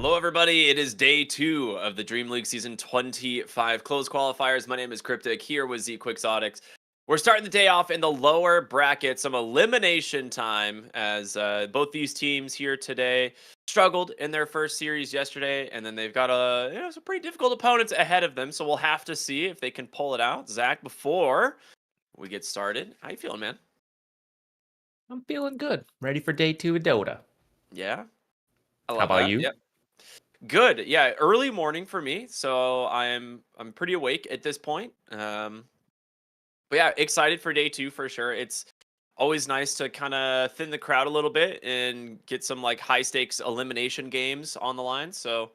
Hello, everybody. It is day 2 of the DreamLeague Season 25 closed qualifiers. My name is Cryptic, here with Z Quixotics. We're starting the day off in the lower bracket, some elimination time, as both these teams here today struggled in their first series yesterday, and then they've got some pretty difficult opponents ahead of them, so we'll have to see if they can pull it out. Zach, before we get started, how you feeling, man? I'm feeling good. Ready for day 2 of Dota. Yeah? I How love about that. you? Yep. Good. Yeah, early morning for me, so I'm pretty awake at this point. But yeah, excited for day 2 for sure. It's always nice to kind of thin the crowd a little bit and get some like high stakes elimination games on the line. So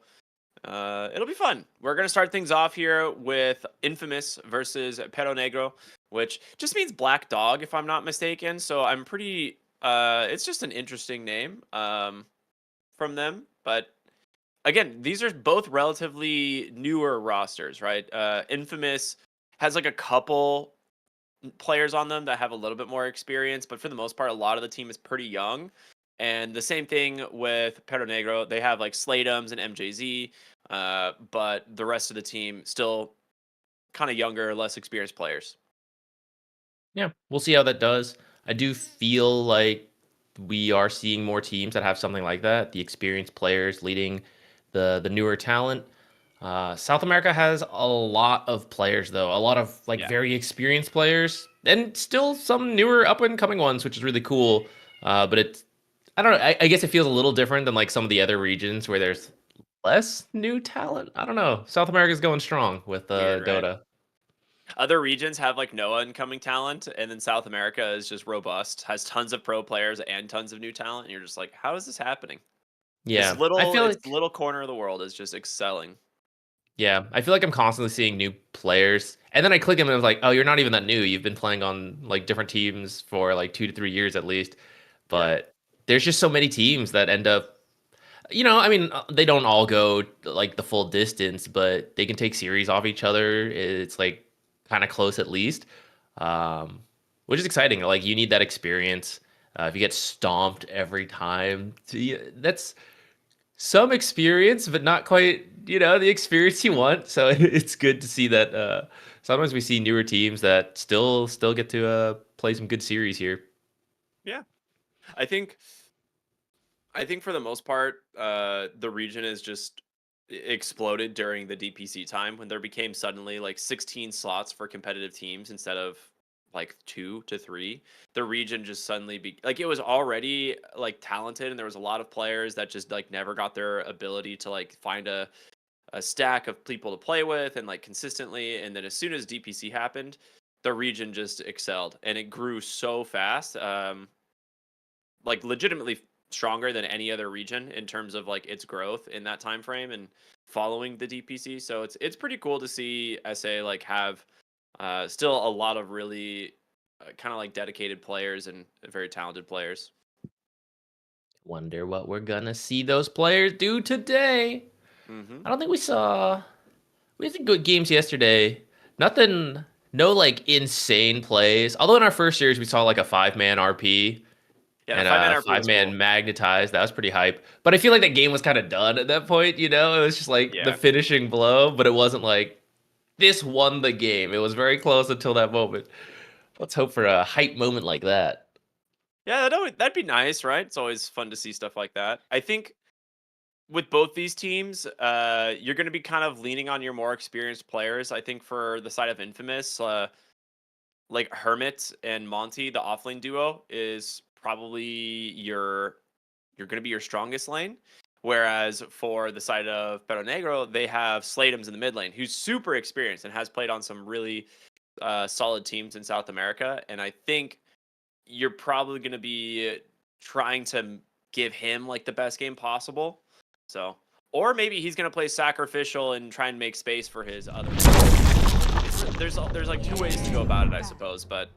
it'll be fun. We're gonna start things off here with Infamous versus Perro Negro, which just means black dog, if I'm not mistaken. So I'm pretty. It's just an interesting name from them, but again, these are both relatively newer rosters, right? Infamous has like a couple players on them that have a little bit more experience, but for the most part, a lot of the team is pretty young. And the same thing with Perro Negro. They have like Slatums and MJZ, but the rest of the team still kind of younger, less experienced players. Yeah, we'll see how that does. I do feel like we are seeing more teams that have something like that. The experienced players leading the newer talent. South America has a lot of players though, a lot of like Yeah. very experienced players, and still some newer up and coming ones, which is really cool. But it's I don't know. I guess it feels a little different than like some of the other regions where there's less new talent. I don't know. South America's going strong with Weird, right? Dota. Other regions have like no incoming talent, and then South America is just robust, has tons of pro players and tons of new talent. And you're just like, how is this happening? Yeah, I feel It's like little corner of the world is just excelling. I feel like I'm constantly seeing new players, and then I click them and I was like, oh, you're not even that new. You've been playing on like different teams for like 2 to 3 years at least. Yeah. But there's just so many teams that end up, they don't all go like the full distance, but they can take series off each other. It's like kind of close at least, um, which is exciting. Like you need that experience. If you get stomped every time, that's some experience, but not quite, the experience you want. So it's good to see that sometimes we see newer teams that still get to play some good series here. Yeah. I think for the most part, the region is just exploded during the DPC time when there became suddenly like 16 slots for competitive teams instead of like 2 to 3. The region just suddenly like it was already like talented, and there was a lot of players that just like never got their ability to like find a stack of people to play with and like consistently. And then as soon as DPC happened, the region just excelled and it grew so fast. Like legitimately stronger than any other region in terms of like its growth in that time frame and following the DPC. So it's pretty cool to see SA like have still a lot of really kind of like dedicated players and very talented players. Wonder what we're gonna see those players do today. Hmm. I don't think we had some good games yesterday. Nothing, no like insane plays. Although in our first series we saw like a 5-man RP Yeah, the and 5-man a RP was 5-man cool. magnetized. That was pretty hype. But I feel like that game was kind of done at that point. It was just like the Yeah. finishing blow, but it wasn't like this won the game. It was very close until that moment. Let's hope for a hype moment like that. Yeah, that'd be nice, right? It's always fun to see stuff like that. I think with both these teams, you're going to be kind of leaning on your more experienced players. I think for the side of Infamous, like Hermit and Monty, the offlane duo, is probably you're going to be your strongest lane. Whereas for the side of Perro Negro, they have Slatums in the mid lane, who's super experienced and has played on some really solid teams in South America. And I think you're probably going to be trying to give him like the best game possible. So, or maybe he's going to play sacrificial and try and make space for his other. There's like 2 ways to go about it, I suppose. But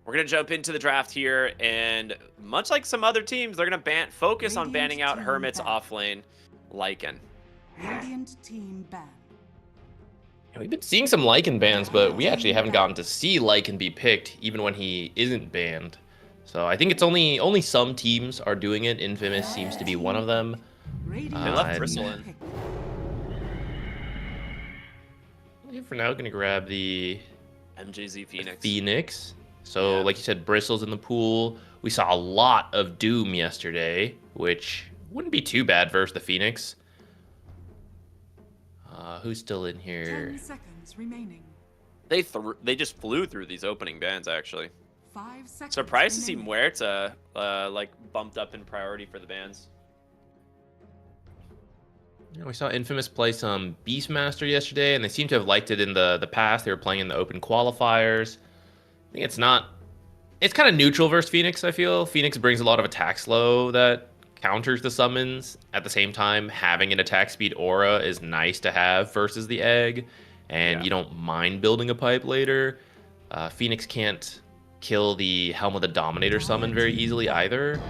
we're gonna jump into the draft here, and much like some other teams, they're gonna focus on banning out Hermit's offlane Lycan. Radiant team ban. We've been seeing some Lycan bans, but we actually haven't gotten to see Lycan be picked, even when he isn't banned. So I think it's only some teams are doing it. Infamous seems to be one of them. They left Bristle in. For now, going to grab the MJZ Phoenix. Phoenix. So, Yeah. like you said, Bristle's in the pool. We saw a lot of Doom yesterday, which wouldn't be too bad versus the Phoenix. Who's still in here? 10 seconds remaining. They just flew through these opening bans, actually. 5 seconds. Surprised to see remaining. Muerta like bumped up in priority for the bans. Yeah, we saw Infamous play some Beastmaster yesterday, and they seem to have liked it in the past. They were playing in the open qualifiers. I think it's kind of neutral versus Phoenix, I feel. Phoenix brings a lot of attack slow that counters the summons. At the same time, having an attack speed aura is nice to have versus the egg, and you don't mind building a pipe later. Phoenix can't kill the Helm of the Dominator summon very easily either.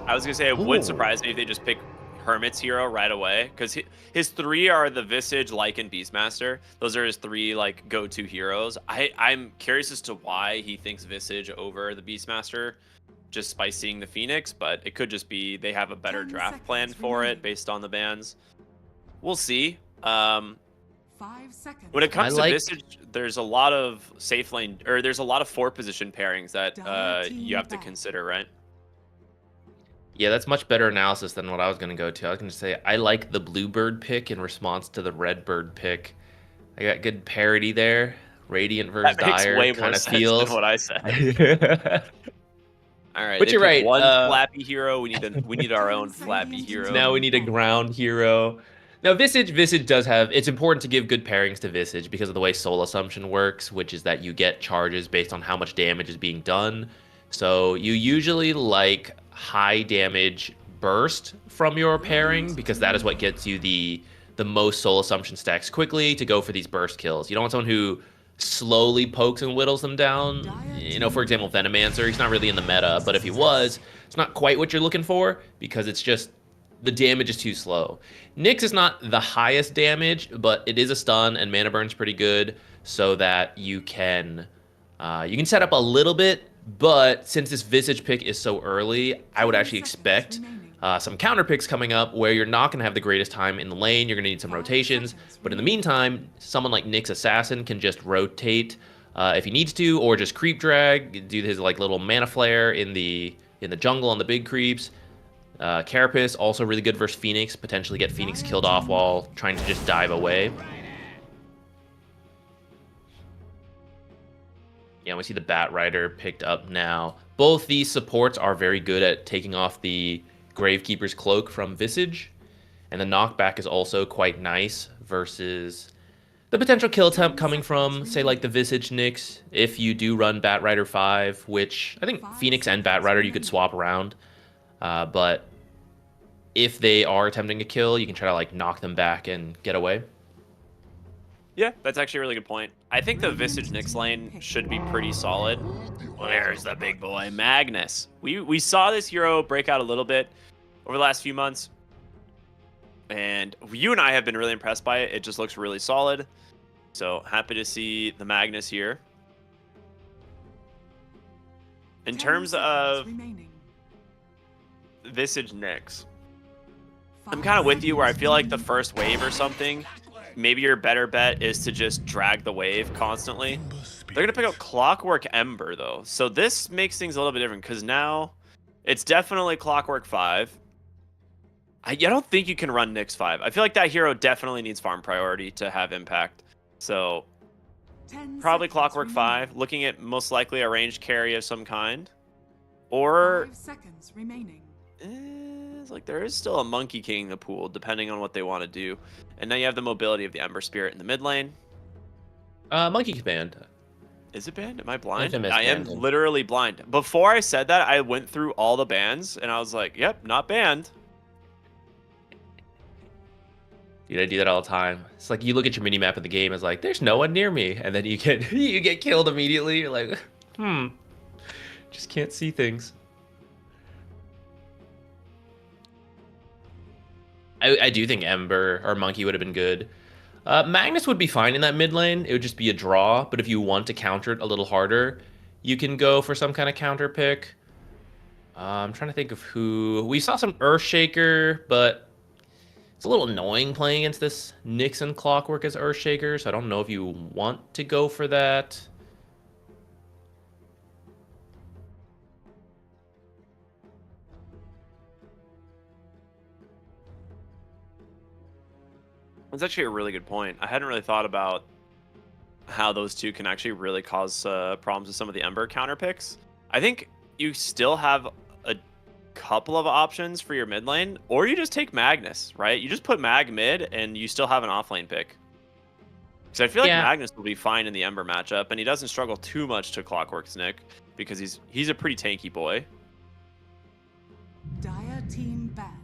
I was gonna say it would surprise me if they just pick Hermit's hero right away, because his 3 are the Visage, Lycan, Beastmaster. Those are his 3 like go-to heroes. I'm curious as to why he thinks Visage over the Beastmaster, just by seeing the Phoenix, but it could just be they have a better 10 draft plan seconds for it remaining. based on the bans. We'll see. 5 seconds. When it comes I to like- Visage, there's a lot of safe lane, or there's a lot of 4 position pairings that Dire you have to team consider, right? Yeah, that's much better analysis than what I was going to go to. I was going to say I like the Bluebird pick in response to the Redbird pick. I got good parity there. Radiant versus That makes Dire way more kind of sense feels. than what I said. All right, But they you're picked right, One flappy hero. We need our own 10 flappy seconds hero. Now we need a ground hero. Now Visage does have, it's important to give good pairings to Visage because of the way Soul Assumption works, which is that you get charges based on how much damage is being done. So you usually like high damage burst from your pairing because that is what gets you the most Soul Assumption stacks quickly to go for these burst kills. You don't want someone who slowly pokes and whittles them down. You know, for example, Venomancer, he's not really in the meta, but if he was, it's not quite what you're looking for because it's just the damage is too slow. Nyx is not the highest damage, but it is a stun and mana burn's pretty good so that you can set up a little bit, but since this Visage pick is so early, I would actually expect some counter picks coming up where you're not going to have the greatest time in the lane. You're going to need some rotations, but in the meantime, someone like Nyx Assassin can just rotate if he needs to, or just creep drag, do his like little mana flare in the jungle on the big creeps. Carapace also really good versus Phoenix, potentially get Phoenix killed off while trying to just dive away. Yeah, we see the Bat Rider picked up now. Both these supports are very good at taking off the Gravekeeper's Cloak from Visage, and the knockback is also quite nice versus the potential kill attempt coming from, say, like the Visage Nyx, if you do run Bat Rider 5, which I think Phoenix and Bat Rider you could swap around. But if they are attempting a kill, you can try to like knock them back and get away. Yeah, that's actually a really good point. I think the Visage Nyx lane should be pretty solid. Where's the big boy? Magnus. We saw this hero break out a little bit over the last few months, and you and I have been really impressed by it. It just looks really solid. So happy to see the Magnus here. In terms of Visage Nyx, I'm kind of with you where I feel like the first wave or something, maybe your better bet is to just drag the wave constantly. They're going to pick up Clockwork Ember, though. So this makes things a little bit different because now it's definitely Clockwork 5. I don't think you can run Nyx 5. I feel like that hero definitely needs farm priority to have impact. So probably Clockwork 5, looking at most likely a ranged carry of some kind. Or 5 seconds remaining. it's like there is still a Monkey King in the pool, depending on what they want to do. And now you have the mobility of the Ember Spirit in the mid lane. Monkey Command. Is it banned? Am I blind? Infamous I am banned. literally blind. Before I said that, I went through all the bans, and I was like, yep, not banned. Dude, I do that all the time. It's like you look at your mini map of the game, it's like there's no one near me, and then you get killed immediately. You're like, just can't see things. I do think Ember or Monkey would have been good. Magnus would be fine in that mid lane. It would just be a draw, but if you want to counter it a little harder, you can go for some kind of counter pick. I'm trying to think of who we saw some Earthshaker, but it's a little annoying playing against this Nixon Clockwork as Earthshaker, so I don't know if you want to go for that. That's actually a really good point. I hadn't really thought about how those two can actually really cause problems with some of the Ember counter picks. I think you still have a couple of options for your mid lane, or you just take Magnus, right? You just put Mag mid, and you still have an offlane pick. Because I feel like Magnus will be fine in the Ember matchup, and he doesn't struggle too much to Clockwork's Nick, because he's a pretty tanky boy. Dire team ban.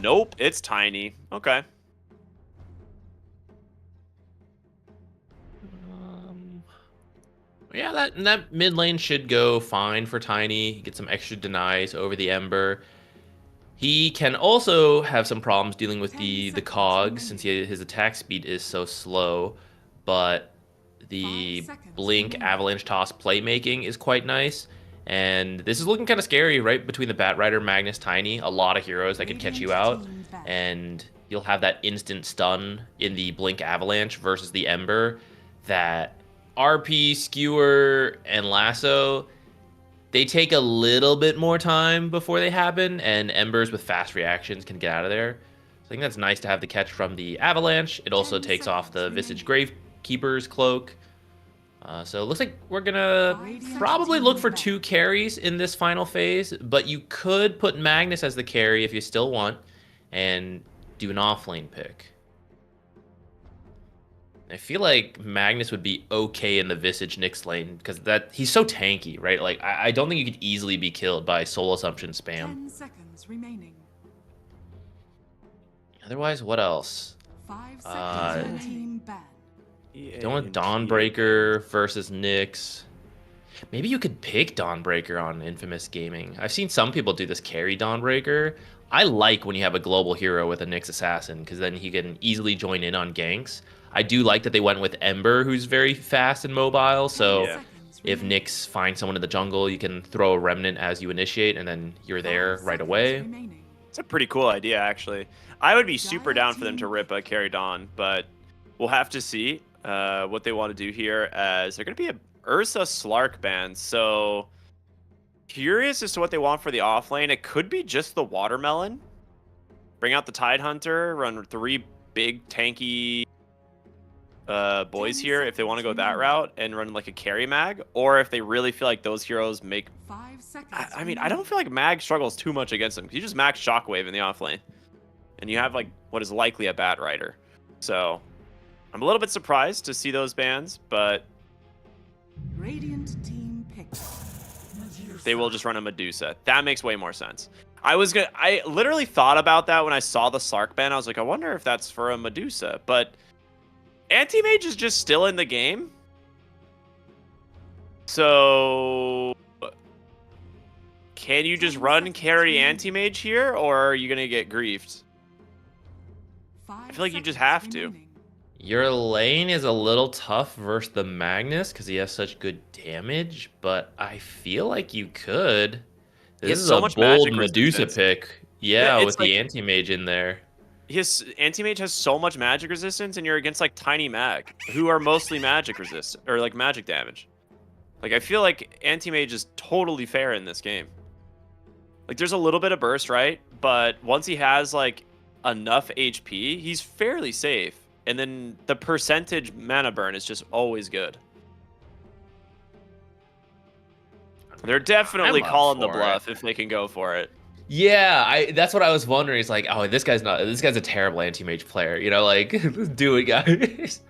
Nope, it's Tiny. Okay. Yeah, that mid lane should go fine for Tiny. Get some extra denies over the Ember. He can also have some problems dealing with the cogs since his attack speed is so slow, but the blink avalanche toss playmaking is quite nice. And this is looking kind of scary, right? Between the Batrider, Magnus, Tiny, a lot of heroes that could catch you out, and you'll have that instant stun in the blink avalanche versus the Ember that RP, Skewer, and Lasso, they take a little bit more time before they happen, and Embers with fast reactions can get out of there. So I think that's nice to have the catch from the Avalanche. It also takes off the Visage Gravekeeper's cloak. So it looks like we're going to probably look for 2 carries in this final phase, but you could put Magnus as the carry if you still want, and do an offlane pick. I feel like Magnus would be okay in the Visage Nyx lane because he's so tanky, right? Like I don't think you could easily be killed by Soul Assumption spam. 10 seconds remaining. Otherwise, what else? 5 seconds. Team ban. Don't want Dawnbreaker versus Nyx. Maybe you could pick Dawnbreaker on Infamous Gaming. I've seen some people do this carry Dawnbreaker. I like when you have a global hero with a Nyx assassin because then he can easily join in on ganks. I do like that they went with Ember, who's very fast and mobile, so if Nyx finds someone in the jungle, you can throw a Remnant as you initiate, and then you're there right away. It's a pretty cool idea, actually. I would be super down for them to rip a carry Dawn, but we'll have to see what they want to do here, as they're going to be a Ursa Slark ban, so curious as to what they want for the offlane. It could be just the Watermelon. Bring out the Tidehunter, run 3 big tanky boys here if they want to go that route and run like a carry mag, or if they really feel like those heroes make 5 seconds. I mean, I don't feel like mag struggles too much against them. You just max Shockwave in the offlane and you have like what is likely a Batrider. So I'm a little bit surprised to see those bans, but Radiant team picks. they will just run a Medusa. That makes way more sense. I literally thought about that when I saw the Slark ban. I was like, I wonder if that's for a Medusa, but Anti-Mage is just still in the game. So can you just run carry Anti-Mage here, or are you going to get griefed? I feel like you just have to. Your lane is a little tough versus the Magnus because he has such good damage, but I feel like you could. This is so a much bold magic Medusa resistance. pick. Yeah, with like, the Anti-Mage in there. His Anti-Mage has so much magic resistance, and you're against like Tiny Mag, who are mostly magic resistant, or like magic damage. Like, I feel like Anti-Mage is totally fair in this game. Like, there's a little bit of burst, right? But once he has like enough HP, he's fairly safe. And then the percentage mana burn is just always good. They're definitely calling the bluff if they can go for it. Yeah, that's what I was wondering. It's like, oh, this guy's a terrible anti-mage player. You know, like, let's do it, guys.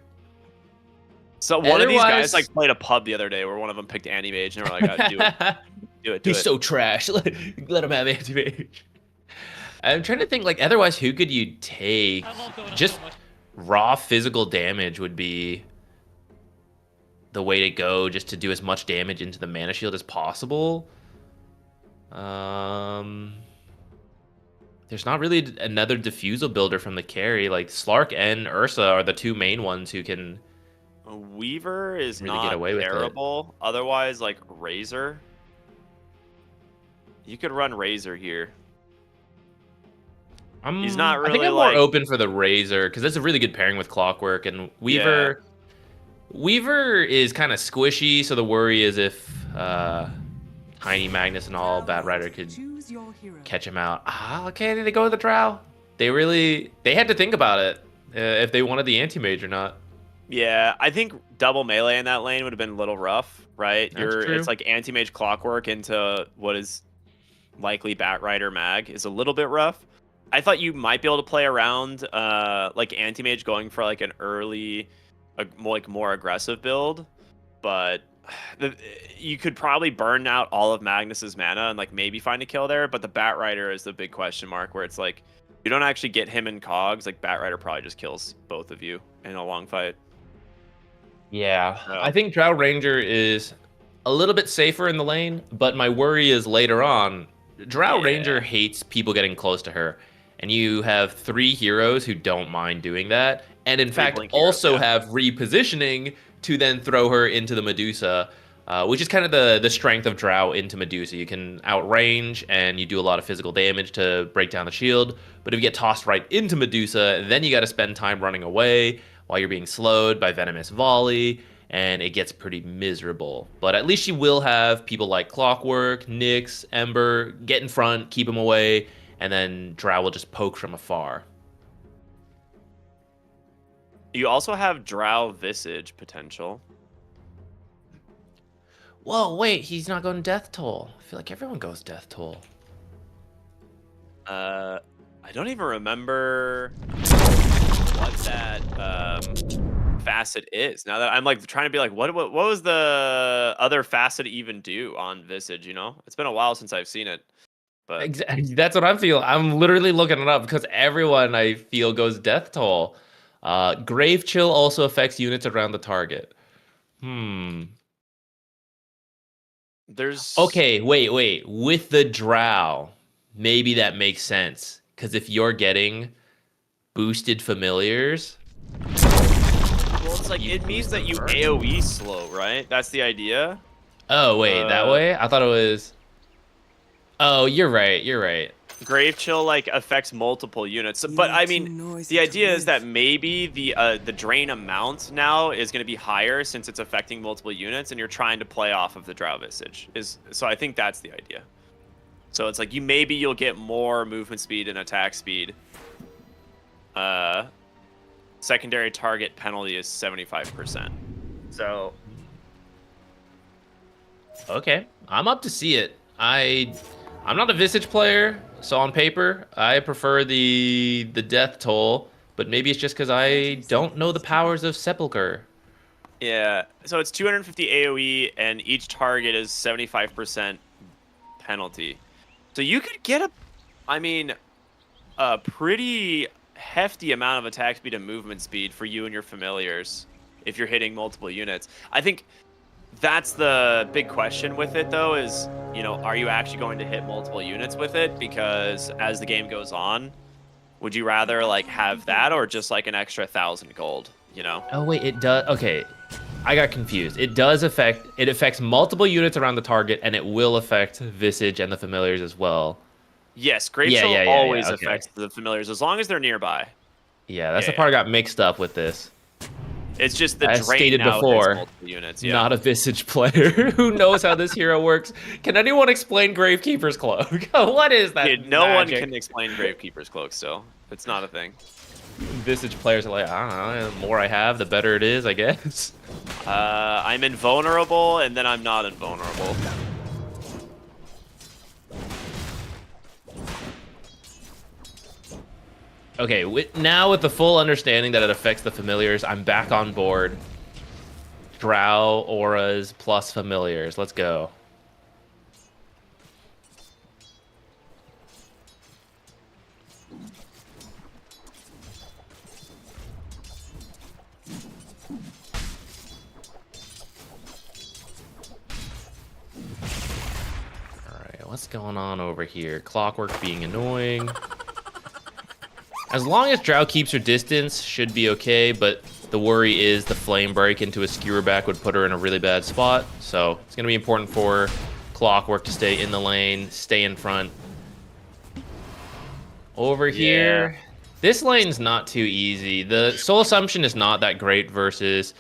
So one of these guys like played a pub the other day where one of them picked anti-mage, and they were like, oh, do it. He's so trash. Let him have anti-mage. I'm trying to think, like, otherwise, who could you take? Just raw physical damage would be the way to go, just to do as much damage into the mana shield as possible. There's not really another diffusal builder from the carry. Like, Slark and Ursa are the 2 main ones who can... Weaver is really not get away with terrible. Otherwise, like, Razor. You could run Razor here. I'm, He's not I think really, I'm more like- open for the Razor because that's a really good pairing with Clockwork, and Weaver. Weaver is kind of squishy, so the worry is if Tiny Magnus and all Bat Rider could Choose your hero. catch him out. Ah, okay, did they go with the Drow? They had to think about it if they wanted the anti-mage or not. Yeah, I think double melee in that lane would have been a little rough, right? That's true. It's like anti-mage Clockwork into what is likely Bat Rider Mag is a little bit rough. I thought you might be able to play around like anti-mage going for like an early, more aggressive build, but you could probably burn out all of Magnus's mana and like maybe find a kill there, but the Bat Rider is the big question mark where it's like you don't actually get him in cogs, like Bat Rider probably just kills both of you in a long fight. Yeah, No. I think Drow Ranger is a little bit safer in the lane, but my worry is later on, Drow Yeah. Ranger hates people getting close to her, and you have 3 heroes who don't mind doing that, and in fact blink heroes, also yeah. have repositioning to then throw her into the Medusa, which is kind of the strength of Drow into Medusa. You can outrange and you do a lot of physical damage to break down the shield, but if you get tossed right into Medusa, then you got to spend time running away while you're being slowed by Venomous Volley, and it gets pretty miserable. But at least you will have people like Clockwork, Nyx, Ember get in front, keep him away, and then Drow will just poke from afar. You also have Drow Visage potential. Whoa, wait, he's not going Death Toll. I feel like everyone goes Death Toll. I don't even remember what that facet is. Now that I'm like trying to be like, what was the other facet even do on Visage? You know, it's been a while since I've seen it. But Exactly. That's what I'm feeling. I'm literally looking it up because everyone I feel goes Death Toll. Grave Chill also affects units around the target. there's Okay, wait. With the Drow, maybe that makes sense. Because if you're getting boosted familiars, Well, it's like it means that you AOE slow, right? That's the idea. oh wait, that way? I thought it was. Oh, you're right. Grave Chill like affects multiple units, but I mean, the idea is that maybe the drain amount now is going to be higher since it's affecting multiple units, and you're trying to play off of the Drow Visage. So I think that's the idea. So it's like you'll get more movement speed and attack speed. Secondary target penalty is 75%. So Okay, I'm up to see it. I'm not a Visage player, so on paper, I prefer the Death Toll, but maybe it's just because I don't know the powers of Sepulcher. yeah, so it's 250 AOE, and each target is 75% penalty. So you could get a pretty hefty amount of attack speed and movement speed for you and your familiars if you're hitting multiple units. I think that's the big question with it, though, is, you know, are you actually going to hit multiple units with it? Because as the game goes on, would you rather like have that or just like an extra 1,000 gold, you know? Oh wait, it does. Okay, I got confused. It affects multiple units around the target, and it will affect Visage and the familiars as well. Yes, Great Yeah, Chill yeah, always okay. affects the familiars as long as they're nearby. Yeah, that's Yeah, the part I got mixed up with this. It's just the As drain stated now hits before, multiple units. Yeah. Not a Visage player who knows how this hero works. Can anyone explain Gravekeeper's Cloak? What is that? Dude, no one magic? can explain Gravekeeper's Cloak still. It's not a thing. Visage players are like, I don't know, the more I have, the better it is, I guess. I'm invulnerable, and then I'm not invulnerable. Okay, now with the full understanding that it affects the familiars, I'm back on board. Drow, auras, plus familiars. Let's go. Alright, what's going on over here? Clockwork being annoying. As long as Drow keeps her distance, should be okay, but the worry is the flame break into a skewer back would put her in a really bad spot, so it's going to be important for Clockwork to stay in the lane, stay in front. Over here, this lane's not too easy. The Soul Assumption is not that great versus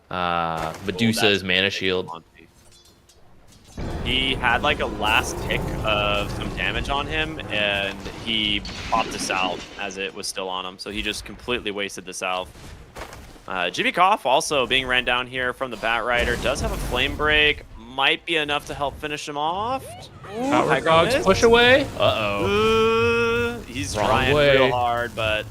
Medusa's Mana Shield. He had like a last tick of some damage on him, and he popped a salve as it was still on him, so he just completely wasted the salve. Jimmy Koff also being ran down here from the Bat Rider, does have a Flame Break, might be enough to help finish him off. Power Dogs push away. Uh-oh. He's trying real hard, but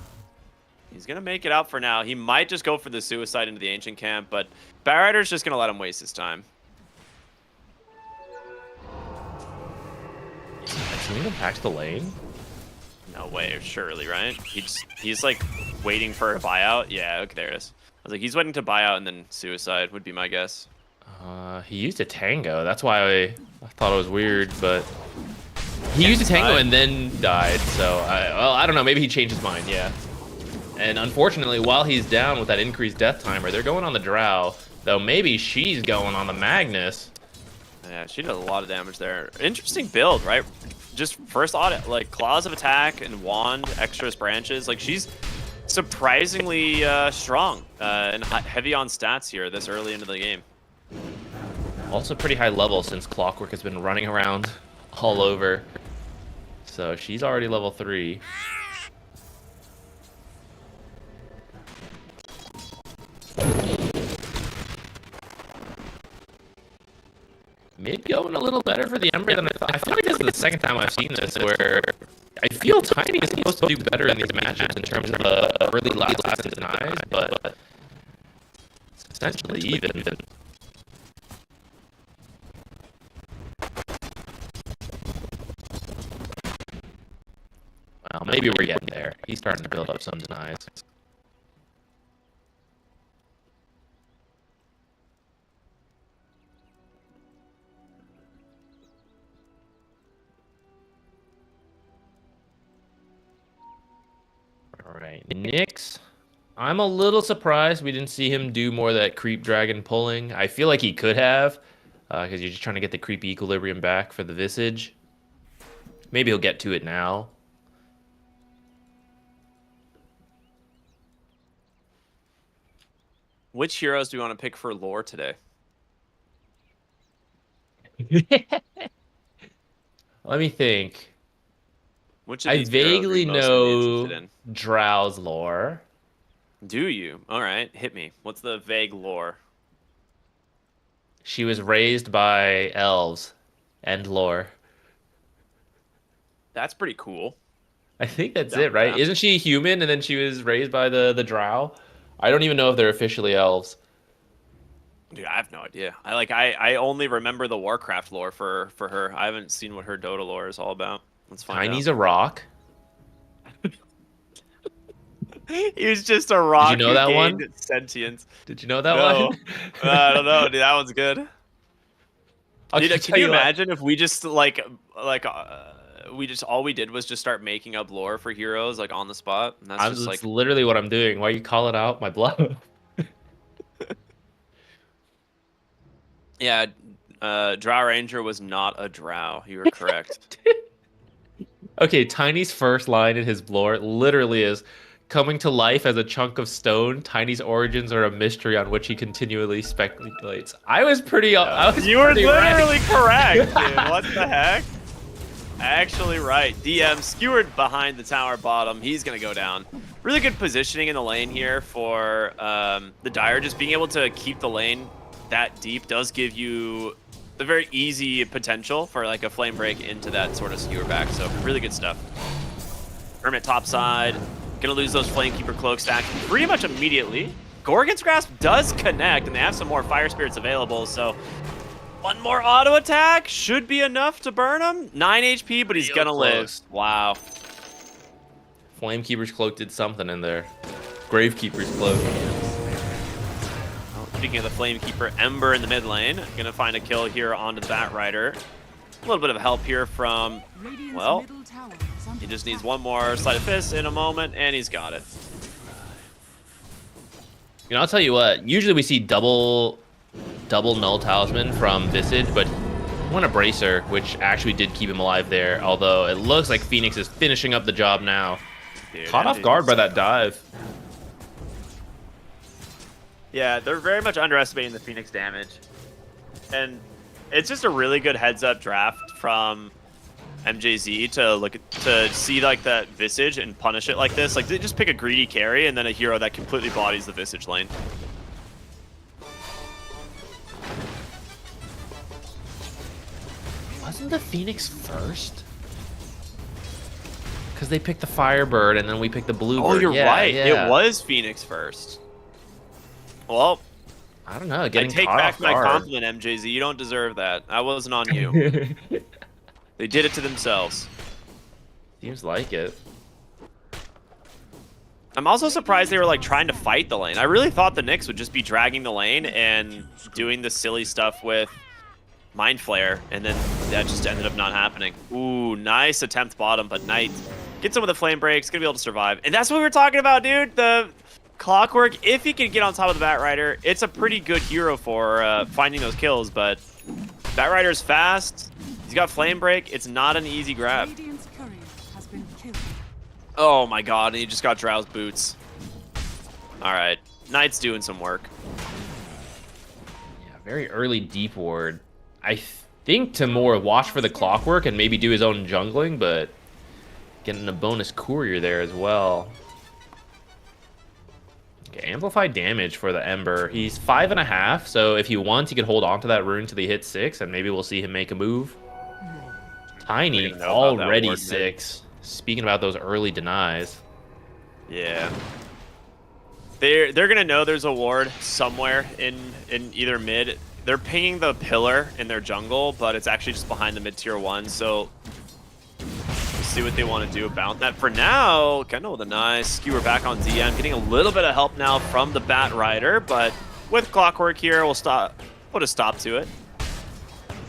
he's going to make it out for now. He might just go for the suicide into the Ancient Camp, but Bat Rider's just going to let him waste his time. Can we go back to the lane? No way, surely, right? He's like waiting for a buyout. Yeah, okay, there it is. I was like, he's waiting to buy out and then suicide would be my guess. He used a Tango. That's why I thought it was weird, but he used a Tango and then died. So I don't know. Maybe he changed his mind. Yeah. And unfortunately, while he's down with that increased death timer, they're going on the Drow. Though maybe she's going on the Magnus. Yeah, she does a lot of damage there. Interesting build, right? Just first audit, like Claws of Attack and Wand, extras branches. Like she's surprisingly strong and heavy on stats here this early into the game. Also pretty high level since Clockwork has been running around all over. So she's already level 3. Mid going a little better for the Ember than I thought. I feel like this is the second time I've seen this where I feel Tiny is supposed to do better in these matches in terms of early last and denies, but it's essentially even. Well, maybe we're getting there. He's starting to build up some denies. Alright, Nyx. I'm a little surprised we didn't see him do more of that creep dragon pulling. I feel like he could have, because you're just trying to get the creepy equilibrium back for the Visage. Maybe he'll get to it now. Which heroes do you want to pick for lore today? Let me think. Which of I these heroes are you vaguely most gonna be know interested in? Drow's lore. Do you? All right, hit me. What's the vague lore? She was raised by elves and lore. That's pretty cool. I think that's Down it, right? that. Isn't she human and then she was raised by the Drow? I don't even know if they're officially elves. Dude, I have no idea. I only remember the Warcraft lore for her. I haven't seen what her Dota lore is all about. Let's find Tiny's out. a rock. He was just a rock. Did you know that one? Sentience. Did you know that No. one? I don't know. Dude, that one's good. Dude, can you what. imagine if we just we just all we did was just start making up lore for heroes like on the spot? And that's just That's like literally what I'm doing. Why you call it out my bluff? yeah. Drow Ranger was not a drow. You were correct. Okay, Tiny's first line in his lore literally is coming to life as a chunk of stone. Tiny's origins are a mystery on which he continually speculates. I was pretty. I was You were pretty literally right. correct, dude. What the heck? Actually right. DM skewered behind the tower bottom. He's going to go down. Really good positioning in the lane here for the Dire. Just being able to keep the lane that deep does give you the very easy potential for like a flame break into that sort of skewer back. So really good stuff. Hermit top side. Going to lose those Flamekeeper cloak stacks pretty much immediately. Gorgon's Grasp does connect, and they have some more Fire Spirits available, so one more auto attack should be enough to burn him. 9 HP, but he's Real gonna live. close. Wow. Flamekeeper's cloak did something in there. Gravekeeper's cloak. Speaking of the Flamekeeper, Ember in the mid lane. Gonna find a kill here onto the Bat Rider. A little bit of help here from, Radiant's well, middle tower is under he just needs attack. one more Sleight of Fist in a moment, and he's got it. You know, I'll tell you what. Usually we see double null talisman from Visage, but Won a bracer, which actually did keep him alive there. Although it looks like Phoenix is finishing up the job now. Dude, Caught off guard by that dive. Yeah, they're very much underestimating the Phoenix damage. And it's just a really good heads-up draft from MJZ to see like that Visage and punish it like this. Like they just pick a greedy carry and then a hero that completely bodies the Visage lane. Wasn't the Phoenix first? Because they picked the Firebird and then we picked the Bluebird. Oh, you're right. Yeah. It was Phoenix first. Well, I don't know. I Getting take caught back off my guard. compliment, MJZ. You don't deserve that. I wasn't on you. They did it to themselves. Seems like it. I'm also surprised they were like trying to fight the lane. I really thought the Knicks would just be dragging the lane and doing the silly stuff with Mind Flare, and then that just ended up not happening. Ooh, nice attempt bottom, but Knight gets some of the flame breaks, gonna be able to survive. And that's what we were talking about, dude. The Clockwork, if he can get on top of the Batrider, it's a pretty good hero for finding those kills, but Batrider's fast. He's got flame break. It's not an easy grab. Radiant's courier has been killed. Oh my god, and he just got Drow's boots. Alright, Knight's doing some work. Yeah, very early deep ward. I think to more watch for the Clockwork and maybe do his own jungling, but getting a bonus courier there as well. Okay, amplified damage for the Ember. He's 5.5, so if he wants, he could hold on to that rune till he hits 6, and maybe we'll see him make a move. Tiny, already 6. Speaking about those early denies. Yeah. They're gonna know there's a ward somewhere in either mid. They're pinging the pillar in their jungle, but it's actually just behind the mid tier 1, so we'll see what they want to do about that. For now, Kendall with a nice skewer back on DM, getting a little bit of help now from the Batrider, but with Clockwork here, we'll put a stop to it.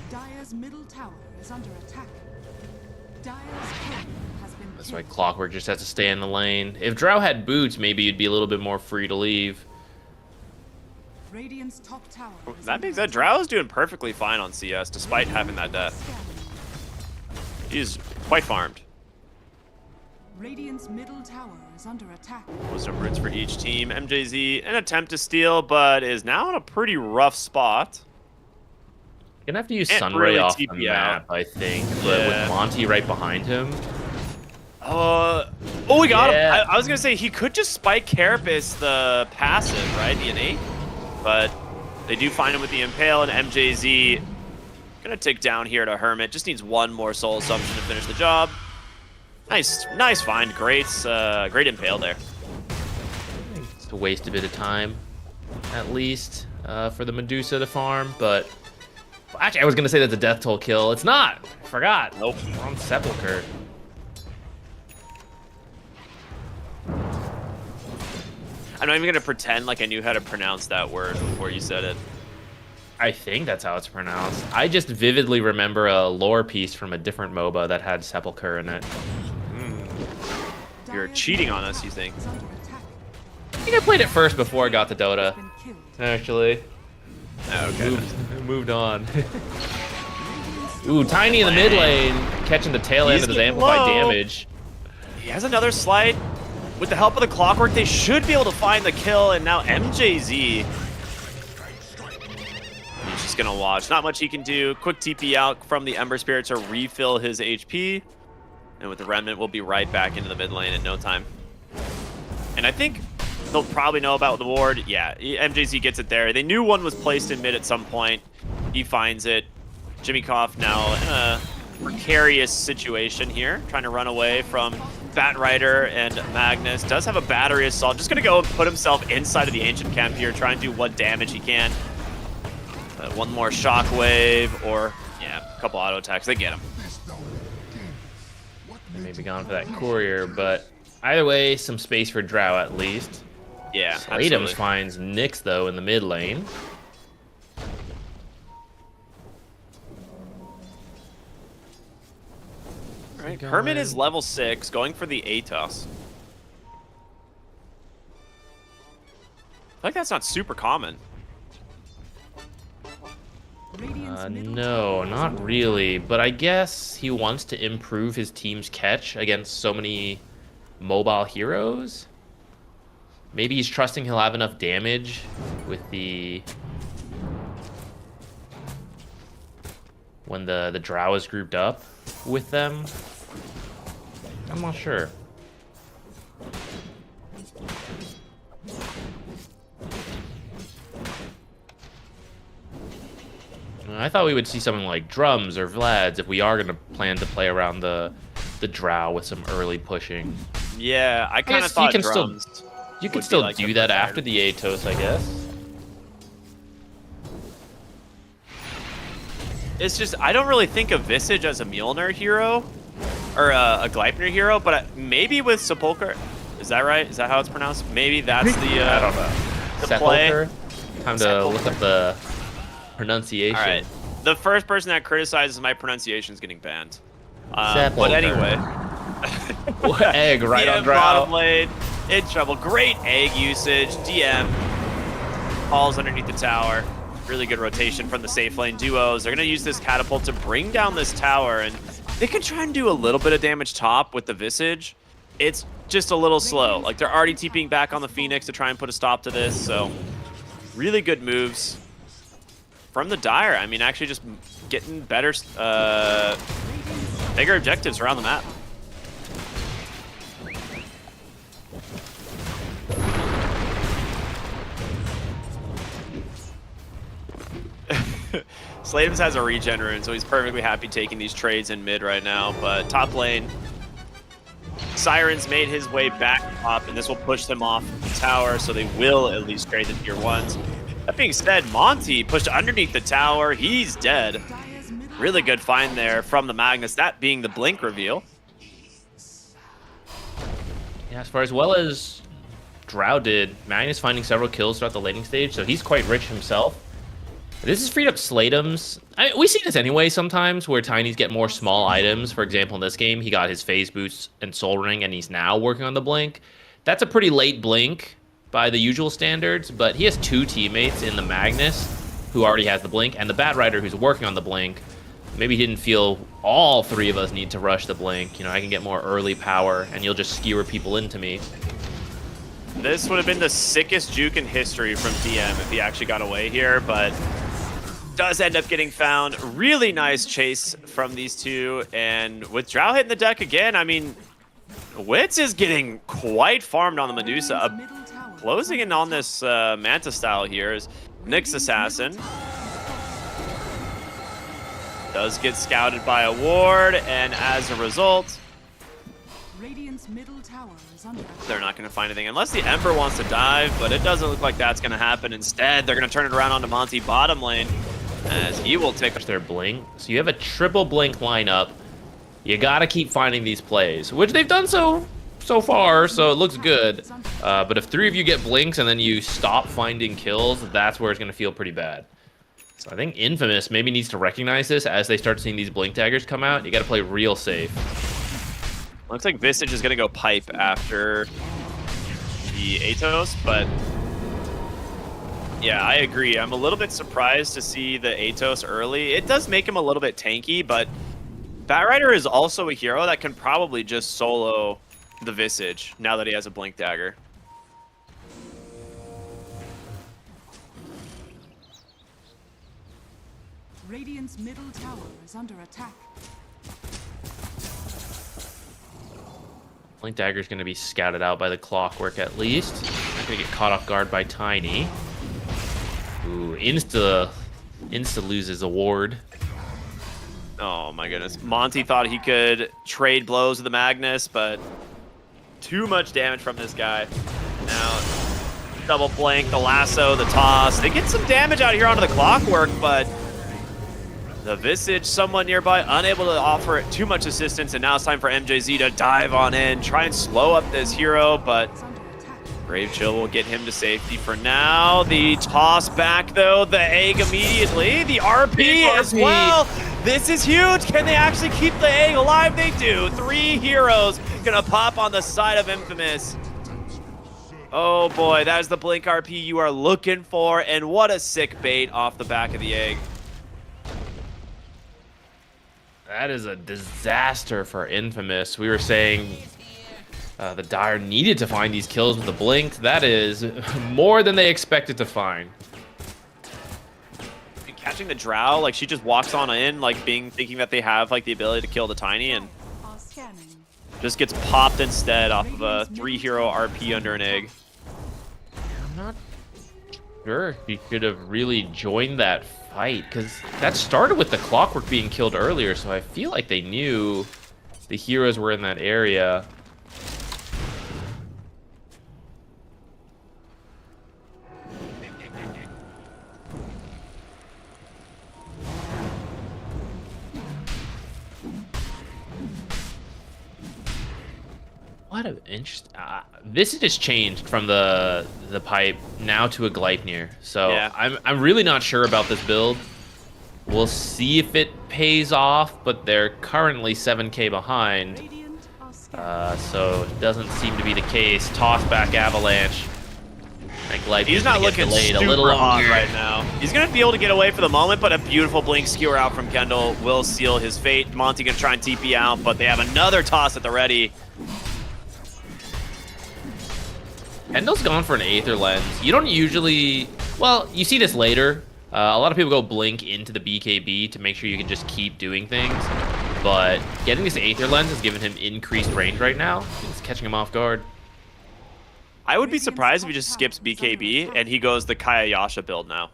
Dire's middle tower is under attack. Dire's courier has been That's why killed. Clockwork just has to stay in the lane. If Drow had boots, maybe you'd be a little bit more free to leave. Radiant's top tower is That under being said, attack. Drow is doing perfectly fine on CS, despite having that death. He's quite farmed. Radiant's middle tower is under attack. Some roots for each team. MJZ, an attempt to steal, but is now in a pretty rough spot. Gonna have to use Can't Sunray really off the TP map, I think. But Yeah. with Monty right behind him, Oh, we got Yeah. him. I was gonna say he could just spike Carapace the passive, right? The innate. But they do find him with the Impale, and MJZ gonna tick down here to Hermit. Just needs one more Soul Assumption to finish the job. Nice find. Great Impale there. just to waste a bit of time, at least, for the Medusa to farm. But actually, I was gonna say that's a death toll kill. It's not. I forgot. Nope. We're on Sepulcher. I'm not even gonna pretend like I knew how to pronounce that word before you said it. I think that's how it's pronounced. I just vividly remember a lore piece from a different MOBA that had Sepulcher in it. You're Dire's cheating middle on us, you tower think? is under attack. I think I played it first before I got to Dota, Been killed. actually. Okay. Moved on. Ooh, Tiny in the mid lane, catching the tail end He's of his getting amplified low. damage. He has another slide. With the help of the Clockwork, they should be able to find the kill, and now MJZ. He's just gonna watch. Not much he can do. Quick TP out from the Ember Spirit to refill his HP. And with the Remnant, we'll be right back into the mid lane in no time. And I think they'll probably know about the ward. Yeah, MJZ gets it there. They knew one was placed in mid at some point. He finds it. Jimmy Koff now in a precarious situation here, trying to run away from Batrider and Magnus. Does have a battery assault. Just gonna go and put himself inside of the ancient camp here, try and do what damage he can. One more shockwave, or yeah, a couple auto attacks. They get him. Maybe gone for that courier, but either way, some space for Drow at least. Yeah, Slatums absolutely. finds Nyx though in the mid lane. All right, Hermit is level 6, going for the Atos. I feel like that's not super common. Radiant's middle No, tower is not under really. But I guess he wants to improve his team's catch against so many mobile heroes. Maybe he's trusting he'll have enough damage with the... when the Drow is grouped up with them. I'm not sure. I thought we would see something like drums or Vlads if we are going to plan to play around the Drow with some early pushing. Yeah, I kind of guess thought you can drums. You would can be still like the do that preferred. after the Atos, I guess. It's just I don't really think of Visage as a Mjolnir hero or a Gleipnir hero, but maybe with Sepulcher. Is that right? Is that how it's pronounced? Maybe that's the I don't know. the play. Sepulcher? Time to look up the pronunciation. All right. The first person that criticizes my pronunciation is getting banned. But Sepulcher. anyway. Egg right DM on Drow. bottom lane, in trouble. Great egg usage. DM falls underneath the tower. Really good rotation from the safe lane duos. They're going to use this catapult to bring down this tower, and they can try and do a little bit of damage top with the Visage. It's just a little slow. Like, they're already TPing back on the Phoenix to try and put a stop to this, so really good moves from the Dire. I mean, actually just getting better, bigger objectives around the map. Slatums has a regen rune, so he's perfectly happy taking these trades in mid right now. But top lane, Siren's made his way back up, and this will push them off the tower, so they will at least trade the tier 1s. That being said, Monty pushed underneath the tower. He's dead. Dire's middle Really good find there from the Magnus, that being the blink reveal. Yeah, as far as well as Drow did, Magnus finding several kills throughout the laning stage, so he's quite rich himself. This has freed up Slatums. We see this anyway sometimes, where Tinies get more small items. For example, in this game, he got his phase boots and soul ring, and he's now working on the blink. That's a pretty late blink by the usual standards, but he has 2 teammates in the Magnus who already has the blink, and the Bat Rider who's working on the blink. Maybe he didn't feel all 3 of us need to rush the blink. You know, I can get more early power, and you'll just skewer people into me. This would have been the sickest juke in history from DM if he actually got away here, but does end up getting found. Really nice chase from these two, and with Drow hitting the deck again, I mean, Wits is getting quite farmed on the Medusa. middle tower. Closing in on this Manta style here is Nyx Assassin. Does get scouted by a ward, and as a result, Radiant's middle tower is under attack. they're not going to find anything unless the Ember wants to dive, but it doesn't look like that's going to happen. Instead, they're going to turn it around onto Monty bottom lane, as he will take Their blink. So you have a triple blink lineup. You gotta keep finding these plays, which they've done so far, so it looks good. But if 3 of you get blinks and then you stop finding kills, that's where it's gonna feel pretty bad. So I think Infamous maybe needs to recognize this as they start seeing these blink daggers come out. You gotta play real safe. Looks like Visage is going to go pipe after the Atos, but yeah, I agree. I'm a little bit surprised to see the Atos early. It does make him a little bit tanky, but Batrider is also a hero that can probably just solo the Visage now that he has a Blink Dagger. Radiant's middle tower is under attack. Blink Dagger's gonna be scouted out by the Clockwork at least. Not gonna get caught off guard by Tiny. Ooh, insta loses a ward. Oh my goodness. Monty thought he could trade blows with the Magnus, but too much damage from this guy. Now, double flank, the lasso, the toss. They get some damage out here onto the Clockwork, but the Visage, someone nearby, unable to offer it too much assistance, and now it's time for MJZ to dive on in, try and slow up this hero, but It's under attack. Brave Chill will get him to safety for now. The toss back, though, the egg immediately, the RP as RP. well. This is huge. Can they actually keep the egg alive? They do. 3 heroes gonna pop on the side of Infamous. Oh boy, that is the Blink RP you are looking for, and what a sick bait off the back of the egg. That is a disaster for Infamous. We were saying the Dire needed to find these kills with the blink. That is more than they expected to find. And catching the Drow, like she just walks on in, like thinking that they have like the ability to kill the Tiny, and just gets popped instead off of a 3-hero RP under an egg. I'm not sure he could have really joined that fight, because that started with the Clockwork being killed earlier, so I feel like they knew the heroes were in that area. What an interesting. This has changed from the pipe now to a Gleipnir, so yeah. I'm really not sure about this build. We'll see if it pays off, but they're currently 7k behind, so it doesn't seem to be the case. Toss back Avalanche. He's not looking super hot right now. He's gonna be able to get away for the moment, but a beautiful blink skewer out from Kendall will seal his fate. Monty gonna try and TP out, but they have another toss at the ready. Kendall's gone for an Aether Lens. You don't usually... Well, you see this later. A lot of people go blink into the BKB to make sure you can just keep doing things. But getting this Aether Lens has given him increased range right now. It's catching him off guard. I would be surprised if he just skips BKB and he goes the Kayayasha build now.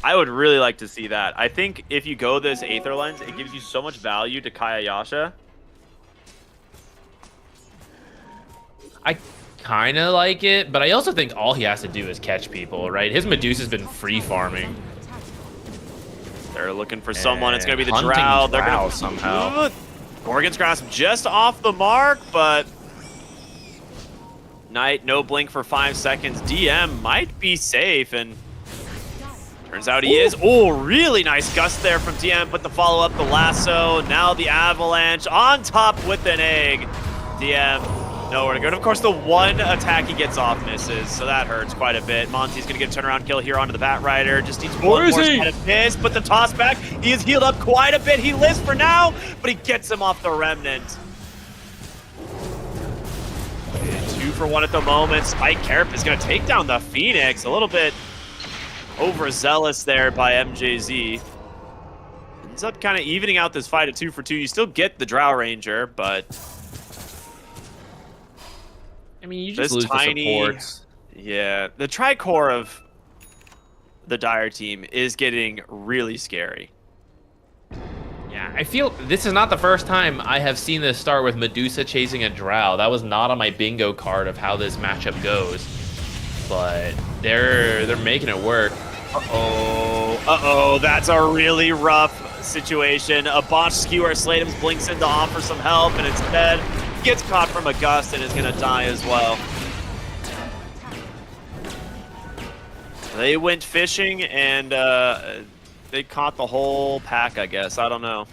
I would really like to see that. I think if you go this Aether Lens, it gives you so much value to Kayayasha. I kind of like it, but I also think all he has to do is catch people, right? His Medusa's been free farming. They're looking for someone. It's going to be the Drow. They're going to somehow. Gorgon's Grasp just off the mark, but Knight, no blink for 5 seconds. DM might be safe, and turns out he is. Oh, really nice gust there from DM, but the follow-up, the lasso, now the Avalanche on top with an egg. DM nowhere to go. And of course, the one attack he gets off misses, so that hurts quite a bit. Monty's going to get a turnaround kill here onto the Bat Rider. Just needs one more side of miss, but the toss back, he is healed up quite a bit. He lives for now, but he gets him off the Remnant. 2 for 1 at the moment. Spike Carp is going to take down the Phoenix. A little bit overzealous there by MJZ. Ends up kind of evening out this fight at 2 for 2. You still get the Drow Ranger, but I mean, you just lose the supports. Yeah, the Tricore of the Dire team is getting really scary. Yeah, I feel this is not the first time I have seen this start with Medusa chasing a Drow. That was not on my bingo card of how this matchup goes, but they're making it work. Uh-oh, that's a really rough situation. A botch skewer, Slatums blinks in to offer some help, and instead gets caught from a gust and is going to die as well. They went fishing and they caught the whole pack, I guess. I don't know.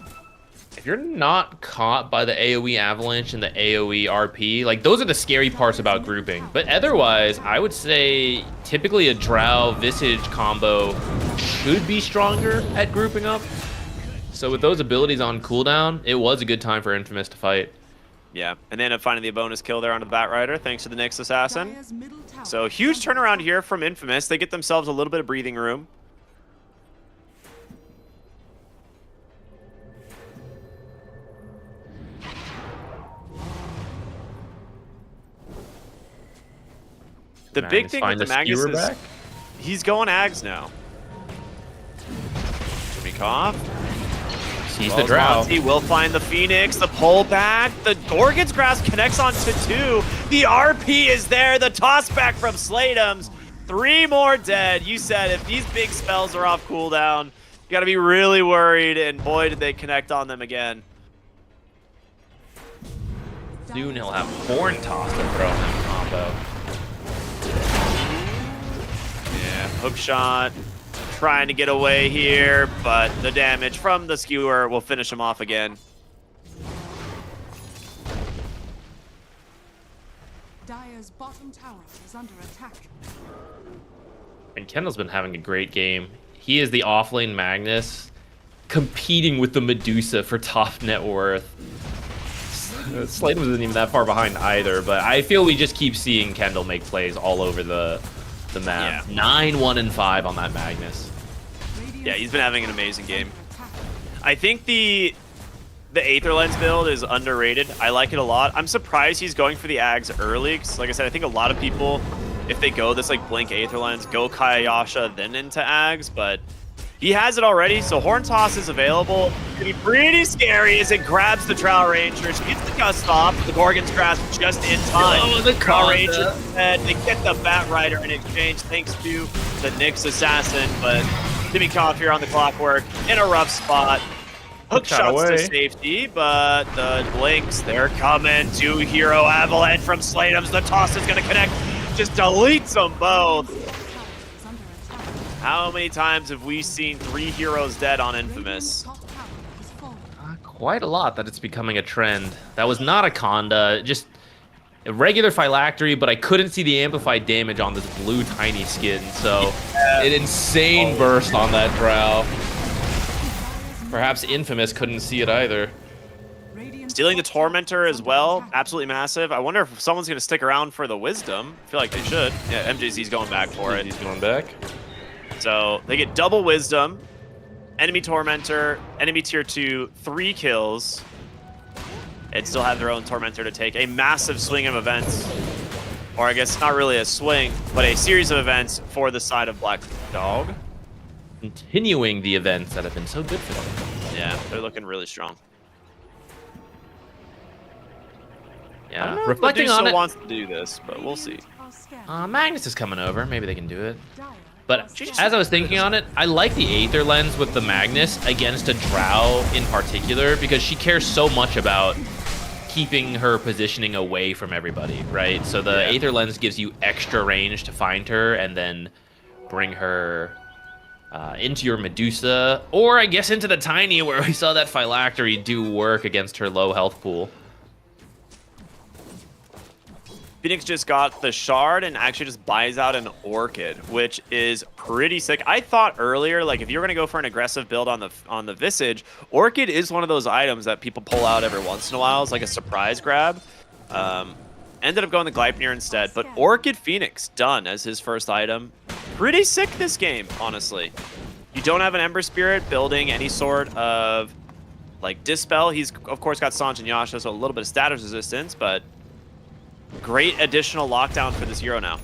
If you're not caught by the AoE Avalanche and the AoE RP, like those are the scary parts about grouping. But otherwise, I would say typically a Drow Visage combo should be stronger at grouping up. So with those abilities on cooldown, it was a good time for Infamous to fight. Yeah, and they end up finding the bonus kill there onto the Bat Rider, thanks to the Nyx Assassin. So huge turnaround here from Infamous. They get themselves a little bit of breathing room. The big thing with the Magnus is he's going Ags now. Jimmy He's the Drow. He will find the Phoenix, the pullback, the Gorgon's Grasp connects onto 2. The RP is there, the toss back from Slatums. 3 more dead. You said if these big spells are off cooldown, you gotta be really worried, and boy did they connect on them again. Soon he'll have Horn Toss to throw in that combo. Yeah, hook shot. Trying to get away here, but the damage from the skewer will finish him off again. Dire's bottom tower is under attack. And Kendall's been having a great game. He is the offlane Magnus. competing with the Medusa for top net worth. Slade wasn't even that far behind either, but I feel we just keep seeing Kendall make plays all over the map. Yeah. 9, 1, and 5 on that Magnus. Yeah, he's been having an amazing game. I think the Aether Lens build is underrated. I like it a lot. I'm surprised he's going for the Ags early, because like I said, I think a lot of people, if they go this like Blink Aether Lens, go Kayasha, then into Ags, but he has it already, so Horn Toss is available. It's gonna be pretty scary as it grabs the Drow Ranger. She gets the gust off, the Gorgon's Grasp just in time. Oh, the Drow Ranger, and they get the Bat Rider in exchange thanks to the Nyx Assassin, but Timmy Koff here on the clockwork in a rough spot. Hook shots to safety, but the Blinks, they're coming. 2-hero avalanche from Sladeums. The toss is going to connect. Just deletes them both. How many times have we seen 3 heroes dead on Infamous? Quite a lot that it's becoming a trend. That was not a Conda, just a regular Phylactery, but I couldn't see the amplified damage on this blue tiny skin, so an insane burst on that Drow. Perhaps Infamous couldn't see it either. Stealing the Tormentor as well, absolutely massive. I wonder if someone's going to stick around for the Wisdom. I feel like they should. Yeah, MJZ's going back for it. He's going back. So they get double Wisdom, enemy Tormentor, enemy tier 2, 3 kills, and still have their own Tormentor to take. A massive swing of events, or I guess not really a swing, but a series of events for the side of Black Dog. Continuing the events that have been so good for them. Yeah, they're looking really strong. Yeah, reflecting on it, wants to do this, but we'll see. Magnus is coming over. Maybe they can do it. But as I was thinking on it, I like the Aether Lens with the Magnus against a Drow in particular because she cares so much about keeping her positioning away from everybody, right? So the Aether Lens gives you extra range to find her and then bring her into your Medusa, or I guess into the Tiny where we saw that Phylactery do work against her low health pool. Phoenix just got the Shard and actually just buys out an Orchid, which is pretty sick. I thought earlier, like if you're going to go for an aggressive build on the Visage, Orchid is one of those items that people pull out every once in a while. It's like a surprise grab. Ended up going the Gleipnir instead, but Orchid Phoenix done as his first item. Pretty sick this game, honestly. You don't have an Ember Spirit building any sort of like Dispel. He's of course got Sanj and Yasha, so a little bit of status resistance, but great additional lockdown for this hero now.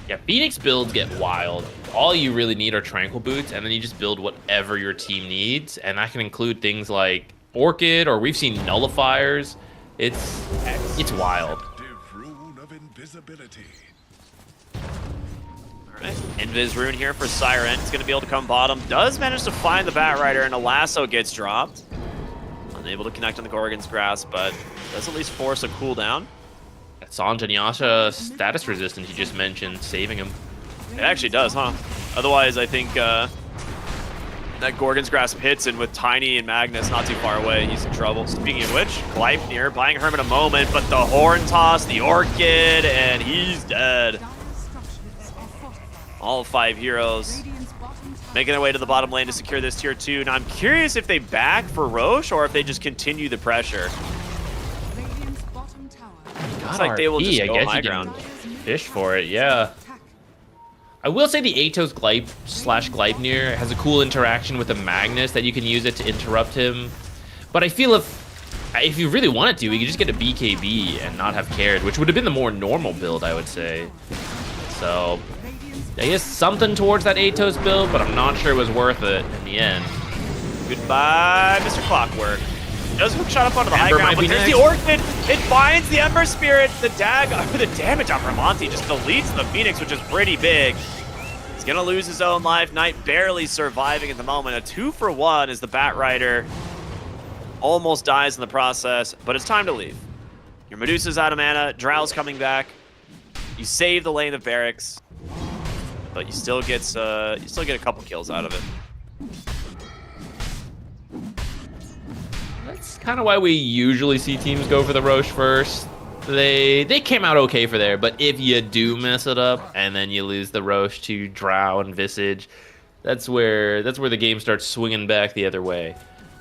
Yeah, Phoenix builds get wild. All you really need are Tranquil Boots, and then you just build whatever your team needs, and that can include things like Orchid, or we've seen Nullifiers. It's wild. Alright, Invis Rune here for Siren. He's going to be able to come bottom. Does manage to find the Bat Rider, and a lasso gets dropped. Unable to connect on the Gorgon's Grasp, but does at least force a cooldown. That Sanj and Yasha status resistance you just mentioned, saving him. It actually does, huh? Otherwise, I think that Gorgon's Grasp hits, and with Tiny and Magnus not too far away, he's in trouble. Speaking of which, Gleipnir buying Herm in a moment, but the Horn Toss, the Orchid, and he's dead. All 5 heroes making their way to the bottom lane to secure this tier 2. Now I'm curious if they back for Roche or if they just continue the pressure. Looks like they will just go high ground. Fish for it, yeah. I will say the Atos Gleipnir has a cool interaction with the Magnus that you can use it to interrupt him. But I feel if you really wanted to, we could just get a BKB and not have cared, which would have been the more normal build, I would say. So I guess something towards that Atos build, but I'm not sure it was worth it in the end. Goodbye, Mr. Clockwork. Does hook shot up onto the high ground, but there's the Orchid. It finds the Ember Spirit. The damage on Ramonti just deletes the Phoenix, which is pretty big. He's gonna lose his own life. Knight barely surviving at the moment. A 2-for-1 as the Bat Rider almost dies in the process, but it's time to leave. Your Medusa's out of mana. Drow's coming back. You save the lane of Barracks, but you still get a couple kills out of it. That's kind of why we usually see teams go for the Roche first. They came out okay for there, but if you do mess it up and then you lose the Roche to Drow and Visage, that's where the game starts swinging back the other way.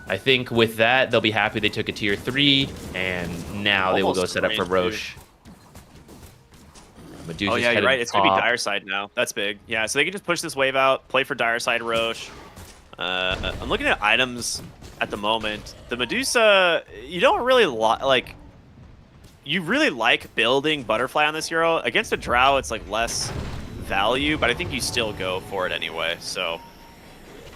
I think with that, they'll be happy they took a tier 3, and now they will go set up for Roche. Oh yeah, you're right. It's going to be Dire Side now. That's big. Yeah, so they can just push this wave out, play for Dire Side Roche. I'm looking at items at the moment. The Medusa, you don't really like... You really like building Butterfly on this hero. Against a Drow, it's like less value, but I think you still go for it anyway, so...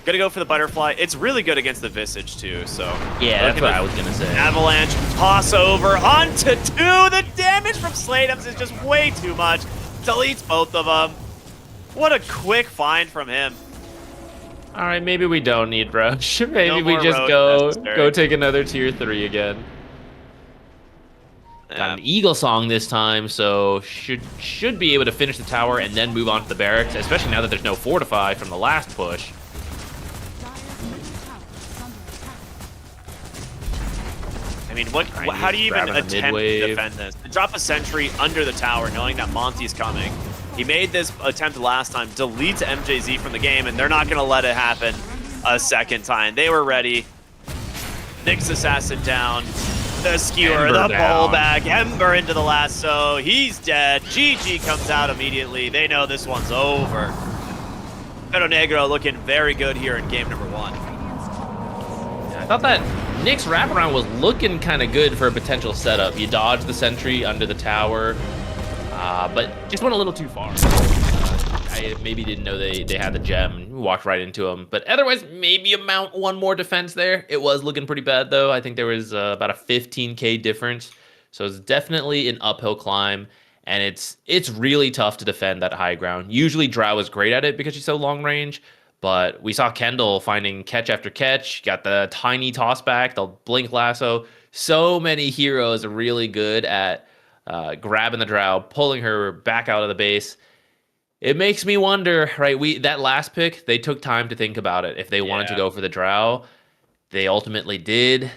Gonna go for the Butterfly. It's really good against the Visage too, so... Yeah, that's what I was gonna say. Avalanche, toss over, onto 2! The damage from Sladeums is just way too much. Deletes both of them. What a quick find from him. Alright, maybe we don't need Rush. Maybe we just go take another tier 3 again. Got an Eagle Song this time, so should be able to finish the tower and then move on to the barracks, especially now that there's no Fortify from the last push. I mean, how do you even attempt to defend this? To drop a sentry under the tower, knowing that Monty's coming. He made this attempt last time, deletes MJZ from the game, and they're not going to let it happen a second time. They were ready. Nyx Assassin down. The Skewer, the pullback, Ember into the lasso. He's dead. GG comes out immediately. They know this one's over. Pero Negro looking very good here in game number 1. I thought that Nyx wraparound was looking kind of good for a potential setup. You dodged the sentry under the tower, but just went a little too far. I maybe didn't know they had the gem. Walked right into him. But otherwise, maybe mount one more defense there. It was looking pretty bad, though. I think there was about a 15k difference. So it's definitely an uphill climb. And it's really tough to defend that high ground. Usually Drow is great at it because she's so long range. But we saw Kendall finding catch after catch. Got the tiny toss back, the blink lasso. So many heroes are really good at grabbing the Drow, pulling her back out of the base. It makes me wonder, right? That last pick, they took time to think about it. If they wanted to go for the Drow, they ultimately did.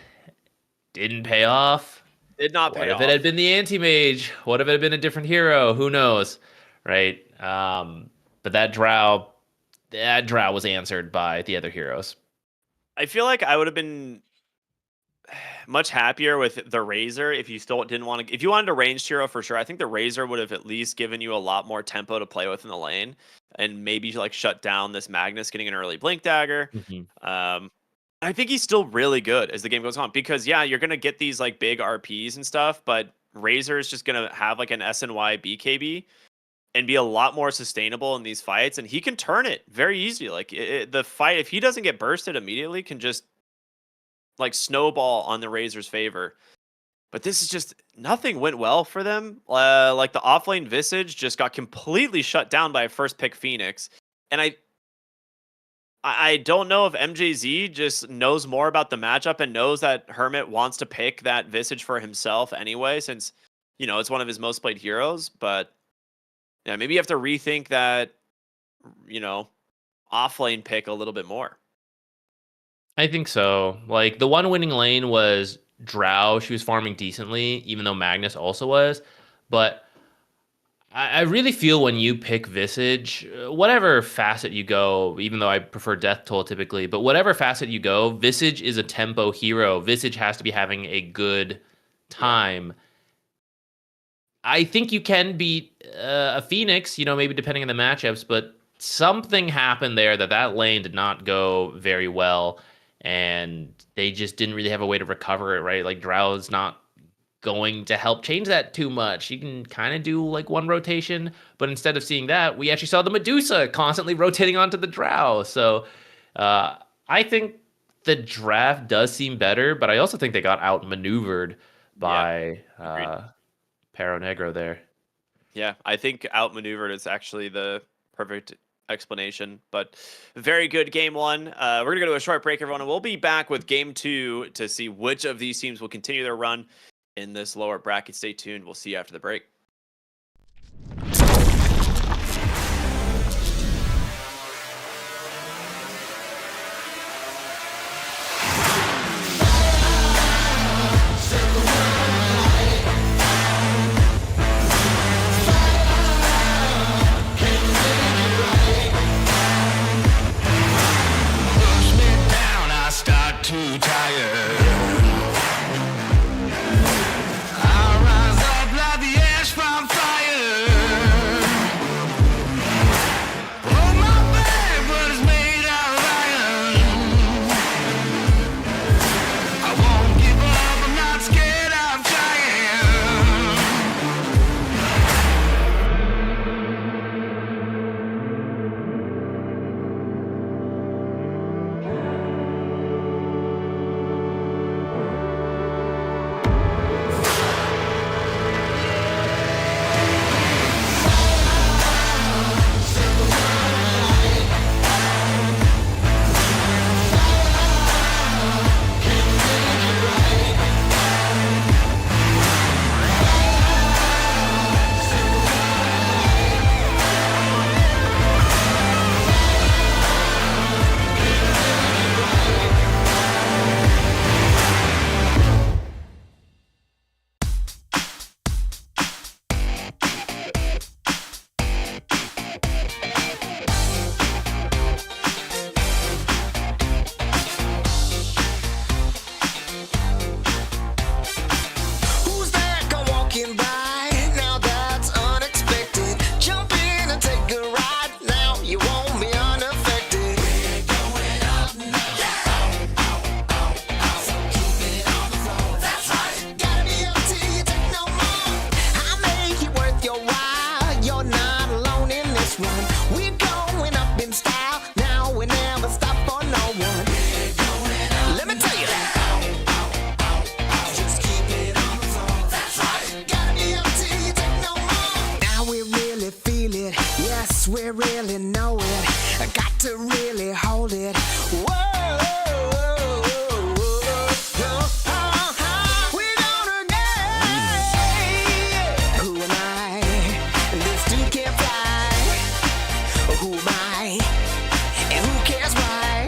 Didn't pay off. Did not pay off. What if it had been the anti-mage? What if it had been a different hero? Who knows, right? But that Drow was answered by the other heroes. I feel like I would have been much happier with the Razor if you still didn't want to. If you wanted a ranged hero for sure, I think the Razor would have at least given you a lot more tempo to play with in the lane, and maybe like shut down this Magnus getting an early Blink Dagger. I think he's still really good as the game goes on because you're gonna get these like big RPs and stuff, but Razor is just gonna have like an SNY BKB and be a lot more sustainable in these fights, and he can turn it very easily. Like the fight, if he doesn't get bursted immediately, can just like snowball on the Razor's favor. But this is just, nothing went well for them. Like the offlane Visage just got completely shut down by a first pick Phoenix. And I don't know if MJZ just knows more about the matchup and knows that Hermit wants to pick that Visage for himself anyway, since, it's one of his most played heroes. But yeah, maybe you have to rethink that, offlane pick a little bit more. I think so. Like, the one winning lane was Drow. She was farming decently, even though Magnus also was. But I really feel when you pick Visage, whatever facet you go, even though I prefer Death Toll typically, but whatever facet you go, Visage is a tempo hero. Visage has to be having a good time. I think you can beat a Phoenix, maybe depending on the matchups, but something happened there that lane did not go very well. And they just didn't really have a way to recover it, right? Like, Drow is not going to help change that too much. You can kind of do like one rotation, but instead of seeing that, we actually saw the Medusa constantly rotating onto the Drow. So I think the draft does seem better, but I also think they got outmaneuvered by Pero Negro there. Yeah, I think outmaneuvered is actually the perfect explanation, but very good game 1. We're gonna go to a short break, everyone, and we'll be back with game 2 to see which of these teams will continue their run in this lower bracket. Stay tuned. We'll see you after the break. we really know it. I got to really hold it. Whoa. We're gonna get. Who am I? This dude can't fly. Who am I? And who cares why?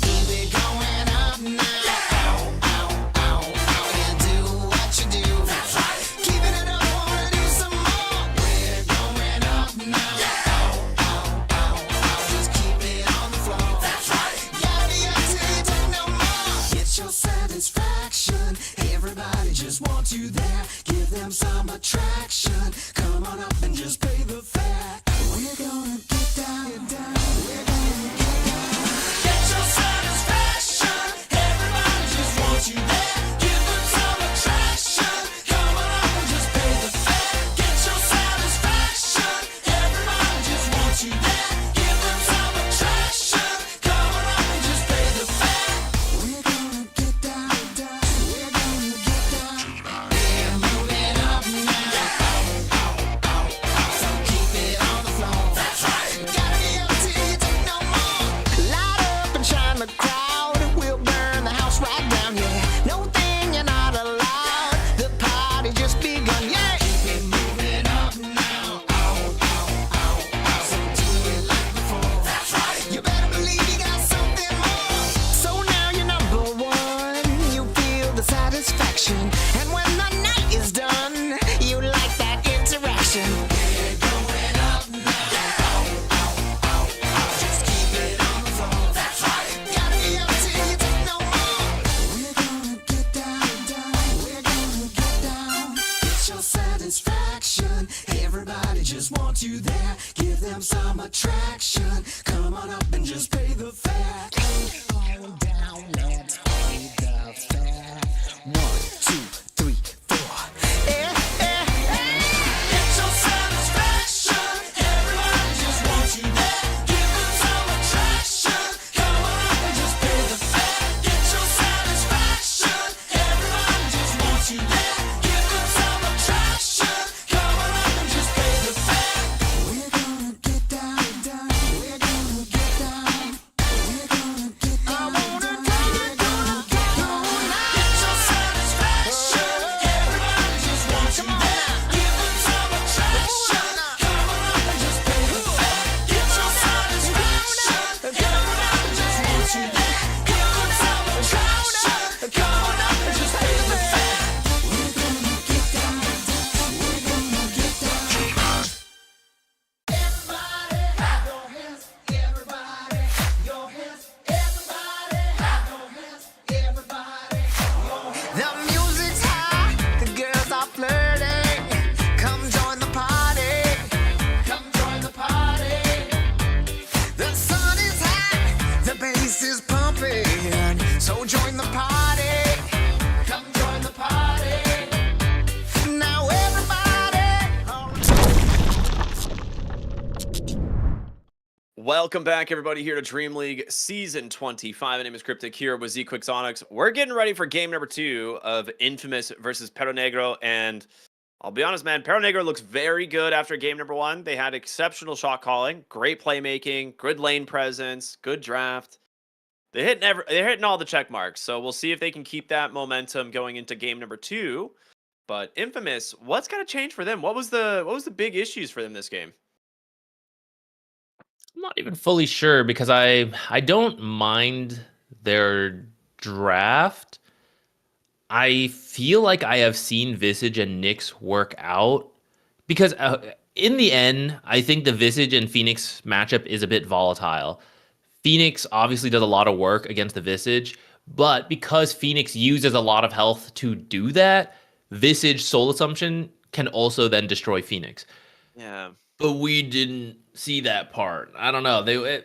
Keep it going up now. And do what you do. Keeping it up, wanna do some more. We're going up now. Just keep it on the floor. Gotta be up till you take no more. Get your satisfaction. Everybody just wants you there. Give them some attraction. Come on up and just pay the fare. We're gonna get down. We're gonna get down. Get your satisfaction. Everybody just wants you there. Give them some attraction. Come on up and just pay the fare. Get your satisfaction. Everybody just wants you there. Give them some attraction. Come on up and just pay the fare. We're gonna get down. We're gonna get down. We're moving up now. So keep it on the floor. Gotta be up till you take no more. Light up and shine the crowd. We'll burn the house right down, yeah. No thing you're not allowed. The party just begun, yeah. Keep it moving up now. So do it like before. You better believe you got something more. So now you're number one. You feel the satisfaction. And when the night is done, you like that interaction. We're going up now. Just keep it on the floor. Gotta be up till you take no more. We're gonna get down. We're gonna get down. Get your satisfaction. Everybody just wants you there. Give them some attraction. Come on up and just pay the fare. Come on down, let's pay the fare. 1, 2, 3, 4. Get your satisfaction. Everybody just wants you there. Give them some attraction. Come on up and just pay the fare. Get your satisfaction. Everybody just wants you there. Give them some attraction. Come on up and just pay the fare. We're gonna get down. We're gonna get down. We're gonna get down. I wanna get down. Get your satisfaction. Everybody just wants you there. Give them some attraction. Come on up and just pay the fare. Get your satisfaction. Everybody just wants you there. Give them some attraction. Come on up and just pay the fare. We're gonna get down. We're gonna get down. Everybody, your hands. Everybody, your hands. Everybody, your hands. Everybody, your hands. The music's high, the girls are flirting. Come join the party. Come join the party. The sun is high, the bass is pumping. So join the party. Come join the party. Now everybody. Welcome back, everybody, here to Dream League Season 25. My name is Cryptic here with Z Quixonics. We're getting ready for game number 2 of Infamous versus Perro Negro, and I'll be honest, man, Perro Negro looks very good after game number 1. They had exceptional shot calling, great playmaking, good lane presence, good draft. They're hitting all the check marks, so we'll see if they can keep that momentum going into game number 2. But Infamous, what's got to change for them? What was the big issues for them this game? I'm not even fully sure because I don't mind their draft. I feel like I have seen Visage and Nyx work out because in the end, I think the Visage and Phoenix matchup is a bit volatile. Phoenix obviously does a lot of work against the Visage, but because Phoenix uses a lot of health to do that, Visage Soul Assumption can also then destroy Phoenix. Yeah. But we didn't see that part. I don't know. They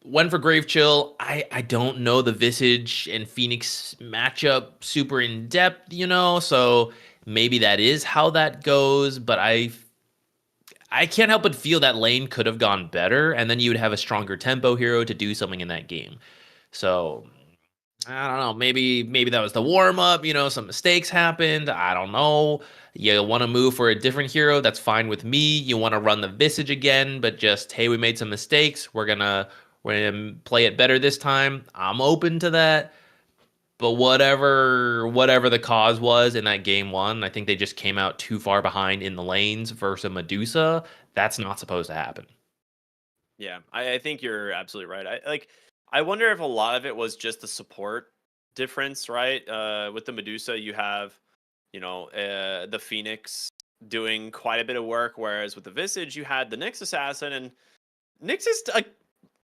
went for Grave Chill. I don't know the Visage and Phoenix matchup super in depth, so maybe that is how that goes, but I can't help but feel that lane could have gone better, and then you would have a stronger tempo hero to do something in that game. So I don't know. Maybe that was the warm up. You know, some mistakes happened. I don't know. You want to move for a different hero? That's fine with me. You want to run the Visage again, but just hey, we made some mistakes. We're gonna play it better this time. I'm open to that. But whatever the cause was in that game one, I think they just came out too far behind in the lanes versus Medusa. That's not supposed to happen. Yeah, I think you're absolutely right. I wonder if a lot of it was just the support difference, right? With the Medusa, you have, the Phoenix doing quite a bit of work, whereas with the Visage, you had the Nyx assassin, and Nyx is a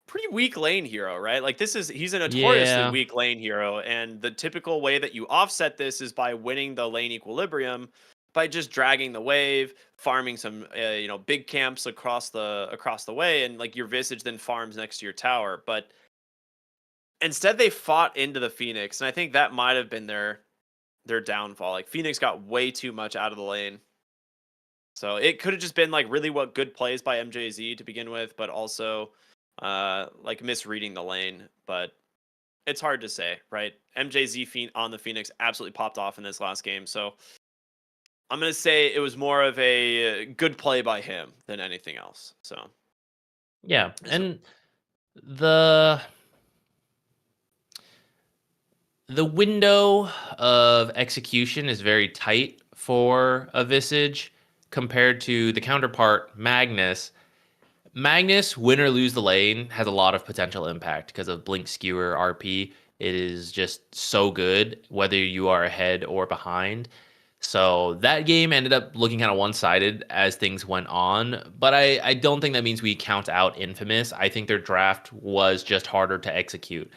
pretty weak lane hero, right? Like he's a notoriously Yeah. weak lane hero, and the typical way that you offset this is by winning the lane equilibrium by just dragging the wave, farming some big camps across the way, and like your Visage then farms next to your tower. But instead they fought into the Phoenix, and I think that might have been their downfall. Like Phoenix got way too much out of the lane. So it could have just been like really what good plays by MJZ to begin with, but also like misreading the lane. But it's hard to say, right? MJZ on the Phoenix absolutely popped off in this last game. So I'm going to say it was more of a good play by him than anything else. So Yeah. And the window of execution is very tight for a Visage compared to the counterpart, Magnus. Magnus, win or lose the lane, has a lot of potential impact because of Blink Skewer RP. It is just so good, whether you are ahead or behind. So that game ended up looking kind of one-sided as things went on, but I don't think that means we count out Infamous. I think their draft was just harder to execute.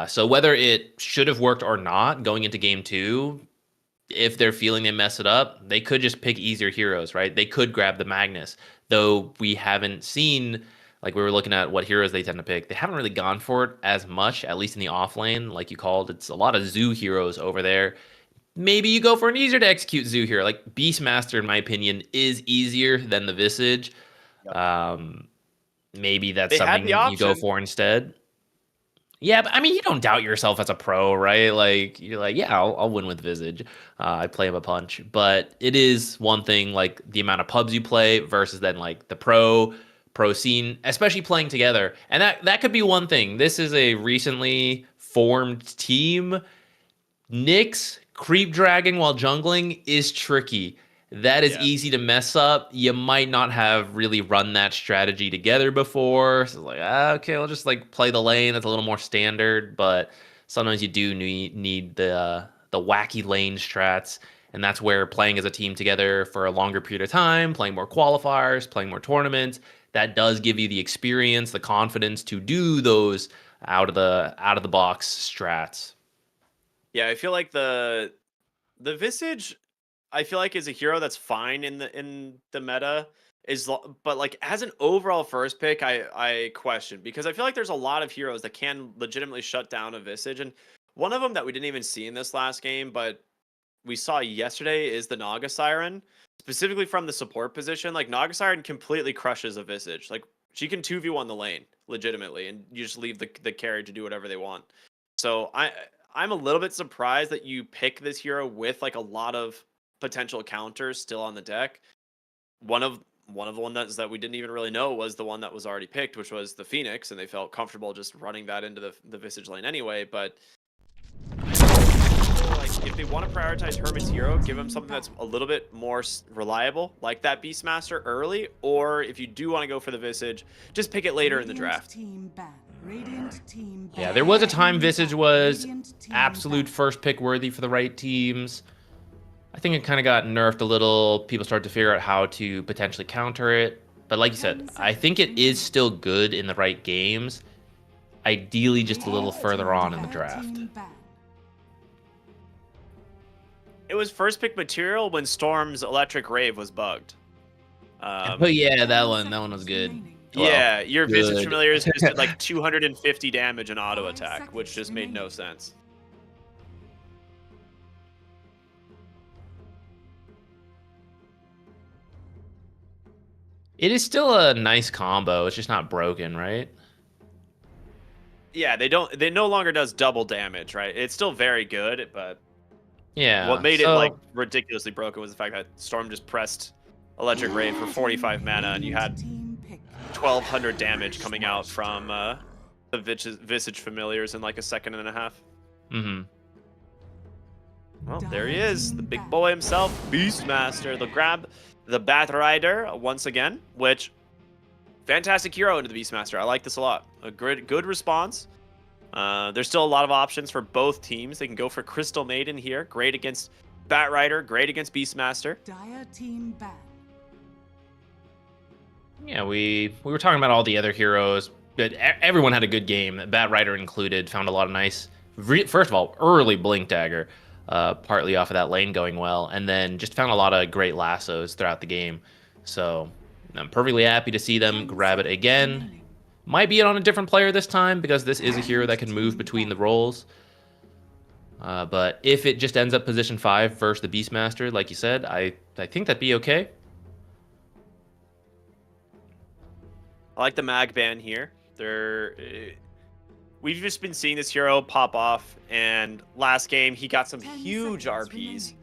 So whether it should have worked or not going into game two, if they're feeling they mess it up, they could just pick easier heroes, right? They could grab the Magnus, though we haven't seen, like we were looking at what heroes they tend to pick. They haven't really gone for it as much, at least in the off lane, like you called. It's a lot of Zoo heroes over there. Maybe you go for an easier to execute Zoo hero. Like Beastmaster, in my opinion, is easier than the Visage. Yep. Maybe that's They had something the you go option. for instead. Yeah, but I mean, you don't doubt yourself as a pro, right? Like you're like, yeah, I'll win with Visage. I play him a punch, but it is one thing like the amount of pubs you play versus then like the pro scene, especially playing together, and that could be one thing. This is a recently formed team. Nyx creep dragging while jungling is tricky. That is Yeah. easy to mess up. You might not have really run that strategy together before. So it's like, okay, I'll just like play the lane. That's a little more standard, but sometimes you do need the wacky lane strats, and that's where playing as a team together for a longer period of time, playing more qualifiers, playing more tournaments, that does give you the experience, the confidence to do those out of the box strats. Yeah, I feel like the Visage, I feel like is a hero that's fine in the meta. But like as an overall first pick, I question, because I feel like there's a lot of heroes that can legitimately shut down a Visage, and one of them that we didn't even see in this last game, but we saw yesterday, is the Naga Siren, specifically from the support position. Like Naga Siren completely crushes a Visage. Like she can 2v1 the lane legitimately, and you just leave the carry to do whatever they want. So I'm a little bit surprised that you pick this hero with like a lot of potential counters still on the deck. One of the ones that we didn't even really know was the one that was already picked, which was the Phoenix, and they felt comfortable just running that into the Visage lane anyway. But like if they want to prioritize Hermit's hero, give him something that's a little bit more reliable, like that Beastmaster early, or if you do want to go for the Visage, just pick it later in the draft. Yeah, there was a time Visage was absolute first pick worthy for the right teams. I think it kind of got nerfed a little. People started to figure out how to potentially counter it. But like you said, I think it is still good in the right games. Ideally, just a little further on in the draft. It was first pick material when Storm's Electric Rave was bugged. But yeah, that one was good. Yeah, your Visage good. Familiars just did like 250 damage in auto attack, which just made no sense. It is still a nice combo. It's just not broken, right? Yeah, they no longer does double damage, right? It's still very good, but Yeah. what made it like ridiculously broken was the fact that Storm just pressed Electric Ray for 45 mana, and you had Team pick. 1,200 damage coming out from the Visage Familiars in like a second and a half. Mm-hmm. Well, there he is, the big boy himself, Beastmaster. They'll grab the Bat Rider once again, which fantastic hero into the Beastmaster. I like this a lot. A good response. There's still a lot of options for both teams. They can go for Crystal Maiden here. Great against Bat Rider, great against Beastmaster. Dire team ban. Yeah, we were talking about all the other heroes, but everyone had a good game. Bat Rider included. Found a lot of nice. First of all, early Blink Dagger, partly off of that lane going well, and then just found a lot of great lassos throughout the game. So I'm perfectly happy to see them grab it again. Might be it on a different player this time because this is a hero that can move between the roles. But if it just ends up position 5 versus the Beastmaster, like you said, I think that'd be okay. I like the mag ban here. We've just been seeing this hero pop off, and last game he got some 10 huge seconds RPs. remaining.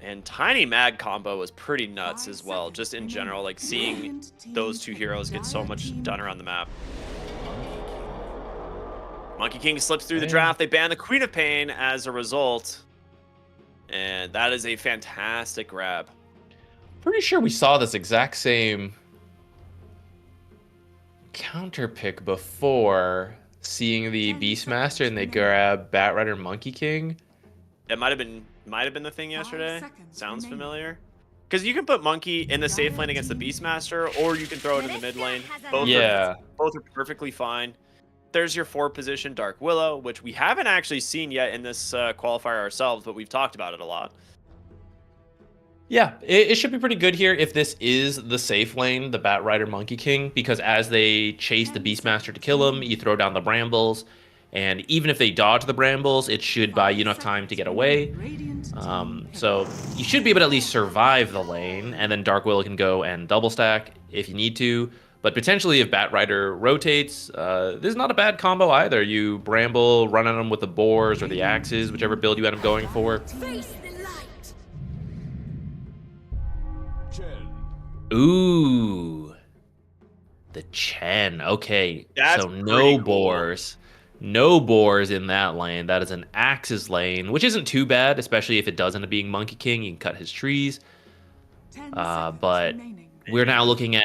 And Tiny Mag combo was pretty nuts 5 as well, seconds just in remaining. general, like seeing Radiant team those two pick. heroes get so Dire much team done around the map. Monkey King slips through the draft. They ban the Queen of Pain as a result. And that is a fantastic grab. Pretty sure we saw this exact same counter pick before, seeing the 10 Beastmaster seconds and they remaining. grab Bat Rider Monkey King. That might have been the thing yesterday. seconds Sounds remaining. familiar. Because you can put Monkey in the safe lane against the Beastmaster, or you can throw it in the mid lane. Both Yeah. both are perfectly fine. There's your 4 position Dark Willow, which we haven't actually seen yet in this qualifier ourselves, but we've talked about it a lot. Yeah, it should be pretty good here if this is the safe lane, the Bat Rider Monkey King, because as they chase the Beastmaster to kill him, you throw down the brambles, and even if they dodge the brambles, it should buy you enough time to get away. So you should be able to at least survive the lane, and then Dark Willow can go and double stack if you need to. But potentially if Bat Rider rotates, this is not a bad combo either. You bramble, run at them with the boars or the axes, whichever build you end up going for. Ooh, the Chen. Okay, That's so pretty no cool. boars. No boars in that lane. That is an Axes lane, which isn't too bad, especially if it does end up being Monkey King. You can cut his trees. 10 But seconds remaining. we're now looking at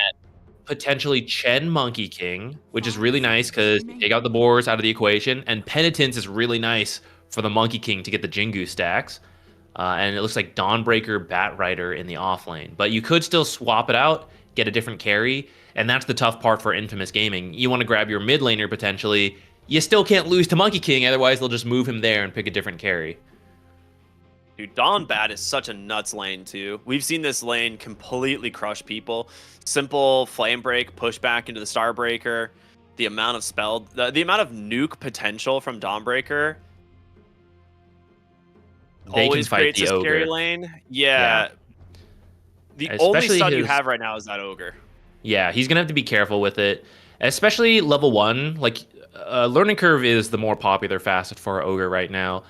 potentially Chen Monkey King, which is really nice because you take out the boars out of the equation, and Penitence is really nice for the Monkey King to get the Jingu stacks. And it looks like Dawnbreaker, Bat Rider in the off lane. But you could still swap it out, get a different carry, and that's the tough part for Infamous Gaming. You want to grab your mid laner potentially. You still can't lose to Monkey King, otherwise they'll just move him there and pick a different carry. Dude, Dawn Bat is such a nuts lane too. We've seen this lane completely crush people. Simple flame break, push back into the Starbreaker. The amount of the amount of nuke potential from Dawnbreaker They always can fight creates the a scary ogre. lane. Yeah. The Especially only stun you his- have right now is that ogre. Yeah, he's gonna have to be careful with it, especially level 1. Like, learning curve is the more popular facet for ogre right now,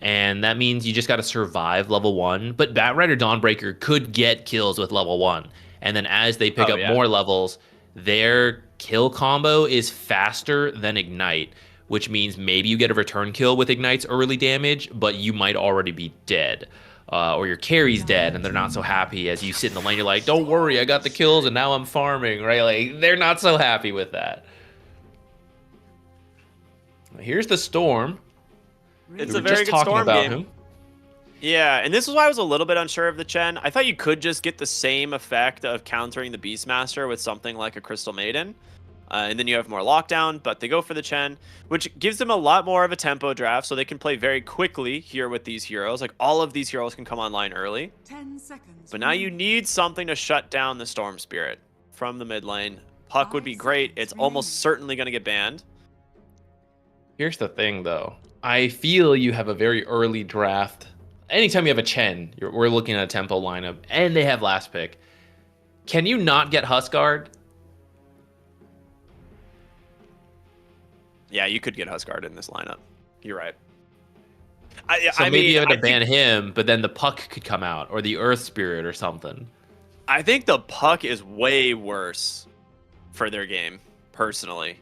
and that means you just got to survive level 1. But Bat Rider Dawnbreaker could get kills with level 1, and then as they pick Oh, up yeah. more levels, their kill combo is faster than Ignite, which means maybe you get a return kill with Ignite's early damage, but you might already be dead. Or your carry's dead, and they're not so happy as you sit in the lane. You're like, don't worry, I got the kills, and now I'm farming, right? Like, they're not so happy with that. Here's the Storm. It's We a were very just good talking Storm about game. him. Yeah, and this is why I was a little bit unsure of the Chen. I thought you could just get the same effect of countering the Beastmaster with something like a Crystal Maiden. And then you have more lockdown, but they go for the Chen, which gives them a lot more of a tempo draft, so they can play very quickly here with these heroes. Like, all of these heroes can come online early. 10 seconds. But now you remaining. need something to shut down the Storm Spirit from the mid lane. Puck would be 5 great. seconds It's almost remaining. certainly going to get banned. Here's the thing, though. I feel you have a very early draft. Anytime you have a Chen, we're looking at a tempo lineup, and they have last pick. Can you not get Huskard? Yeah, you could get Huskard in this lineup. You're right. So maybe you have to I ban him, but then the Puck could come out, or the Earth Spirit or something. I think the Puck is way worse for their game, personally.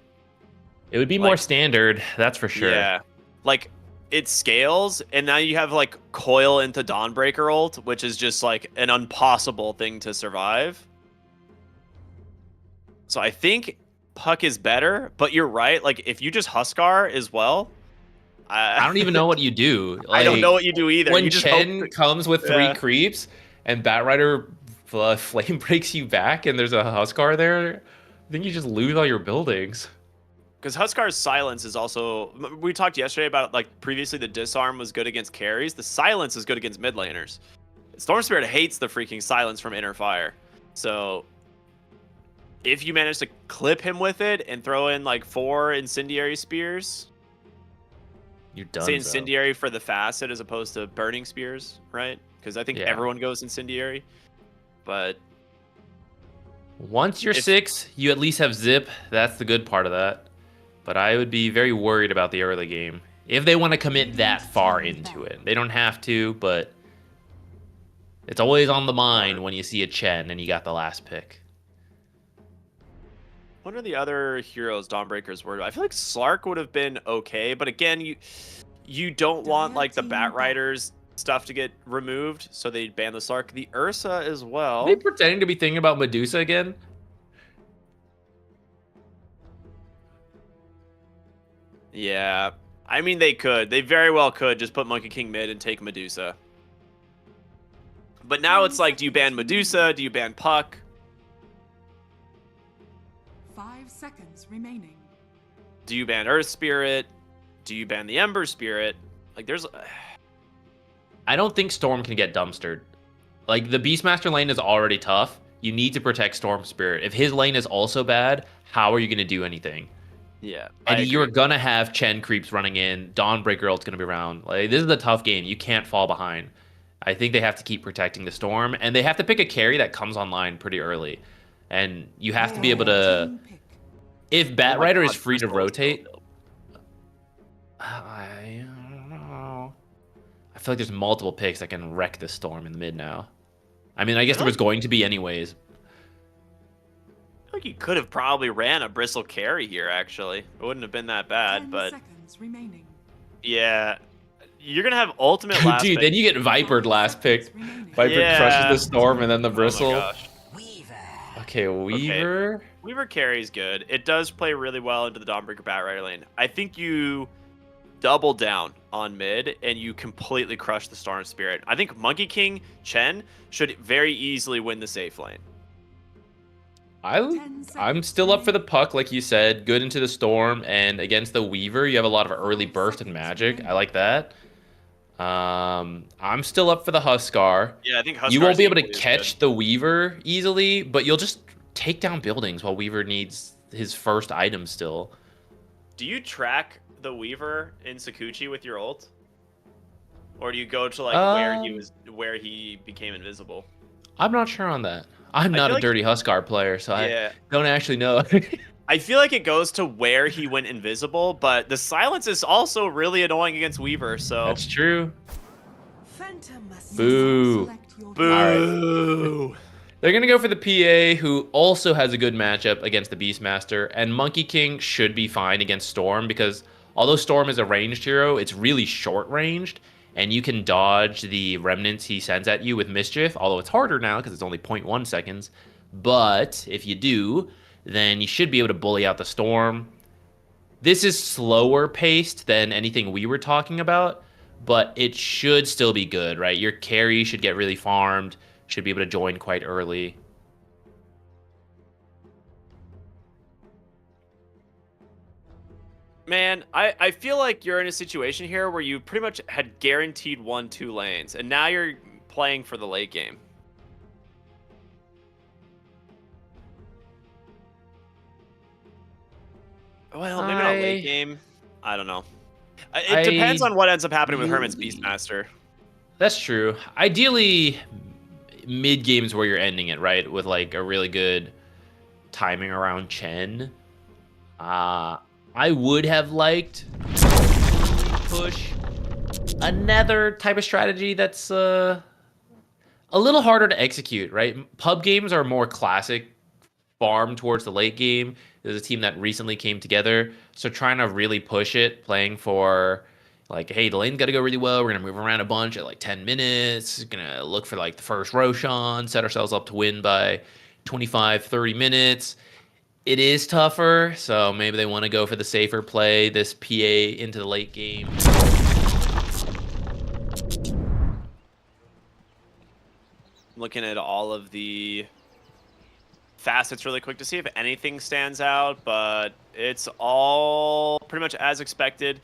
It would be more standard, that's for sure. Yeah. Like, it scales, and now you have, like, Coil into Dawnbreaker ult, which is just, like, an impossible thing to survive. So I think Puck is better, but you're right. Like, if you just Huskar as well... I don't even know what you do. Like, I don't know what you do either. When you just Chen comes with 3 Yeah. creeps, and Batrider flame breaks you back, and there's a Huskar there, I think you just lose all your buildings. Because Huskar's silence is also... We talked yesterday about, like, previously the disarm was good against carries. The silence is good against mid laners. Storm Spirit hates the freaking silence from Inner Fire. So, if you manage to clip him with it and throw in, like, 4 Incendiary Spears... You're done. Say Incendiary for the Facet as opposed to Burning Spears, right? Because I think everyone goes Incendiary. But... Once you're 6, you at least have Zip. That's the good part of that. But I would be very worried about the early game. If they want to commit that far into it. They don't have to, but... It's always on the mind when you see a Chen and you got the last pick. What are the other heroes Dawnbreakers were? I feel like Slark would have been okay, but again, you don't want like the Batriders stuff to get removed, so they ban the Slark. The Ursa as well. Are they pretending to be thinking about Medusa again? Yeah, I mean they could. They very well could just put Monkey King mid and take Medusa. But now it's like, do you ban Medusa? Do you ban Puck? 5 seconds remaining. Do you ban Earth Spirit? Do you ban the Ember Spirit? Like, there's... I don't think Storm can get dumpstered. Like, the Beastmaster lane is already tough. You need to protect Storm Spirit. If his lane is also bad, how are you going to do anything? Yeah. And you're going to have Chen creeps running in. Dawnbreaker ult's going to be around. Like, this is a tough game. You can't fall behind. I think they have to keep protecting the Storm. And they have to pick a carry that comes online pretty early. And you have to be able to... If Batrider is free to rotate... I don't know. I feel like there's multiple picks that can wreck the Storm in the mid now. I mean, I guess there was going to be anyways. I feel like you could have probably ran a Bristle carry here, actually. It wouldn't have been that bad, 10 but... seconds remaining. Yeah. You're going to have ultimate last Dude, pick. then you get Vipered last pick. Viper crushes the Storm and then the Bristle. Oh my gosh. Okay, Weaver. Okay. Weaver carries good. It does play really well into the Dawnbreaker Batrider lane. I think you double down on mid and you completely crush the Storm Spirit. I think Monkey King Chen should very easily win the safe lane. I'm still up for the Puck, like you said. Good into the Storm, and against the Weaver, you have a lot of early burst and magic. I like that. I'm still up for the Huskar. Yeah, I think Huskar you won't be able to catch the Weaver easily, but you'll just take down buildings while Weaver needs his first item still. Do you track the Weaver in Sakuchi with your ult? Or do you go to like where he became invisible? I'm not sure on that. I'm not a dirty Huskar player, so I don't actually know. I feel like it goes to where he went invisible, but the silence is also really annoying against Weaver, so... That's true. Phantom Boo. Boo. Right. They're going to go for the PA, who also has a good matchup against the Beastmaster, and Monkey King should be fine against Storm, because although Storm is a ranged hero, it's really short-ranged, and you can dodge the remnants he sends at you with Mischief, although it's harder now because it's only 0.1 seconds. But if you do, then you should be able to bully out the Storm. This is slower paced than anything we were talking about, but it should still be good, right? Your carry should get really farmed, should be able to join quite early. Man, I feel like you're in a situation here where you pretty much had guaranteed 1-2 lanes, and now you're playing for the late game. Well, maybe not late game. I don't know. It depends on what ends up happening with Herman's Beastmaster. That's true. Ideally, mid games where you're ending it, right? With like a really good timing around Chen. I would have liked push another type of strategy that's a little harder to execute, right? Pub games are more classic, farm towards the late game. There's a team that recently came together, so trying to really push it, playing for like, hey, the lane's got to go really well. We're gonna move around a bunch at like 10 minutes. Gonna look for like the first Roshan, set ourselves up to win by 25, 30 minutes. It is tougher, so maybe they want to go for the safer play, this PA into the late game. Looking at all of the facets really quick to see if anything stands out, but it's all pretty much as expected.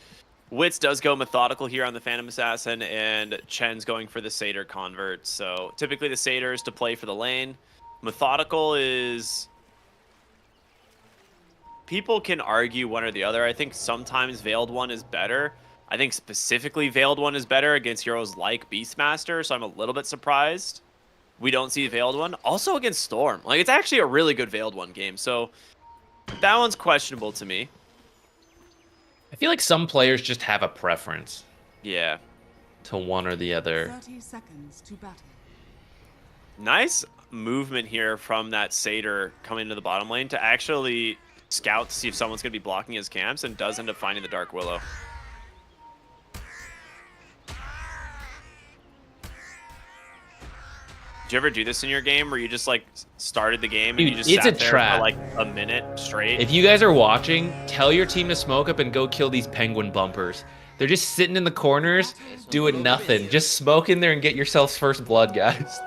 Wits does go methodical here on the Phantom Assassin, and Chen's going for the Satyr convert. So typically the Satyr is to play for the lane. Methodical is... People can argue one or the other. I think sometimes Veiled One is better. I think specifically Veiled One is better against heroes like Beastmaster, so I'm a little bit surprised we don't see Veiled One. Also against Storm. Like, it's actually a really good Veiled One game, so that one's questionable to me. I feel like some players just have a preference. Yeah. To one or the other. 30 seconds to battle. Nice movement here from that Satyr coming to the bottom lane to actually scout to see if someone's going to be blocking his camps, and does end up finding the Dark Willow. Did you ever do this in your game where you just like started the game and Dude, you just it's sat a there trap. for like a minute straight? If you guys are watching, tell your team to smoke up and go kill these penguin bumpers. They're just sitting in the corners doing nothing. Just smoke in there and get yourselves first blood, guys.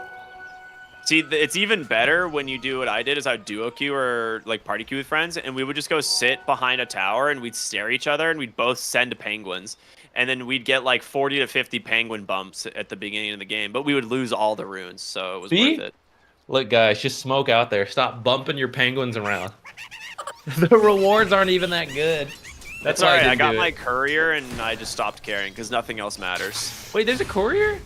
See, it's even better when you do what I did, is I would duo queue or like party queue with friends, and we would just go sit behind a tower and we'd stare at each other and we'd both send penguins. And then we'd get like 40 to 50 penguin bumps at the beginning of the game, but we would lose all the runes, so it was worth it. Look, guys, just smoke out there. Stop bumping your penguins around. The rewards aren't even that good. That's why alright, I didn't got do my it. courier and I just stopped caring because nothing else matters. Wait, there's a courier?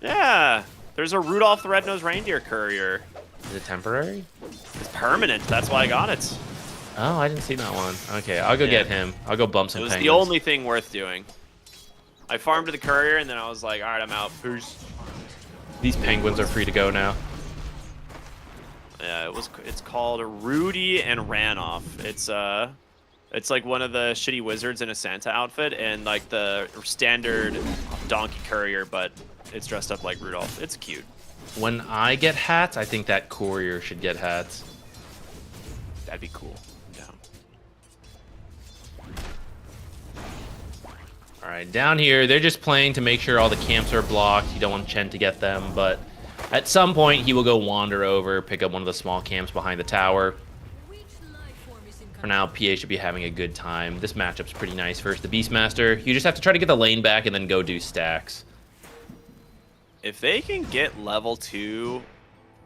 Yeah, there's a Rudolph the Red-Nosed Reindeer courier. Is it temporary? It's permanent, that's why I got it. Oh, I didn't see that one. Okay, I'll go get him. I'll go bump some It was penguins. the only thing worth doing. I farmed to the courier and then I was like, alright, I'm out. Peace. These penguins are free to go now. Yeah, it's called Rudy and Ranoff. It's like one of the shitty wizards in a Santa outfit and like the standard donkey courier, but it's dressed up like Rudolph. It's cute. When I get hats, I think that courier should get hats. That'd be cool. Yeah. All right, down here, they're just playing to make sure all the camps are blocked. You don't want Chen to get them, but at some point, he will go wander over, pick up one of the small camps behind the tower. For now, PA should be having a good time. This matchup's pretty nice versus the Beastmaster. You just have to try to get the lane back and then go do stacks. If they can get level 2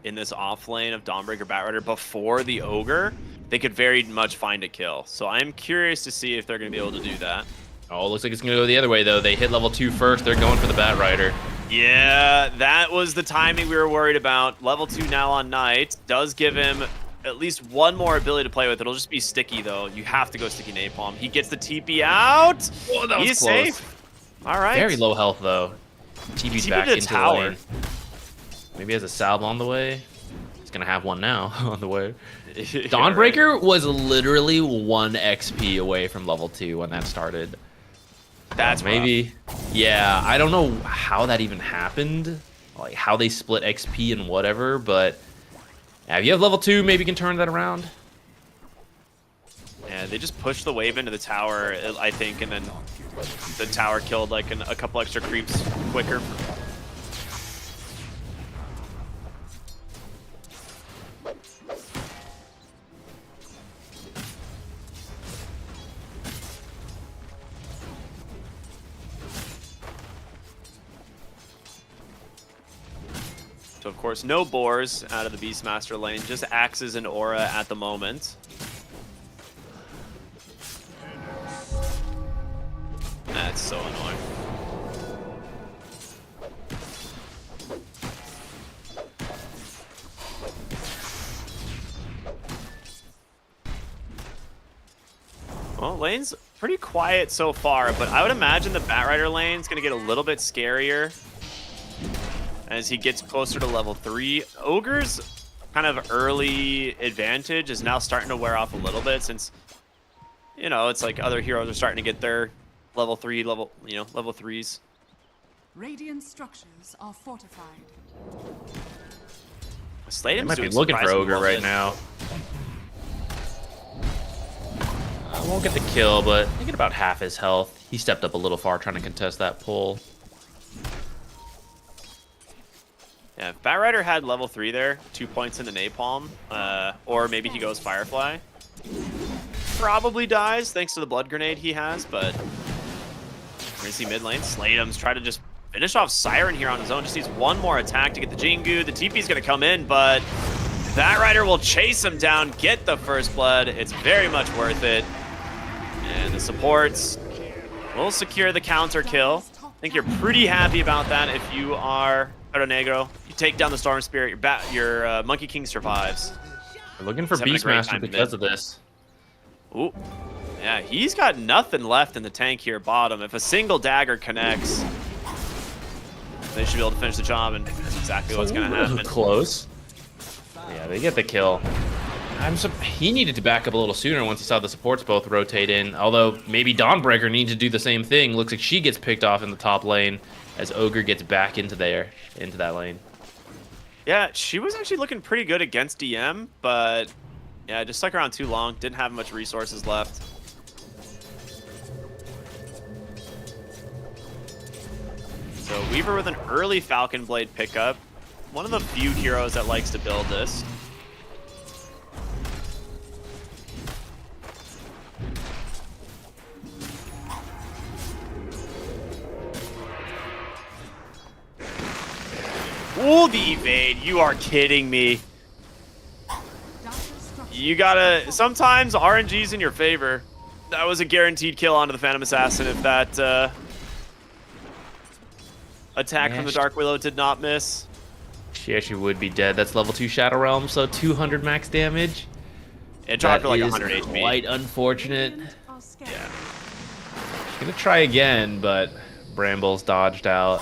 in this off lane of Dawnbreaker Batrider before the Ogre, they could very much find a kill. So I'm curious to see if they're going to be able to do that. Oh, looks like it's going to go the other way, though. They hit level 2 first. They're going for the Batrider. Yeah, that was the timing we were worried about. Level 2 now on Knight does give him at least one more ability to play with. It'll just be sticky, though. You have to go sticky napalm. He gets the TP out. Oh, that was He's close. safe. All right. Very low health, though. TP's TP back to the into tower. the lane. Maybe he has a salve on the way. He's going to have one now on the way. Yeah, Dawnbreaker was literally 1 XP away from level 2 when that started. That's maybe. Yeah, I don't know how that even happened. Like, how they split XP and whatever, but yeah, if you have level 2, maybe you can turn that around. Yeah, they just pushed the wave into the tower, I think, and then the tower killed like a couple extra creeps quicker. So of course, no boars out of the Beastmaster lane, just axes and aura at the moment. That's so annoying. Well, lane's pretty quiet so far, but I would imagine the Batrider lane's going to get a little bit scarier as he gets closer to level 3. Ogre's kind of early advantage is now starting to wear off a little bit since, you know, it's like other heroes are starting to get their level 3s. Radiant structures are fortified. I Slatem's might be doing looking for surprisingly Ogre well right this. now. I won't get the kill, but I get about half his health. He stepped up a little far trying to contest that pull. Yeah, if Batrider had level 3 there, 2 points into Napalm, or maybe he goes Firefly. Probably dies thanks to the blood grenade he has, but Rizzy mid lane. Slatem's trying to just finish off Siren here on his own. Just needs one more attack to get the Jingu. The TP's going to come in, but Batrider will chase him down, get the first blood. It's very much worth it. And the supports will secure the counter kill. I think you're pretty happy about that if you are Perro Negro. You take down the Storm Spirit, your Monkey King survives. We're looking for He's having a great Beastmaster time because mid. of this. Ooh. Yeah, he's got nothing left in the tank here bottom. If a single dagger connects, they should be able to finish the job, and that's exactly what's going to happen. Close. Yeah, they get the kill. He needed to back up a little sooner once he saw the supports both rotate in. Although maybe Dawnbreaker needs to do the same thing. Looks like she gets picked off in the top lane as Ogre gets back into that lane. Yeah, she was actually looking pretty good against DM, but yeah, just stuck around too long. Didn't have much resources left. So Weaver with an early Falcon Blade pickup. One of the few heroes that likes to build this. Ooh, the evade. You are kidding me. You gotta... Sometimes RNG's in your favor. That was a guaranteed kill onto the Phantom Assassin if that attack from the Dark Willow did not miss. She actually would be dead. That's level 2 Shadow Realm, so 200 max damage. It dropped That her like is 100 HP. quite unfortunate. Yeah. She's gonna try again, but Brambles dodged out.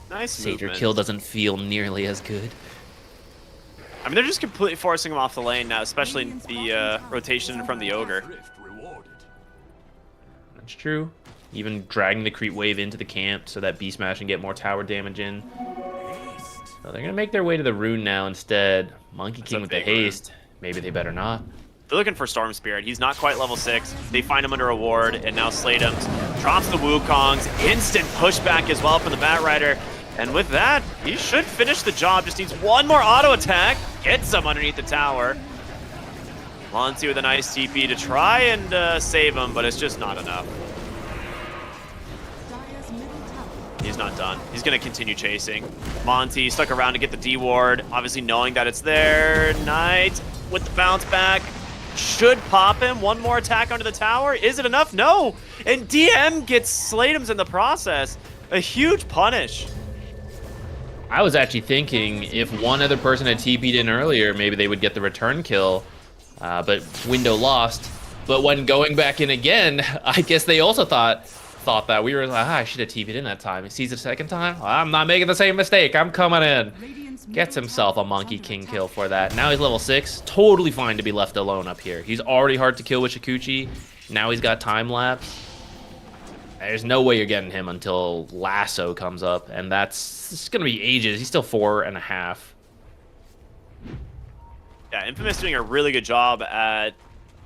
Nice Satyr movement. kill doesn't feel nearly as good. I mean, they're just completely forcing him off the lane now, especially in the rotation from the Ogre. That's true. Even dragging the creep wave into the camp so that Beastmaster can get more tower damage in. So they're gonna make their way to the rune now instead. Monkey That's King a with the big rune. haste. Maybe they better not. They're looking for Storm Spirit. He's not quite level 6. They find him under a ward, and now Slatem's drops the Wukongs. Instant pushback as well from the Batrider. And with that, he should finish the job. Just needs one more auto attack. Gets him underneath the tower. Monty with a nice TP to try and save him, but it's just not enough. Dire's middle tower He's not done. He's going to continue chasing. Monty stuck around to get the D ward, obviously knowing that it's there. Knight with the bounce back. Should pop him. One more attack onto the tower. Is it enough? No. And DM gets Slatem's in the process. A huge punish. I was actually thinking if one other person had TP'd in earlier, maybe they would get the return kill. But window lost. But when going back in again, I guess they also thought that we were like, I should have TP'd in that time. He sees it a second time. I'm not making the same mistake. I'm coming in. Radiant's Gets middle himself a tower is Monkey under King attack. kill for that. Now he's level 6. Totally fine to be left alone up here. He's already hard to kill with Shikuchi. Now he's got time lapse. There's no way you're getting him until Lasso comes up, and it's gonna be ages. He's still 4.5. Yeah, Infamous doing a really good job at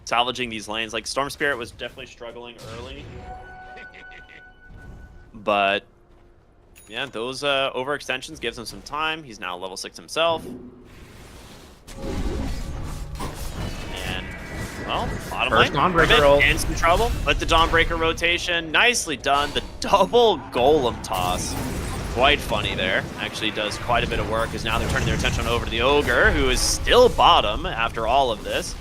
salvaging these lanes. Like, Storm Spirit was definitely struggling early. But, yeah, those overextensions gives him some time. He's now level 6 himself. And, well, bottom First lane, Dawnbreaker Ribbit roll. in some trouble. But the Dawnbreaker rotation, nicely done. The double Golem toss. Quite funny there. Actually does quite a bit of work, as now they're turning their attention over to the Ogre, who is still bottom after all of this.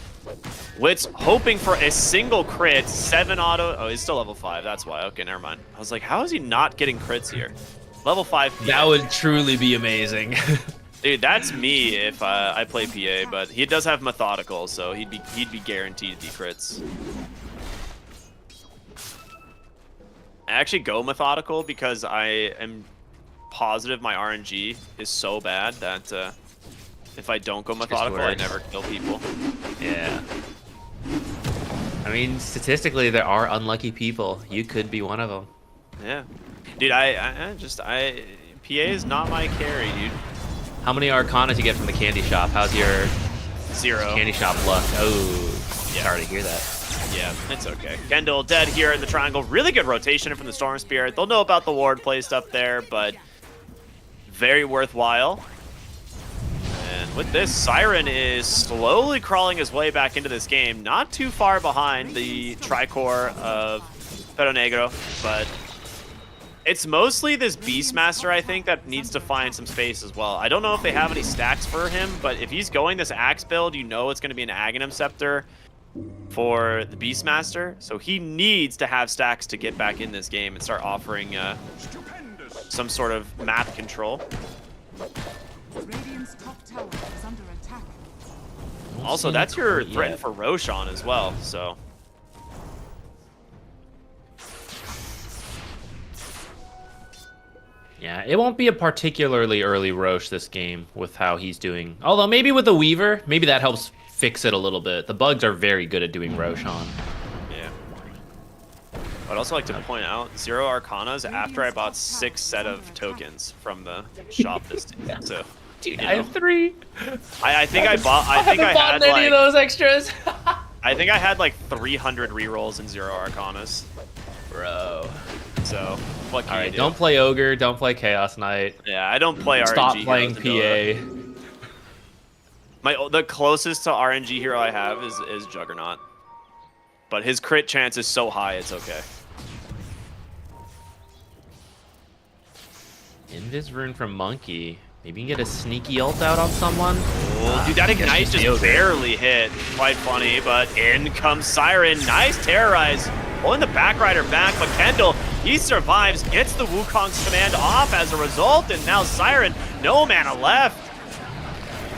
Wit's hoping for a single crit, 7 auto. Oh, he's still level 5. That's why. Okay, never mind. I was like, how is he not getting crits here? Level 5. That would truly be amazing. Dude, that's me if I play PA, but he does have methodical, so he'd be guaranteed to be crits. I actually go methodical because I am positive my RNG is so bad that if I don't go methodical, I never kill people. Yeah. I mean, statistically, there are unlucky people. You could be one of them. Yeah. Dude, PA is not my carry, dude. How many Arcanas you get from the candy shop? How's your 0. candy shop luck? Oh, Yeah. sorry to hear that. Yeah, it's okay. Kendall dead here in the triangle. Really good rotation from the Storm Spirit. They'll know about the ward placed up there, but very worthwhile. And with this, Siren is slowly crawling his way back into this game. Not too far behind the Tricore of Perro Negro, but it's mostly this Beastmaster, I think, that needs to find some space as well. I don't know if they have any stacks for him, but if he's going this Axe build, you know it's going to be an Aghanim Scepter for the Beastmaster. So he needs to have stacks to get back in this game and start offering some sort of map control. Radiant's top tower is under attack. Also, that's your threat for Roshan as well, so... Yeah, it won't be a particularly early Roche this game with how he's doing. Although maybe with the Weaver, maybe that helps fix it a little bit. The bugs are very good at doing Roshan. Yeah. I'd also like to point out 0 Arcanas after I bought 6 set of tokens from the shop this day. So, dude, I have 3. I think I bought. I think I had any like of those extras. I think I had like 300 rerolls in 0 Arcanas, Bro. So what can All you right, do? don't play Ogre, don't play Chaos Knight. Yeah, I don't play RNG. Stop playing heroes in Dota. PA. The closest to RNG hero I have is Juggernaut, but his crit chance is so high, it's okay. Invis rune from Monkey. Maybe you can get a sneaky ult out on someone. Oh, dude, that I guess ignite she's just Ogre. barely hit. Quite funny, but in comes Siren. Nice terrorize. Pulling the Backrider back, but Kendall, he survives, gets the Wukong's command off as a result, and now Siren, no mana left.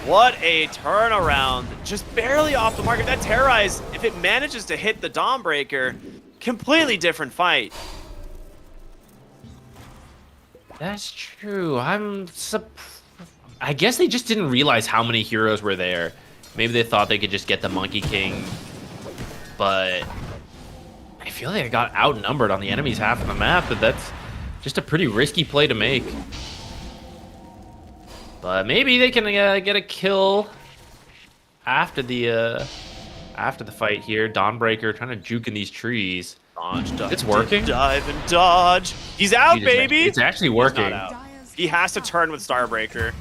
What a turnaround. Just barely off the market. That terrorize, if it manages to hit the Dawnbreaker, completely different fight. That's true. I guess they just didn't realize how many heroes were there. Maybe they thought they could just get the Monkey King, but I feel like I got outnumbered on the enemy's half of the map, but that's just a pretty risky play to make. But maybe they can get a kill after the fight here. Dawnbreaker trying to juke in these trees. Dodge, dodge, It's working. Dive and dodge. He's out, baby. It's actually working. He's not out. He has to turn with Starbreaker.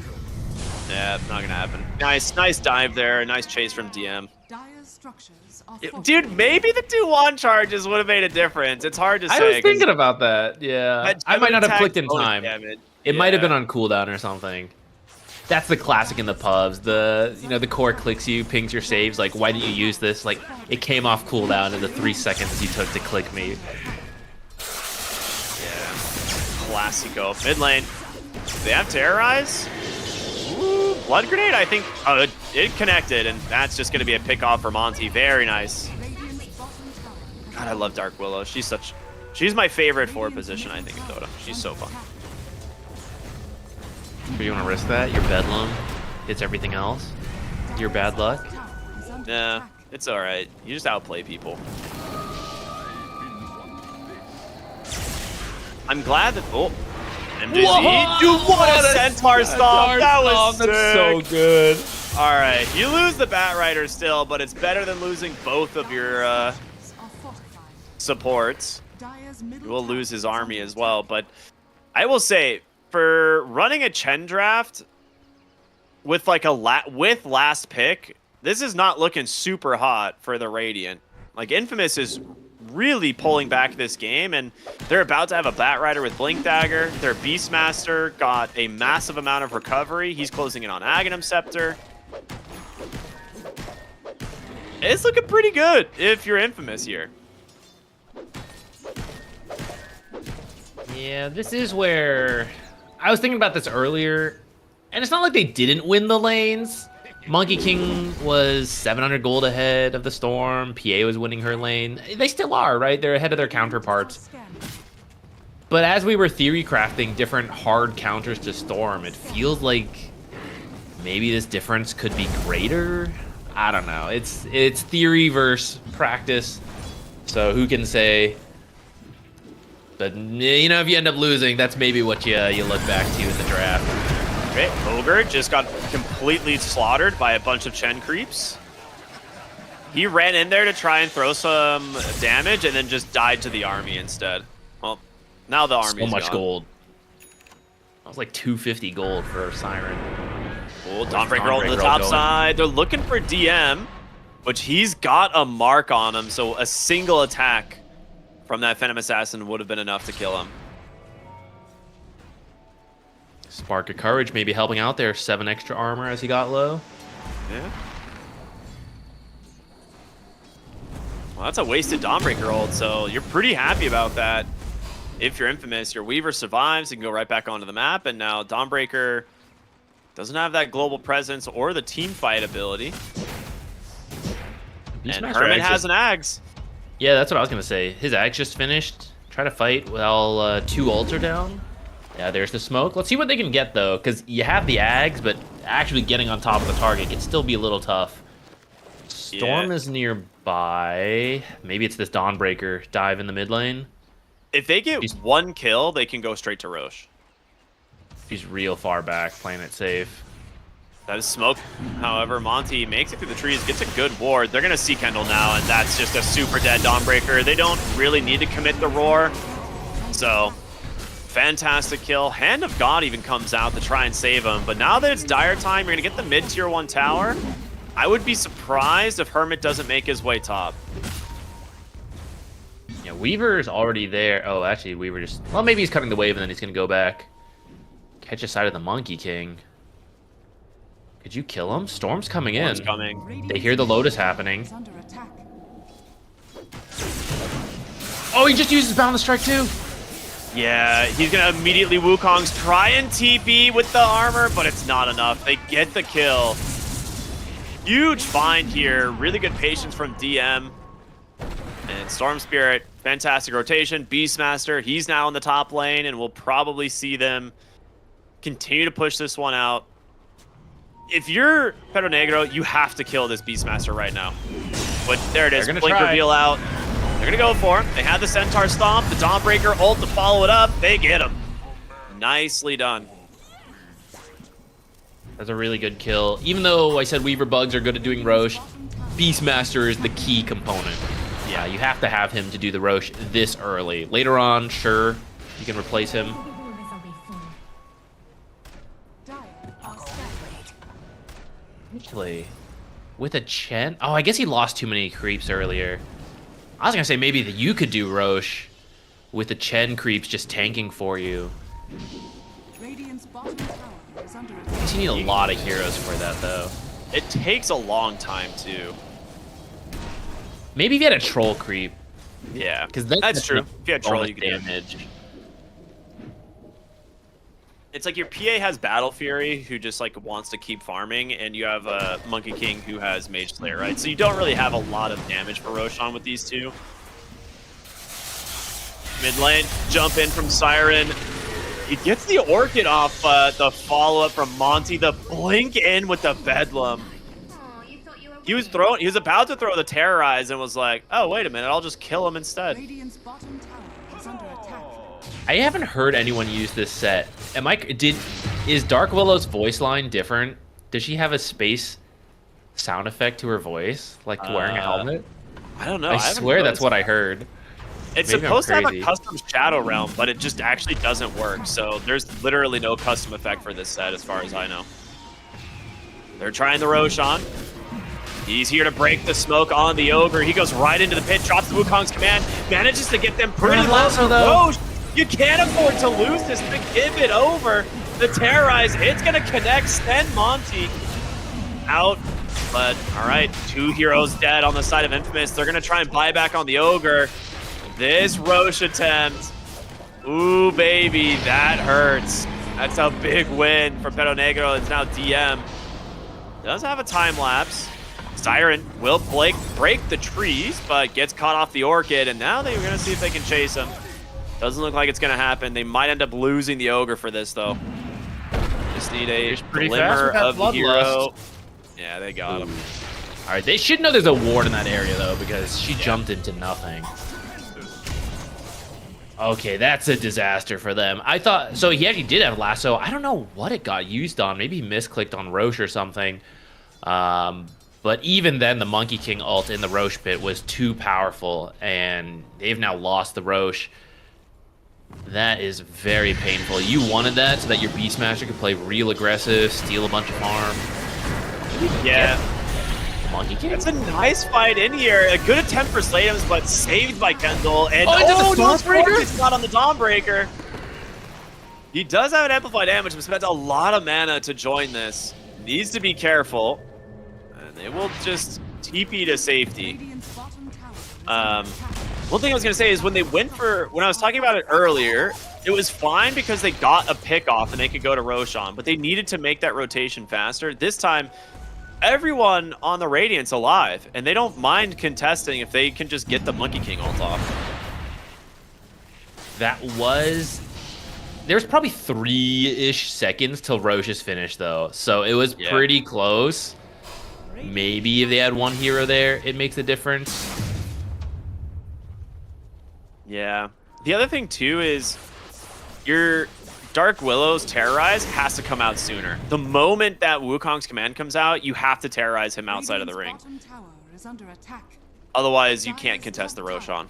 Yeah, it's not gonna happen. Nice dive there. Nice chase from DM. Dire's structures are Dude, maybe the 2-1 charges would have made a difference. It's hard to say. I was thinking about that. Yeah, I might not have clicked in time. It might have been on cooldown or something. That's the classic in the pubs. The core clicks you, pings your saves. Like, why didn't you use this? Like, it came off cooldown in the 3 seconds you took to click me. Yeah. Classico. Mid lane. They have Terrorize. Ooh, Blood Grenade, I think. Oh, it connected, and that's just going to be a pick off for Monty. Very nice. God, I love Dark Willow. She's my favorite forward position, I think, in Dota. She's so fun. Do you want to risk that? Your Bedlam hits everything else? Your bad luck? Yeah, it's alright. You just outplay people. I'm glad that... Oh, MJZ. Whoa! Dude, what a Centaur Stomp! That was sick! That's so good. Alright, you lose the Batrider still, but it's better than losing both of your supports. You will lose his army as well, but I will say, for running a Chen draft with like with last pick, this is not looking super hot for the Radiant. Like, Infamous is really pulling back this game, and they're about to have a Batrider with Blink Dagger. Their Beastmaster got a massive amount of recovery. He's closing in on Aghanim Scepter. It's looking pretty good if you're Infamous here. Yeah, this is where... I was thinking about this earlier. And it's not like they didn't win the lanes. Monkey King was 700 gold ahead of the Storm. PA was winning her lane. They still are, right? They're ahead of their counterparts. But as we were theory crafting different hard counters to Storm, it feels like maybe this difference could be greater. I don't know. It's theory versus practice. So who can say? But you know, if you end up losing, that's maybe what you look back to in the draft. Okay, Ogre just got completely slaughtered by a bunch of Chen creeps. He ran in there to try and throw some damage and then just died to the army instead. Well, now the army So much gone. gold. That was like 250 gold for Siren. Cool, Dawnbreaker roll to the top side. They're looking for DM, which he's got a mark on him, so a single attack from that Phantom Assassin would have been enough to kill him. Spark of Courage maybe helping out there. 7 extra armor as he got low. Yeah. Well, that's a wasted Dawnbreaker ult, so you're pretty happy about that. If you're Infamous, your Weaver survives, you can go right back onto the map, and now Dawnbreaker doesn't have that global presence or the team fight ability. And Hermit has an Ags. Yeah, that's what I was going to say. His Ags just finished. Try to fight while 2 ults are down. Yeah, there's the smoke. Let's see what they can get, though, because you have the Ags, but actually getting on top of the target can still be a little tough. Storm is nearby. Maybe it's this Dawnbreaker dive in the mid lane. If they get 1 kill, they can go straight to Roche. He's real far back, playing it safe. That is smoke. However, Monty makes it through the trees, gets a good ward. They're going to see Kendall now, and that's just a super dead Dawnbreaker. They don't really need to commit the roar. So, fantastic kill. Hand of God even comes out to try and save him. But now that it's dire time, you're going to get the mid-tier 1 tower. I would be surprised if Hermit doesn't make his way top. Yeah, Weaver's already there. Oh, actually, Weaver just... Well, maybe he's cutting the wave, and then he's going to go back. Catch a side of the Monkey King. Could you kill him? Storm's coming in. Storm's coming. They hear the Lotus happening. Under attack. Oh, he just used his Boundless Strike, too. Yeah, he's going to immediately Wukong's try and TP with the armor, but it's not enough. They get the kill. Huge find here. Really good patience from DM. And Storm Spirit, fantastic rotation. Beastmaster, he's now in the top lane, and we'll probably see them continue to push this one out. If you're Pedro Negro, you have to kill this Beastmaster right now. But there it is, blink reveal out. They're gonna go for him. They had the Centaur Stomp, the Dawnbreaker ult to follow it up. They get him. Nicely done. That's a really good kill. Even though I said Weaver bugs are good at doing Roche, Beastmaster is the key component. Yeah, you have to have him to do the Roche this early. Later on, sure, you can replace him. Actually, with a Chen? Oh, I guess he lost too many creeps earlier. I was gonna say maybe that you could do Roche with the Chen creeps just tanking for you. Radiant's bottom tower is under I attack. guess you need a lot of heroes for that, though. It takes a long time, too. Maybe if you had a troll creep. Yeah, Because that's true. If you had troll, you could do it. damage. It's like your PA has Battle Fury, who just like wants to keep farming, and you have a Monkey King who has Mage Slayer, right? So you don't really have a lot of damage for Roshan with these two. Mid lane, jump in from Siren. He gets the Orchid off the follow-up from Monty. The blink in with the Bedlam. He was about to throw the Terrorize and was like, oh, wait a minute, I'll just kill him instead. Radiant's bottom tower is under attack. I haven't heard anyone use this set. Is Dark Willow's voice line different? Does she have a space sound effect to her voice, like wearing a helmet? I don't know. I swear that's what I heard. It's Maybe I'm supposed to have a crazy. custom Shadow Realm, but it just actually doesn't work. So there's literally no custom effect for this set, as far as I know. They're trying the Roshan. He's here to break the smoke on the Ogre. He goes right into the pit, drops the Wukong's command, manages to get them pretty low. Roche, you can't afford to lose this to give it over. The Terrorize, it's going to connect, send Monty out. But, all right, 2 heroes dead on the side of Infamous. They're going to try and buy back on the Ogre. This Roche attempt, ooh, baby, that hurts. That's a big win for Perro Negro. It's now DM. Does have a time lapse. Siren will break the trees, but gets caught off the Orchid, and now they're going to see if they can chase him. Doesn't look like it's going to happen. They might end up losing the Ogre for this, though. Just need a glimmer of the hero. Yeah, they got him. All right, they should know there's a ward in that area, though, because she jumped into nothing. Okay, that's a disaster for them. I thought, so he actually did have lasso. I don't know what it got used on. Maybe he misclicked on Roche or something. But even then, the Monkey King ult in the Roche pit was too powerful, and they've now lost the Roche. That is very painful. You wanted that so that your Beastmaster could play real aggressive, steal a bunch of farm. Yeah. Monkey King? It's a nice fight in here. A good attempt for Slatums, but saved by Kendall. And into the Dawnbreaker? It's not on the Dawnbreaker. He does have an amplified damage, but spent a lot of mana to join this. Needs to be careful. And they will just TP to safety. One thing I was going to say is when I was talking about it earlier, it was fine because they got a pick off and they could go to Roshan, but they needed to make that rotation faster. This time, everyone on the Radiant's alive, and they don't mind contesting if they can just get the Monkey King ult off. There's probably 3-ish seconds till Roche is finished, though, so it was pretty close. Maybe if they had one hero there, it makes a difference. Yeah. The other thing, too, is your Dark Willow's Terrorize has to come out sooner. The moment that Wukong's command comes out, you have to terrorize him outside of the ring. Otherwise, you can't contest the Roshan.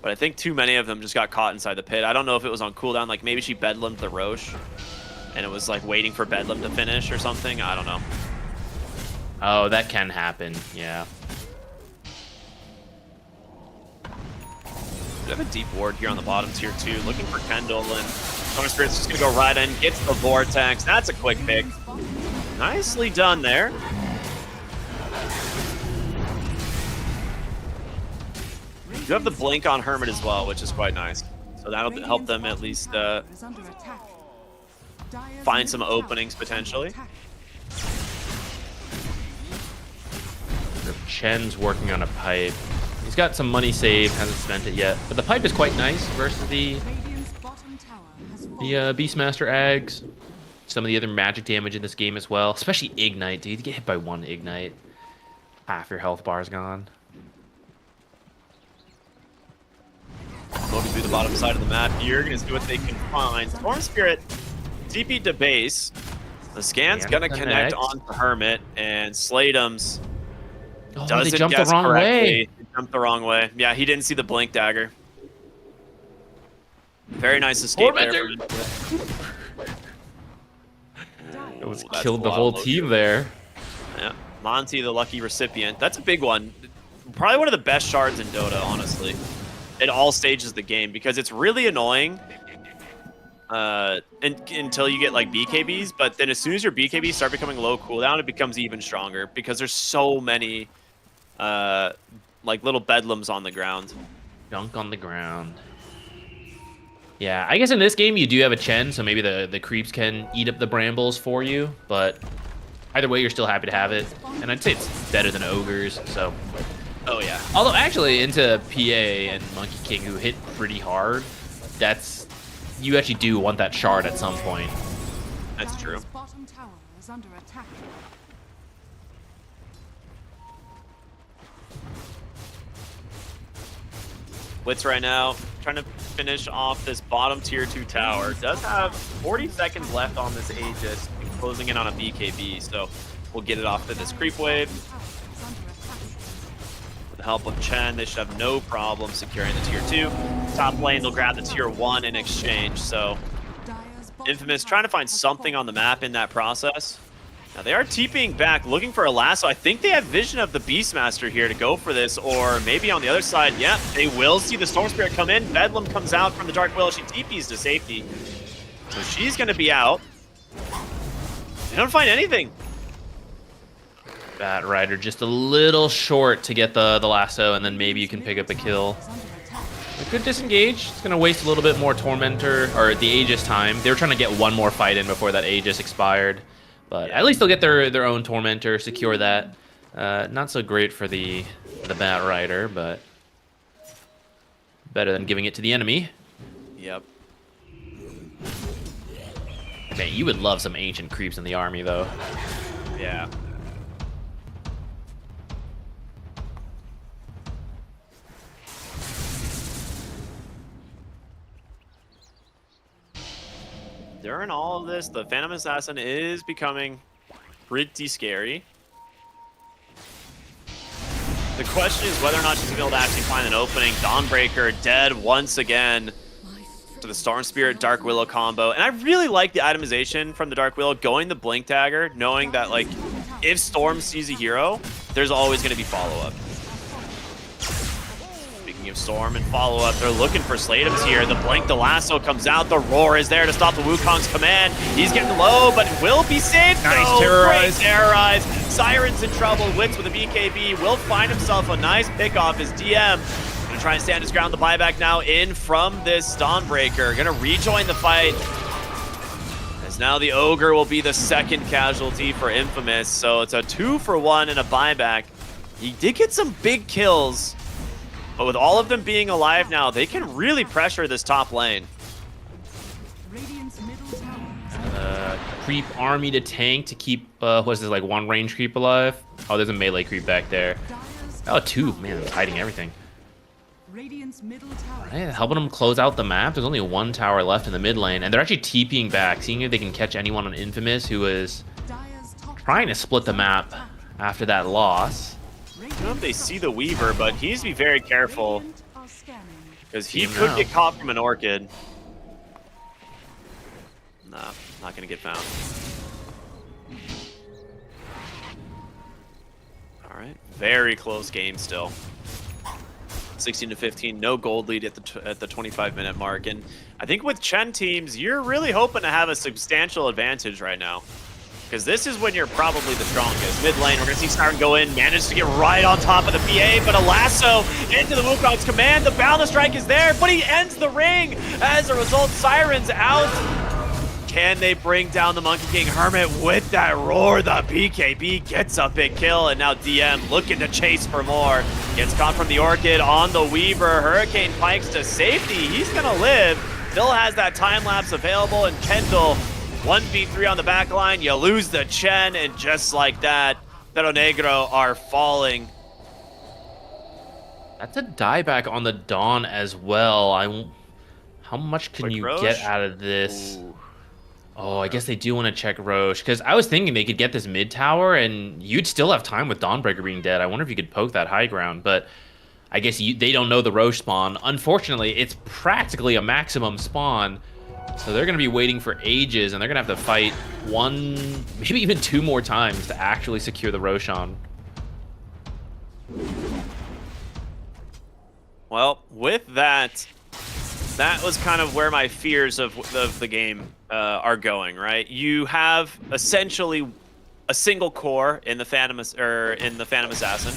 But I think too many of them just got caught inside the pit. I don't know if it was on cooldown, like maybe she bedlammed the Roche, and it was like waiting for Bedlam to finish or something. I don't know. Oh, that can happen, yeah. We have a deep ward here on the bottom tier 2, looking for Kendall, and Storm Spirit's just gonna go right in, gets the Vortex. That's a quick pick. Nicely done there. You have the blink on Hermit as well, which is quite nice. So that'll help them at least find some openings potentially. Chen's working on a pipe. He's got some money saved, hasn't spent it yet. But the pipe is quite nice versus the Beastmaster Ags. Some of the other magic damage in this game as well. Especially Ignite, dude. You get hit by one Ignite, half your health bar is gone. Moving through the bottom side of the map here. Gonna see what they can find. Storm Spirit TP to base. The scan's gonna connect on to Hermit, and Slatums doesn't they jumped guess the wrong way. They jumped the wrong way. Yeah, he didn't see the blink dagger. Very nice escape there. It was killed the whole team there. Yeah, Monty, the lucky recipient. That's a big one. Probably one of the best shards in Dota, honestly, at all stages of the game, because it's really annoying until you get like BKBs, but then as soon as your BKBs start becoming low cooldown, it becomes even stronger because there's so many like little bedlams on the ground. Dunk on the ground. Yeah, I guess in this game you do have a Chen, so maybe the creeps can eat up the brambles for you, but either way you're still happy to have it. And I'd say it's better than ogres, so. Oh yeah. Although actually into PA and Monkey King, who hit pretty hard, you actually do want that shard at some point. That's true. Bottom tower is under attack. Blitz right now, trying to finish off this bottom tier 2 tower. Does have 40 seconds left on this Aegis, closing in on a BKB, so we'll get it off to this creep wave. With the help of Chen, they should have no problem securing the tier 2. Top lane, they'll grab the tier 1 in exchange, so Infamous trying to find something on the map in that process. Now they are TPing back, looking for a lasso. I think they have vision of the Beastmaster here to go for this, or maybe on the other side, yeah, they will see the Storm Spirit come in. Bedlam comes out from the Dark Willow. She TPs to safety. So she's going to be out. They don't find anything. Bat Rider just a little short to get the lasso, and then maybe you can pick up a kill. Good disengage. It's gonna waste a little bit more Tormentor or the Aegis time. They were trying to get one more fight in before that Aegis expired, but at least they'll get their own Tormentor, secure that. Not so great for the Bat Rider, but better than giving it to the enemy. Yep. Man, you would love some ancient creeps in the army, though. Yeah. During all of this, the Phantom Assassin is becoming pretty scary. The question is whether or not she's going to be able to actually find an opening. Dawnbreaker dead once again to the Storm Spirit Dark Willow combo. And I really like the itemization from the Dark Willow, going the Blink Dagger, knowing that, like, if Storm sees a hero, there's always going to be follow-up. Speaking of Storm and follow-up, they're looking for Slateums here. The Blink, the Lasso comes out. The Roar is there to stop the Wukong's command. He's getting low, but will be saved. Nice terrorize. Great terrorize. Siren's in trouble. Wits with a BKB will find himself a nice pick off his DM. Gonna try and stand his ground. The buyback now in from this Dawnbreaker. Gonna rejoin the fight. As now the Ogre will be the second casualty for Infamous. So it's a 2-for-1 and a buyback. He did get some big kills. But with all of them being alive now, they can really pressure this top lane. Radiant's middle tower. Creep army to tank to keep, what's this, like one range creep alive? Oh, there's a melee creep back there. Oh, two. Man, it's hiding everything. Radiant's middle tower. Right, helping them close out the map. There's only one tower left in the mid lane, and they're actually TPing back, seeing if they can catch anyone on Infamous who is Dire's top trying to split the map after that loss. I don't know if they see the Weaver, but he needs to be very careful Radiant are scanning. because he Team could now. get caught from an Orchid. Nah, not gonna get found. All right, very close game still. 16-15, no gold lead at the 25-minute mark, and I think with Chen teams, you're really hoping to have a substantial advantage right now. Because this is when you're probably the strongest. Mid lane, we're going to see Siren go in, manage to get right on top of the PA, but a lasso into the Wukong's command. The Boundless Strike is there, but he ends the ring. As a result, Siren's out. Can they bring down the Monkey King Hermit with that roar? The BKB gets a big kill, and now DM looking to chase for more. Gets caught from the Orchid on the Weaver. Hurricane Pikes to safety. He's going to live. Still has that time lapse available, and Kendall 1v3 on the back line, you lose the Chen, and just like that, Perro Negro are falling. That's a dieback on the Dawn as well. How much can Quick you Roche? get out of this? Ooh. Oh, I guess they do want to check Roche, because I was thinking they could get this mid tower, and you'd still have time with Dawnbreaker being dead. I wonder if you could poke that high ground, but I guess they don't know the Roche spawn. Unfortunately, it's practically a maximum spawn, so they're going to be waiting for ages, and they're going to have to fight one, maybe even two more times to actually secure the Roshan. Well, with that, that was kind of where my fears of the game are going, right? You have essentially a single core in the Phantom Assassin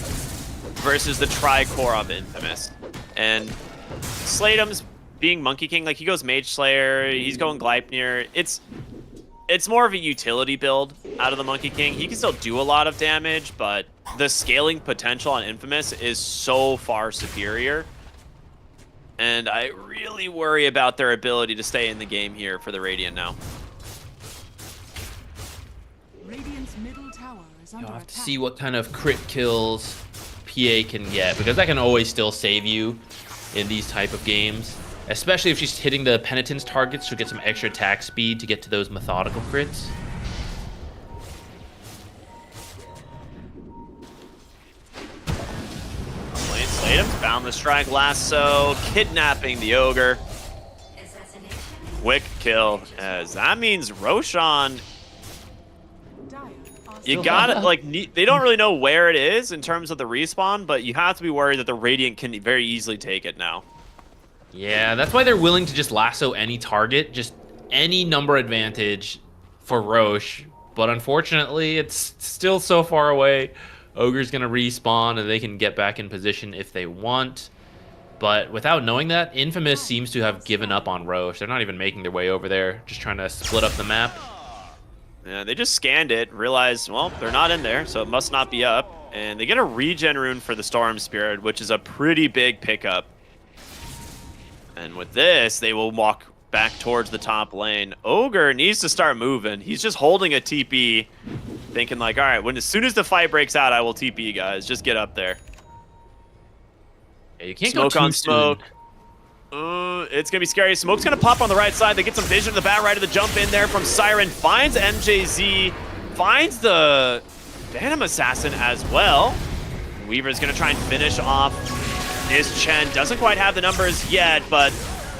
versus the tri-core of Infamous. And Slateum's being Monkey King, like he goes Mage Slayer, he's going Gleipnir. It's more of a utility build out of the Monkey King. He can still do a lot of damage, but the scaling potential on Infamous is so far superior. And I really worry about their ability to stay in the game here for the Radiant now. Radiant's middle tower is under You'll have to attack. see what kind of crit kills PA can get, because that can always still save you in these type of games. Especially if she's hitting the Penitence targets, she'll get some extra attack speed to get to those methodical crits. Slateum's Boundless Strike, Lasso, kidnapping the Ogre. Quick kill, as that means Roshan, Dire are you gotta, like, they don't really know where it is in terms of the respawn, but you have to be worried that the Radiant can very easily take it now. Yeah, that's why they're willing to just lasso any target, just any number advantage for Roche. But unfortunately, it's still so far away. Ogre's going to respawn, and they can get back in position if they want. But without knowing that, Infamous seems to have given up on Roche. They're not even making their way over there, just trying to split up the map. Yeah, they just scanned it, realized, well, they're not in there, so it must not be up. And they get a regen rune for the Storm Spirit, which is a pretty big pickup. And with this, they will walk back towards the top lane. Ogre needs to start moving. He's just holding a TP, thinking like, all right, as soon as the fight breaks out, I will TP, guys. Just get up there. Yeah, you can't Smoke go too on smoke. It's going to be scary. Smoke's going to pop on the right side. They get some vision of the bat right of the jump in there from Siren. Finds MJZ. Finds the Phantom Assassin as well. Weaver's going to try and finish off this Chen. Doesn't quite have the numbers yet, but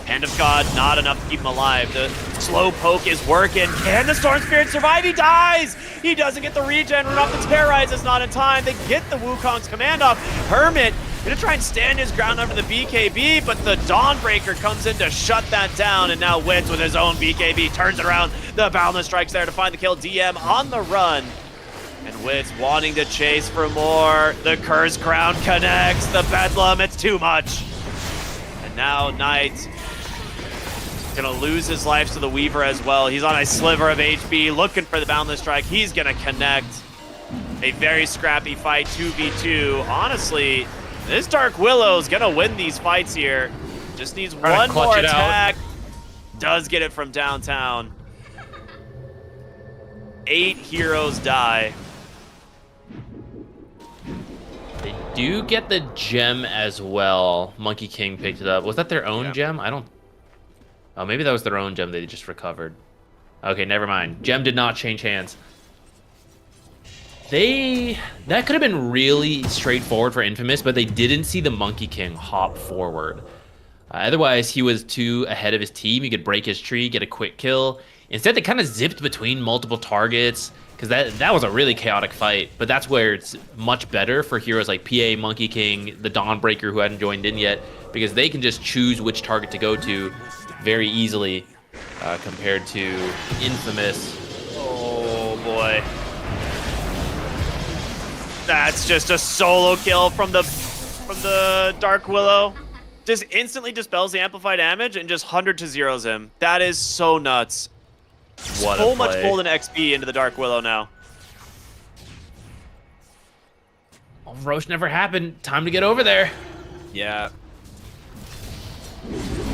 Hand of God, not enough to keep him alive. The slow poke is working. Can the Storm Spirit survive? He dies! He doesn't get the regen. Run off the Terrorize is not in time. They get the Wukong's command off. Hermit gonna try and stand his ground under the BKB, but the Dawnbreaker comes in to shut that down, and now Wits with his own BKB turns it around. The Boundless Strike's there to find the kill. DM on the run. And Wits wanting to chase for more. The Curse Crown connects. The Bedlam, it's too much. And now Knight gonna lose his life to the Weaver as well. He's on a sliver of HP, looking for the Boundless Strike. He's gonna connect. A very scrappy fight, 2v2. Honestly, this Dark Willow's gonna win these fights here. Just needs one more attack. Does get it from downtown. 8 heroes die. They do get the gem as well. Monkey King picked it up. Was that their own gem? I don't... Oh, maybe that was their own gem they just recovered. Okay, never mind. Gem did not change hands. That could have been really straightforward for Infamous, but they didn't see the Monkey King hop forward. Otherwise, he was too ahead of his team. He could break his tree, get a quick kill. Instead, they kind of zipped between multiple targets, because that was a really chaotic fight. But that's where it's much better for heroes like PA, Monkey King, the Dawnbreaker who hadn't joined in yet, because they can just choose which target to go to very easily compared to Infamous. Oh, boy. That's just a solo kill from the Dark Willow. Just instantly dispels the amplified damage and just 100 to zeros him. That is so nuts. What so a much play. golden XP into the Dark Willow now. Oh, Roche never happened. Time to get over there. Yeah.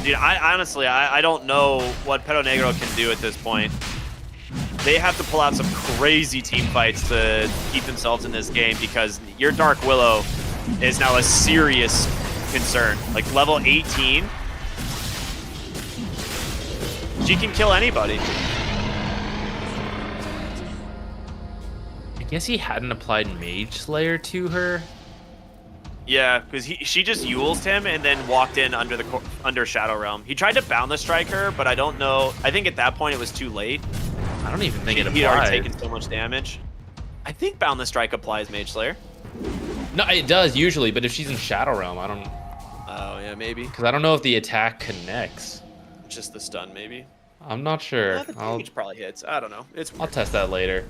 Dude, I honestly don't know what Pedo Negro can do at this point. They have to pull out some crazy team fights to keep themselves in this game, because your Dark Willow is now a serious concern. Like level 18, she can kill anybody. I guess he hadn't applied Mage Slayer to her. Yeah, because she just Yuled him and then walked in under Shadow Realm. He tried to Boundless Strike her, but I don't know. I think at that point it was too late. I don't even think it applied. He'd already taken so much damage. I think Boundless Strike applies Mage Slayer. No, it does usually, but if she's in Shadow Realm, I don't... Oh, yeah, maybe. Because I don't know if the attack connects. Just the stun, maybe. I'm not sure. Yeah, the damage probably hits. I don't know. It's I'll weird. test that later.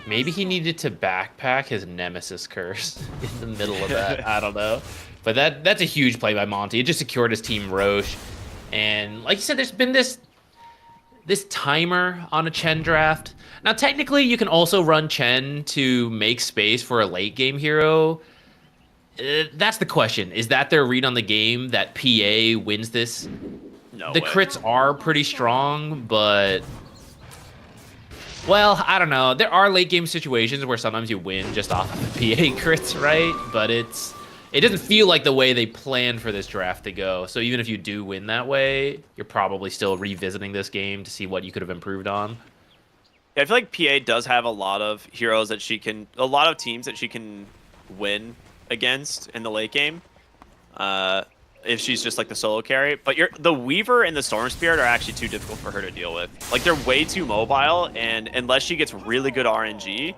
Maybe he needed to backpack his Nemesis curse in the middle of that. I don't know. But that's a huge play by Monty. It just secured his team Roche. And like you said, there's been this timer on a Chen draft. Now, technically, you can also run Chen to make space for a late game hero. That's the question. Is that their read on the game, that PA wins this? No The way. crits are pretty strong, but... Well, I don't know. There are late game situations where sometimes you win just off of the PA crits, right? But it doesn't feel like the way they planned for this draft to go. So even if you do win that way, you're probably still revisiting this game to see what you could have improved on. Yeah, I feel like PA does have a lot of heroes that a lot of teams that she can win against in the late game. If she's just like the solo carry. But the Weaver and the Storm Spirit are actually too difficult for her to deal with. Like, they're way too mobile, and unless she gets really good RNG,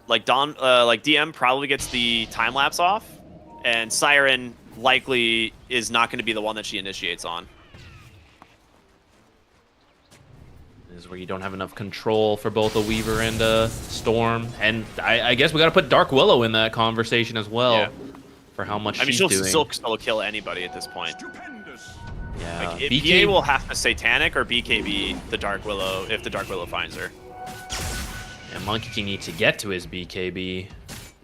like DM probably gets the time lapse off, and Siren likely is not going to be the one that she initiates on. This is where you don't have enough control for both a Weaver and a Storm. And I guess we got to put Dark Willow in that conversation as well. Yeah. for how much I mean, she's she'll doing. still kill anybody at this point. Yeah, Like, BK will have to Satanic or BKB the Dark Willow if the Dark Willow finds her. and Monkey King needs to get to his BKB.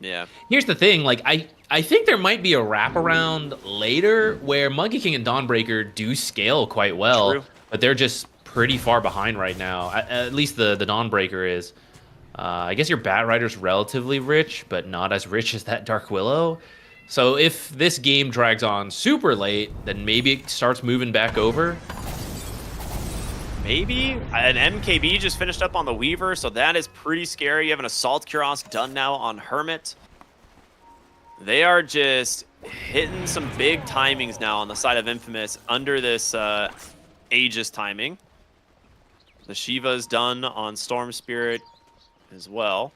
Yeah. Here's the thing, like I think there might be a wraparound later where Monkey King and Dawnbreaker do scale quite well, True. but they're just pretty far behind right now. At least the Dawnbreaker is. I guess your Bat Rider's relatively rich, but not as rich as that Dark Willow. So if this game drags on super late, then maybe it starts moving back over. Maybe an MKB just finished up on the Weaver, so that is pretty scary. You have an Assault Cuirass done now on Hermit. They are just hitting some big timings now on the side of Infamous under this Aegis timing. The Shiva's done on Storm Spirit as well.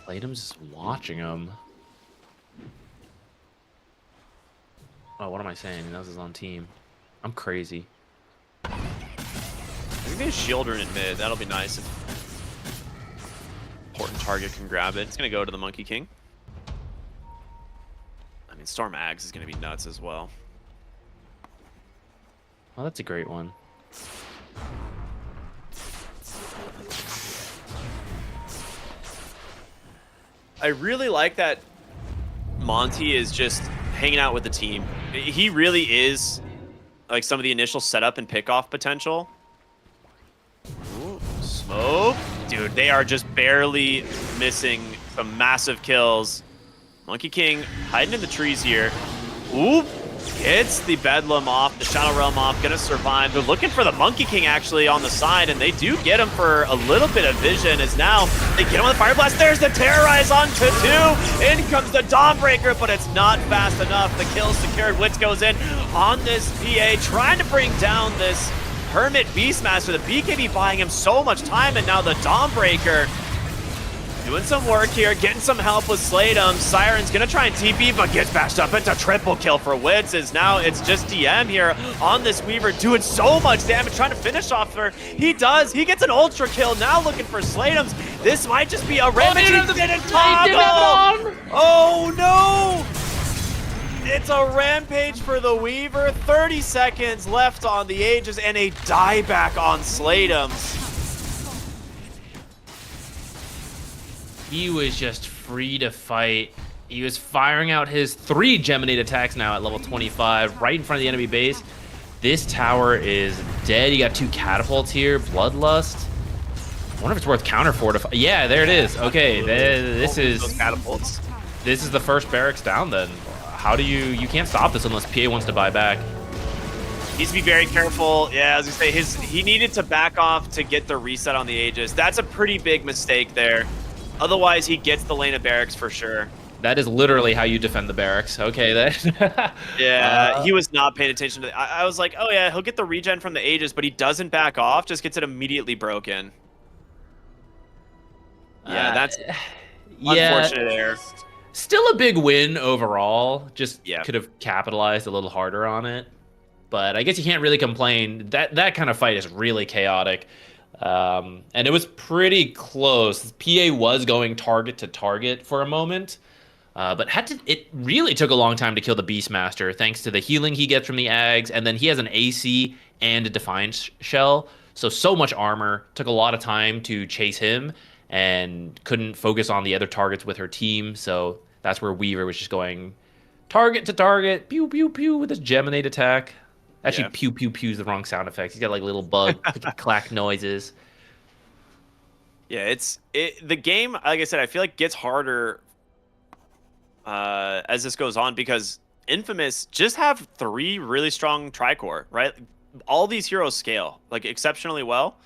Latum's just watching him. Oh, what am I saying? He knows he's on team. I'm crazy. I think they have Shieldern in mid. That'll be nice if important target can grab it. It's going to go to the Monkey King. I mean, Storm Ags is going to be nuts as well. Oh, that's a great one. I really like that Monty is just hanging out with the team. He really is like some of the initial setup and pickoff potential. Ooh, smoke. Dude, they are just barely missing some massive kills. Monkey King hiding in the trees here. Ooh, gets the Bedlam off, the Shadow Realm off, gonna survive. They're looking for the Monkey King actually on the side, and they do get him for a little bit of vision as now they get him with Fire Blast. There's the Terrorize onto 2. In comes the Dawnbreaker, but it's not fast enough. The kill secured. Witz goes in on this PA, trying to bring down this Hermit Beastmaster. The BKB buying him so much time, and now the Dawnbreaker doing some work here, getting some help with Slatum. Siren's gonna try and TP, but gets bashed up. It's a triple kill for Witz, as now it's just DM here on this Weaver, doing so much damage, trying to finish off her. He does. He gets an ultra kill, now looking for Slatum's. This might just be a Rampage. He didn't toggle! Oh no! It's a Rampage for the Weaver. 30 seconds left on the Aegis, and a dieback on Slatum's. He was just free to fight. He was firing out his 3 Geminate attacks now at level 25, right in front of the enemy base. This tower is dead. You got 2 catapults here. Bloodlust. I wonder if it's worth counter fortify. Yeah, there it is. Okay, this is Those catapults. this is the first barracks down. Then how do you can't stop this unless PA wants to buy back. Needs to be very careful. Yeah, as I say, he needed to back off to get the reset on the Aegis. That's a pretty big mistake there. Otherwise, he gets the lane of barracks for sure. That is literally how you defend the barracks. Okay, that. Yeah, he was not paying attention to I was like, oh yeah, he'll get the regen from the Aegis, but he doesn't back off, just gets it immediately broken. Yeah, that's unfortunate there. Still a big win overall. Just Yeah. could have capitalized a little harder on it. But I guess you can't really complain. That kind of fight is really chaotic. And it was pretty close. PA was going target to target for a moment. But it really took a long time to kill the Beastmaster, thanks to the healing he gets from the Ags, and then he has an AC and a Defiance Shell. So much armor. Took a lot of time to chase him, and couldn't focus on the other targets with her team. So that's where Weaver was just going target to target, pew pew pew with his Geminate attack. Actually, Yeah. pew pew pew is the wrong sound effects. He's got like little bug clack noises. Yeah, the game, like I said, I feel like gets harder as this goes on because Infamous just have 3 really strong Tricore, right? All these heroes scale like exceptionally well,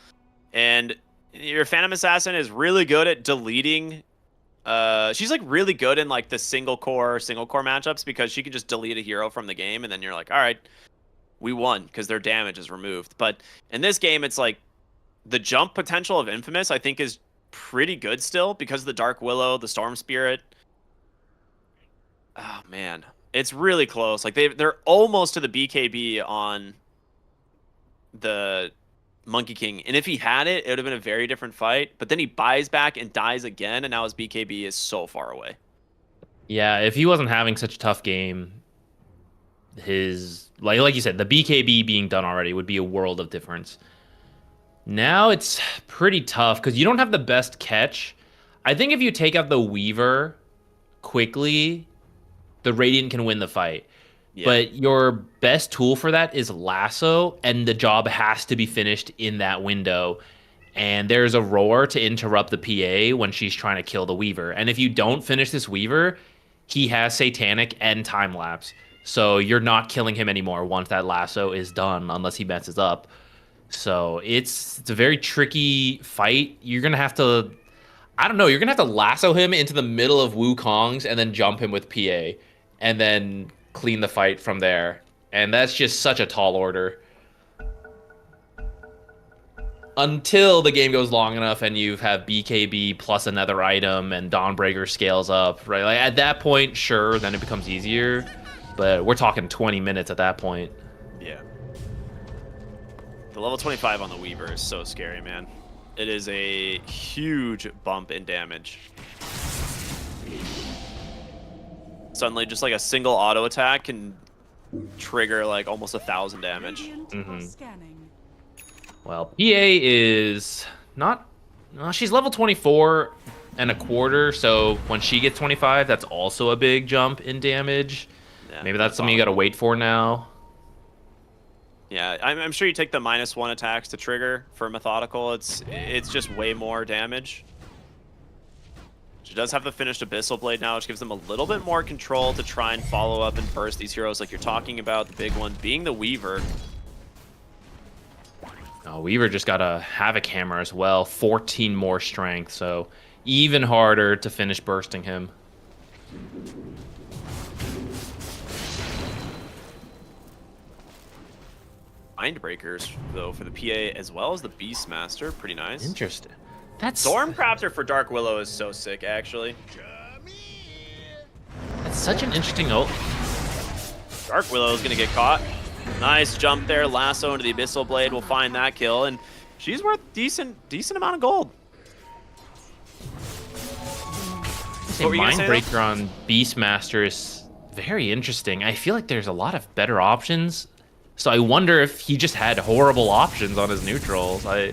and your Phantom Assassin is really good at deleting. She's like really good in like the single core matchups because she can just delete a hero from the game, and then you're like, all right, we won because their damage is removed. But in this game, it's like the jump potential of Infamous, I think, is pretty good still because of the Dark Willow, the Storm Spirit. Oh man, it's really close. Like they're almost to the BKB on the Monkey King. And if he had it, it would have been a very different fight. But then he buys back and dies again, and now his BKB is so far away. Yeah, if he wasn't having such a tough game, his like you said, the BKB being done already would be a world of difference. Now it's pretty tough because you don't have the best catch. I think if you take out the Weaver quickly, the Radiant can win the fight. Yeah. But your best tool for that is Lasso, and the job has to be finished in that window. And there's a Roar to interrupt the PA when she's trying to kill the Weaver. And if you don't finish this Weaver, he has Satanic and Time Lapse. So you're not killing him anymore once that Lasso is done, unless he messes up. So it's a very tricky fight. You're going to have to, I don't know, you're going to have to lasso him into the middle of Wukong's and then jump him with PA. And then clean the fight from there. And that's just such a tall order. Until the game goes long enough and you have BKB plus another item and Dawnbreaker scales up, right? Like at that point, sure, then it becomes easier. But we're talking 20 minutes at that point. Yeah. The level 25 on the Weaver is so scary, man. It is a huge bump in damage. Suddenly, just like a single auto attack can trigger like almost 1,000 damage. Well, PA is not. Well, she's level 24 and a quarter, so when she gets 25, that's also a big jump in damage. Yeah, maybe that's something you got to wait for now. Yeah, I'm sure you take the -1 attacks to trigger for Methodical. It's just way more damage. She does have the finished Abyssal Blade now, which gives them a little bit more control to try and follow up and burst these heroes like you're talking about, the big one being the Weaver. Oh, Weaver just got a Havoc Hammer as well, 14 more strength, so even harder to finish bursting him. Mindbreakers, though, for the PA as well as the Beastmaster. Pretty nice. Interesting. That's Stormcrafter for Dark Willow is so sick, actually. That's such an interesting ult. Dark Willow is going to get caught. Nice jump there. Lasso into the Abyssal Blade will find that kill, and she's worth decent amount of gold. Mindbreaker on Beastmaster is very interesting. I feel like there's a lot of better options. So I wonder if he just had horrible options on his neutrals. I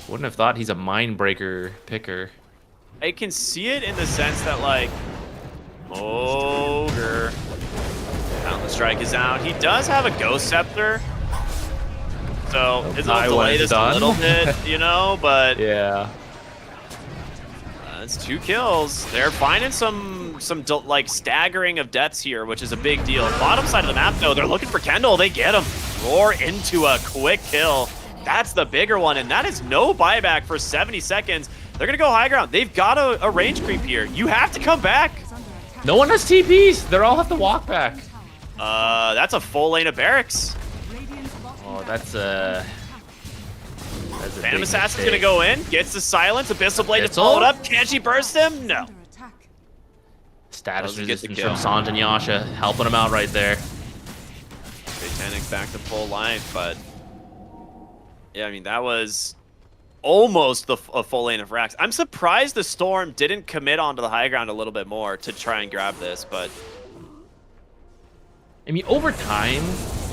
wouldn't have thought he's a Mindbreaker picker. I can see it in the sense that, like, Ogre. Countless Strike is out. He does have a Ghost Scepter. So it's a delay just a little bit, you know, but... Yeah. That's 2 kills. They're finding some like staggering of deaths here, which is a big deal. Bottom side of the map, though, they're looking for Kendall. They get him. Roar into a quick kill. That's the bigger one, and that is no buyback for 70 seconds. They're going to go high ground. They've got a range creep here. You have to come back. No one has TPs. They all have to walk back. That's a full lane of barracks. Oh, that's a Phantom Assassin's gonna go in, gets the silence, Abyssal Blade to follow it up. Can she burst him? No. Status resistance from Sanj and Yasha, helping him out right there. Satanic back to full life, but yeah, I mean, that was almost a full lane of racks. I'm surprised the Storm didn't commit onto the high ground a little bit more to try and grab this, but I mean, over time,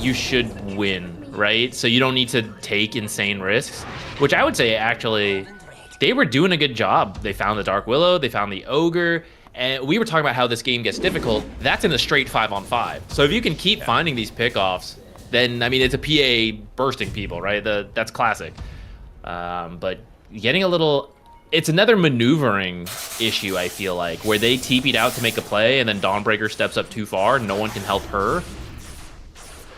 you should win, right? So you don't need to take insane risks, which I would say, actually, they were doing a good job. They found the Dark Willow, they found the Ogre, and we were talking about how this game gets difficult. That's in the straight 5-on-5. So if you can keep finding these pickoffs, then, I mean, it's a PA bursting people, right? That's classic. But getting a little... It's another maneuvering issue, I feel like, where they TP'd out to make a play, and then Dawnbreaker steps up too far, and no one can help her.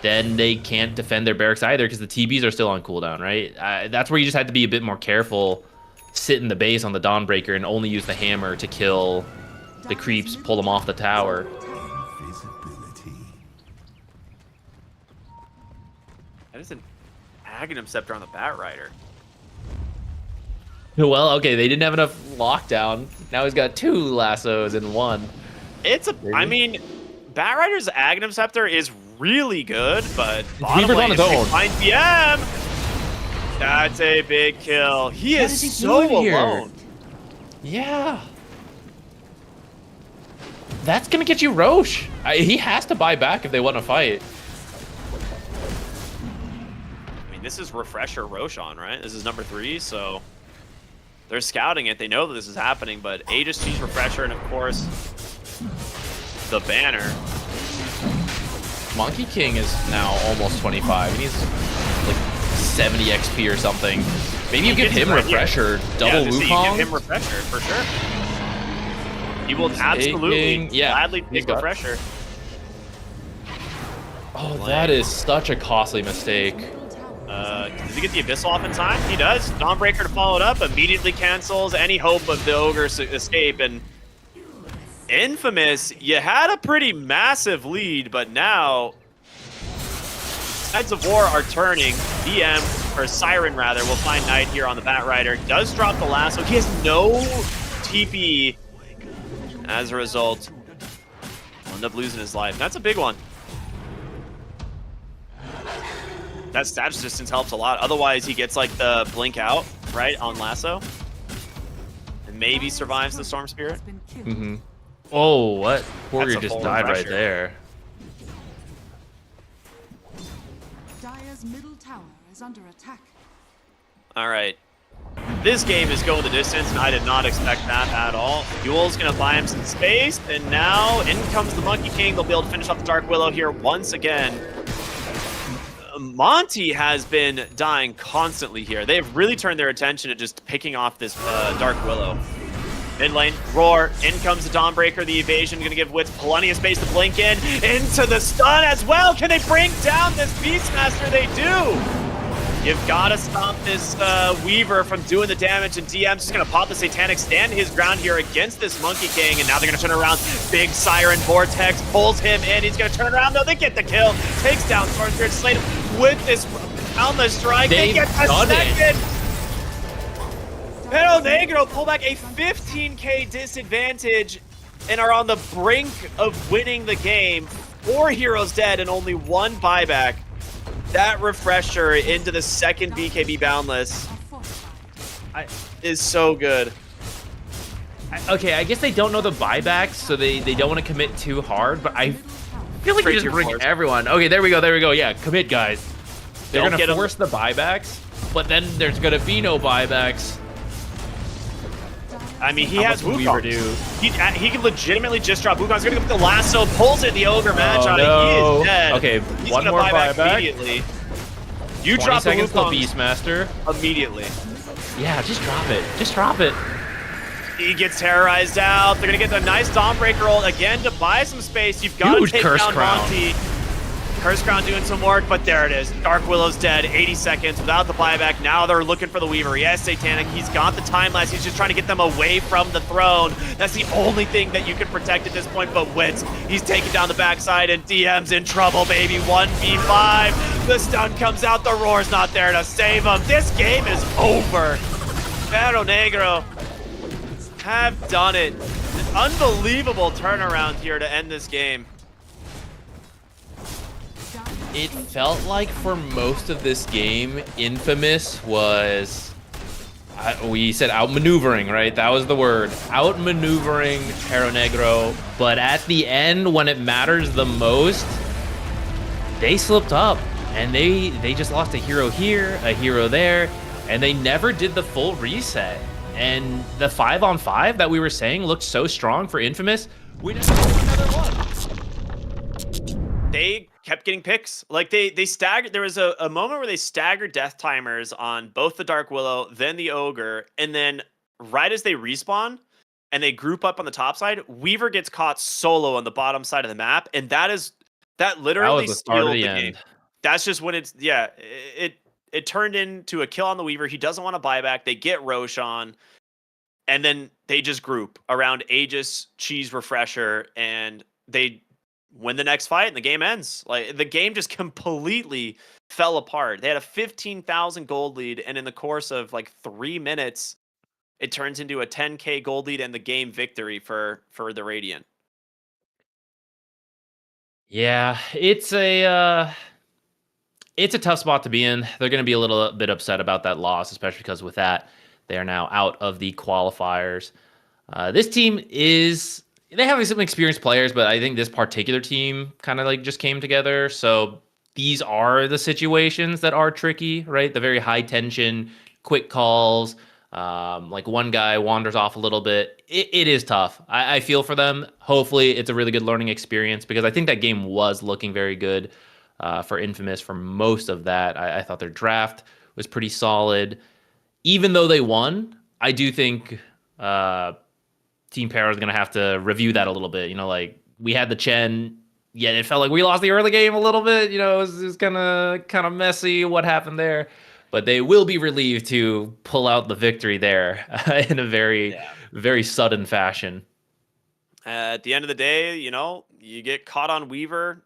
Then they can't defend their barracks either, because the TPs are still on cooldown, right? That's where you just have to be a bit more careful, sit in the base on the Dawnbreaker, and only use the hammer to kill the creeps, pull them off the tower. That is an Aghanim Scepter on the Batrider. Well, okay, they didn't have enough lockdown. Now he's got 2 lassos in 1. I mean, Batrider's Aghanim Scepter is really good, but Weaver's on his own. Find PM. That's a big kill. He What is is he so doing here? alone. Yeah. That's going to get you Roche. He has to buy back if they want to fight. I mean, this is Refresher Roshan, right? This is number 3, so they're scouting it. They know that this is happening, but Aegis Cheese Refresher, and of course, the banner. Monkey King is now almost 25. He needs like 70 XP or something. Maybe you give him Refresher, double You Wukong. give him Refresher, for sure. He will absolutely gladly pick Refresher. Oh, that is such a costly mistake. Does he get the Abyssal off in time? He does. Dawnbreaker to follow it up, immediately cancels any hope of the Ogre's escape, and Infamous, you had a pretty massive lead, but now Tides of War are turning. DM, or Siren rather, will find Knight here on the Batrider. Does drop the lasso. He has no TP. As a result, will end up losing his life. That's a big one. That stab resistance helps a lot. Otherwise, he gets like the blink out, right, on lasso. And maybe survives the Storm Spirit. Mm-hmm. Oh, what? Warrior just died right Refresher. there. Dire's middle tower is under attack. All right. This game is going the distance, and I did not expect that at all. Yule's going to buy him some space, and now in comes the Monkey King. They'll be able to finish off the Dark Willow here once again. Monty has been dying constantly here. They've really turned their attention to just picking off this Dark Willow. Mid lane, Roar, in comes the Dawnbreaker, the evasion, gonna give Wits plenty of space to blink in, into the stun as well. Can they bring down this Beastmaster? They do! You've gotta stop this Weaver from doing the damage, and DM's just gonna pop the Satanic, stand his ground here against this Monkey King, and now they're gonna turn around. Big Siren Vortex pulls him in, he's gonna turn around, no, they get the kill, takes down Storm Spirit, Slate with this on the strike, they get the second! Pero Negro pull back a 15k disadvantage and are on the brink of winning the game. 4 heroes dead and only 1 buyback. That Refresher into the second BKB Boundless is so good. Okay, I guess they don't know the buybacks, so they don't want to commit too hard, but I feel like you just bring everyone. Okay, there we go. Yeah, commit, guys. They're going to force the buybacks, but then there's going to be no buybacks. I mean, he has Wukong. He can legitimately just drop Wukong. He's going to go with the lasso, pulls it, the Ogre match on it. He is dead. Okay, he's one more buyback. Immediately. You drop the Wukong Beastmaster. Immediately. Yeah, just drop it. Just drop it. He gets terrorized out. They're going to get the nice Dawnbreaker ult again to buy some space. You've got to take down Monty. Curse Crown doing some work, but there it is. Dark Willow's dead, 80 seconds without the buyback. Now they're looking for the Weaver. Yes, Satanic, he's got the time lapse. He's just trying to get them away from the throne. That's the only thing that you can protect at this point, but Wits, he's taking down the backside, and DM's in trouble, baby. 1v5. The stun comes out. The Roar's not there to save him. This game is over. Pero Negro have done it. An unbelievable turnaround here to end this game. It felt like for most of this game, Infamous was, we said outmaneuvering, right? That was the word. Outmaneuvering Pero Negro. But at the end, when it matters the most, they slipped up. And they just lost a hero here, a hero there, and they never did the full reset. And the 5-on-5 that we were saying looked so strong for Infamous, we never got another one. They kept getting picks. Like they staggered. There was a moment where they staggered death timers on both the Dark Willow, then the Ogre, and then right as they respawn and they group up on the top side, Weaver gets caught solo on the bottom side of the map, and that literally was the start of the game. end. That's just when it turned into a kill on the Weaver. He doesn't want to buy back. They get Roshan, and then they just group around Aegis, Cheese Refresher, and they win the next fight, and the game ends. Like, the game just completely fell apart. They had a 15,000 gold lead, and in the course of like 3 minutes, it turns into a 10k gold lead and the game victory for the Radiant. Yeah, it's a It's a tough spot to be in. They're going to be a little bit upset about that loss, especially because with that, they are now out of the qualifiers. This team they have some experienced players, but I think this particular team kind of like just came together. So these are the situations that are tricky, right? The very high tension, quick calls. Like one guy wanders off a little bit. It is tough. I feel for them. Hopefully it's a really good learning experience because I think that game was looking very good for Infamous for most of that. I thought their draft was pretty solid. Even though they won, I do think Team Para is going to have to review that a little bit. Like we had the Chen, yet it felt like we lost the early game a little bit. It was kind of messy what happened there. But they will be relieved to pull out the victory there in a very, very sudden fashion. At the end of the day, you get caught on Weaver.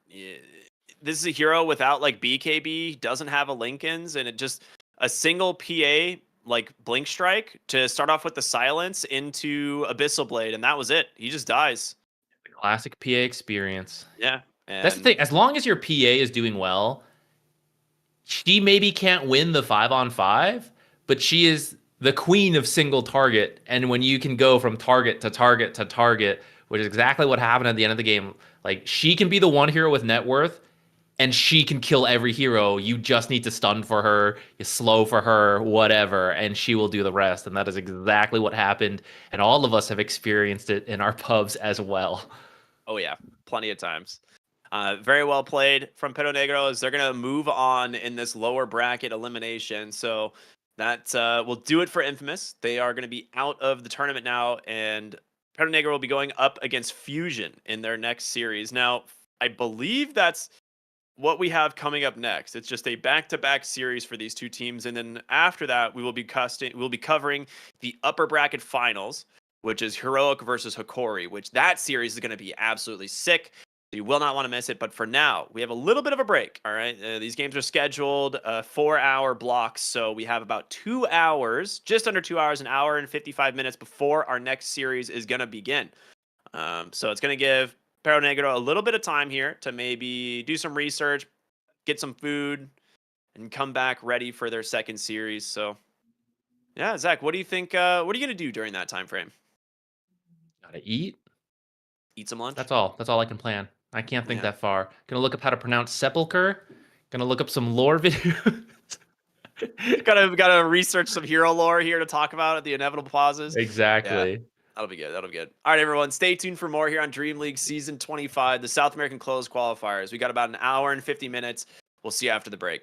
This is a hero without like BKB, doesn't have a Lincoln's, and it just a single PA like blink strike to start off with the silence into Abyssal Blade, and that was it. He just dies. Classic PA experience. Yeah. That's the thing. As long as your PA is doing well, she maybe can't win the 5-on-5, but she is the queen of single target. And when you can go from target to target to target, which is exactly what happened at the end of the game, like she can be the one hero with net worth and she can kill every hero. You just need to stun for her, you slow for her, whatever, and she will do the rest. And that is exactly what happened. And all of us have experienced it in our pubs as well. Oh yeah, plenty of times. Very well played from Pero Negro as they're going to move on in this lower bracket elimination. So that will do it for Infamous. They are going to be out of the tournament now, and Pero Negro will be going up against Fusion in their next series. Now, I believe that's what we have coming up next. It's just a back-to-back series for these two teams, and then after that, we'll be covering the upper bracket finals, which is Heroic versus Hikori, which that series is going to be absolutely sick. You will not want to miss it. But for now, we have a little bit of a break. All right. These games are scheduled 4-hour blocks. So we have about 2 hours, just under 2 hours, an hour and 55 minutes before our next series is going to begin. So it's going to give Pero Negro a little bit of time here to maybe do some research, get some food, and come back ready for their second series. So, yeah, Zach, what do you think? What are you going to do during that time frame? Gotta eat. Eat some lunch? That's all I can plan. I can't think that far. Gonna look up how to pronounce sepulcher. Gonna look up some lore videos. gotta research some hero lore here to talk about at the inevitable pauses. Exactly. Yeah, that'll be good. All right, everyone, stay tuned for more here on Dream League Season 25, the South American Closed Qualifiers. We got about an hour and 50 minutes. We'll see you after the break.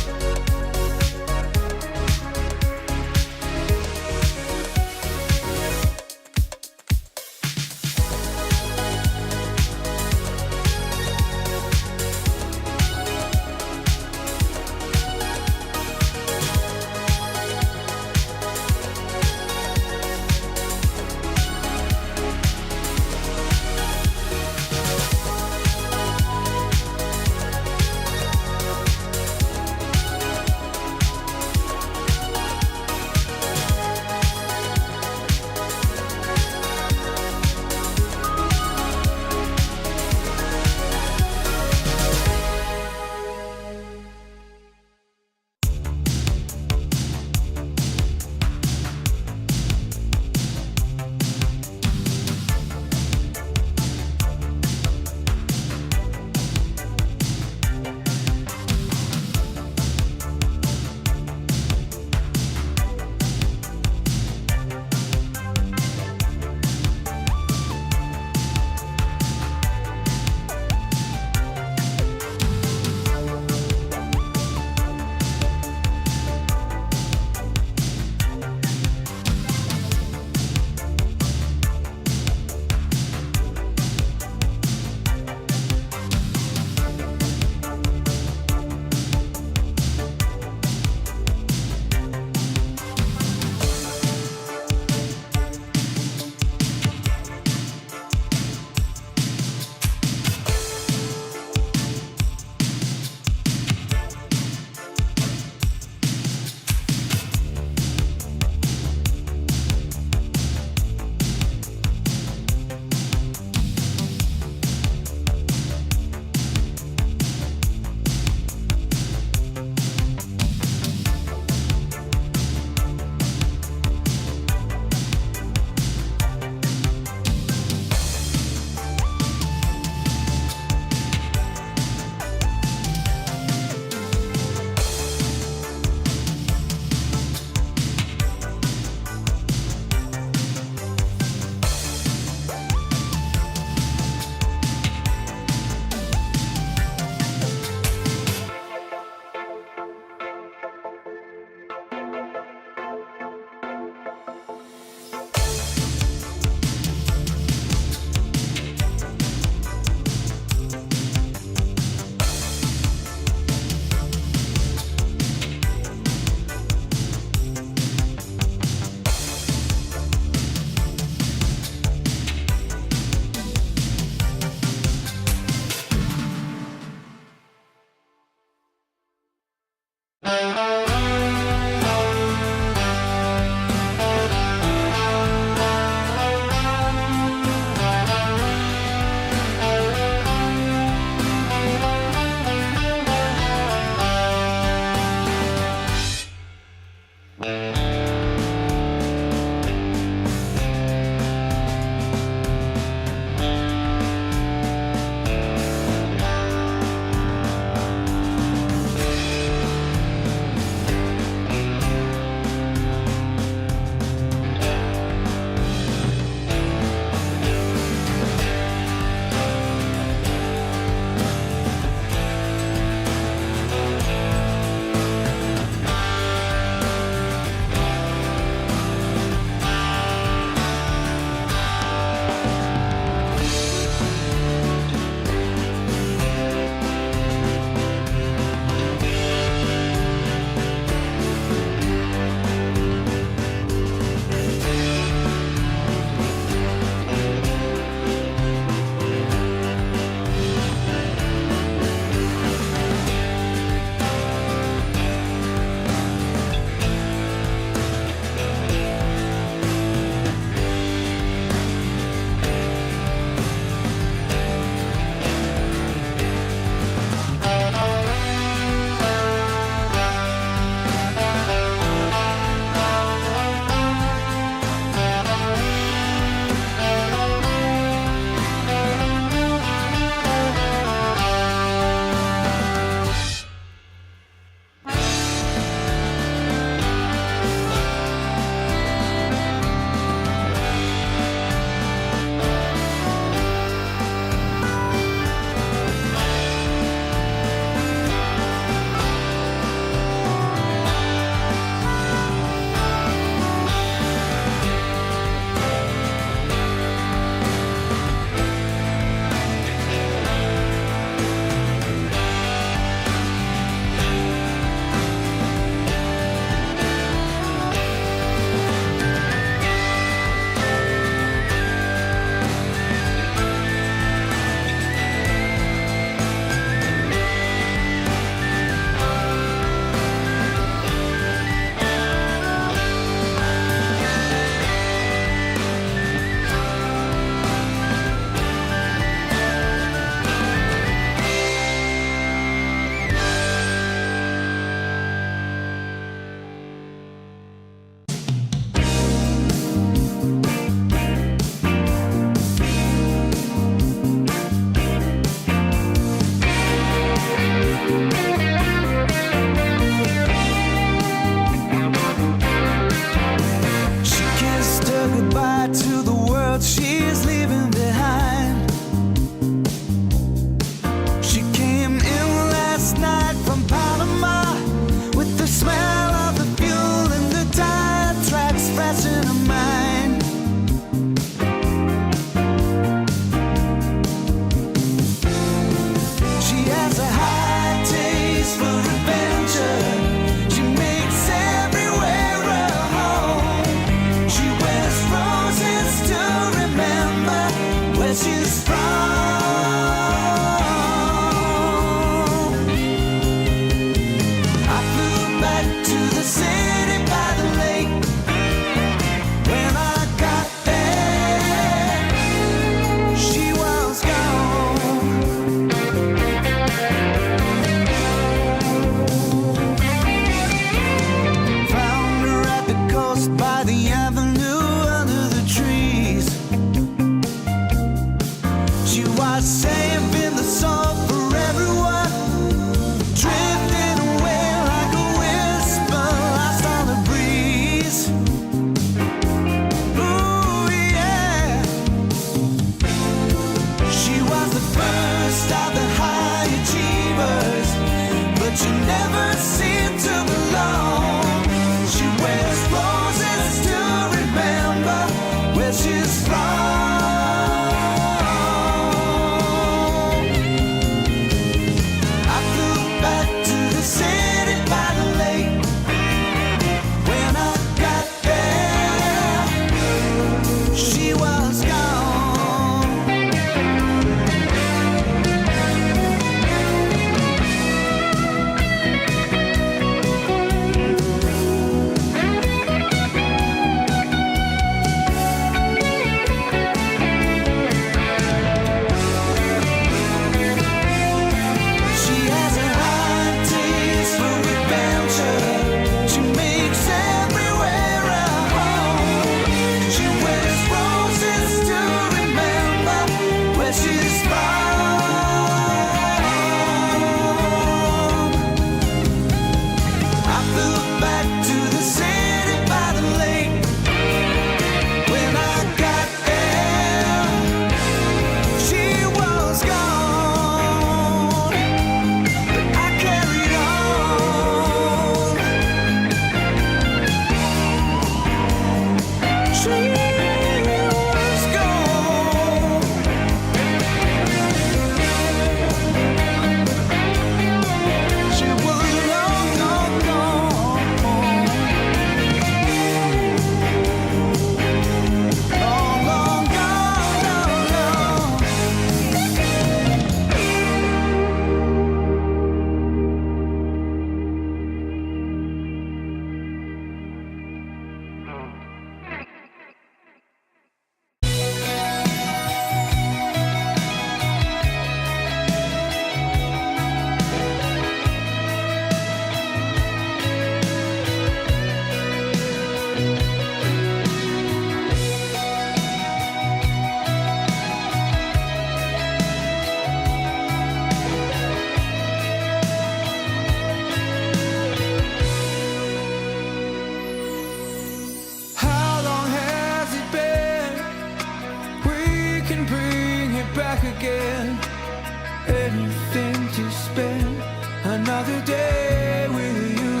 day with you.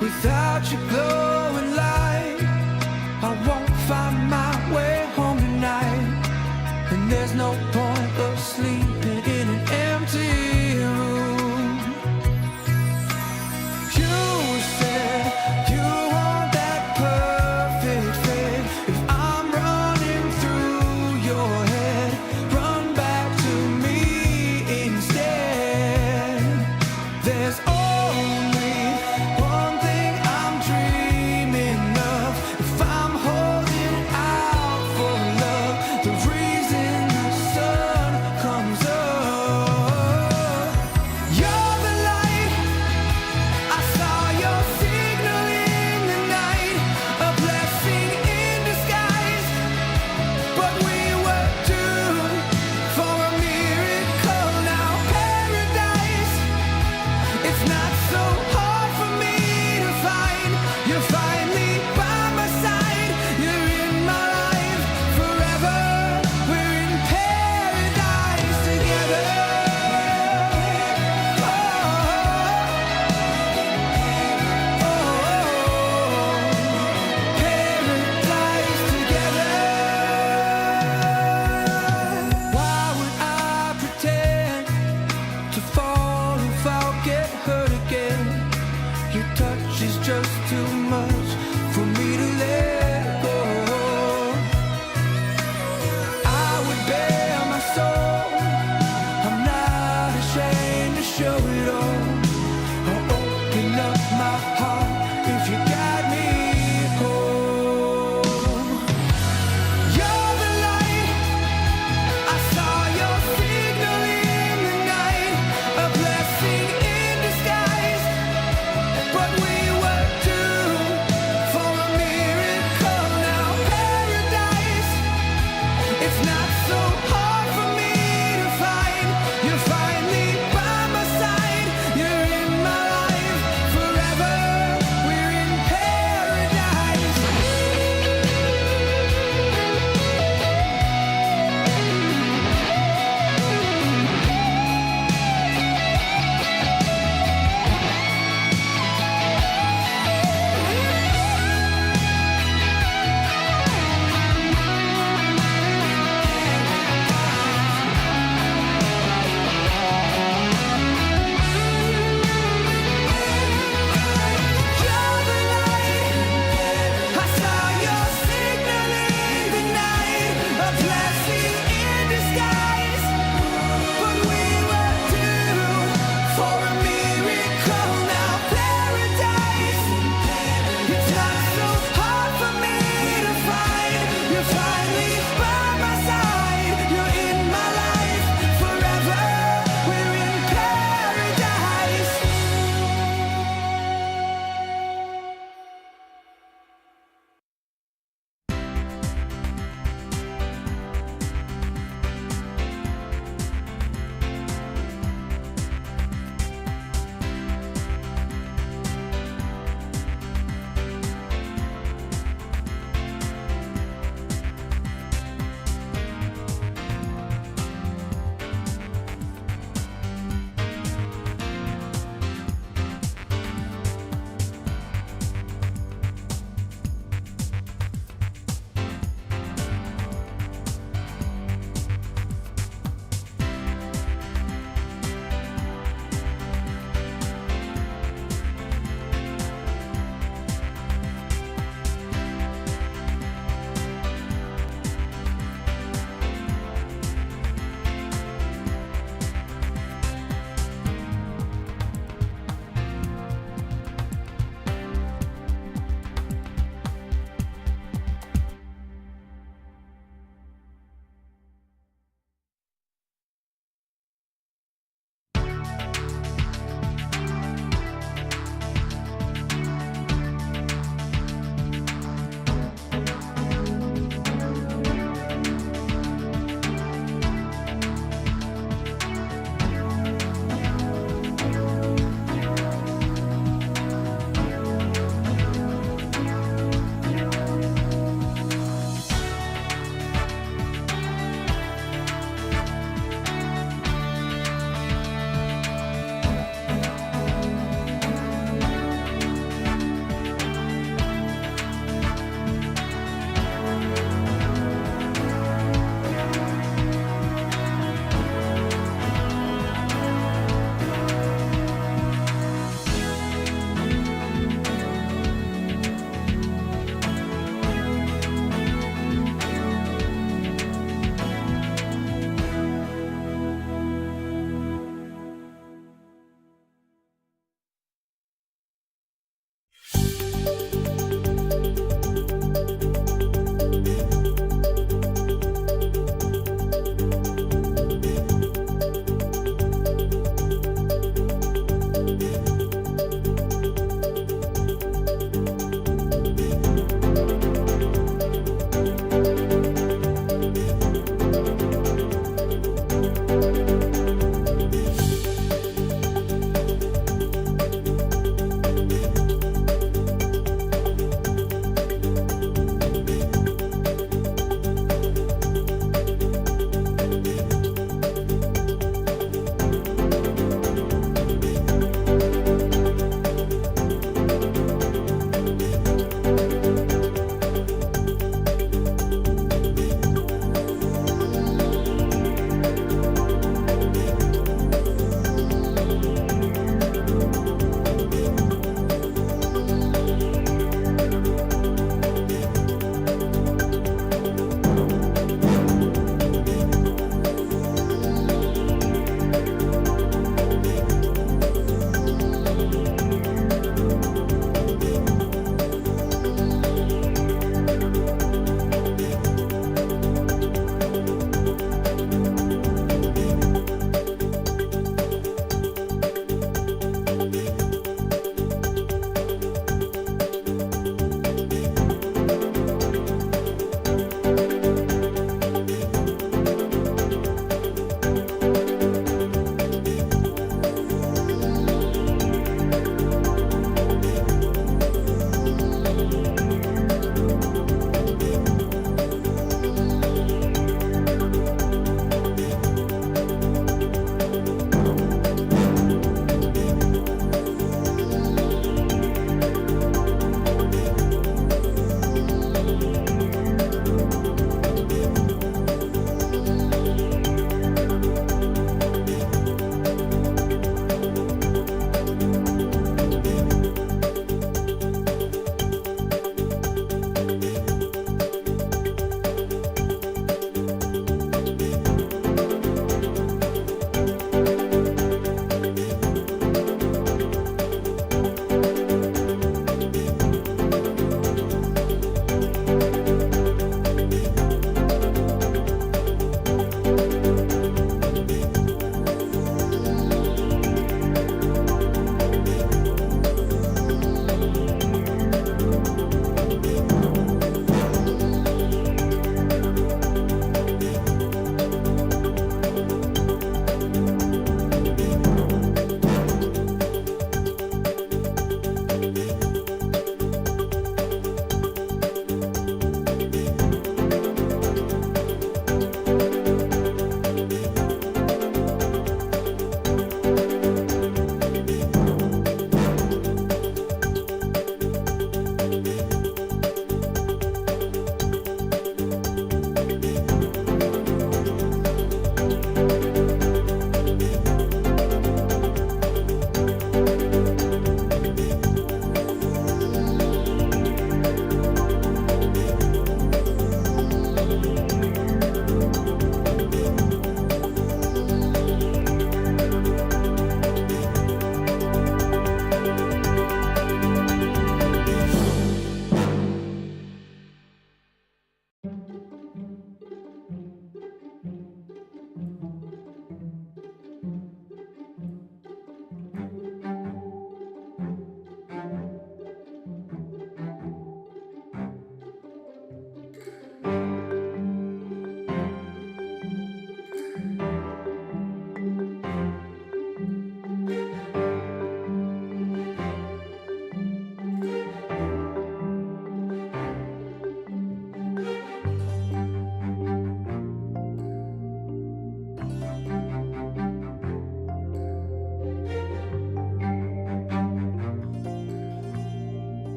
Without your glowing light, I won't find my way home tonight. And there's no point of sleeping in an empty room. You said you want that perfect fate. If I'm running through your head, run back to me instead. There's only one thing I'm dreaming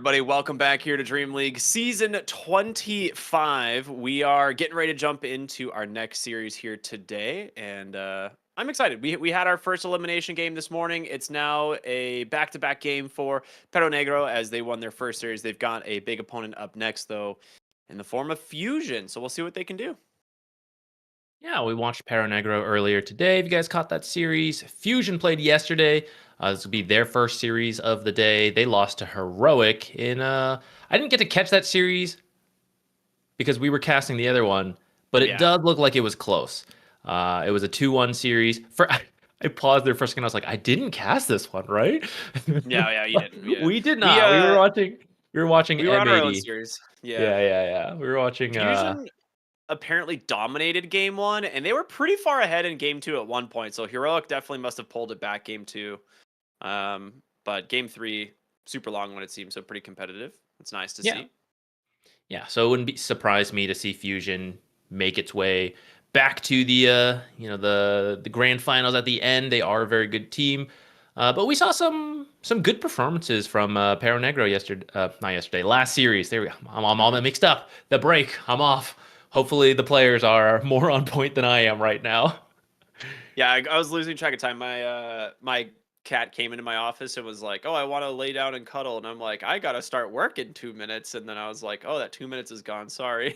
everybody? Welcome back here to Dream League Season 25. We are getting ready to jump into our next series here today, and I'm excited. We had our first elimination game this morning. It's now a back-to-back game for Perro Negro as they won their first series. They've got a big opponent up next, though, in the form of Fusion, so we'll see what they can do. Yeah, we watched Perro Negro earlier today. If you guys caught that series, Fusion played yesterday. This will be their first series of the day. They lost to Heroic in I didn't get to catch that series because we were casting the other one, but it does look like it was close. It was a 2-1 series. I paused there for a second. I was like, I didn't cast this one, right? Yeah, you didn't. Yeah. We did not. We were watching. We were watching. We were on our own M80. series. Yeah. We were watching. Fusion apparently dominated game 1, and they were pretty far ahead in game 2 at one point. So Heroic definitely must have pulled it back game 2. But game 3, super long one it seems, so pretty competitive. It's nice to see. Yeah, so it wouldn't surprise me to see Fusion make its way back to the the grand finals at the end. They are a very good team. But we saw some good performances from Perro Negro last series. There we go. I'm all mixed up. The break, I'm off. Hopefully the players are more on point than I am right now. Yeah, I was losing track of time. My cat came into my office and was like, "Oh, I want to lay down and cuddle," and I'm like, "I gotta start work in 2 minutes," and then I was like, "Oh, that 2 minutes is gone. Sorry."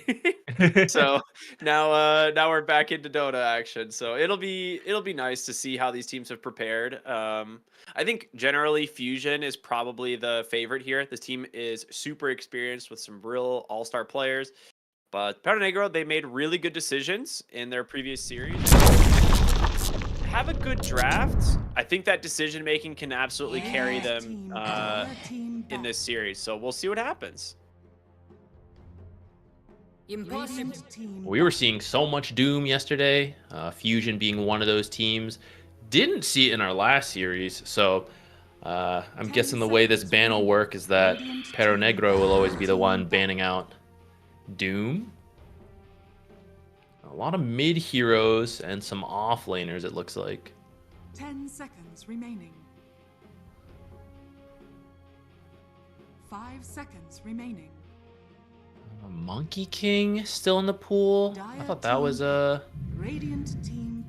So now we're back into Dota action. So it'll be nice to see how these teams have prepared. I think generally Fusion is probably the favorite here. This team is super experienced with some real all-star players. But Perro Negro, they made really good decisions in their previous series. Have a good draft. I think that decision making can absolutely carry them in this series. So we'll see what happens. Impossible. We were seeing so much Doom yesterday. Fusion being one of those teams. Didn't see it in our last series, so I'm guessing the way this ban will work is that Perro Negro will always be the one banning out Doom. A lot of mid heroes and some off laners, it looks like. 10 seconds remaining. 5 seconds remaining. Monkey King still in the pool. I thought that was a Radiant team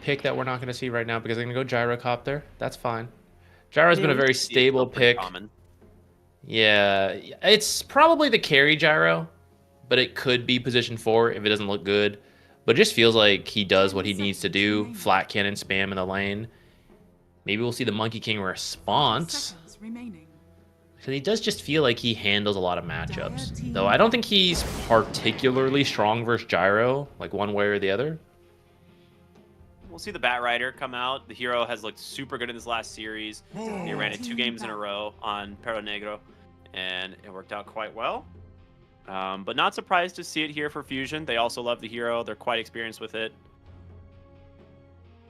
pick that we're not going to see right now because they're going to go Gyrocopter. That's fine. Gyro's been a very stable pick. Common. Yeah, it's probably the carry Gyro, but it could be position 4 if it doesn't look good. But it just feels like he does what he needs to do. Flat cannon spam in the lane. Maybe we'll see the Monkey King response. Because he does just feel like he handles a lot of matchups. Though I don't think he's particularly strong versus Gyro, like one way or the other. We'll see the Bat Rider come out. The hero has looked super good in this last series. He ran it 2 games in a row on Perro Negro, and it worked out quite well. But not surprised to see it here for Fusion. They also love the hero. They're quite experienced with it.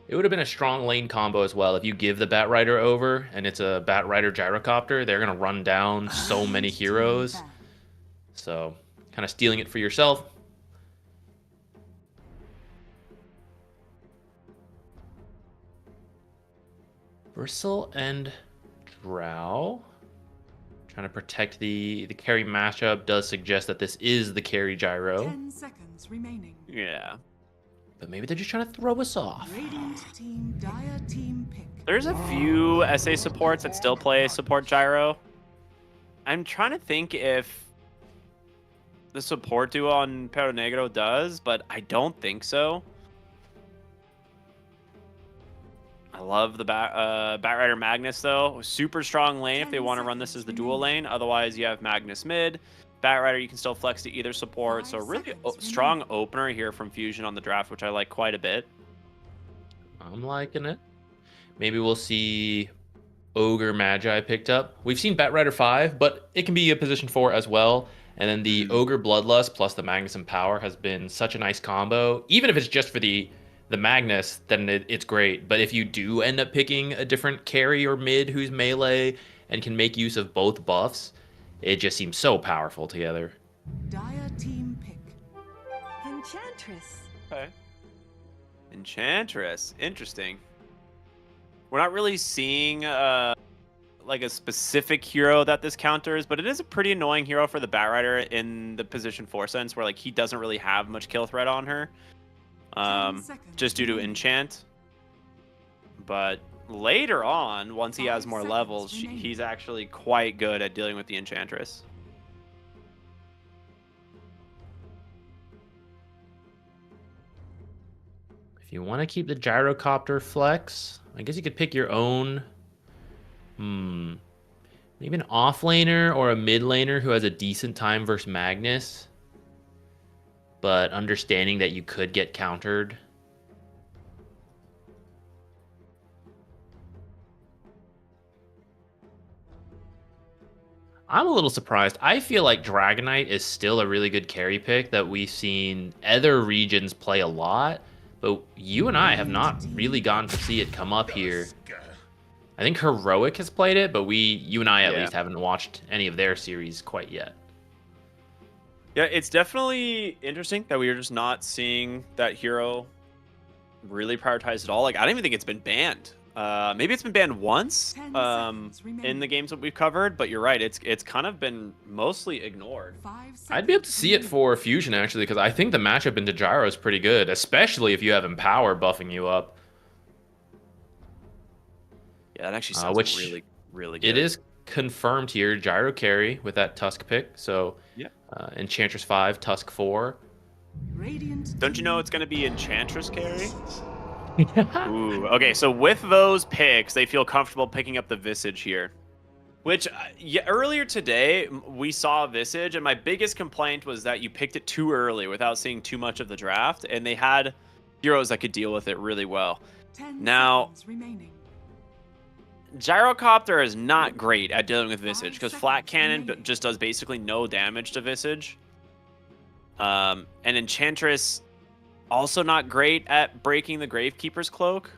It would have been a strong lane combo as well. If you give the Bat Rider over and it's a Bat Rider Gyrocopter, they're going to run down so many heroes. So kind of stealing it for yourself. Bristle and Drow. Trying to protect the carry matchup does suggest that this is the carry Gyro. 10 seconds remaining. Yeah. But maybe they're just trying to throw us off. Radiant team, Dire team pick. There's a few SA supports that still play support Gyro. I'm trying to think if the support duo on Perro Negro does, but I don't think so. I love the Bat Rider Magnus, though. Super strong lane if they want to run this as the dual lane. Otherwise, you have Magnus mid. Bat Rider, you can still flex to either support. So really strong opener here from Fusion on the draft, which I like quite a bit. I'm liking it. Maybe we'll see Ogre Magi picked up. We've seen Bat Rider 5, but it can be a position 4 as well. And then the Ogre Bloodlust plus the Magnus and Power has been such a nice combo. Even if it's just for the Magnus, then it's great. But if you do end up picking a different carry or mid who's melee and can make use of both buffs, it just seems so powerful together. Dire team pick. Enchantress. Okay. Enchantress. Interesting. We're not really seeing like a specific hero that this counters, but it is a pretty annoying hero for the Batrider in the position 4 sense, where like he doesn't really have much kill threat on her, just due to enchant. But later on, once he has more levels, he's actually quite good at dealing with the Enchantress. If you want to keep the gyrocopter flex, I guess you could pick your own. Maybe an offlaner or a mid laner who has a decent time versus Magnus, but understanding that you could get countered. I'm a little surprised. I feel like Dragonite is still a really good carry pick that we've seen other regions play a lot, but you and I have not really gotten to see it come up here. I think Heroic has played it, but you and I at least haven't watched any of their series quite yet. Yeah, it's definitely interesting that we are just not seeing that hero really prioritized at all. Like, I don't even think it's been banned. Maybe it's been banned once in the games that we've covered, but you're right. It's kind of been mostly ignored. I'd be able to see it for Fusion, actually, because I think the matchup into Gyro is pretty good, especially if you have Empower buffing you up. Yeah, that actually sounds really, really good. It is confirmed here, Gyro carry with that Tusk pick. So, yeah. Enchantress 5, Tusk 4. Don't you know it's going to be Enchantress carry? Ooh, okay, so with those picks, they feel comfortable picking up the Visage here. Which, earlier today, we saw Visage, and my biggest complaint was that you picked it too early without seeing too much of the draft, and they had heroes that could deal with it really well. Now, Gyrocopter is not great at dealing with Visage, because Flat Cannon just does basically no damage to Visage. And Enchantress, also not great at breaking the Gravekeeper's Cloak.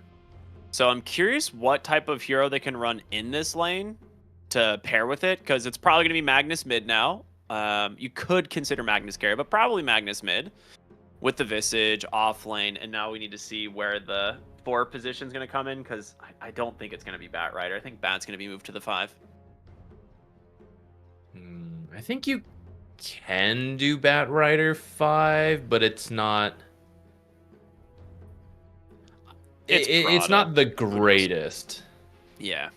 So I'm curious what type of hero they can run in this lane to pair with it, because it's probably going to be Magnus mid now. You could consider Magnus carry, but probably Magnus mid with the Visage off lane. And now we need to see where the 4 position is going to come in, because I don't think it's going to be Batrider. I think Bat's going to be moved to the 5. I think you can do Batrider 5, but it's not... It's not the greatest. Yeah.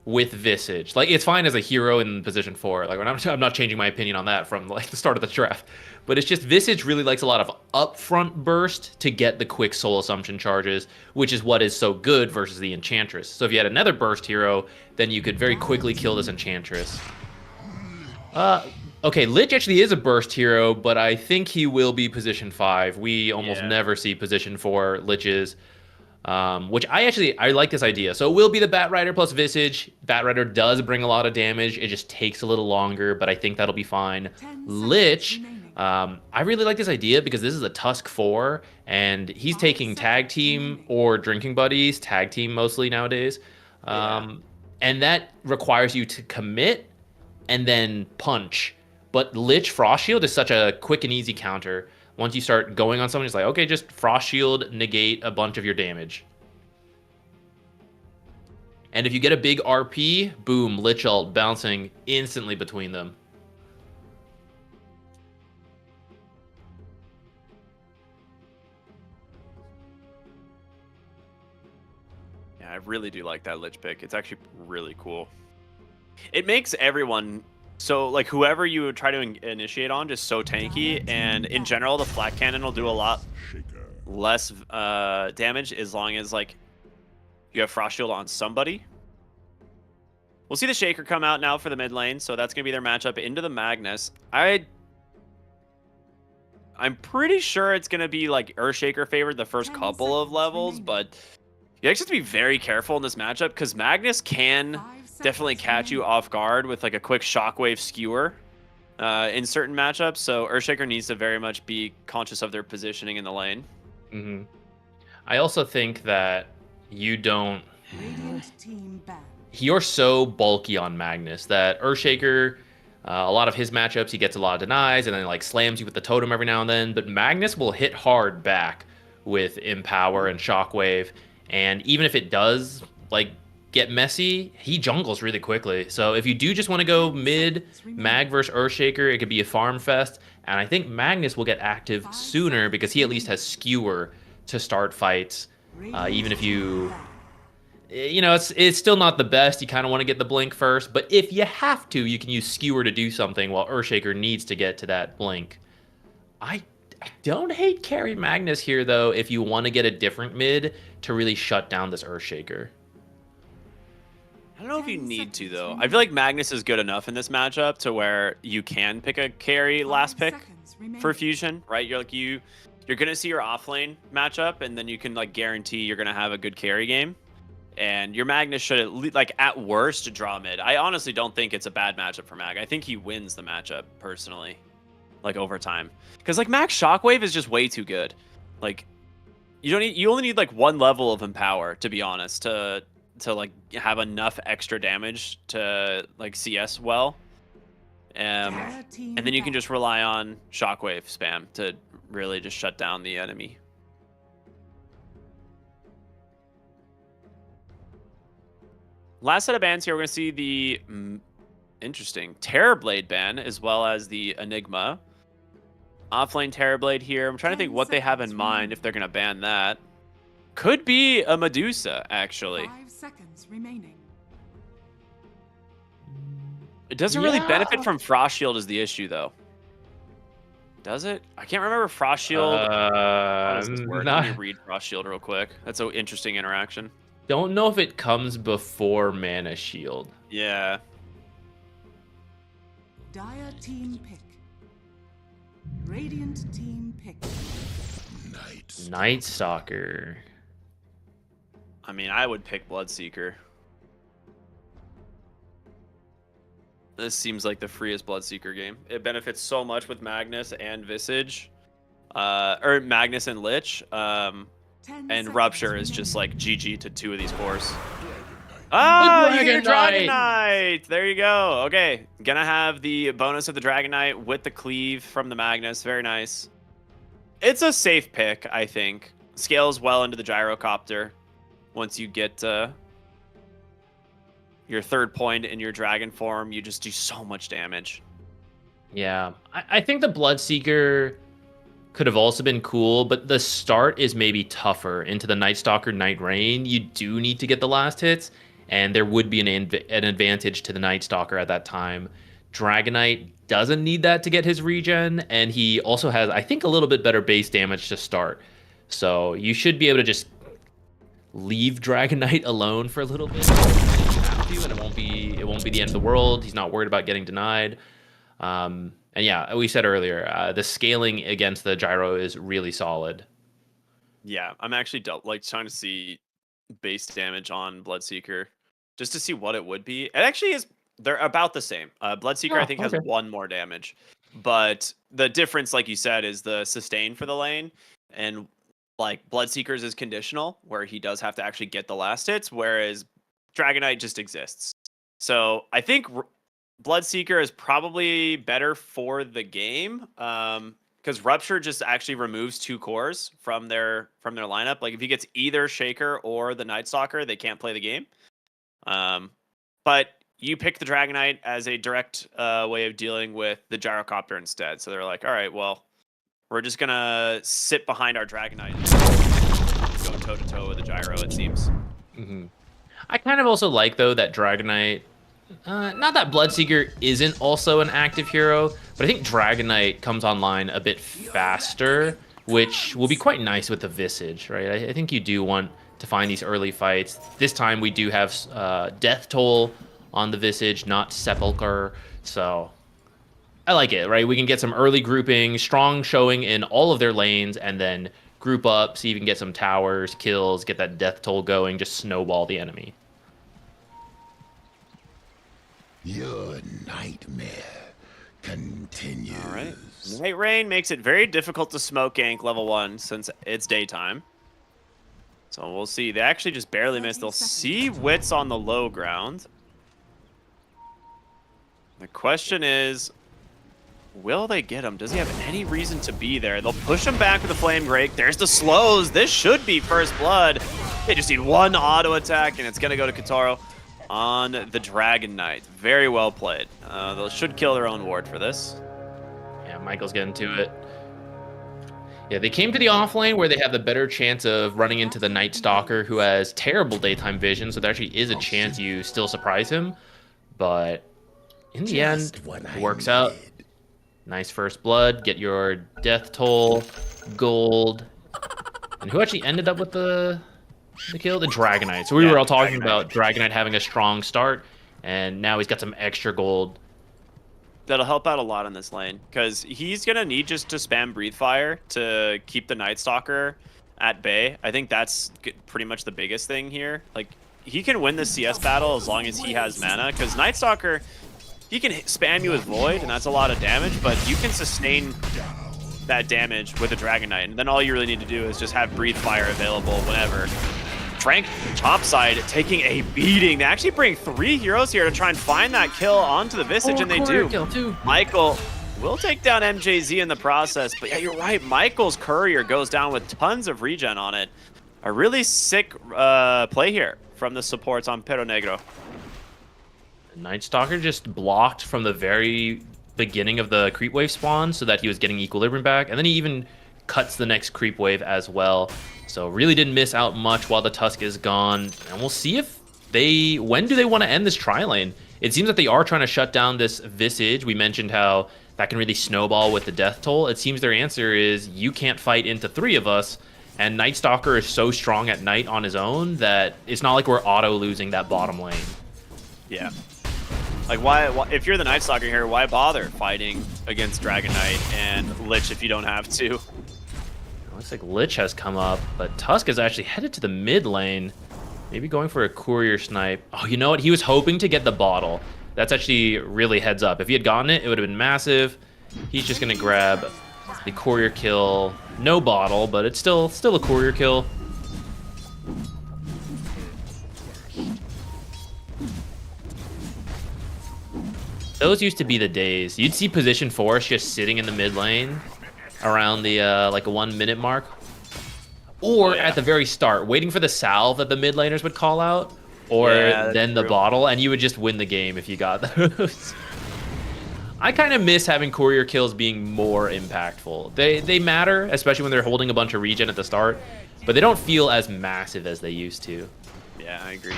With Visage, like, it's fine as a hero in position 4. Like, I'm not changing my opinion on that from like the start of the draft, but it's just Visage really likes a lot of upfront burst to get the quick soul assumption charges, which is what is so good versus the Enchantress. So if you had another burst hero, then you could very quickly kill this Enchantress. Okay, Lich actually is a burst hero, but I think he will be position 5. We almost never see position 4 Liches. Which I like this idea. So it will be the Batrider plus Visage. Batrider does bring a lot of damage. It just takes a little longer, but I think that'll be fine. Lich, I really like this idea because this is a Tusk 4, and he's taking tag team or drinking buddies, tag team mostly nowadays. And that requires you to commit and then punch. But Lich Frost Shield is such a quick and easy counter. Once you start going on someone, it's like, okay, just Frost Shield, negate a bunch of your damage. And if you get a big RP, boom, Lich Ult bouncing instantly between them. Yeah, I really do like that Lich pick. It's actually really cool. It makes everyone... So, like, whoever you would try to initiate on, just so tanky, and in general, the Flat Cannon will do a lot less damage as long as, like, you have Frost Shield on somebody. We'll see the Shaker come out now for the mid lane, so that's going to be their matchup into the Magnus. I'm pretty sure it's going to be, like, Earthshaker favored the first couple of levels, but you actually have to be very careful in this matchup, because Magnus can... definitely catch you off guard with like a quick shockwave skewer in certain matchups. So Earthshaker needs to very much be conscious of their positioning in the lane. Mm-hmm. I also think that you don't... You're so bulky on Magnus that Earthshaker, a lot of his matchups, he gets a lot of denies and then like slams you with the totem every now and then. But Magnus will hit hard back with Empower and Shockwave. And even if it does like get messy, he jungles really quickly. So if you do just want to go mid Mag versus Earthshaker, it could be a farm fest. And I think Magnus will get active sooner because he at least has Skewer to start fights. Even if you know, it's still not the best. You kind of want to get the blink first, but if you have to, you can use Skewer to do something while Earthshaker needs to get to that blink. I don't hate carry Magnus here, though, if you want to get a different mid to really shut down this Earthshaker. I don't know if you need to, though. I feel like Magnus is good enough in this matchup to where you can pick a carry last pick for Fusion, right? You're gonna see your offlane matchup, and then you can like guarantee you're gonna have a good carry game. And your Magnus should at worst draw mid. I honestly don't think it's a bad matchup for Mag. I think he wins the matchup personally, like over time, because like Max Shockwave is just way too good. Like you only need like one level of Empower, to be honest, to like have enough extra damage to like CS well. And then you can just rely on Shockwave spam to really just shut down the enemy. Last set of bans here, we're going to see the interesting Terrorblade ban as well as the Enigma. Offlane Terrorblade here. I'm trying to think what they have in mind if they're going to ban that. Could be a Medusa, actually. 5 seconds remaining. It doesn't really benefit from Frost Shield is the issue, though. Does it? I can't remember Frost Shield. How does this work? Let me read Frost Shield real quick. That's an interesting interaction. Don't know if it comes before Mana Shield. Yeah. Dire team pick. Radiant team pick. Night Stalker. I mean, I would pick Bloodseeker. This seems like the freest Bloodseeker game. It benefits so much with Magnus and Visage. Or Magnus and Lich. And Rupture is just like GG to 2 of these cores. Ah, you get your Dragon Knight! There you go. Okay, gonna have the bonus of the Dragon Knight with the cleave from the Magnus. Very nice. It's a safe pick, I think. Scales well into the Gyrocopter. Once you get your 3rd point in your Dragon form, you just do so much damage. Yeah, I think the Bloodseeker could have also been cool, but the start is maybe tougher. Into the Night Stalker, Night Rain, you do need to get the last hits, and there would be an advantage to the Night Stalker at that time. Dragon Knight doesn't need that to get his regen, and he also has, I think, a little bit better base damage to start. So you should be able to just leave Dragon Knight alone for a little bit if you have to, and it won't be the end of the world. He's not worried about getting denied. And yeah, we said earlier, the scaling against the gyro is really solid. Yeah, I'm actually trying to see base damage on Bloodseeker just to see what it would be. It actually is, they're about the same. Bloodseeker, I think, has 1 more damage. But the difference, like you said, is the sustain for the lane. And like Bloodseeker's is conditional, where he does have to actually get the last hits, whereas Dragon Knight just exists. So I think Bloodseeker is probably better for the game, because Rupture just actually removes 2 cores from their lineup. Like if he gets either Shaker or the Night Stalker, they can't play the game. But you pick the Dragon Knight as a direct way of dealing with the Gyrocopter instead. So they're like, all right, well, we're just gonna sit behind our Dragon Knight and go toe to toe with the Gyro. It seems. Mm-hmm. I kind of also like though that Dragon Knight. Not that Bloodseeker isn't also an active hero, but I think Dragon Knight comes online a bit faster, which will be quite nice with the Visage, right? I think you do want to find these early fights. This time we do have Death Toll on the Visage, not Sepulcher, so I like it, right? We can get some early grouping, strong showing in all of their lanes, and then group up, so you can get some towers, kills, get that Death Toll going, just snowball the enemy. Your nightmare continues. All right. Night Rain makes it very difficult to smoke gank level 1 since it's daytime. So we'll see. They actually just barely missed. They'll see Wits on the low ground. The question is, will they get him? Does he have any reason to be there? They'll push him back with the Flame Break. There's the slows. This should be first blood. They just need one auto attack, and it's going to go to Kataro on the Dragon Knight. Very well played. They should kill their own ward for this. Yeah, Michael's getting to it. Yeah, they came to the off lane where they have the better chance of running into the Night Stalker, who has terrible daytime vision, so there actually is a chance you still surprise him. But in the end, it works out. Nice first blood, get your death toll, gold. And who actually ended up with the kill? The Dragon Knight. So we were all talking about Dragon Knight having a strong start, and now he's got some extra gold. That'll help out a lot in this lane, because he's going to need just to spam Breathe Fire to keep the Night Stalker at bay. I think that's pretty much the biggest thing here. Like, he can win the CS battle as long as he has mana, because Night Stalker, he can spam you with Void, and that's a lot of damage, but you can sustain that damage with a Dragon Knight, and then all you really need to do is just have Breathe Fire available whenever. Frank, topside, taking a beating. They actually bring 3 heroes here to try and find that kill onto the Visage, and they do. Kill too. Michael will take down MJZ in the process, but yeah, you're right. Michael's courier goes down with tons of regen on it. A really sick play here from the supports on Perro Negro. Night Stalker just blocked from the very beginning of the creep wave spawn so that he was getting equilibrium back, and then he even cuts the next creep wave as well. So really didn't miss out much while the Tusk is gone. And we'll see if when do they want to end this tri-lane? It seems that they are trying to shut down this Visage. We mentioned how that can really snowball with the death toll. It seems their answer is you can't fight into 3 of us. And Night Stalker is so strong at night on his own that it's not like we're auto losing that bottom lane. Yeah. Like, why if you're the Night Stalker here, why bother fighting against Dragon Knight and Lich if you don't have to? Looks like Lich has come up, but Tusk is actually headed to the mid lane. Maybe going for a courier snipe. Oh, you know what? He was hoping to get the bottle. That's actually really heads up. If he had gotten it, it would have been massive. He's just going to grab the courier kill. No bottle, but it's still a courier kill. Those used to be the days. You'd see position force just sitting in the mid lane around the like a 1 minute mark, or at the very start, waiting for the salve that the mid laners would call out, or then the bottle, and you would just win the game if you got those. I kind of miss having courier kills being more impactful. They matter, especially when they're holding a bunch of regen at the start, but they don't feel as massive as they used to. Yeah, I agree.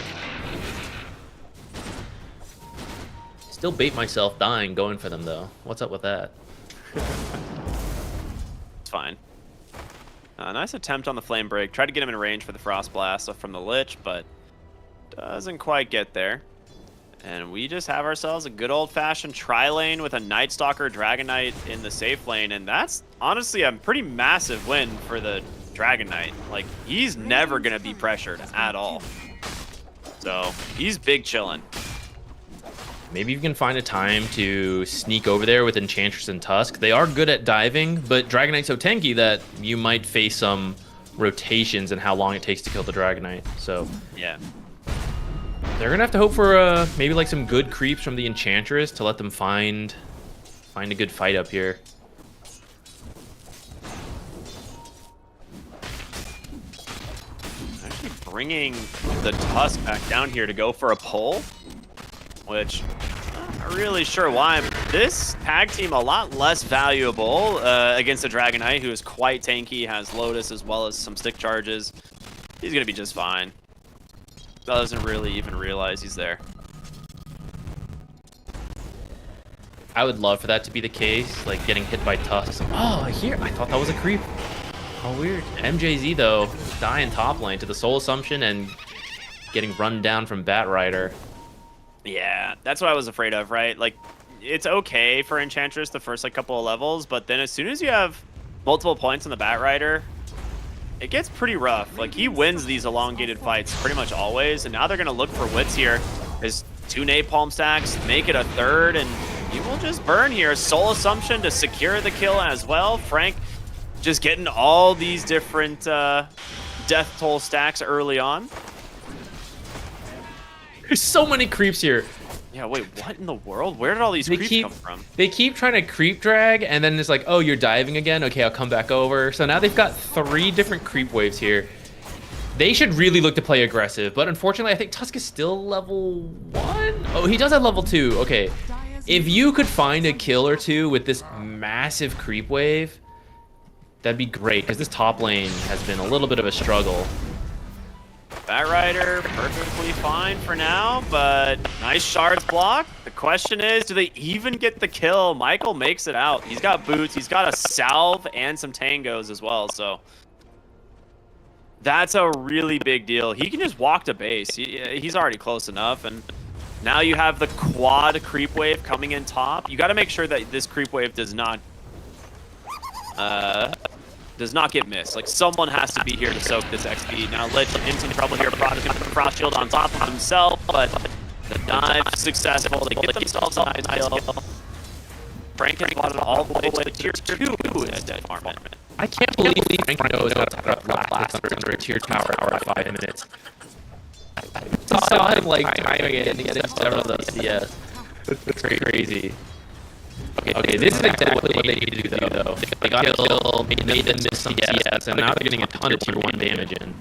Still bait myself dying going for them though. What's up with that? It's fine. Nice attempt on the Flame Break. Tried to get him in range for the Frost Blast from the Lich, but doesn't quite get there. And we just have ourselves a good old-fashioned tri-lane with a Night Stalker, Dragon Knight in the safe lane, and that's honestly a pretty massive win for the Dragon Knight. Like, he's never going to be pressured at all. So, he's big chillin'. Maybe you can find a time to sneak over there with Enchantress and Tusk. They are good at diving, but Dragon Knight's so tanky that you might face some rotations in how long it takes to kill the Dragon Knight. So yeah, they're gonna have to hope for maybe like some good creeps from the Enchantress to let them find a good fight up here. Actually bringing the Tusk back down here to go for a pull, which I'm not really sure why. This tag team a lot less valuable against the Dragon Knight, who is quite tanky, has Lotus as well as some stick charges. He's gonna be just fine. Doesn't really even realize he's there. I would love for that to be the case, like getting hit by Tusk. Oh, here, I thought that was a creep. Oh, weird. MJZ though, dying top lane to the Soul Assumption and getting run down from Bat Rider. Yeah, that's what I was afraid of, right? Like, it's okay for Enchantress the first like couple of levels, but then as soon as you have multiple points on the Bat Rider, it gets pretty rough. Like, he wins these elongated fights pretty much always, and now they're gonna look for wits here. There's 2 napalm stacks, make it a 3rd, and you will just burn here. Soul Assumption to secure the kill as well. Frank just getting all these different death toll stacks early on. There's so many creeps here. Yeah, wait, what in the world? Where did all these creeps come from? They keep trying to creep drag, and then it's like, oh, you're diving again? Okay, I'll come back over. So now they've got 3 different creep waves here. They should really look to play aggressive, but unfortunately, I think Tusk is still level 1. Oh, he does have level 2. Okay. If you could find a kill or two with this massive creep wave, that'd be great, because this top lane has been a little bit of a struggle. Batrider perfectly fine for now, but nice shards block. The question is, do they even get the kill? Michael makes it out. He's got boots, he's got a salve, and some tangos as well, so that's a really big deal. He can just walk to base. He's already close enough, and now you have the quad creep wave coming in top. You got to make sure that this creep wave does not get missed. Like, someone has to be here to soak this XP. Now, Lich in some trouble here. Product with the Frost Shield on top of himself, but the dive successful. They get themselves a nice kill. Frank has bought it all the way to tier 2 as dead farm. I can't believe Frank knows how to put up last under a tier tower at 5 minutes. I saw him like timing it and getting several of those CS. It's crazy. Okay, this is exactly what they need to do though. They got a kill, made them miss some CS, and now they're getting a ton of tier 1 damage in.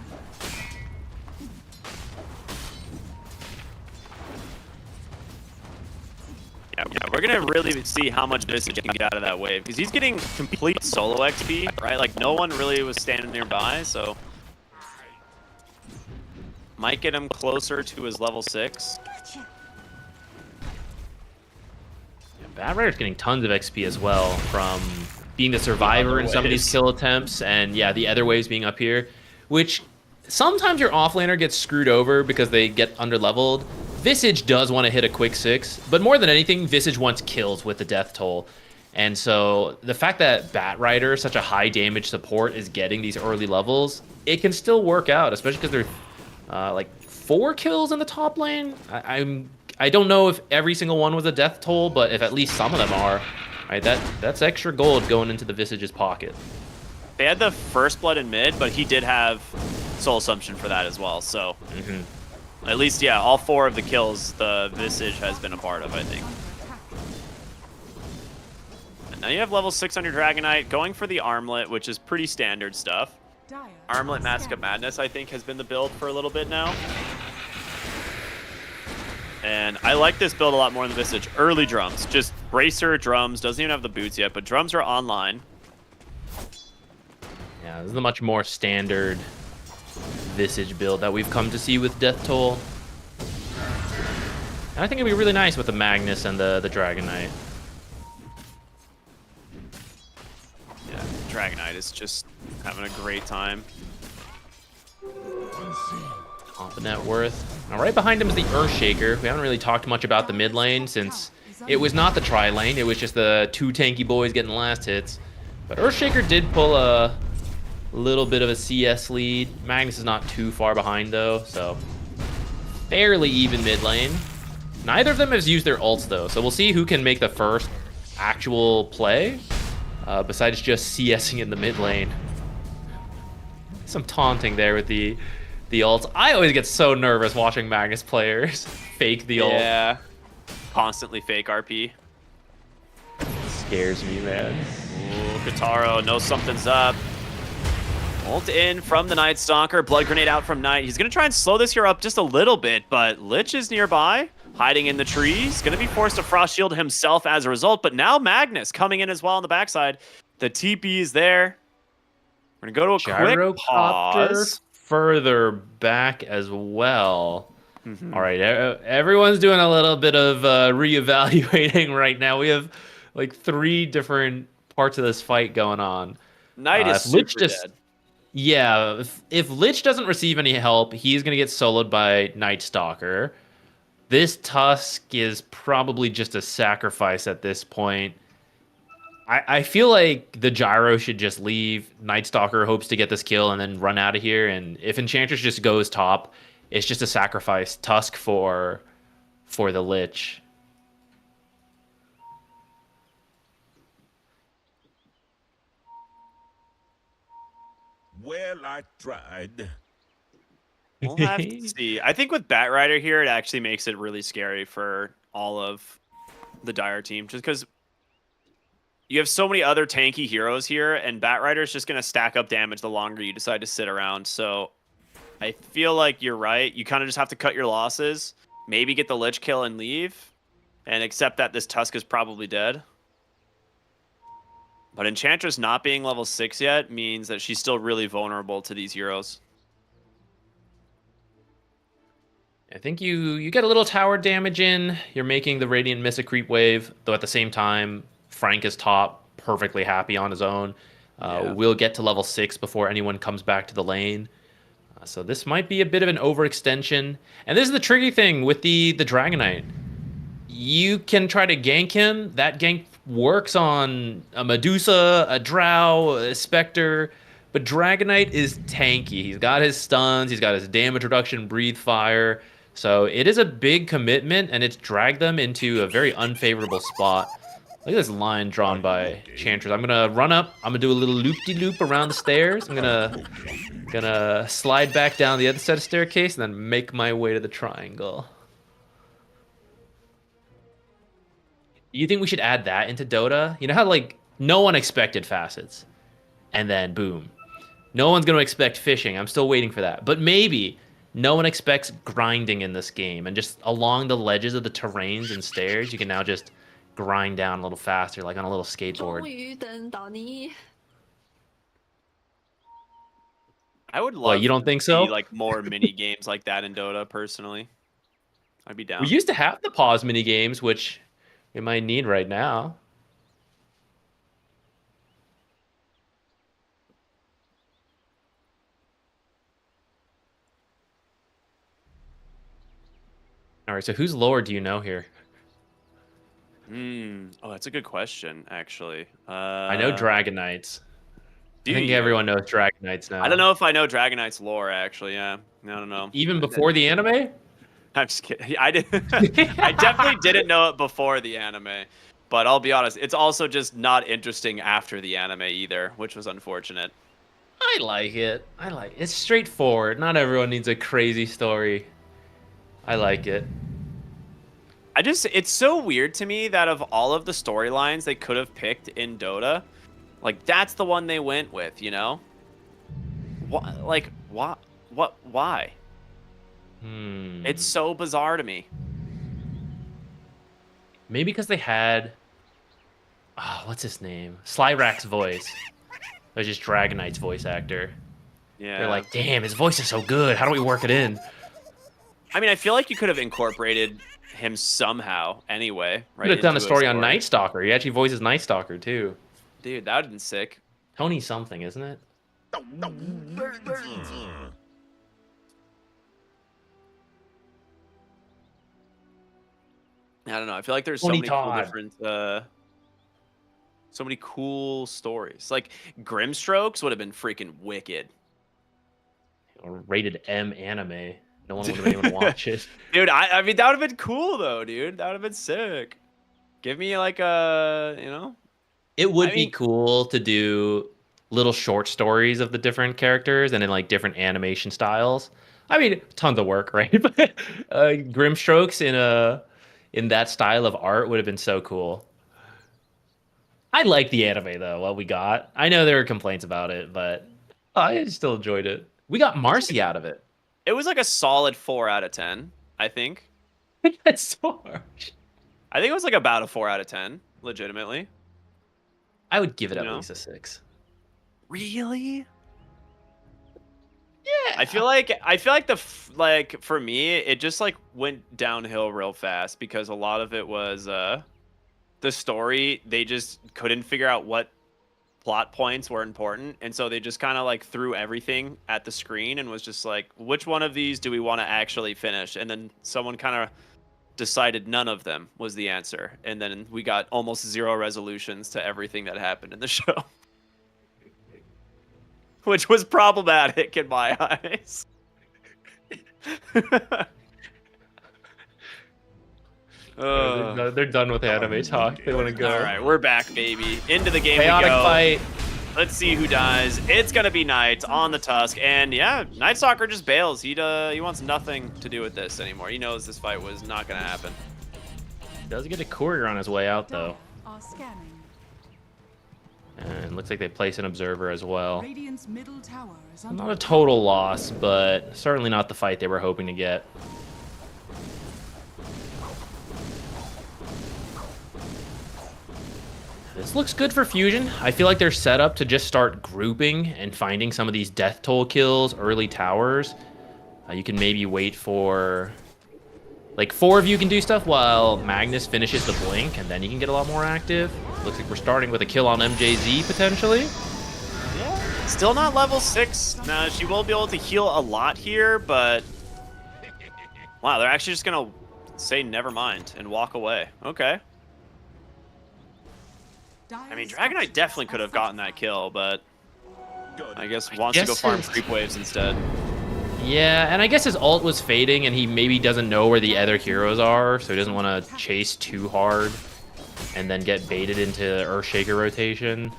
Yeah, we're gonna really see how much Visage can get out of that wave, because he's getting complete solo XP, right? Like, no one really was standing nearby, so might get him closer to his level 6. Batrider's getting tons of XP as well from being the survivor in some of these kill attempts, and yeah, the other waves being up here, which sometimes your offlaner gets screwed over because they get underleveled. Visage does want to hit a quick 6, but more than anything, Visage wants kills with the death toll. And so the fact that Batrider, such a high damage support, is getting these early levels, it can still work out, especially because they're like 4 kills in the top lane. I don't know if every single one was a death toll, but if at least some of them are, right, that's extra gold going into the Visage's pocket. They had the first blood in mid, but he did have soul assumption for that as well, so at least, yeah, all 4 of the kills the Visage has been a part of, I think. And now you have level 6 on your Dragonite, going for the Armlet, which is pretty standard stuff. Armlet Mask of Madness, I think, has been the build for a little bit now. And I like this build a lot more than the Visage. Early drums, just bracer, drums, doesn't even have the boots yet, but drums are online. Yeah, this is a much more standard Visage build that we've come to see with Death Toll. And I think it'd be really nice with the Magnus and the Dragonite. Yeah, Dragonite is just having a great time. Off the net worth. Now right behind him is the Earthshaker. We haven't really talked much about the mid lane since it was not the tri lane. It was just the 2 tanky boys getting the last hits. But Earthshaker did pull a little bit of a CS lead. Magnus is not too far behind though, so fairly even mid lane. Neither of them has used their ults though, so we'll see who can make the first actual play besides just CSing in the mid lane. Some taunting there with the ults. I always get so nervous watching Magnus players fake the ult. Yeah, constantly fake RP. Scares me, man. Ooh, Kataro knows something's up. Ult in from the Night Stalker. Blood Grenade out from Knight. He's going to try and slow this here up just a little bit, but Lich is nearby, hiding in the trees. Going to be forced to Frost Shield himself as a result, but now Magnus coming in as well on the backside. The TP is there. We're going to go to a quick pause. Further back as well. All right, everyone's doing a little bit of reevaluating right now. We have like 3 different parts of this fight going on. Knight is super dead. Yeah, if Lich doesn't receive any help, he's going to get soloed by Night Stalker. This Tusk is probably just a sacrifice at this point. I feel like the Gyro should just leave. Night Stalker hopes to get this kill and then run out of here. And if Enchantress just goes top, it's just a sacrifice. Tusk for the Lich. Well, I tried. We'll have to see. I think with Batrider here, it actually makes it really scary for all of the Dire team, just because you have so many other tanky heroes here, and Batrider is just going to stack up damage the longer you decide to sit around. So I feel like you're right. You kind of just have to cut your losses, maybe get the Lich kill and leave, and accept that this Tusk is probably dead. But Enchantress not being level 6 yet means that she's still really vulnerable to these Euros. I think you get a little tower damage in. You're making the Radiant miss a creep wave, though at the same time, Frank is top, perfectly happy on his own. We'll get to level 6 before anyone comes back to the lane. So this might be a bit of an overextension. And this is the tricky thing with the Dragonite. You can try to gank him. That gank works on a Medusa, a Drow, a Spectre. But Dragonite is tanky. He's got his stuns. He's got his damage reduction, breathe fire. So it is a big commitment, and it's dragged them into a very unfavorable spot. Look at this line drawn by Enchantress. I'm gonna run up. I'm gonna do a little loop-de-loop around the stairs. I'm gonna slide back down the other side of the staircase and then make my way to the triangle. You think we should add that into Dota? You know how like no one expected facets, and then boom. No one's gonna expect fishing. I'm still waiting for that. But maybe no one expects grinding in this game, and just along the ledges of the terrains and stairs, you can now just grind down a little faster, like on a little skateboard. 终于等到你。 I would love What, you don't think so? like more mini games like that in Dota, personally. I'd be down. We used to have the pause mini games, which we might need right now. All right, so whose lore do you know here? Oh, that's a good question, actually. I know Dragonites. Do I think you? everyone knows Dragonites now. I don't know if I know Dragonite's lore, actually. Yeah, I don't know. Even before the anime? I'm just kidding. I did. I definitely didn't know it before the anime, but I'll be honest, it's also just not interesting after the anime either, which was unfortunate. I like it. It's straightforward. Not everyone needs a crazy story. I like it. It's so weird to me that of all of the storylines they could have picked in Dota, like that's the one they went with, you know? What? Like what? What? Why? It's so bizarre to me. Maybe because they had, what's his name? Slyrak's voice. It was just Dragonite's voice actor. Yeah. They're like, damn, his voice is so good. How do we work it in? I mean, I feel like you could have incorporated him somehow anyway, right? Could have done a into story on Night Stalker. He actually voices Night Stalker too. Dude, that would have been sick. Tony something, isn't it? I don't know. I feel like there's so Tony many cool Todd. different, so many cool stories. Like Grimstrokes would have been freaking wicked. Or rated M anime. No one would have been able to watch it. Dude, I mean, that would have been cool though, dude. That would have been sick. Give me like a, you know. It would I be mean- cool to do little short stories of the different characters and in like different animation styles. I mean, tons of work, right? But Grimstrokes in that style of art would have been so cool. I like the anime though, what we got. I know there were complaints about it, but I still enjoyed it. We got Marcy out of it. It was like a solid 4 out of 10, I think. That's so harsh. I think it was like about a 4 out of 10, legitimately. I would give it You at know? least a 6. Really? Yeah. I feel like like for me, it just like went downhill real fast because a lot of it was the story. They just couldn't figure out what plot points were important, and so they just kind of like threw everything at the screen and was just like, which one of these do we want to actually finish? And then someone kind of decided none of them was the answer, and then we got almost 0 resolutions to everything that happened in the show. Which was problematic in my eyes. They're done with anime talk. They want to go. All right, we're back, baby. Into the game Chaotic we go. fight. Let's see who dies. It's gonna be Knight on the Tusk, and yeah, Night Stalker just bails. He wants nothing to do with this anymore. He knows this fight was not gonna happen. Does get a courier on his way out though. Are scanning. And looks like they place an observer as well. Radiant's middle tower is under Not a total loss, but certainly not the fight they were hoping to get. This looks good for Fusion. I feel like they're set up to just start grouping and finding some of these death toll kills, early towers. You can maybe wait for... like 4 of you can do stuff while Magnus finishes the blink, and then you can get a lot more active. Looks like we're starting with a kill on MJZ, potentially. Yeah. Still not level 6. Now, she will be able to heal a lot here, but... wow, they're actually just going to say never mind and walk away. Okay. I mean, Dragon Knight definitely could have gotten that kill, but I guess wants to go farm creep waves instead. Yeah, and I guess his ult was fading, and he maybe doesn't know where the other heroes are, so he doesn't want to chase too hard and then get baited into Earthshaker rotation.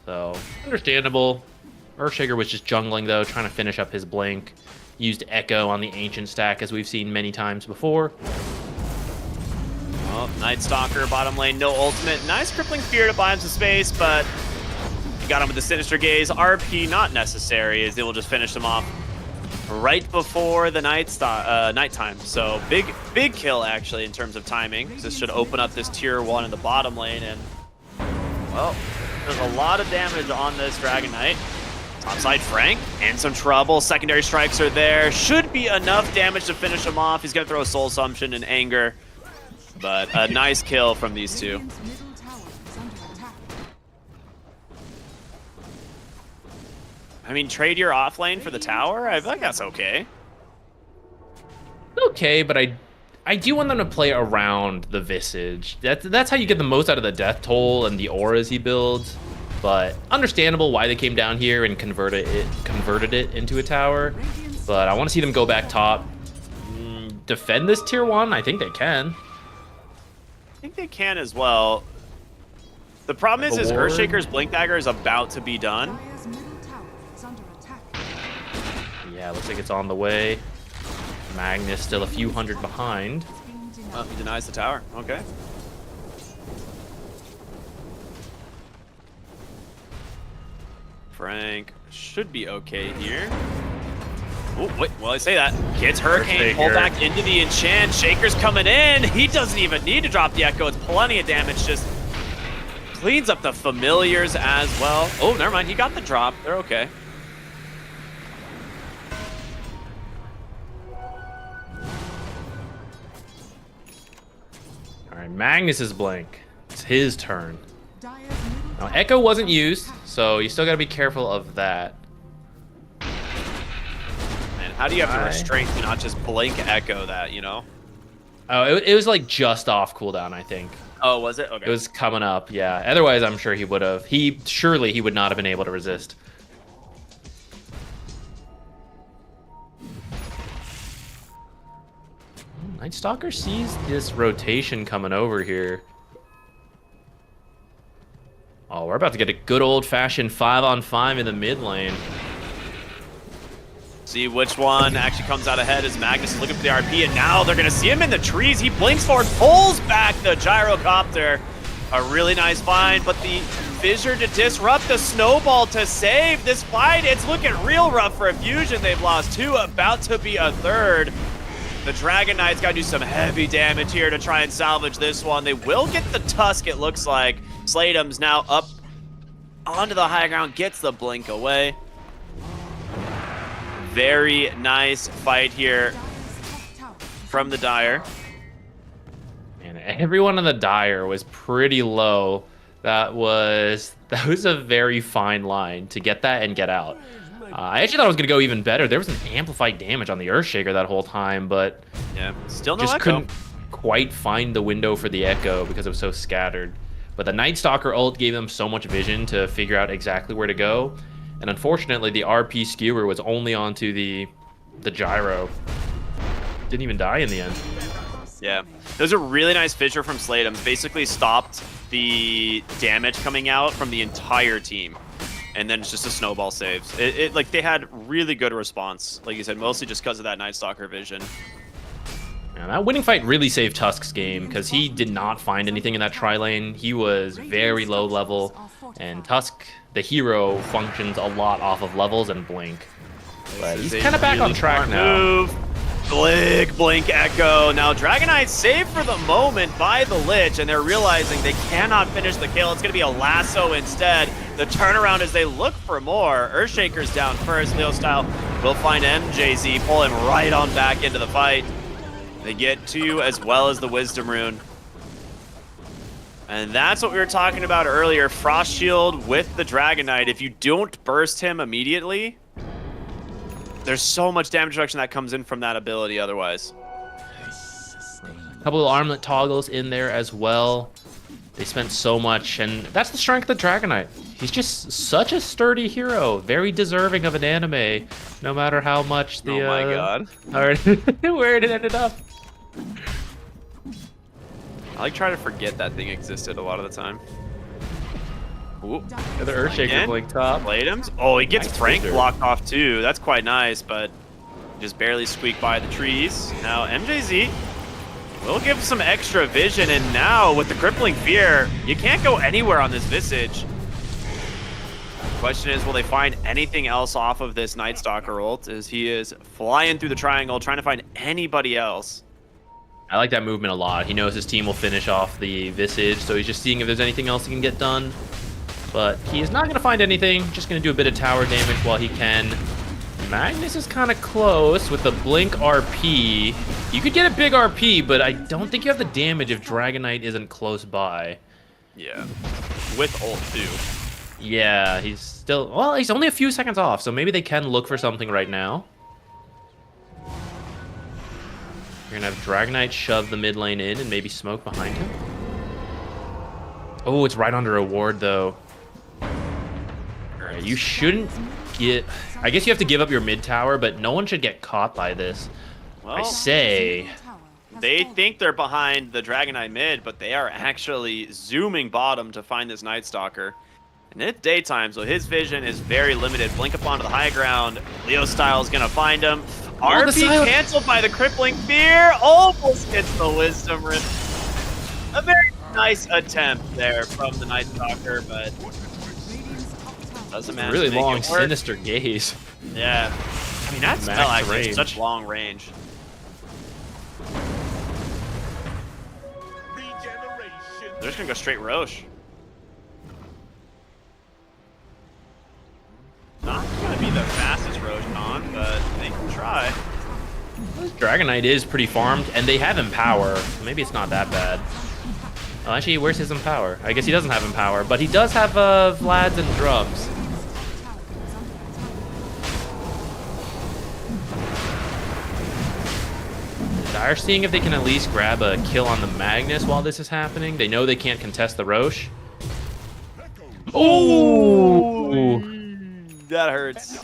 So, understandable. Earthshaker was just jungling, though, trying to finish up his blink. Used Echo on the Ancient stack, as we've seen many times before. Oh, Night Stalker, bottom lane, no ultimate. Nice Crippling Fear to buy him some space, but he got him with the Sinister Gaze. RP not necessary, as they will just finish him off right before the nighttime. So big kill, actually, in terms of timing. This should open up this tier 1 in the bottom lane, and, well, there's a lot of damage on this Dragon Knight. Topside Frank in some trouble. Secondary strikes are there. Should be enough damage to finish him off. He's going to throw a Soul Assumption in anger. But a nice kill from these two. Radiant's middle tower is under attack. I mean, trade your off lane for the tower? I feel like that's okay. Okay, but I do want them to play around the Visage. That's how you get the most out of the death toll and the auras he builds. But understandable why they came down here and converted it into a tower. But I want to see them go back top. Defend this tier 1? I think they can. I think they can as well. The problem is Earthshaker's Blink Dagger is about to be done. Dire's middle tower is under attack. Yeah, looks like it's on the way. Magnus still a few hundred behind. Oh, he denies the tower. Okay. Frank should be okay here. Oh, wait, well, I say that. Gets Hurricane, pull back into the enchant. Shaker's coming in. He doesn't even need to drop the Echo. It's plenty of damage. Just cleans up the familiars as well. Oh, never mind. He got the drop. They're okay. All right, Magnus's blink. It's his turn. Dire's middle Now, tower Echo wasn't is under used, attack. so you still got to be careful of that. How do you have to Aye. restrain to not just blink Echo that, you know? Oh, it was like just off cooldown, I think. Oh, was it? Okay. It was coming up, yeah. Otherwise, I'm sure he would have. Surely he would not have been able to resist. Night Stalker sees this rotation coming over here. Oh, we're about to get a good old-fashioned 5-on-5 in the mid lane. See which one actually comes out ahead as Magnus is looking for the RP, and now they're going to see him in the trees. He blinks forward, pulls back the gyrocopter. A really nice find, but the fissure to disrupt, the snowball to save this fight. It's looking real rough for a Fusion. They've lost 2, about to be a 3rd. The Dragon Knight's got to do some heavy damage here to try and salvage this one. They will get the Tusk, it looks like. Slatem's now up onto the high ground, gets the blink away. Very nice fight here Dire's top tower is from the Dire. And everyone on the Dire was pretty low. That was a very fine line to get that and get out. I actually thought it was going to go even better. There was an amplified damage on the Earthshaker that whole time, but Yeah, still no just Echo. couldn't quite find the window for the Echo because it was so scattered. But the Night Stalker ult gave them so much vision to figure out exactly where to go. And unfortunately, the RP skewer was only onto the gyro. Didn't even die in the end. Yeah, it was a really nice fissure from Slatem. Basically stopped the damage coming out from the entire team. And then it's just a snowball saves. Like, they had really good response. Like you said, mostly just because of that Night Stalker vision. And that winning fight really saved Tusk's game because he did not find anything in that tri-lane. He was very low level, and Tusk, the hero, functions a lot off of levels and blink. But he's kind of back on track now. Move. Blink, Echo. Now Dragonite saved for the moment by the Lich, and they're realizing they cannot finish the kill. It's going to be a lasso instead. The turnaround as they look for more. Earthshaker's down first. Leo Style will find MJZ, pull him right on back into the fight. They get 2 as well as the Wisdom Rune. And that's what we were talking about earlier. Frost Shield with the Dragonite. If you don't burst him immediately, there's so much damage reduction that comes in from that ability otherwise. A couple of armlet toggles in there as well. They spent so much, and that's the strength of Dragonite. He's just such a sturdy hero, very deserving of an anime, no matter how much the... Oh my god. where it ended up. I like trying to forget that thing existed a lot of the time. Ooh. The Earthshaker blink top. Played him. Oh, he gets Nice Frank filter. blocked off too. That's quite nice, but just barely squeaked by the trees. Now MJZ will give some extra vision, and now with the Crippling Fear, you can't go anywhere on this Visage. Question is, will they find anything else off of this Night Stalker ult as he is flying through the triangle, trying to find anybody else? I like that movement a lot. He knows his team will finish off the Visage, so he's just seeing if there's anything else he can get done. But he is not going to find anything. Just going to do a bit of tower damage while he can. Magnus is kind of close with the Blink RP. You could get a big RP, but I don't think you have the damage if Dragonite isn't close by. Yeah, with ult too. Yeah, he's still... Well, he's only a few seconds off, so maybe they can look for something right now. You're going to have Dragonite shove the mid lane in and maybe smoke behind him. Oh, it's right under a ward, though. You shouldn't get... I guess you have to give up your mid tower, but no one should get caught by this. Well, I say... They think they're behind the Dragonite mid, but they are actually zooming bottom to find this Night Stalker. And it's daytime, so his vision is very limited. Blink up onto the high ground. Leo Style is going to find him. RP canceled by the Crippling Fear. Almost gets the Wisdom Rune. A very nice attempt there from the Night Stalker, but doesn't manage Really to make long, it work. sinister gaze. Yeah. I mean, that spell Max actually has range. such long range. They're just going to go straight Roche. Not going to be the fastest Roshan, but they can try. Dragonite is pretty farmed, and they have Empower. Maybe it's not that bad. Oh, actually, where's his Empower? I guess he doesn't have Empower, but he does have Vlads and Drums. Dire seeing if they can at least grab a kill on the Magnus while this is happening. They know they can't contest the Roche. Oh! That hurts.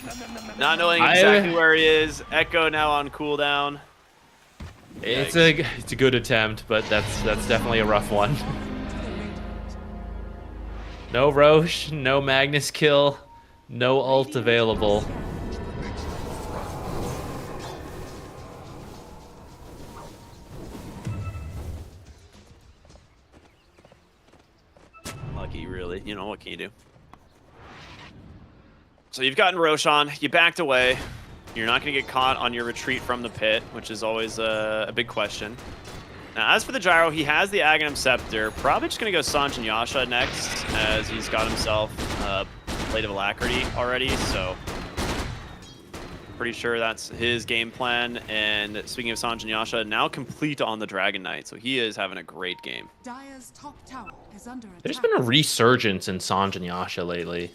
Not knowing exactly where he is. Echo now on cooldown. It's a good attempt, but that's definitely a rough one. No Roche, no Magnus kill, no ult available. Lucky, really. You know, what can you do? So you've gotten Roshan. You backed away. You're not going to get caught on your retreat from the pit, which is always a big question. Now, as for the Gyro, he has the Aghanim Scepter. Probably just going to go Sanj and Yasha next, as he's got himself Blade of Alacrity already, so pretty sure that's his game plan. And speaking of Sanj and Yasha, now complete on the Dragon Knight, so he is having a great game. Dire's top tower is under attack. There's been a resurgence in Sanj and Yasha lately.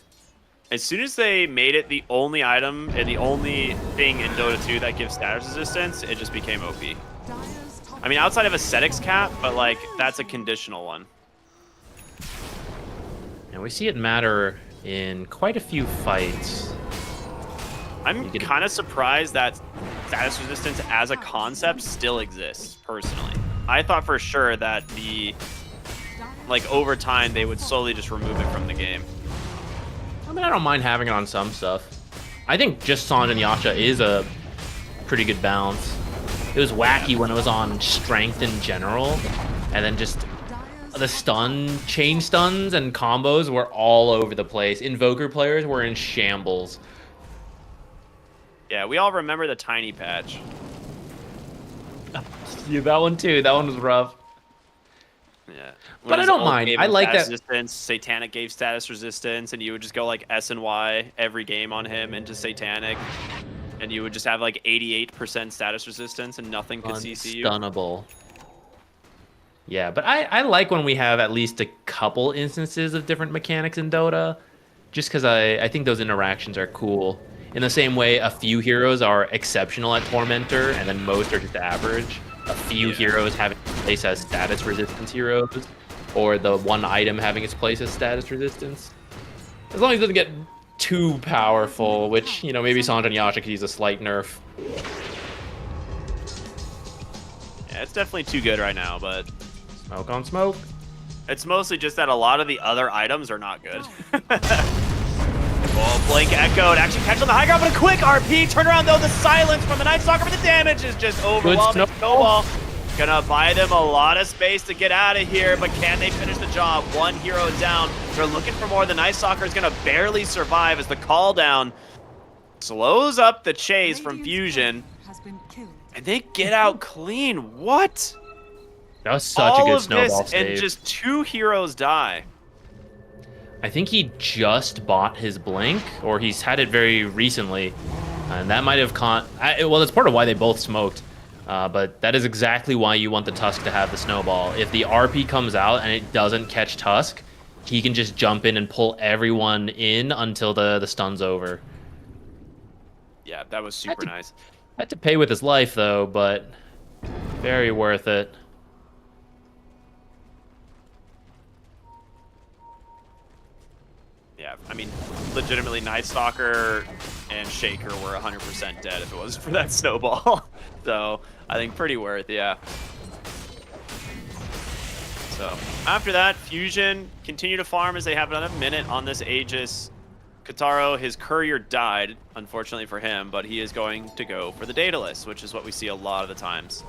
As soon as they made it the only item and the only thing in Dota 2 that gives status resistance, it just became OP. Dire's top I mean, outside of Ascetics cap, but like, that's a conditional one. And we see it matter in quite a few fights. I'm kind of surprised that status resistance as a concept still exists, personally. I thought for sure that like, over time, they would slowly just remove it from the game. I mean, I don't mind having it on some stuff. I think just Sanj and Yasha is a pretty good balance. It was wacky when it was on strength in general, and then just the chain stuns and combos were all over the place. Invoker players were in shambles. Yeah, we all remember the tiny patch. Yeah, that one too. That one was rough. Yeah. But I don't mind. I like that. Resistance, Satanic gave status resistance, and you would just go like S and Y every game on him into Satanic, and you would just have like 88% status resistance, and nothing could CC you. Unstunnable. Yeah, but I like when we have at least a couple instances of different mechanics in Dota, just because I think those interactions are cool. In the same way, a few heroes are exceptional at Tormentor, and then most are just average. A few heroes having place as status resistance heroes, or the one item having its place as status resistance. As long as it doesn't get too powerful, which, you know, maybe Sanjan Yasha could use a slight nerf. Yeah, it's definitely too good right now, but Smoke on smoke. it's mostly just that a lot of the other items are not good. Oh, Blink echoed. Actually catch on the high ground, but a quick RP. Turn around, though. The silence from the Night Stalker, but the damage is just overwhelming. Snowball gonna buy them a lot of space to get out of here, but can they finish the job? One hero down. They're looking for more. The Night Stalker is gonna barely survive as the call down slows up the chase from Fusion. And they get out clean. What? That was such a good snowball save. And just 2 heroes die. I think he just bought his Blink, or he's had it very recently, and that might have well, that's part of why they both smoked, but that is exactly why you want the Tusk to have the snowball. If the RP comes out and it doesn't catch Tusk, he can just jump in and pull everyone in until the stun's over. Yeah, that was super nice. Had to pay with his life, though, but very worth it. Yeah, I mean, legitimately, Night Stalker and Shaker were 100% dead if it wasn't for that snowball. So, I think pretty worth, yeah. So, after that, Fusion continue to farm as they have another minute on this Aegis. Kataro, his courier died, unfortunately for him, but he is going to go for the Daedalus, which is what we see a lot of the times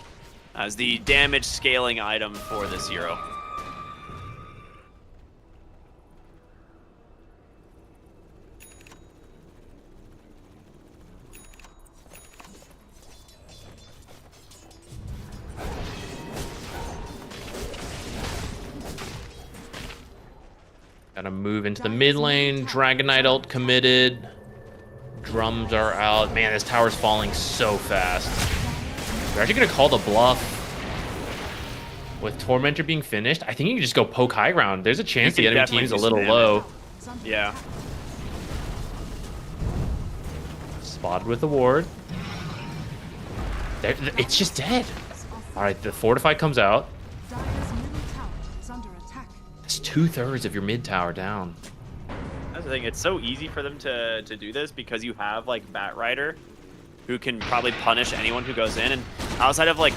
as the damage scaling item for this hero. Gotta move into the mid lane. Dragon Knight ult committed. Drums are out. Man, this tower's falling so fast. They're actually gonna call the bluff. With Tormentor being finished, I think you can just go poke high ground. There's a chance the enemy team's a little low. Yeah. Spotted with the ward. It's just dead. Alright, the Fortify comes out. That's 2/3 of your mid tower down. That's the thing. It's so easy for them to do this because you have like Bat Rider, who can probably punish anyone who goes in. And outside of like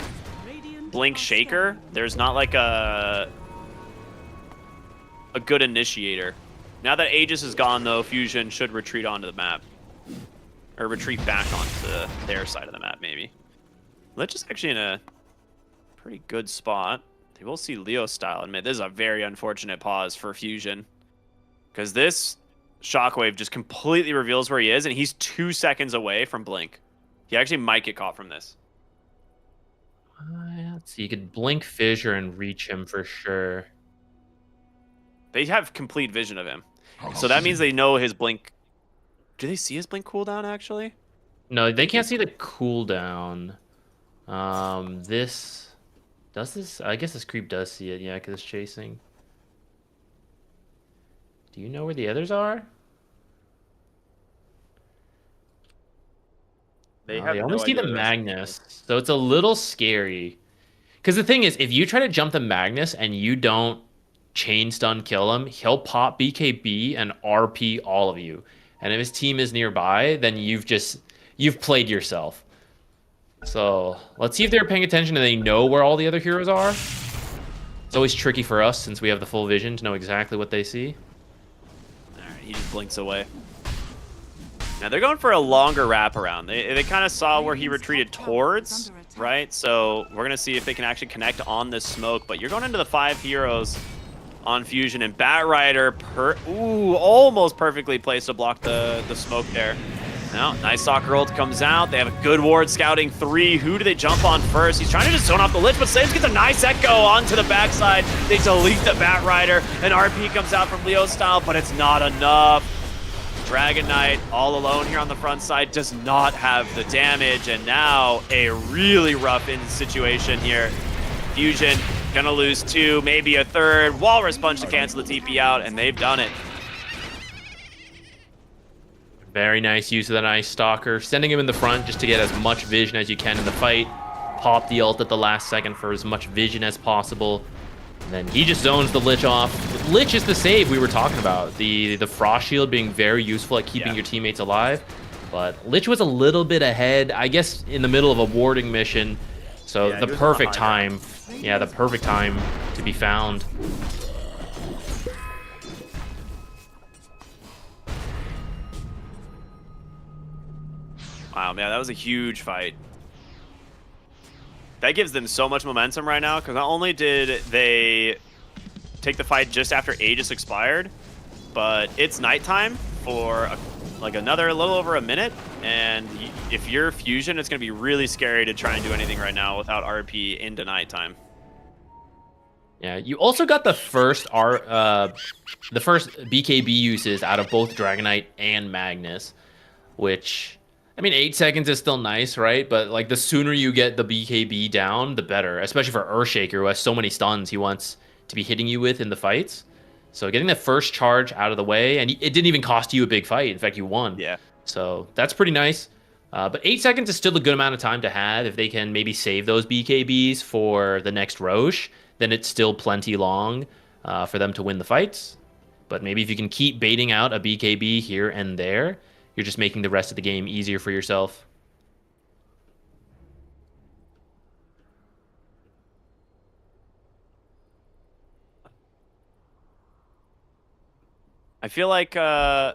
Blink Shaker, there's not like a good initiator. Now that Aegis is gone, though, Fusion should retreat onto the map, or retreat back onto their side of the map, maybe. Lich is actually in a pretty good spot. They will see Leo style. Admit this is a very unfortunate pause for Fusion, because this Shockwave just completely reveals where he is, and he's 2 seconds away from Blink. He actually might get caught from this. Let's see. You could Blink Fissure and reach him for sure. They have complete vision of him, so that means they know his Blink. Do they see his Blink cooldown actually? No, they can't see the cooldown. This. Does this? I guess this creep does see it, yeah, because it's chasing. Do you know where the others are? They only see the Magnus, so it's a little scary. Because the thing is, if you try to jump the Magnus and you don't chain stun kill him, he'll pop BKB and RP all of you. And if his team is nearby, then you've played yourself. So let's see if they're paying attention and they know where all the other heroes are. It's always tricky for us since we have the full vision to know exactly what they see. Alright, he just blinks away. Now they're going for a longer wraparound. They kind of saw where he retreated towards, right? So we're going to see if they can actually connect on this smoke. But you're going into the 5 heroes on Fusion, and Bat Rider, almost perfectly placed to block the smoke there. Now, nice soccer ult comes out. They have a good ward scouting 3. Who do they jump on first? He's trying to just zone off the Lich, but Saves gets a nice echo onto the backside. They delete the Bat Rider, and RP comes out from Leo style, but it's not enough. Dragon Knight all alone here on the front side does not have the damage, and now a really rough situation here. Fusion gonna lose 2, maybe a 3rd. Walrus Punch to cancel the TP out, and they've done it. Very nice use of the Night Stalker, sending him in the front just to get as much vision as you can in the fight. Pop the ult at the last second for as much vision as possible. And then he just zones the Lich off. Lich is the save we were talking about. The Frost Shield being very useful at keeping your teammates alive. But Lich was a little bit ahead, I guess, in the middle of a warding mission. So the perfect time. Yeah, the perfect time to be found. Wow, man, that was a huge fight. That gives them so much momentum right now, because not only did they take the fight just after Aegis expired, but it's nighttime for like another little over a minute, and if you're Fusion, it's going to be really scary to try and do anything right now without RP into nighttime. Yeah, you also got the first BKB uses out of both Dragonite and Magnus, which, I mean, 8 seconds is still nice, right? But like the sooner you get the BKB down, the better, especially for Earthshaker, who has so many stuns he wants to be hitting you with in the fights. So getting the first charge out of the way, and it didn't even cost you a big fight. In fact, you won. Yeah. So that's pretty nice. But 8 seconds is still a good amount of time to have. If they can maybe save those BKBs for the next Roche, then it's still plenty long for them to win the fights. But maybe if you can keep baiting out a BKB here and there, you're just making the rest of the game easier for yourself. I feel like, oh,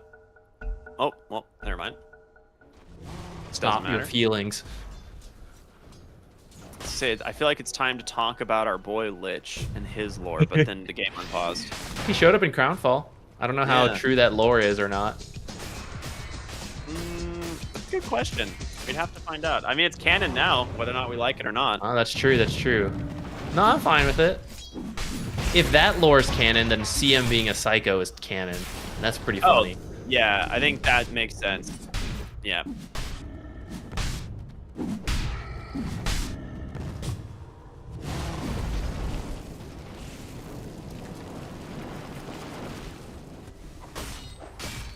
well, never mind. Stop your feelings. Sid, I feel like it's time to talk about our boy Lich and his lore, but then the game unpaused. He showed up in Crownfall. I don't know how true that lore is or not. That's a good question. We'd have to find out. I mean, it's canon now, whether or not we like it or not. Oh, that's true. That's true. No, I'm fine with it. If that lore is canon, then CM being a psycho is canon. That's pretty funny. Oh, yeah, I think that makes sense. Yeah.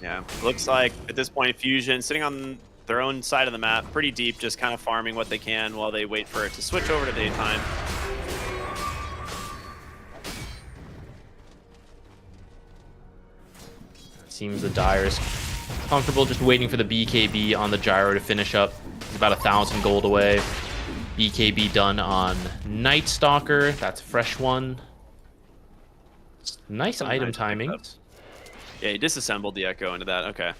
Yeah, looks like at this point Fusion sitting on their own side of the map, pretty deep, just kind of farming what they can while they wait for it to switch over to daytime. Seems the Dire is comfortable just waiting for the BKB on the gyro to finish up. It's about 1,000 gold away. BKB done on Night Stalker. That's a fresh one. Nice item timing. Yeah, he disassembled the Echo into that. Okay. I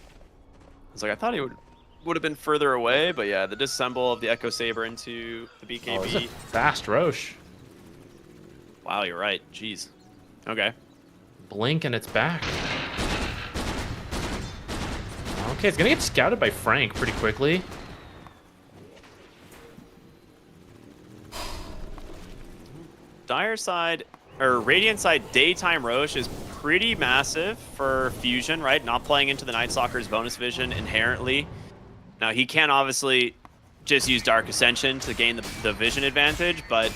was like, I thought he would have been further away, but yeah, the disassemble of the Echo Saber into the BKB. Oh, it's a fast Roche. Wow, you're right. Jeez. Okay. Blink and it's back. Okay, it's gonna get scouted by Frank pretty quickly. Dire side, or Radiant side, daytime Roche is pretty massive for Fusion, right? Not playing into the Night Stalker's bonus vision inherently. Now, he can obviously just use Dark Ascension to gain the vision advantage, but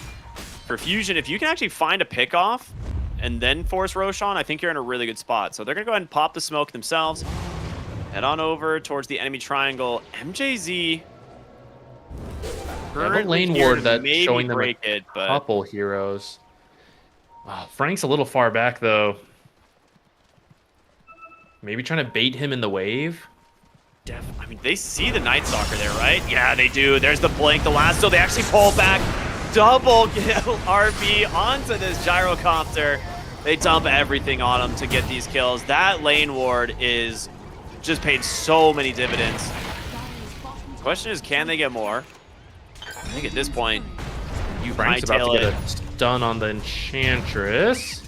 for Fusion, if you can actually find a pickoff and then force Roshan, I think you're in a really good spot. So they're going to go ahead and pop the smoke themselves. Head on over towards the enemy triangle. MJZ. Yeah, the lane ward that's showing them a but couple heroes. Oh, Frank's a little far back, though. Maybe trying to bait him in the wave? I mean, they see the Night Stalker there, right? Yeah, they do. There's the blink, the last, so they actually pull back. Double kill RP onto this gyrocopter. They dump everything on him to get these kills. That lane ward is just paid so many dividends. Question is, can they get more? think at this point, you Frank's about to hightail get it. a stun on the Enchantress.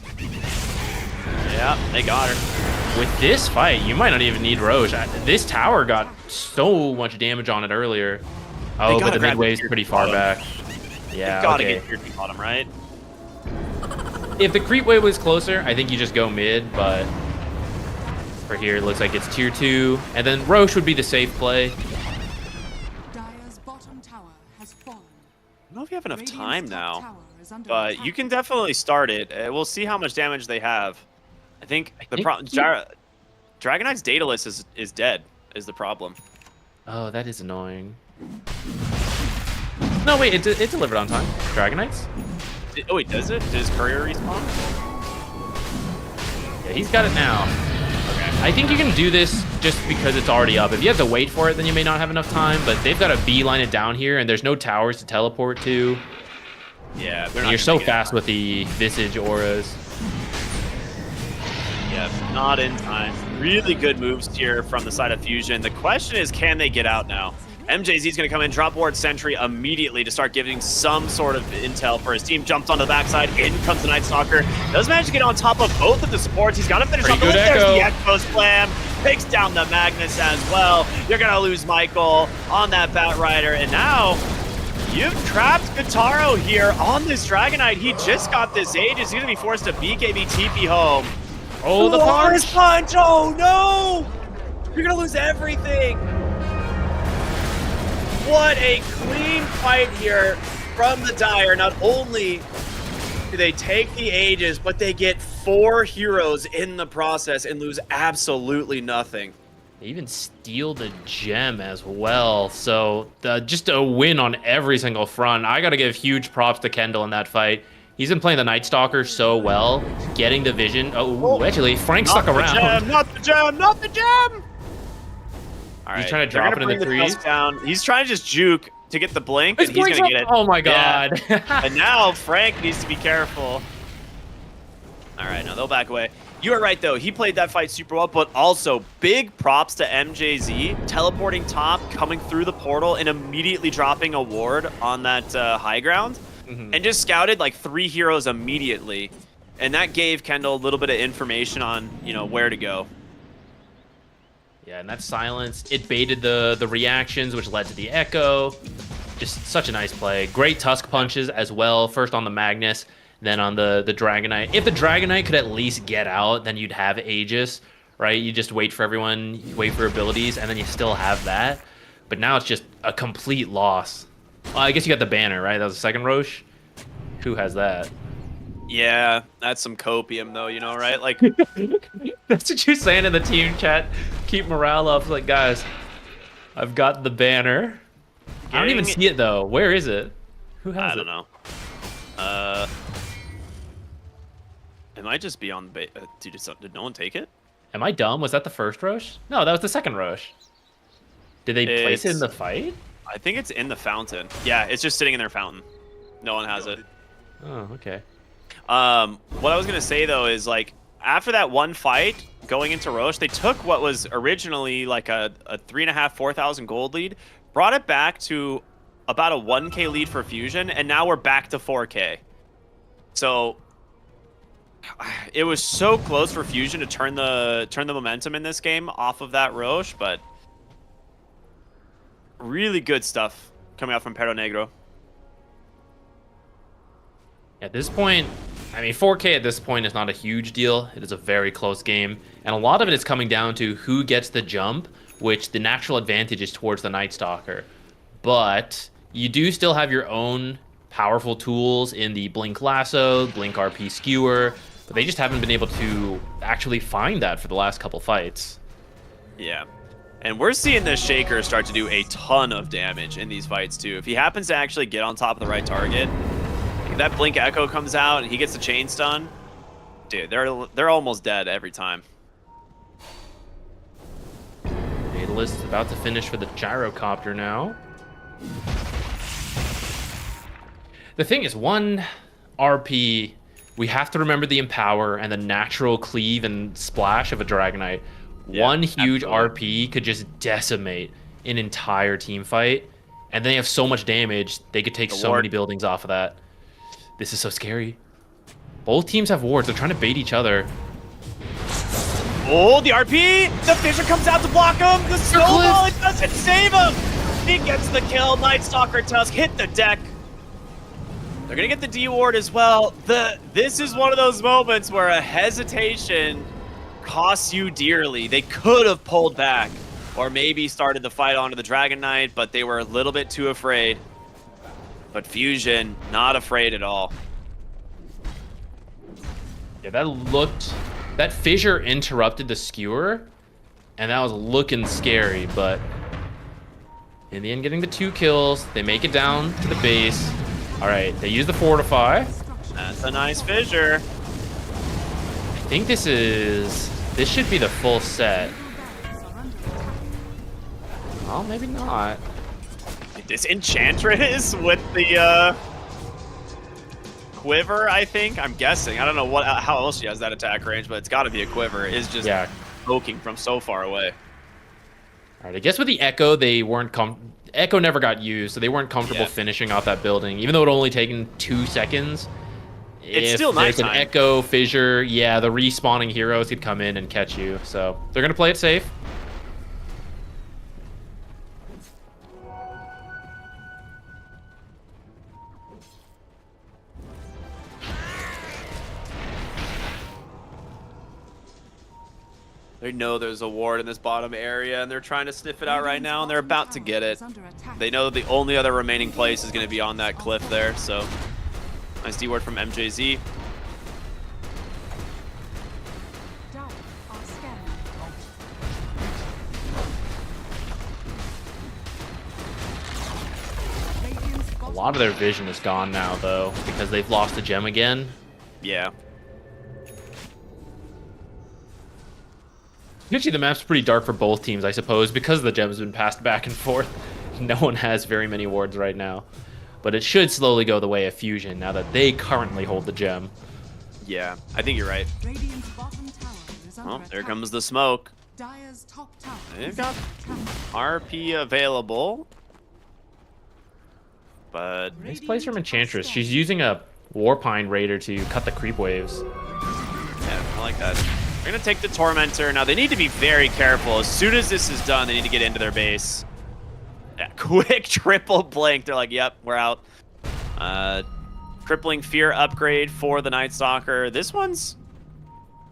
Yeah, they got her. With this fight, you might not even need Roche. This tower got so much damage on it earlier. Oh, but gotta the grab mid wave's your pretty far bottom. back. Yeah, You gotta okay. get your bottom, right? If the creep wave was closer, I think you just go mid, but for here, it looks like it's tier 2. And then Roche would be the safe play. Dire's bottom tower has fallen. I don't know if you have enough Radiant's time top now, tower is under but attack. you can definitely start it. We'll see how much damage they have. I think the think problem, he- Dragon Knight's Daedalus is dead, is the problem. Oh, that is annoying. No, wait, it delivered on time. Dragon Knights? Oh wait, does it? Does Courier respawn? Yeah, he's got it now. Okay. I think you can do this just because it's already up. If you have to wait for it, then you may not have enough time, but they've got to beeline it down here, and there's no towers to teleport to. Yeah, they're And not you're gonna so make it in fast time. with the Visage auras. Yeah, not in time. Really good moves here from the side of Fusion. The question is, can they get out now? MJZ's going to come in, drop ward Sentry immediately to start giving some sort of intel for his team. Jumps onto the backside. In comes the Night Stalker. Does manage to get on top of both of the supports. He's got to finish Pretty off the good list. There's echo. the Echo Slam. Takes down the Magnus as well. You're going to lose Michael on that Bat Rider. And now you've trapped Guitaro here on this Dragon Knight. He just got this Aegis. He's going to be forced to BKB TP home. Oh, the Lars punch! punch! Oh no! You're gonna lose everything. What a clean fight here from the Dire. Not only do they take the Aegis, but they get 4 heroes in the process and lose absolutely nothing. They even steal the gem as well. So just a win on every single front. I got to give huge props to Kendall in that fight. He's been playing the Night Stalker so well, getting the vision. Oh, actually, Frank stuck around. Not the gem! Not the gem! All He's trying to they're drop gonna it in the bring threes. tusk down. He's trying to just juke to get the blink, His and he's blink's gonna up. get it. Oh my Yeah. god. And now Frank needs to be careful. All right, now they'll back away. You are right, though. He played that fight super well, but also big props to MJZ, teleporting top, coming through the portal, and immediately dropping a ward on that high ground, and just scouted like 3 heroes immediately. And that gave Kendall a little bit of information on, where to go. Yeah, and that silence, it baited the reactions, which led to the echo. Just such a nice play. Great tusk punches as well. First on the Magnus, then on the Dragon Knight. If the Dragon Knight could at least get out, then you'd have Aegis, right? You just wait for everyone, you wait for abilities, and then you still have that. But now it's just a complete loss. Well, I guess you got the banner, right? That was the second Roche. Who has that? Yeah, that's some copium, though, right? Like, That's what you're saying in the team chat. Keep morale up. Like, guys, I've got the banner. I don't even Getting- see it, though. Where is it? Who has I it? don't know. It might just be on the did no one take it? Am I dumb? Was that the first Roche? No, that was the second Roche. Did they place it in It's- the fight? I think it's in the fountain. Yeah, it's just sitting in their fountain. No one has it. Oh, okay. What I was gonna say though is like after that one fight going into Roche, they took what was originally like a 3,500, 4,000 gold lead, brought it back to about a 1K lead for Fusion, and now we're back to 4K. So it was so close for Fusion to turn the momentum in this game off of that Roche, but really good stuff coming out from Perro Negro. At this point, I mean, 4K at this point is not a huge deal. It is a very close game. And a lot of it is coming down to who gets the jump, which the natural advantage is towards the Night Stalker. But you do still have your own powerful tools in the Blink Lasso, Blink RP Skewer, but they just haven't been able to actually find that for the last couple fights. Yeah. And we're seeing this Shaker start to do a ton of damage in these fights, too. If he happens to actually get on top of the right target, if that Blink Echo comes out and he gets the chain stun, dude, they're almost dead every time. Daedalus is about to finish for the Gyrocopter now. The thing is, one RP, we have to remember the Empower and the natural cleave and splash of a Dragon Knight. Yeah, One huge absolutely. RP could just decimate an entire team fight. And they have so much damage, they could take The so ward. many buildings off of that. This is so scary. Both teams have wards. They're trying to bait each other. Oh, the RP! The Fissure comes out to block him! The snowball, it doesn't save him! He gets the kill. Night Stalker Tusk hit the deck. They're gonna get the D ward as well. This is one of those moments where a hesitation costs you dearly. They could have pulled back, or maybe started the fight onto the Dragon Knight, but they were a little bit too afraid. But Fusion, not afraid at all. Yeah, that fissure interrupted the skewer, and that was looking scary, but in the end, getting the 2 kills, they make it down to the base. All right, they use the fortify. That's a nice fissure. I think this should be the full set. Oh, maybe not. This Enchantress with the quiver, I think. I'm guessing. I don't know how else she has that attack range, but it's got to be a quiver. Is just poking from so far away. All right, I guess with the Echo, they weren't Echo never got used, so they weren't comfortable finishing off that building, even though it only taken 2 seconds. It's if still there's nighttime. an Echo, Fissure, yeah, the respawning heroes could come in and catch you. So they're going to play it safe. They know there's a ward in this bottom area, and they're trying to sniff it out right now, and they're about to get it. They know the only other remaining place is going to be on that cliff there, so nice D ward from MJZ. A lot of their vision is gone now, though, because they've lost the gem again. Yeah. Usually the map's pretty dark for both teams, I suppose, because the gem's been passed back and forth. No one has very many wards right now. But it should slowly go the way of Fusion now that they currently hold the gem. Yeah, I think you're right. Oh, there comes the smoke. They've got RP available. But Nice place from Enchantress. She's using a Warpine Raider to cut the creep waves. yeah, I like that. They're going to take the Tormentor. Now, they need to be very careful. As soon as this is done, they need to get into their base. Yeah, quick triple blink. They're like, yep, we're out. Crippling Fear upgrade for the Night Stalker. This one's...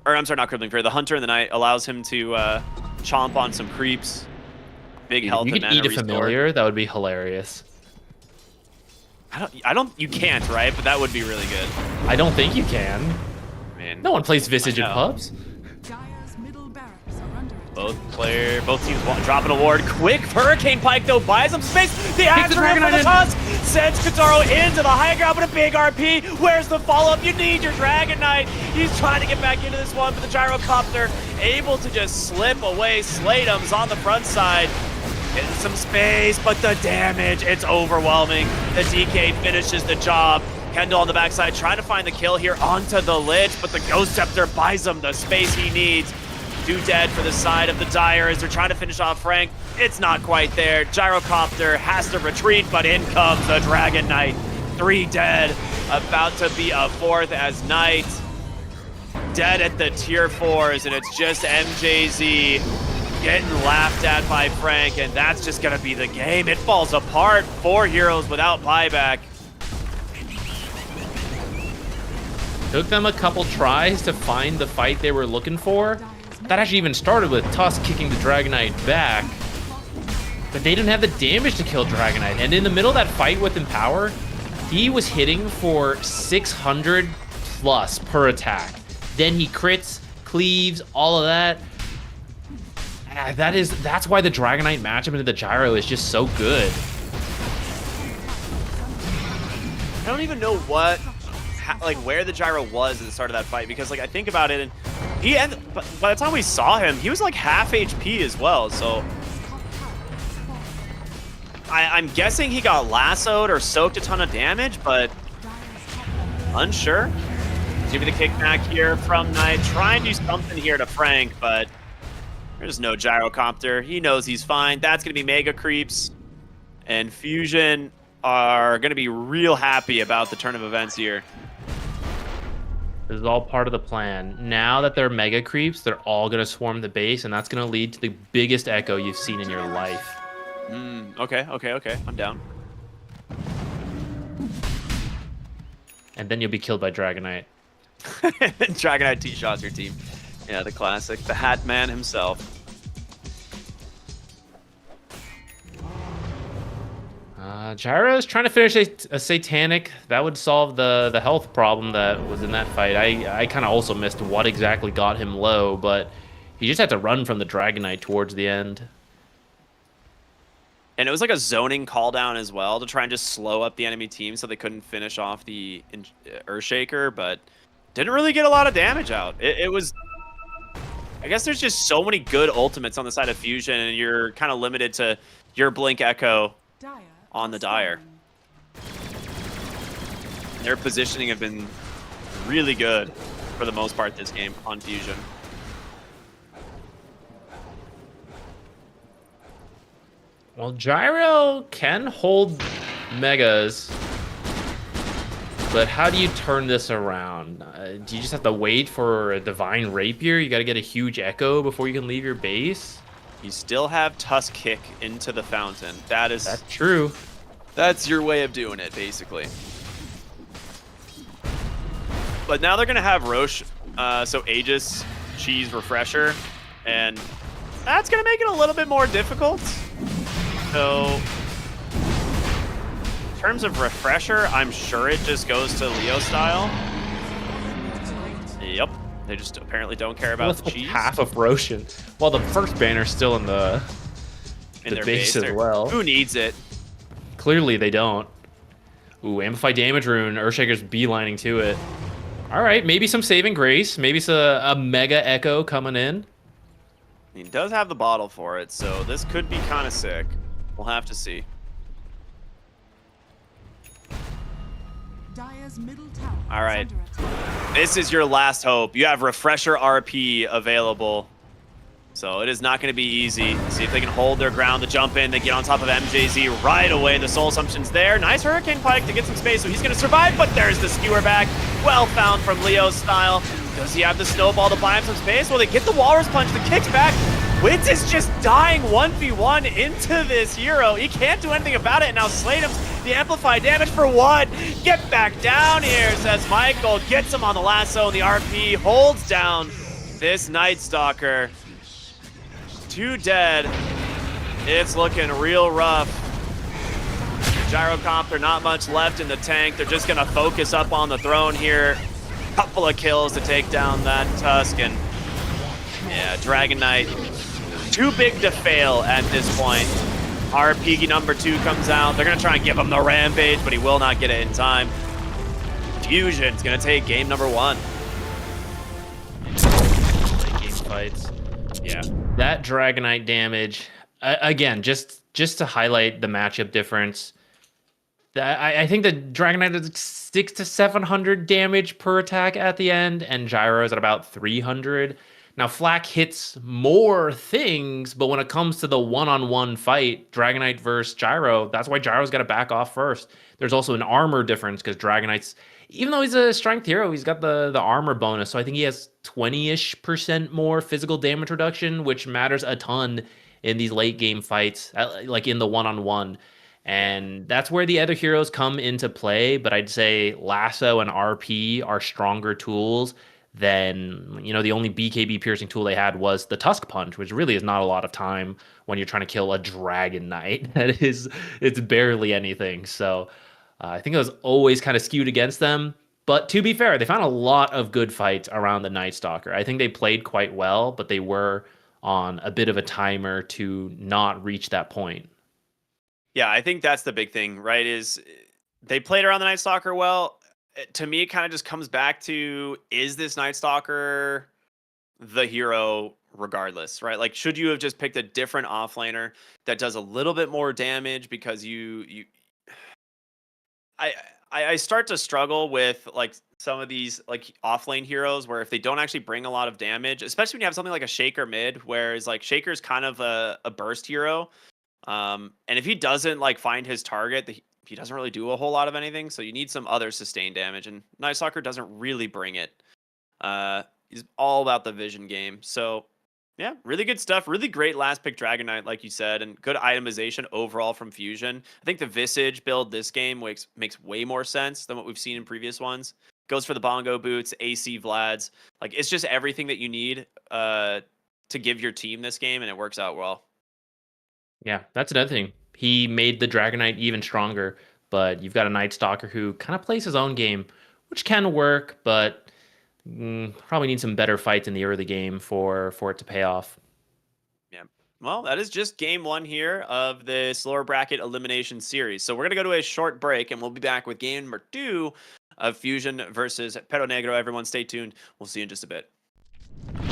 Or, I'm sorry, not Crippling Fear. The Hunter in the Night allows him to chomp on some creeps. Big health You and could mana eat a restore. familiar. That would be hilarious. You can't, right? But that would be really good. I don't think you can. I mean, No one plays Visage in I know. pubs. Both teams dropping a ward. Quick Hurricane Pike though buys them space. The answer Dragon for the Knight Tusk sends Kataro into the high ground, but a big RP. Where's the follow-up? You need your Dragon Knight. He's trying to get back into this one, but the Gyrocopter able to just slip away. Slatum's on the front side. Getting some space, but the damage, it's overwhelming. The DK finishes the job. Kendall on the backside trying to find the kill here onto the Lich, but the Ghost Scepter buys him the space he needs. 2 dead for the side of the Dire as they're trying to finish off Frank. It's not quite there. Gyrocopter has to retreat, but in comes the Dragon Knight. 3 dead, about to be a 4th as Knight dead at the tier 4s, and it's just MJZ getting laughed at by Frank, and that's just gonna be the game. It falls apart. 4 heroes without buyback. Took them a couple tries to find the fight they were looking for. That actually even started with Tusk kicking the Dragon Knight back. But they didn't have the damage to kill Dragon Knight. And in the middle of that fight with Empower, he was hitting for 600 plus per attack. Then he crits, cleaves, all of that. That's why the Dragon Knight matchup into the Gyro is just so good. I don't even know where the Gyro was at the start of that fight, because I think about it, and by the time we saw him, he was like half HP as well. So I'm guessing he got lassoed or soaked a ton of damage, but unsure. Maybe the kickback here from Knight, trying to do something here to Frank, but there's no Gyrocopter. He knows he's fine. That's gonna be mega creeps. And Fusion are going to be real happy about the turn of events here. This is all part of the plan. Now that they're mega creeps, they're all going to swarm the base, and that's going to lead to the biggest echo you've seen in your life. Okay. I'm down. And then you'll be killed by Dragonite. Dragonite T-shots your team. Yeah, the classic. The Hat Man himself. Gyro's trying to finish a Satanic. That would solve the health problem that was in that fight. I kind of also missed what exactly got him low, but he just had to run from the Dragonite towards the end. And it was like a zoning call down as well to try and just slow up the enemy team so they couldn't finish off the Earthshaker, but didn't really get a lot of damage out. It was... I guess there's just so many good ultimates on the side of Fusion, and you're kind of limited to your Blink Echo on the Dire. Their positioning have been really good for the most part this game on Fusion. Well, Gyro can hold Megas, but how do you turn this around? Do you just have to wait for a Divine Rapier? You got to get a huge Echo before you can leave your base? You still have Tusk Kick into the fountain. That's true. That's your way of doing it, basically. But now they're going to have Roche, so Aegis, Cheese, Refresher, and that's going to make it a little bit more difficult. So, in terms of Refresher, I'm sure it just goes to Leo style. Yep. They just apparently don't care about the cheese. Half of Roshan. Well, the first banner's still in the their base as well. Who needs it? Clearly they don't. Ooh, Amplify Damage Rune. Earthshaker's beelining to it. All right, maybe some saving grace. Maybe it's a Mega Echo coming in. He does have the bottle for it, so this could be kind of sick. We'll have to see. Dire's middle tower All right. is under attack. This is your last hope. You have Refresher RP available. So it is not going to be easy. See if they can hold their ground to jump in. They get on top of MJZ right away. The Soul Assumption's there. Nice Hurricane Pike to get some space, so he's going to survive, but there's the skewer back. Well found from Leo's style. Does he have the snowball to buy him some space? Well, they get the Walrus Punch. The kicks back. Witz is just dying 1v1 into this hero. He can't do anything about it. Now Slatum's the amplified damage for what? Get back down here, says Michael. Gets him on the lasso, and the RP holds down this Night Stalker. 2 dead. It's looking real rough. Gyrocopter, not much left in the tank. They're just gonna focus up on the throne here. Couple of kills to take down that Tusk, and yeah, Dragon Knight, too big to fail at this point. RP number 2 comes out. They're gonna try and give him the Rampage, but he will not get it in time. Fusion's gonna take game number 1. Game fights. Yeah. That Dragonite damage, again, just to highlight the matchup difference, I think the Dragonite is 600 to 700 damage per attack at the end, and Gyro is at about 300. Now, Flak hits more things, but when it comes to the one-on-one fight, Dragonite versus Gyro, that's why Gyro's got to back off first. There's also an armor difference because Dragonite's, even though he's a strength hero, he's got the armor bonus. So I think he has 20-ish% more physical damage reduction, which matters a ton in these late game fights, like in the one-on-one. And that's where the other heroes come into play. But I'd say Lasso and RP are stronger tools than, the only BKB piercing tool they had was the Tusk Punch, which really is not a lot of time when you're trying to kill a Dragon Knight. It's barely anything. So I think it was always kind of skewed against them. But to be fair, they found a lot of good fights around the Night Stalker. I think they played quite well, but they were on a bit of a timer to not reach that point. Yeah, I think that's the big thing, right? Is they played around the Night Stalker well. To me, it kind of just comes back to, is this Night Stalker the hero regardless, right? Like, should you have just picked a different offlaner that does a little bit more damage? Because I start to struggle with like some of these like offlane heroes where if they don't actually bring a lot of damage, especially when you have something like a Shaker mid, whereas like Shaker's kind of a burst hero. And if he doesn't like find his target, he doesn't really do a whole lot of anything. So you need some other sustained damage, and Night Stalker doesn't really bring it. He's all about the vision game. So yeah, really good stuff. Really great last pick Dragon Knight, like you said, and good itemization overall from Fusion. I think the Visage build this game makes way more sense than what we've seen in previous ones. Goes for the bongo boots, AC Vlads. Like it's just everything that you need to give your team this game, and it works out well. Yeah, that's another thing. He made the Dragon Knight even stronger, but you've got a Night Stalker who kind of plays his own game, which can work, but probably need some better fights in the early game for it to pay off. Yeah. Well, that is just game 1 here of this lower bracket elimination series. So we're going to go to a short break, and we'll be back with game number 2 of Fusion versus Perro Negro. Everyone stay tuned. We'll see you in just a bit. But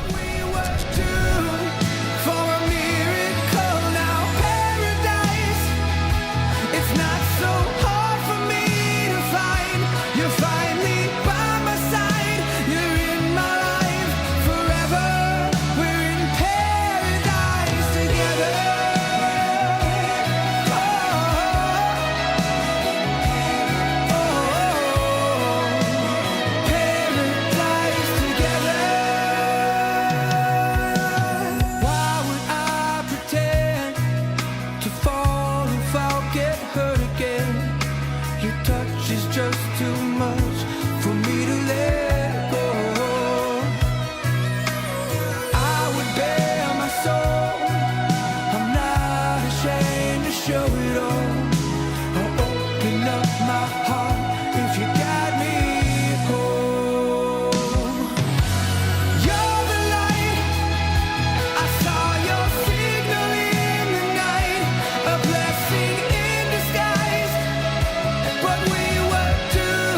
we were doomed for a miracle now, paradise. It's not so hard for me to find. You find me by my side. You're in my life forever. We're in paradise together. Paradise together. Why would I pretend to fall if I'll get hurt again? Your touch is just too much for me to let go. I would bare my soul. I'm not ashamed to show it all. I'll open up my heart if you got me home. You're the light. I saw your signal in the night, a blessing in disguise. But we were doomed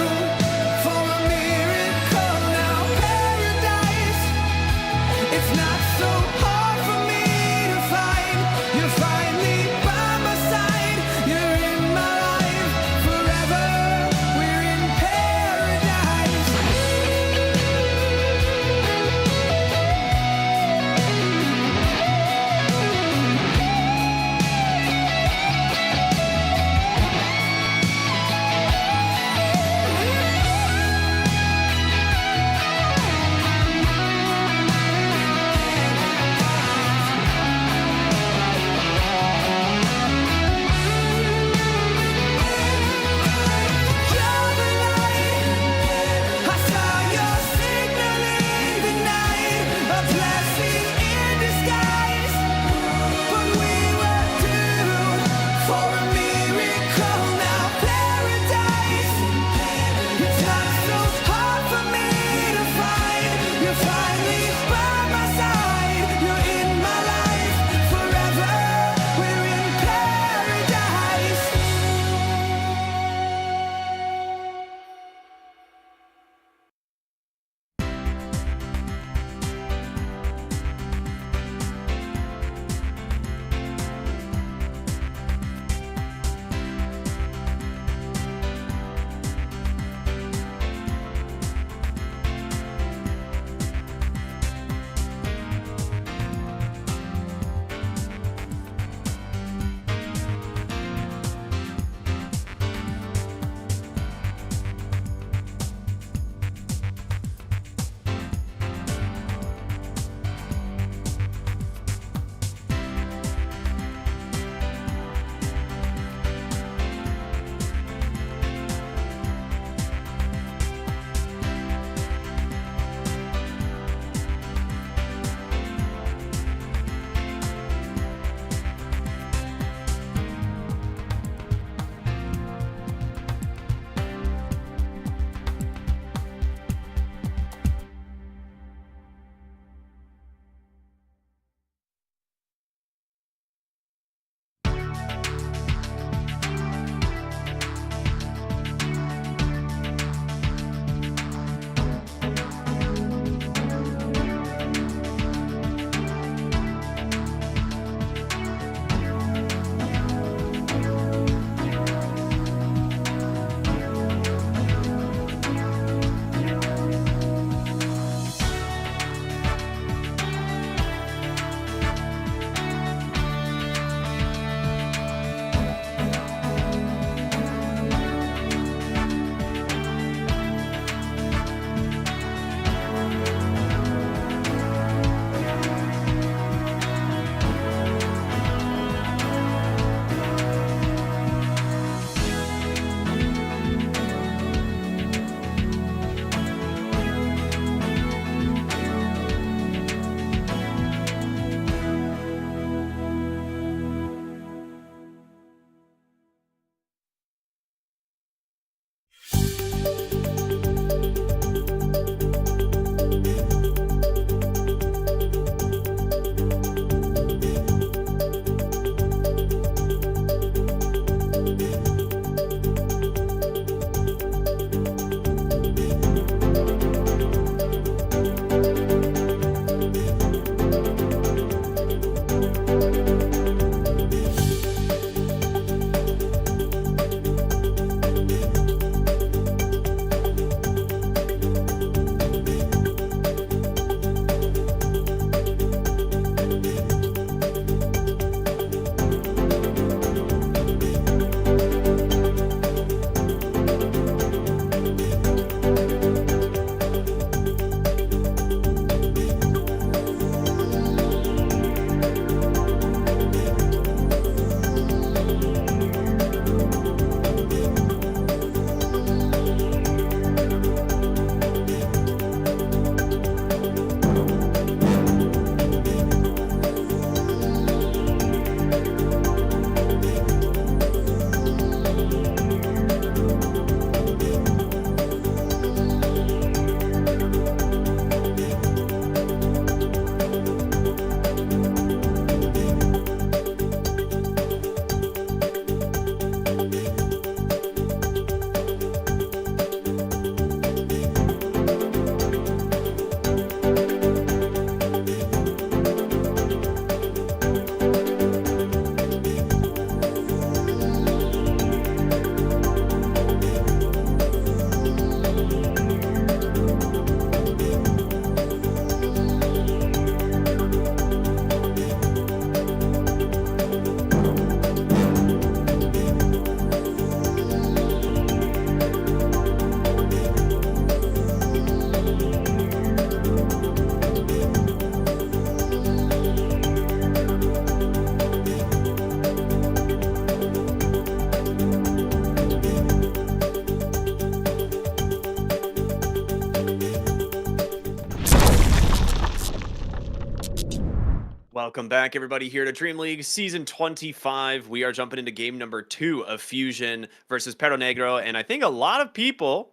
Welcome back, everybody, here to Dream League Season 25. We are jumping into game number 2 of Fusion versus Perro Negro, and I think a lot of people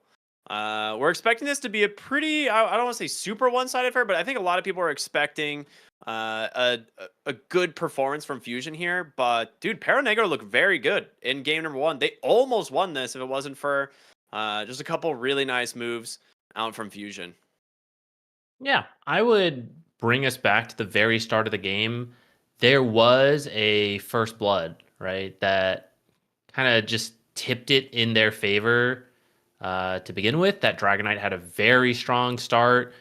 were expecting this to be a pretty, I don't want to say super one-sided affair, but I think a lot of people are expecting a good performance from Fusion here. But, dude, Perro Negro looked very good in game number 1. They almost won this if it wasn't for just a couple really nice moves out from Fusion. Yeah, I would bring us back to the very start of the game. There was a first blood, right, that kind of just tipped it in their favor to begin with. That Dragon Knight had a very strong start.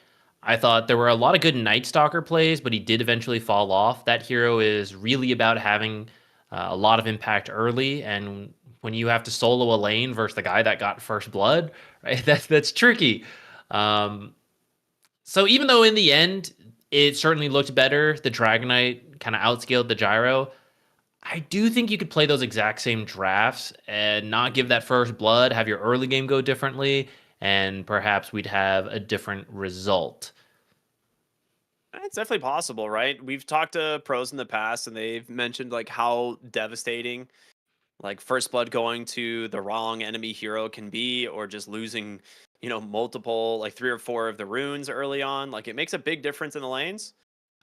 I thought there were a lot of good Night Stalker plays, but he did eventually fall off. That hero is really about having a lot of impact early, and when you have to solo a lane versus the guy that got first blood, right, that's tricky. So even though in the end it certainly looked better, the Dragon Knight kind of outscaled the Gyro, I do think you could play those exact same drafts and not give that first blood, have your early game go differently, and perhaps we'd have a different result. It's definitely possible, right? We've talked to pros in the past, and they've mentioned like how devastating like first blood going to the wrong enemy hero can be, or just losing, multiple, like 3 or 4 of the runes early on. Like it makes a big difference in the lanes.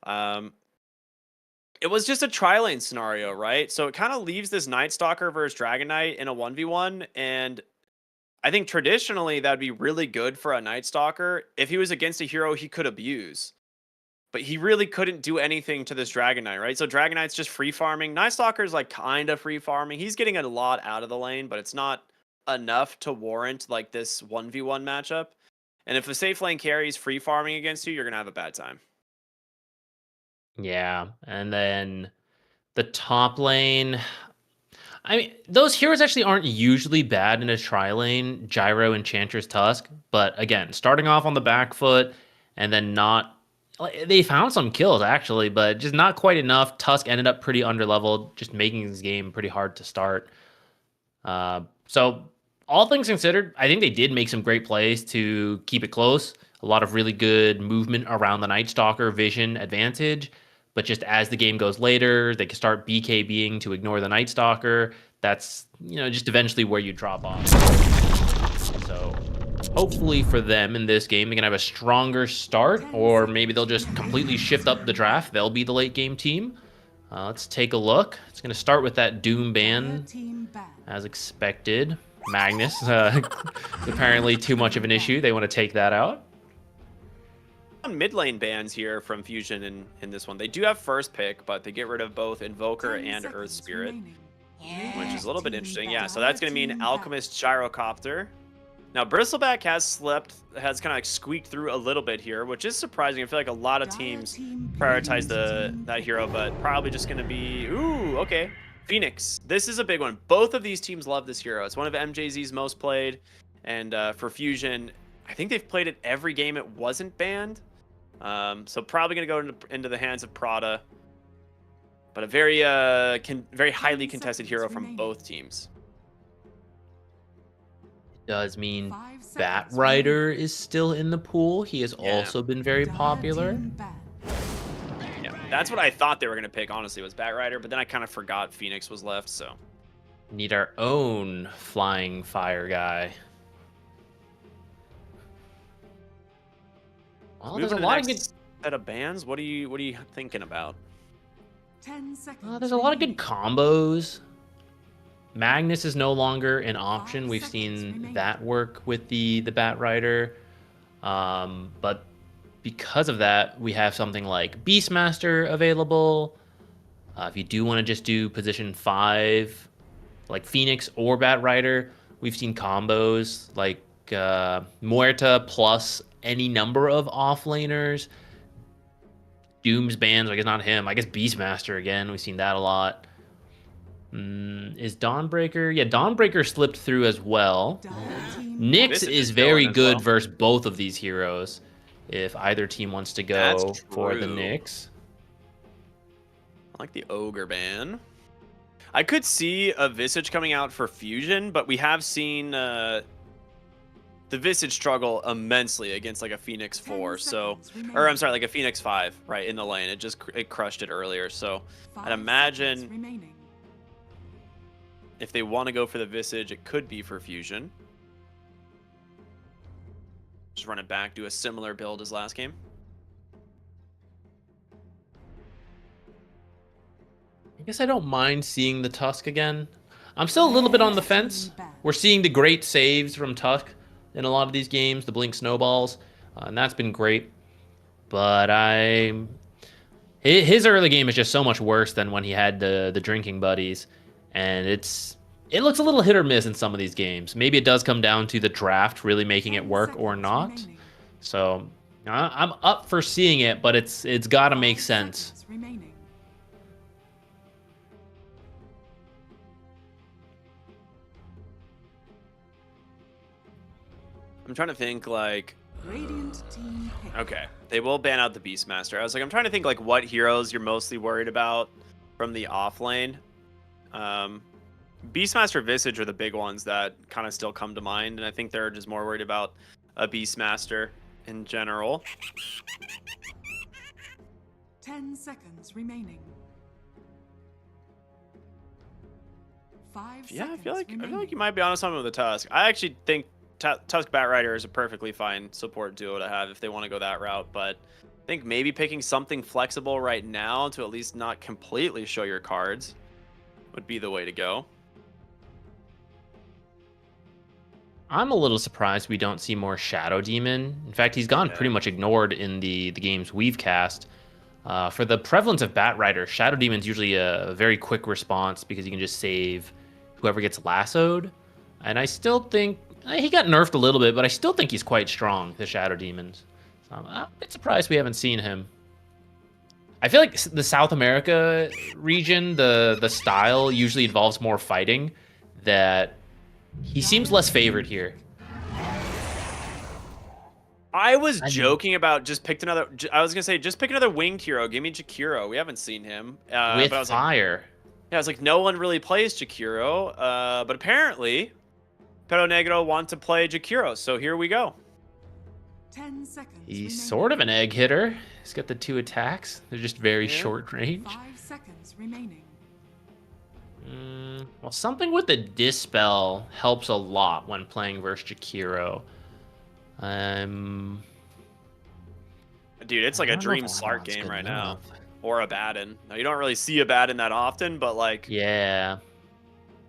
It was just a tri-lane scenario, right? So it kind of leaves this Night Stalker versus Dragon Knight in a 1v1, and I think traditionally that'd be really good for a Night Stalker if he was against a hero he could abuse. But he really couldn't do anything to this Dragon Knight, right? So Dragon Knight's just free farming. Night Stalker's like kind of free farming. He's getting a lot out of the lane, but it's not enough to warrant like this 1v1 matchup. And if a safe lane carries free farming against you, you're going to have a bad time. Yeah, and then the top lane. I mean, those heroes actually aren't usually bad in a tri-lane, Gyro, Enchantress, Tusk. But again, starting off on the back foot and then not... They found some kills, actually, but just not quite enough. Tusk ended up pretty underleveled, just making this game pretty hard to start. So, all things considered, I think they did make some great plays to keep it close. A lot of really good movement around the Night Stalker vision advantage. But just as the game goes later, they can start BKBing to ignore the Night Stalker. That's, just eventually where you drop off. So hopefully for them in this game, they can have a stronger start, or maybe they'll just completely shift up the draft. They'll be the late game team. Let's take a look. It's going to start with that Doom ban, as expected. Magnus, apparently too much of an issue. They want to take that out. Mid lane bans here from Fusion in this one. They do have first pick, but they get rid of both Invoker and Earth Spirit, which is a little bit interesting. Yeah, so that's going to mean Alchemist Gyrocopter. Now, Bristleback has kind of like squeaked through a little bit here, which is surprising. I feel like a lot of teams prioritize that hero, but probably just going to be... Ooh, okay. Phoenix. This is a big one. Both of these teams love this hero. It's one of MJZ's most played, and for Fusion, I think they've played it every game it wasn't banned. So probably going to go into the hands of Prada, but a very highly contested hero from both teams. Does mean Batrider is still in the pool. He has also been very popular. Yeah, that's what I thought they were going to pick, honestly, was Batrider, but then I kind of forgot Phoenix was left, so. Need our own flying fire guy. Well, there's a lot of good set of bans. What are you thinking about? 10 seconds. There's a lot of good combos. Magnus is no longer an option. We've seen that work with the Batrider. But because of that, we have something like Beastmaster available. If you do want to just do position 5, like Phoenix or Batrider, we've seen combos like Muerta plus any number of offlaners. Doom's bans, I guess not him. I guess Beastmaster again. We've seen that a lot. Is Dawnbreaker? Yeah, Dawnbreaker slipped through as well. Nyx is very good versus both of these heroes. If either team wants to go for the Nyx. I like the Ogre ban. I could see a Visage coming out for Fusion, but we have seen the the Visage struggle immensely against like a Phoenix 10 4. So, seconds remaining. or I'm sorry, like a Phoenix 5, right in the lane. It crushed it earlier. So 5 I'd seconds imagine remaining. if they want to go for the Visage, it could be for Fusion. Just run it back, do a similar build as last game. I guess I don't mind seeing the Tusk again. I'm still a little bit on the fence. We're seeing the great saves from Tusk in a lot of these games, the blink snowballs, and that's been great. But his early game is just so much worse than when he had the drinking buddies, and it looks a little hit or miss in some of these games. Maybe it does come down to the draft really making it work or not. Remaining. So I'm up for seeing it, but it's got to make 5 sense. seconds remaining. I'm trying to think like, Radiant team pick. okay, they will ban out the Beastmaster. I was like, I'm trying to think like what heroes you're mostly worried about from the off lane. Beastmaster, Visage are the big ones that kind of still come to mind, and I think they're just more worried about a Beastmaster in general. 10 seconds remaining. 5 Yeah, I seconds feel like remaining. you might be onto something with the Tusk. I actually think Tusk Batrider is a perfectly fine support duo to have if they want to go that route, but I think maybe picking something flexible right now to at least not completely show your cards would be the way to go. I'm a little surprised we don't see more Shadow Demon. In fact, he's gone pretty much ignored in the games we've cast. For the prevalence of Batrider, Shadow Demon's usually a very quick response because you can just save whoever gets lassoed. And I still think he got nerfed a little bit, but I still think he's quite strong, the Shadow Demons. So I'm a bit surprised we haven't seen him. I feel like the South America region, the style usually involves more fighting, that he seems less favored here. I was joking about just picked another. I was gonna say just pick another winged hero. Give me Jakiro. We haven't seen him. With but I was like, fire. yeah, I was like, no one really plays Jakiro. But apparently, Pero Negro want to play Jakiro. So here we go. 10 seconds He's remaining. sort of an egg hitter. He's got the 2 attacks. They're just very short range. 5 seconds remaining. Well, something with the Dispel helps a lot when playing versus Jakiro. Dude, it's like a I don't know Dream if Slark Avalon's game good right now. enough. Or a Baden. Now, you don't really see a Baden that often, but like, Yeah.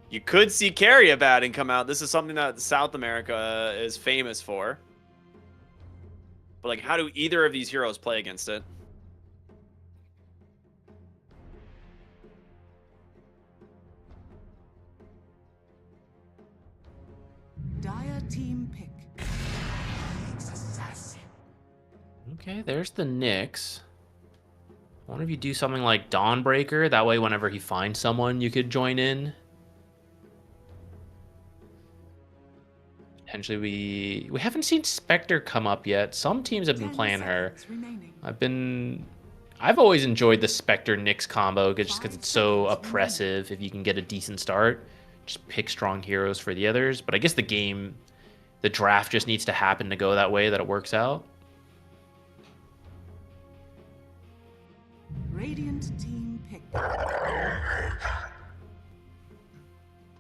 you could see carry a Baden come out. This is something that South America is famous for. But like, how do either of these heroes play against it? Dire team pick. Okay, there's the Nyx. I wonder if you do something like Dawnbreaker. That way, whenever he finds someone, you could join in. Potentially, we haven't seen Spectre come up yet. Some teams have been 10 playing her. seconds remaining. I've always enjoyed the Spectre Nyx combo just because 5 it's so seconds oppressive. If you can get a decent start, just pick strong heroes for the others. But I guess the draft just needs to happen to go that way that it works out. Radiant team pick.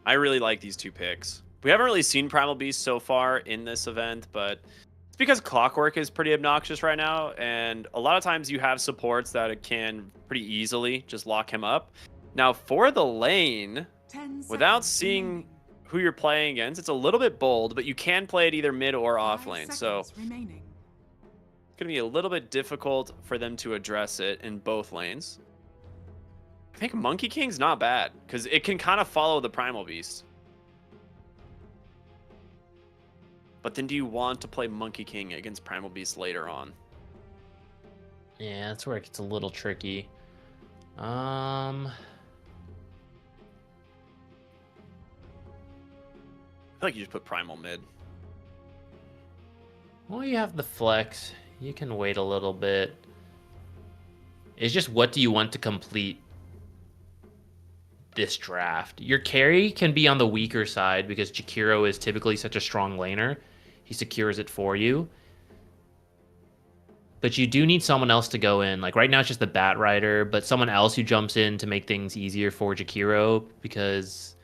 I really like these two picks. We haven't really seen Primal Beast so far in this event, but it's because Clockwork is pretty obnoxious right now, and a lot of times you have supports that it can pretty easily just lock him up. Now, for the lane, 10 without seconds seeing remaining. who you're playing against, it's a little bit bold, but you can play it either mid or off 5 lane, so seconds remaining. it's going to be a little bit difficult for them to address it in both lanes. I think Monkey King's not bad, because it can kind of follow the Primal Beast. But then do you want to play Monkey King against Primal Beast later on? Yeah, that's where it gets a little tricky. I feel like you just put Primal mid. Well, you have the flex. You can wait a little bit. It's just what do you want to complete this draft? Your carry can be on the weaker side because Jakiro is typically such a strong laner. he secures it for you. But you do need someone else to go in. Like right now it's just the Bat Rider, but someone else who jumps in to make things easier for Jakiro, because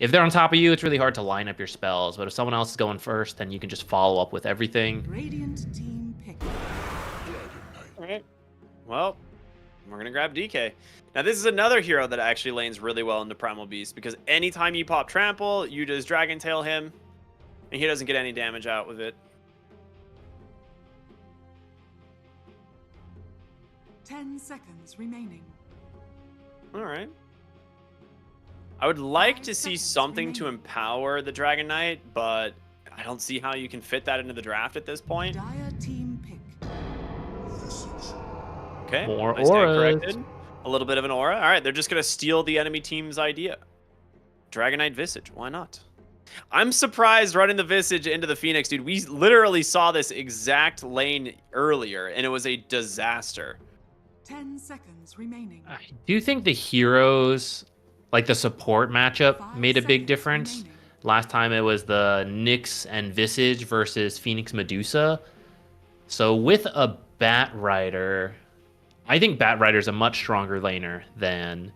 if they're on top of you, it's really hard to line up your spells. But if someone else is going first, then you can just follow up with everything. Radiant team pick. All right. Well, we're gonna grab DK. Now this is another hero that actually lanes really well into Primal Beast, because anytime you pop Trample, you just Dragon Tail him, and he doesn't get any damage out with it. 10 seconds remaining. All right. I would like 5 to see seconds something to remaining. empower the Dragon Knight, but I don't see how you can fit that into the draft at this point. Dire team pick. Okay. More I stand auras. corrected. A little bit of an aura. All right, they're just going to steal the enemy team's idea. Dragon Knight Visage. Why not? I'm surprised running the Visage into the Phoenix, dude. We literally saw this exact lane earlier, and it was a disaster. 10 seconds remaining. I do think the heroes, like the support matchup, 5 made a big seconds difference. remaining. Last time it was the Nyx and Visage versus Phoenix Medusa. So with a Bat Rider, I think Bat Rider's a much stronger laner than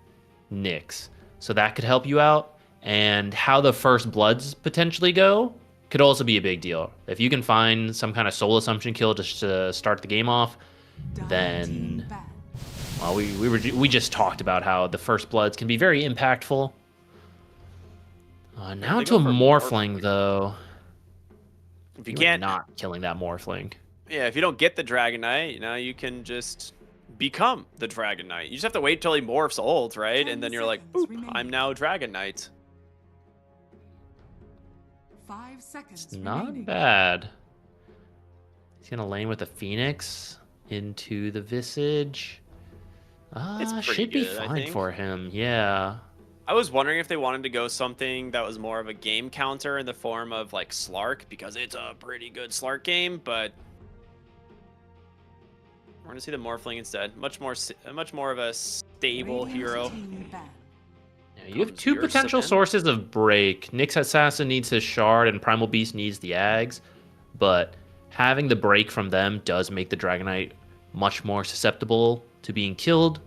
Nyx. So that could help you out. And how the first bloods potentially go could also be a big deal. If you can find some kind of soul assumption kill just to start the game off, Dire then team ban. well, we just talked about how the first bloods can be very impactful. Now they to a go for Morphling, though. If you You are can't, not killing that Morphling. yeah, if you don't get the Dragon Knight, you can just become the Dragon Knight. You just have to wait till he morphs ult, right? 10 And then you're like, seconds boop, remaining. I'm now Dragon Knight. 5 seconds It's not remaining. bad. He's gonna lane with the Phoenix into the Visage. It's pretty Should be good, I fine think. for him. Yeah. I was wondering if they wanted to go something that was more of a game counter in the form of like Slark, because it's a pretty good Slark game, but we're gonna see the Morphling instead. Much more of a stable Radiant hero. team ban. Yeah, you have Comes two your potential Sabin. sources of break. Nyx Assassin needs his shard, and Primal Beast needs the Ags. But having the break from them does make the Dragon Knight much more susceptible to being killed,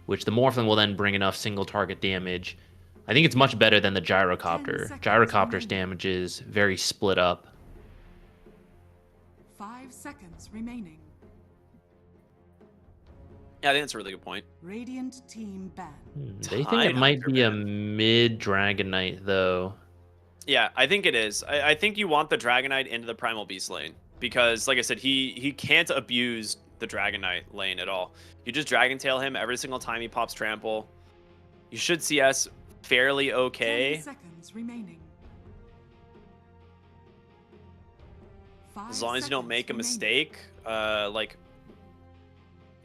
which the Morphling will then bring enough single target damage. I think it's much better than the 10 Gyrocopter. seconds Gyrocopter's remaining. damage is very split up. 5 seconds remaining. Yeah, I think that's a really good point. Radiant team ban. They think Tide it might Hunter be a ban. mid Dragon Knight, though. Yeah, I think it is. I think you want the Dragon Knight into the Primal Beast lane, because, like I said, he can't abuse the Dragon Knight lane at all. You just Dragon Tail him every single time he pops Trample. You should CS fairly okay. 10 seconds remaining. As long as you don't make a mistake, like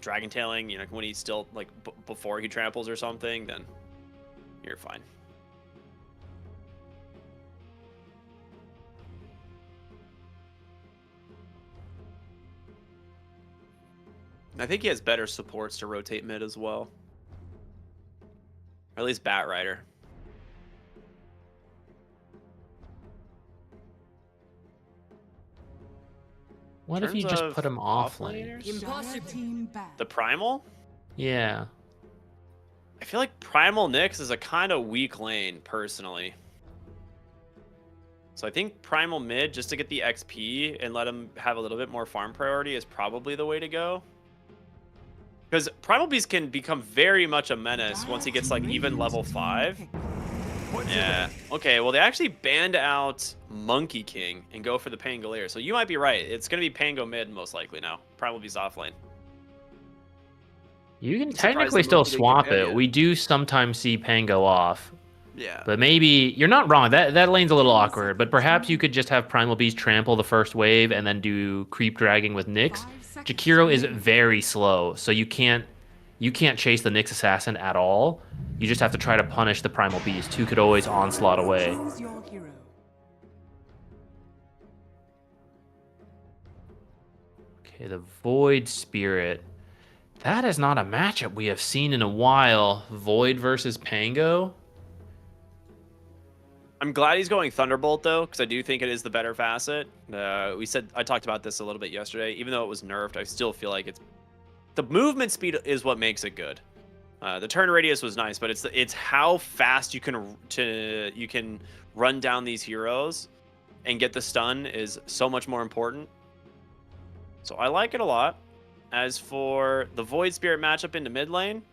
Dragon Tailing, when he's still like before he tramples or something, then you're fine. I think he has better supports to rotate mid as well. Or at least Bat Rider. What if you Terms just of put him off lane? offlaners? Dire team ban. The Primal? Yeah. I feel like Primal Nyx is a kind of weak lane, personally. So I think Primal mid, just to get the XP and let him have a little bit more farm priority, is probably the way to go. Because Primal Beast can become very much a menace once he gets like even level 5. Yeah. Okay, well they actually banned out Monkey King and go for the Pangolier. So you might be right. It's going to be Pango mid most likely now. Primal Beast off lane. You can I'm surprised technically the still movie didn't swap get banned it. yet. We do sometimes see Pango off. Yeah. But maybe you're not wrong. That lane's a little awkward. But perhaps you could just have Primal Beast trample the first wave and then do creep dragging with Nyx. 5 seconds Jakiro is remaining. very slow, so you can't chase the Nyx assassin at all. You just have to try to punish the Primal Beast, who could always onslaught away. Choose your hero. Okay, the Void Spirit. That is not a matchup we have seen in a while. Void versus Pango. I'm glad he's going Thunderbolt though, because I do think it is the better facet. I talked about this a little bit yesterday. Even though it was nerfed, I still feel like the movement speed is what makes it good. The turn radius was nice, but it's how fast you can run down these heroes and get the stun is so much more important. So I like it a lot. As for the Void Spirit matchup into mid lane,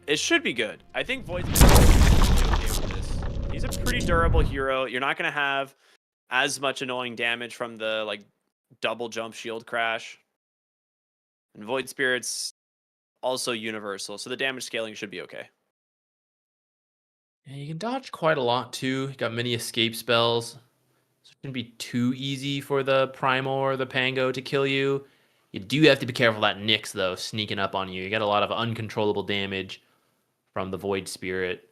it should be good. I think Void Spirit should be okay with this. He's a pretty durable hero. You're not going to have as much annoying damage from the like double jump shield crash. And Void Spirit's also universal, so the damage scaling should be okay. Yeah, you can dodge quite a lot too. You got many escape spells. So it shouldn't be too easy for the Primal or the Pango to kill you. You do have to be careful that Nyx, though, sneaking up on you. You got a lot of uncontrollable damage from the Void Spirit.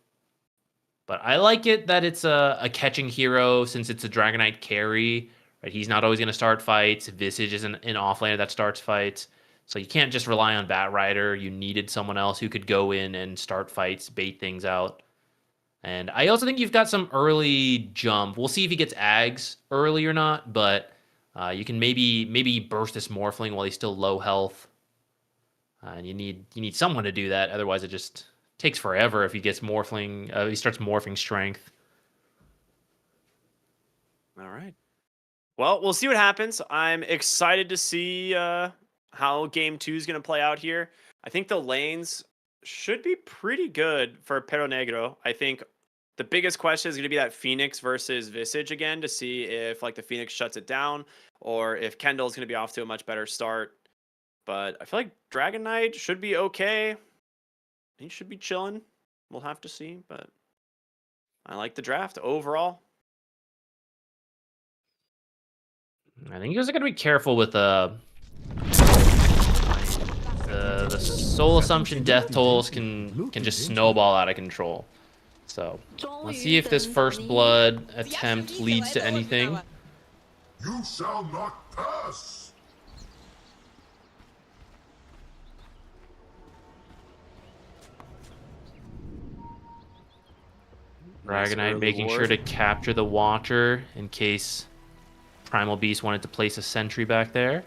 But I like it that it's a catching hero since it's a Dragonite carry. Right? He's not always going to start fights. Visage is an offlaner that starts fights. So you can't just rely on Batrider. You needed someone else who could go in and start fights, bait things out. And I also think you've got some early jump. We'll see if he gets Ags early or not, but you can maybe burst this Morphling while he's still low health. And you need someone to do that. Otherwise, it just takes forever if he gets Morphling. He starts morphing strength. All right. Well, we'll see what happens. I'm excited to see how game 2 is going to play out here. I think the lanes should be pretty good for Perro Negro. I think the biggest question is going to be that Phoenix versus Visage again to see if like the Phoenix shuts it down or if Kendall's going to be off to a much better start. But I feel like Dragon Knight should be okay. He should be chilling. We'll have to see, but I like the draft overall. I think you guys are going to be careful with the Soul Assumption death tolls can just snowball out of control. So let's see if this first blood attempt leads to anything. You shall not pass. Dragonite making sure to capture the Watcher in case Primal Beast wanted to place a sentry back there.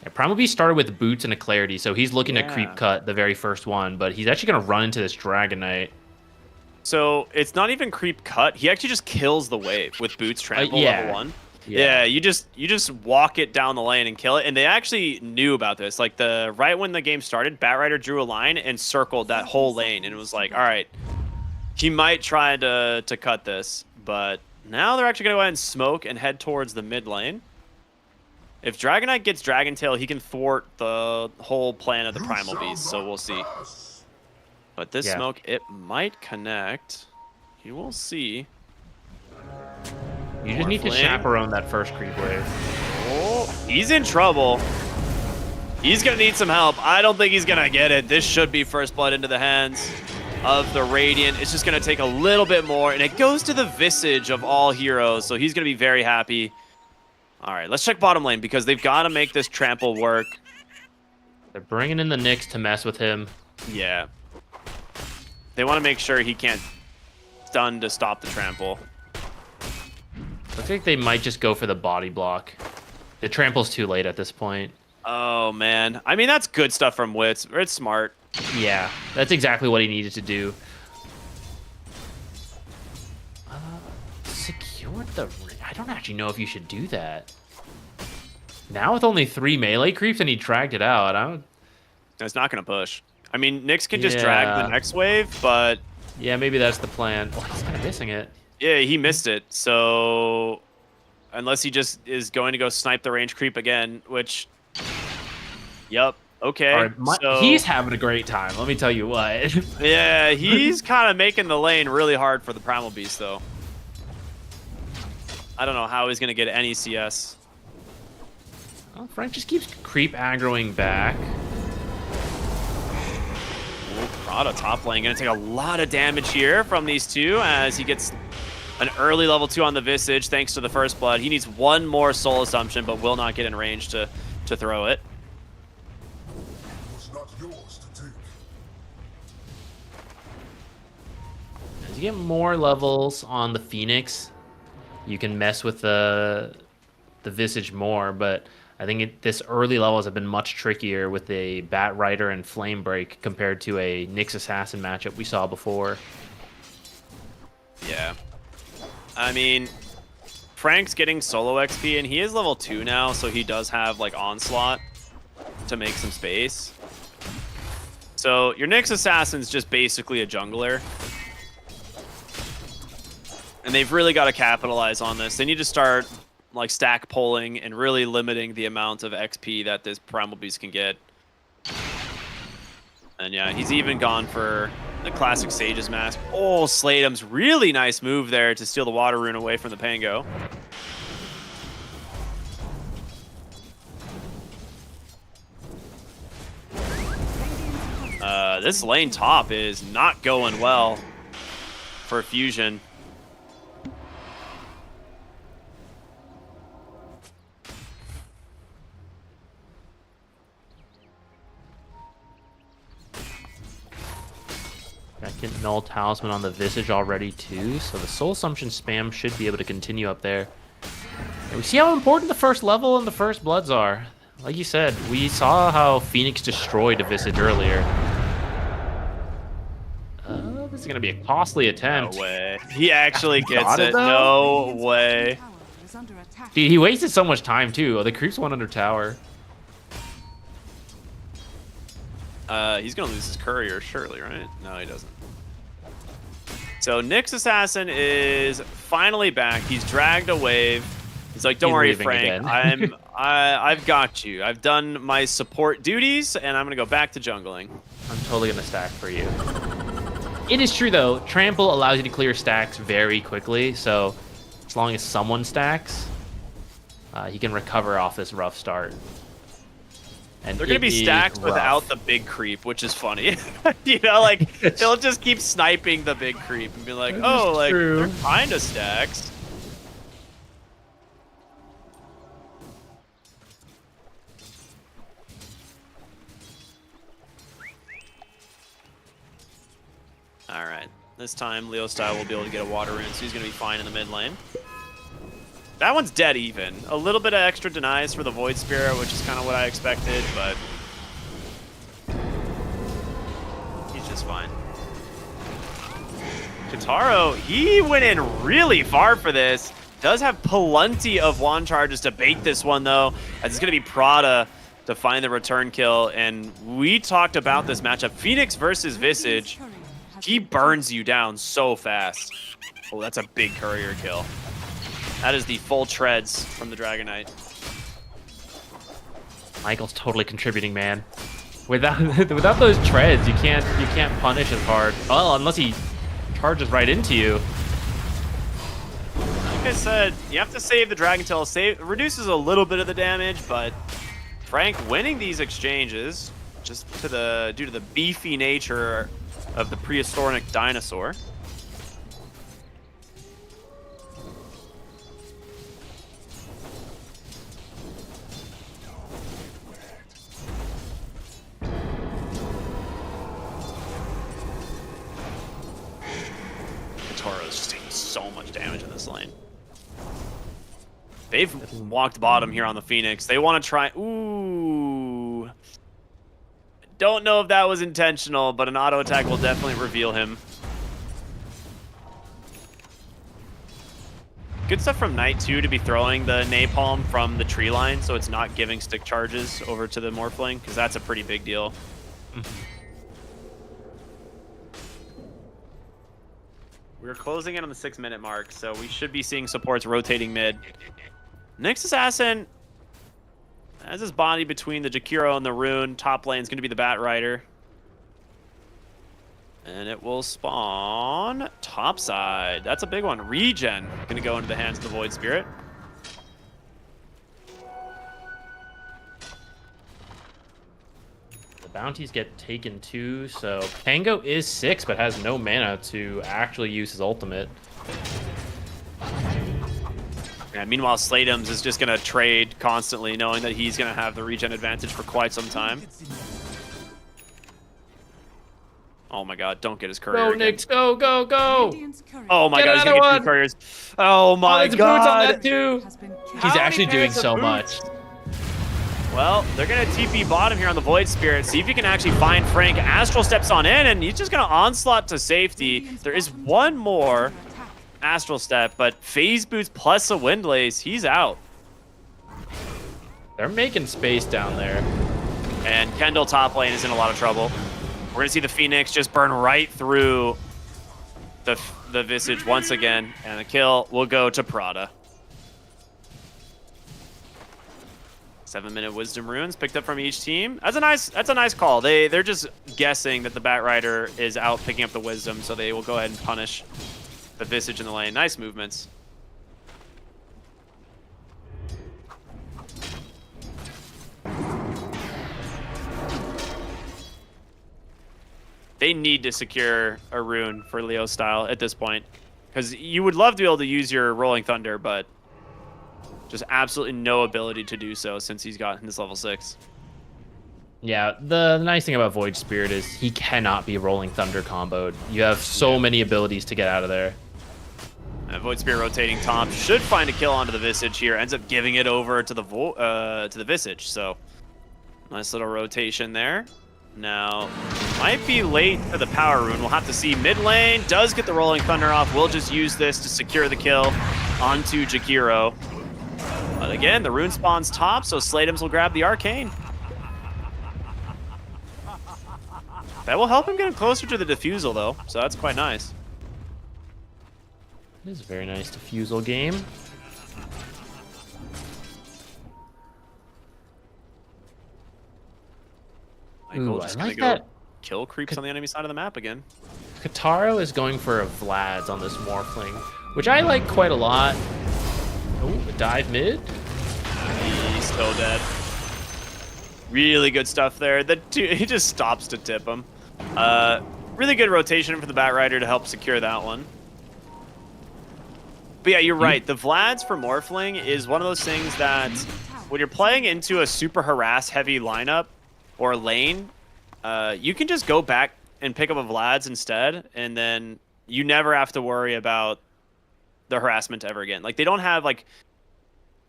Yeah, Primal Beast started with boots and a clarity, so he's looking to creep cut the very first one, but he's actually going to run into this Dragonite. So it's not even creep cut. He actually just kills the wave with boots trample level 1. Yeah, you just walk it down the lane and kill it. And they actually knew about this. Like right when the game started, Batrider drew a line and circled that whole lane, and it was like, all right, he might try to cut this, but now they're actually going to go ahead and smoke and head towards the mid lane. If Dragonite gets Dragon Tail, he can thwart the whole plan of the Primal Beast, so we'll see. But this smoke, it might connect. You will see. You just need to chaperone that first creep wave. Oh, he's in trouble. He's going to need some help. I don't think he's going to get it. This should be first blood into the hands of the Radiant. It's just going to take a little bit more, and it goes to the Visage of all heroes, so he's going to be very happy. All right, let's check bottom lane because they've got to make this trample work. They're bringing in the Nyx to mess with him. Yeah. They want to make sure he can't stun to stop the trample. Looks like they might just go for the body block. The trample's too late at this point. Oh, man. I mean, that's good stuff from Wits. It's smart. Yeah, that's exactly what he needed to do. Secured the... I don't actually know if you should do that. Now with only 3 melee creeps and he dragged it out, It's not going to push. I mean, Nyx can just drag the next wave, but... Yeah, maybe that's the plan. Oh, he's kind of missing it. Yeah, he missed it, so... Unless he just is going to go snipe the range creep again, which... Yep, okay. All right, so... He's having a great time, let me tell you what. Yeah, he's kind of making the lane really hard for the Primal Beast, though. I don't know how he's going to get any CS. Well, Frank just keeps creep aggroing back. Prada top lane going to take a lot of damage here from these two as he gets an early level 2 on the Visage thanks to the first blood. He needs one more Soul Assumption but will not get in range to throw it. It's not yours to take. As you get more levels on the Phoenix, you can mess with the Visage more, but I think this early levels have been much trickier with a Bat Rider and Flame Break compared to a Nyx Assassin matchup we saw before. Yeah. I mean, Frank's getting solo XP, and he is level 2 now, so he does have, like, Onslaught to make some space. So your Nyx Assassin's just basically a jungler. And they've really got to capitalize on this. They need to start like stack pulling and really limiting the amount of XP that this Primal Beast can get. And yeah, he's even gone for the classic Sage's Mask. Oh, Slatum's really nice move there to steal the Water Rune away from the Pango. This lane top is not going well for Fusion. Second Null Talisman on the Visage already too, so the Soul Assumption spam should be able to continue up there. And we see how important the first level and the first Bloods are. Like you said, we saw how Phoenix destroyed a Visage earlier. This is going to be a costly attempt. No way. He actually gets Got it, it. though? No way. Tower is under attack. Dude, he wasted so much time too. Oh, the creeps went under tower. He's going to lose his courier, surely, right? No, he doesn't. So Nyx Assassin is finally back. He's dragged a wave. He's like, "Don't He's worry, leaving Frank. again. I've got you. I've done my support duties, and I'm gonna go back to jungling." I'm totally gonna stack for you. It is true though, Trample allows you to clear stacks very quickly, so as long as someone stacks, he can recover off this rough start. And They're gonna be stacked without the big creep, which is funny. You know, like they'll just keep sniping the big creep and be like, "Oh, like true. they're kind of stacks." All right, this time Leo Style will be able to get a Water Rune, so he's gonna be fine in the mid lane. That one's dead even. A little bit of extra denies for the Void Spirit, which is kind of what I expected, but he's just fine. Kitaro, he went in really far for this. Does have plenty of wand charges to bait this one, though, as it's going to be Prada to find the return kill. And we talked about this matchup. Phoenix versus Visage. He burns you down so fast. Oh, that's a big courier kill. That is the full treads from the Dragon Knight. Michael's totally contributing, man. Without those treads, you can't punish as hard. Well, unless he charges right into you. Like I said, you have to save the Dragon Tail. Reduces a little bit of the damage, but Frank winning these exchanges just due to the beefy nature of the prehistoric dinosaur. Toro's just taking so much damage in this lane. They've walked bottom here on the Phoenix. They want to try... Ooh. Don't know if that was intentional, but an auto attack will definitely reveal him. Good stuff from Knight, too, to be throwing the napalm from the tree line, so it's not giving stick charges over to the Morphling, because that's a pretty big deal. We're closing in on the 6-minute mark, so we should be seeing supports rotating mid. Nyx Assassin has his body between the Jakiro and the Rune. Top lane is going to be the Bat Rider. And it will spawn topside. That's a big one. Regen going to go into the hands of the Void Spirit. The bounties get taken too, so Pango is 6 but has no mana to actually use his ultimate. Yeah, meanwhile, Slatum's is just going to trade constantly, knowing that he's going to have the regen advantage for quite some time. Oh my god, don't get his courier Go, again. Nyx, go, go, go! Radiant's courier Oh my Get god, he's gonna another get 2 one. couriers. Oh my There's a boots on god. that too. has been killed. He's How many actually doing pairs of so boots? much. Well, they're gonna TP bottom here on the Void Spirit. See if you can actually find Frank. Astral steps on in, and he's just gonna onslaught to safety. Radiant's There is bottom one tower more is under attack. Astral step, but Phase Boots plus a Windlace, he's out. They're making space down there. And Kendall top lane is in a lot of trouble. We're gonna see the Phoenix just burn right through the Visage once again, and the kill will go to Prada. 7-minute Wisdom Runes picked up from each team. That's a nice call. They're just guessing that the Batrider is out picking up the Wisdom, so they will go ahead and punish the Visage in the lane. Nice movements. They need to secure a rune for Leo style at this point, because you would love to be able to use your Rolling Thunder, but just absolutely no ability to do so since he's gotten his level 6. Yeah, the nice thing about Void Spirit is he cannot be Rolling Thunder comboed. You have so many abilities to get out of there. Void Spirit rotating top should find a kill onto the Visage here. Ends up giving it over to the Visage. So nice little rotation there. Now might be late for the power rune. We'll have to see. Mid lane does get the Rolling Thunder off. We'll just use this to secure the kill onto Jakiro. But again, the rune spawns top, so Sladems will grab the Arcane. That will help him get closer to the Diffusal, though, so that's quite nice. It is a very nice Diffusal game. Michael Ooh, just I gonna like go that. kill creeps on the enemy side of the map again. Kataro is going for a Vlad's on this Morphling, which I like quite a lot. Oh, a dive mid. He's still dead. Really good stuff there. He just stops to tip him. Really good rotation for the Batrider to help secure that one. But yeah, you're right. The Vlad's for Morphling is one of those things that when you're playing into a super harass heavy lineup or lane, you can just go back and pick up a Vlad's instead, and then you never have to worry about the harassment ever again. Like, they don't have like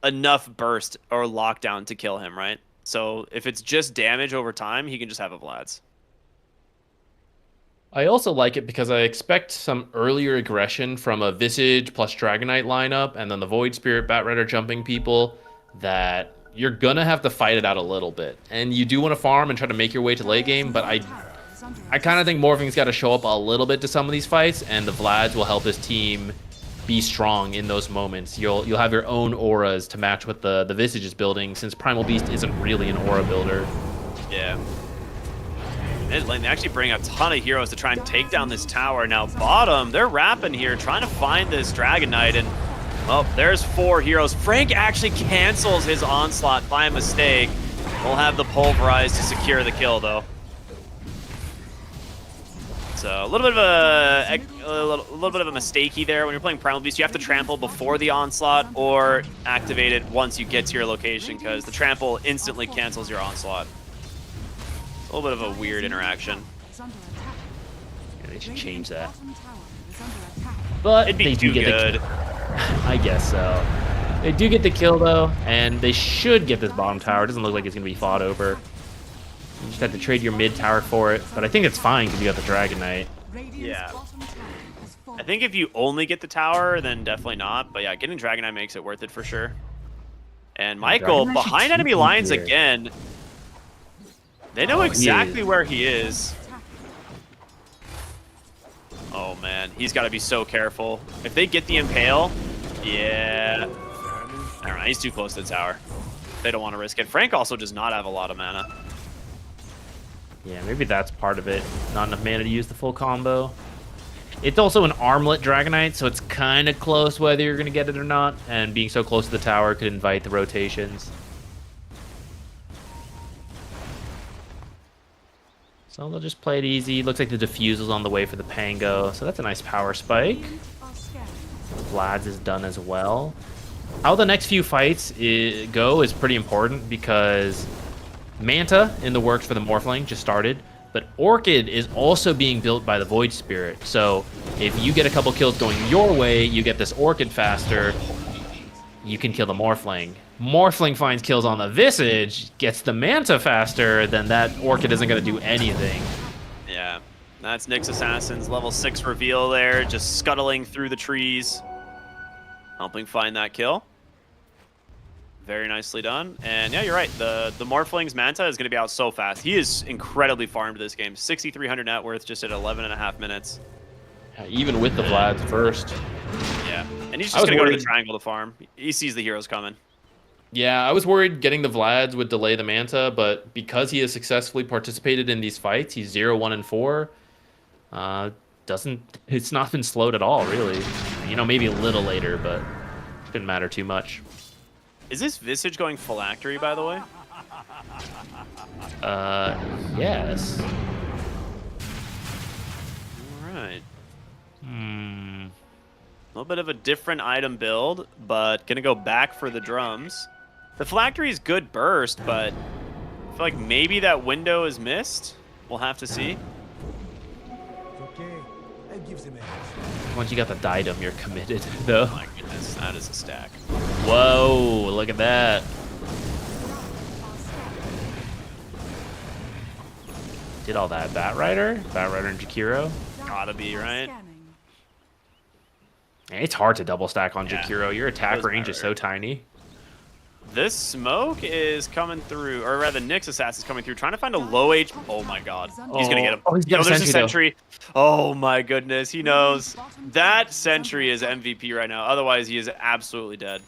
enough burst or lockdown to kill him, right? So if it's just damage over time, he can just have a Vlad's. I also like it because I expect some earlier aggression from a Visage plus Dragonite lineup, and then the Void Spirit Batrider jumping people, that you're gonna have to fight it out a little bit. And you do want to farm and try to make your way to late game, but I kind of think Morphing's got to show up a little bit to some of these fights, and the Vlads will help his team be strong in those moments. You'll have your own auras to match what the Visage is building, since Primal Beast isn't really an aura builder. Yeah. Mid lane, they actually bring a ton of heroes to try and take down this tower. Now bottom, they're rapping here, trying to find this Dragon Knight, and well, there's 4 heroes. Frank actually cancels his onslaught by mistake. We'll have the pulverize to secure the kill, though. So a little bit of a mistakey there. When you're playing Primal Beast, you have to trample before the onslaught or activate it once you get to your location, because the trample instantly cancels your onslaught. A little bit of a weird interaction. Yeah, they should change that. Bottom tower is under attack. But It'd be they do too get good. the I guess so. They do get the kill though, and they should get this bottom tower. It doesn't look like it's gonna be fought over. You just have to trade your mid tower for it, but I think it's fine because you got the Dragon Knight. Radiant's Yeah. bottom tower has fallen. I think if you only get the tower, then definitely not. But yeah, getting Dragon Knight makes it worth it for sure. And Michael, Dragon Knight should behind keep enemy him lines here. again. They know he exactly is. where he is. Oh man, he's got to be so careful. If they get the Impale, yeah. All right, he's too close to the tower. They don't want to risk it. Frank also does not have a lot of mana. Yeah, maybe that's part of it. Not enough mana to use the full combo. It's also an armlet Dragonite, so it's kind of close whether you're going to get it or not. And being so close to the tower could invite the rotations. So they'll just play it easy. Looks like the Diffusal's on the way for the Pango, so that's a nice power spike. Are scared. Vlad's is done as well. How the next few fights go is pretty important because Manta in the works for the Morphling just started, but Orchid is also being built by the Void Spirit. So if you get a couple kills going your way, you get this Orchid faster, you can kill the Morphling. Morphling finds kills on the Visage, gets the Manta faster, then that Orchid isn't going to do anything. Yeah, that's Nyx Assassin's level 6 reveal there, just scuttling through the trees, helping find that kill. Very nicely done. And yeah, you're right. The Morphling's Manta is going to be out so fast. He is incredibly farmed this game. 6,300 net worth just at 11.5 minutes. Yeah, even with the Vlad's first. Yeah. And he's just going to go to the triangle to farm. He sees the heroes coming. Yeah, I was worried getting the Vlad's would delay the Manta, but because he has successfully participated in these fights, he's 0, 1, and 4. It's not been slowed at all, really. You know, maybe a little later, but it didn't matter too much. Is this Visage going phylactery, by the way? Yes. All right. Hmm. A little bit of a different item build, but gonna go back for the drums. The phylactery is good burst, but I feel like maybe that window is missed. We'll have to see. Once you got the Diadem, you're committed, though. Oh my goodness, that is a stack. Whoa, look at that. Did all that Batrider? Batrider and Jakiro? Gotta be, right? It's hard to double stack on Yeah. Jakiro. Your attack Those range is so tiny. This smoke is coming through, or rather Nyx Assassin is coming through, trying to find a low H. Oh my god. He's gonna get him. Oh, he's got a there's a sentry, sentry. Oh my goodness, he knows. That sentry is MVP right now. Otherwise, he is absolutely dead.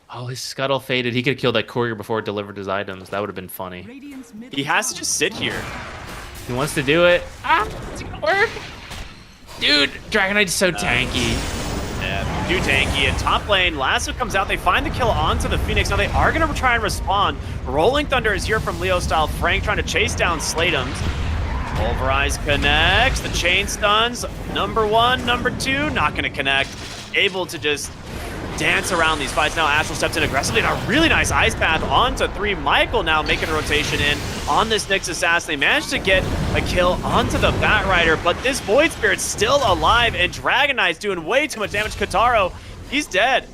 Oh, his scuttle faded. He could have killed that courier before it delivered his items. That would have been funny. He has to just sit here. He wants to do it. Ah, it's gonna work. Dude, Dragonite's so tanky. Yeah, too tanky. And top lane, Lasso comes out. They find the kill onto the Phoenix. Now they are going to try and respond. Rolling Thunder is here from Leo style. Frank trying to chase down Slateums. Pulverize connects. The chain stuns. Number 1, number 2, not going to connect. Able to just dance around these fights. Now Astral steps in aggressively. And a really nice Ice Path onto 3. Michael now making a rotation in on this Nyx Assassin. They managed to get a kill onto the Batrider, but this Void Spirit's still alive, and Dragon Knight's doing way too much damage. Kataro, he's dead.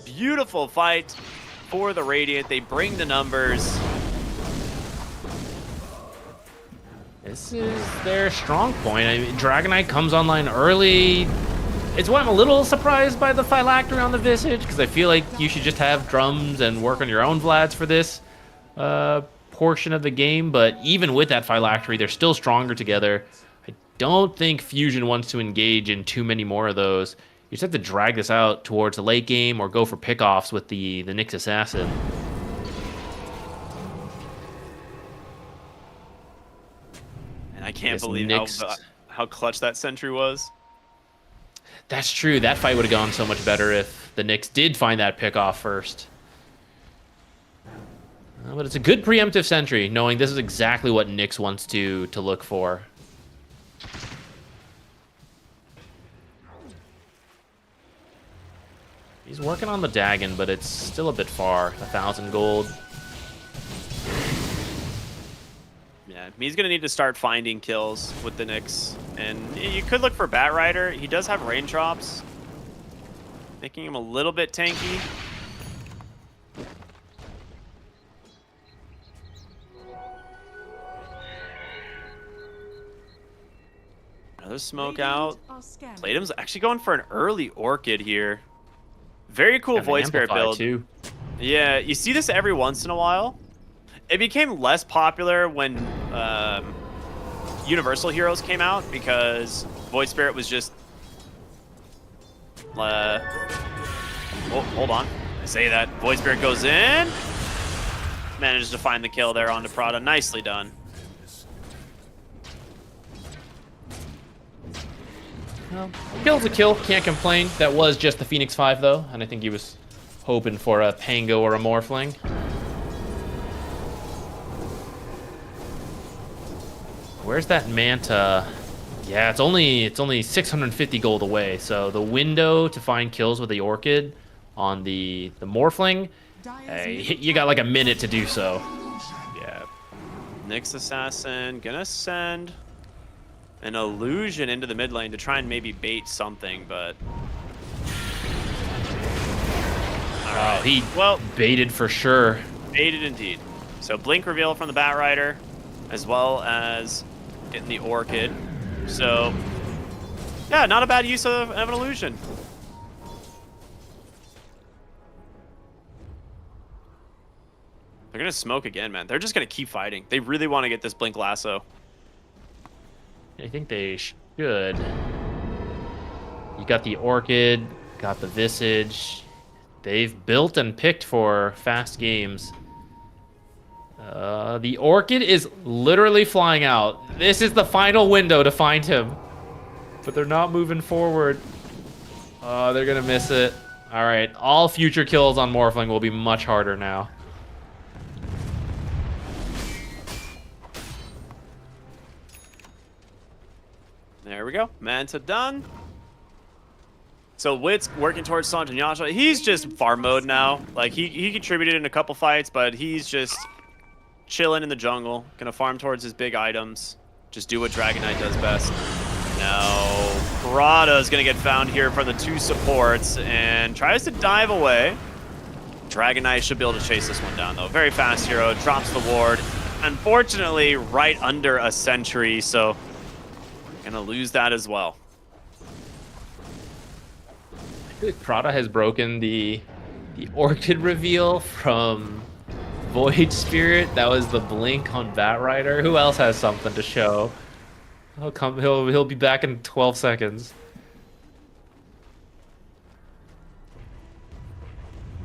Beautiful fight for the Radiant. They bring the numbers. This is their strong point. I mean, Dragonite comes online early. It's why I'm a little surprised by the Phylactery on the Visage, because I feel like you should just have drums and work on your own Vlads for this portion of the game. But even with that Phylactery, they're still stronger together. I don't think Fusion wants to engage in too many more of those. You just have to drag this out towards the late game or go for pickoffs with the Nyx Assassin. And I can't believe how clutch that sentry was. That's true. That fight would have gone so much better if the Nyx did find that pickoff first. But it's a good preemptive sentry, knowing this is exactly what Nyx wants to look for. He's working on the Dagon, but it's still a bit far. 1,000 gold. Yeah, he's gonna need to start finding kills with the Nyx, and you could look for Batrider. He does have range drops, making him a little bit tanky. Another smoke out. Playdum's actually going for an early Orchid here. Very cool Void Spirit build. Too. Yeah, you see this every once in a while. It became less popular when Universal Heroes came out because Void Spirit was just... oh, hold on. I say that. Void Spirit goes in. Manages to find the kill there onto Prada. Nicely done. Well, kill's a kill. Can't complain. That was just the Phoenix 5, though, and I think he was hoping for a Pango or a Morphling. Where's that Manta? Yeah, it's only 650 gold away. So the window to find kills with the Orchid on the Morphling, you got like a minute to do so. Yeah. Nyx Assassin gonna send an illusion into the mid lane to try and maybe bait something, but Wow, he baited for sure. baited indeed. So blink reveal from the Batrider, as well as getting the Orchid. So yeah, not a bad use of an illusion. They're gonna smoke again, man. They're just gonna keep fighting. They really want to get this blink lasso. I think they should. You got the Orchid, got the Visage. They've built and picked for fast games. The Orchid is literally flying out. This is the final window to find him. But they're not moving forward. They're gonna miss it. All right, all future kills on Morphling will be much harder now. There we go. Manta done. So Wit's working towards Sanjanyasha. He's just farm mode now. Like, he contributed in a couple fights, but he's just chilling in the jungle. Gonna farm towards his big items. Just do what Dragon Knight does best. Now, Parada's gonna get found here from the two supports and tries to dive away. Dragon Knight should be able to chase this one down, though. Very fast hero. Drops the ward. Unfortunately, right under a sentry, so gonna lose that as well. I feel like Prada has broken the Orchid reveal from Void Spirit. That was the blink on Batrider. Who else has something to show? He'll be back in 12 seconds.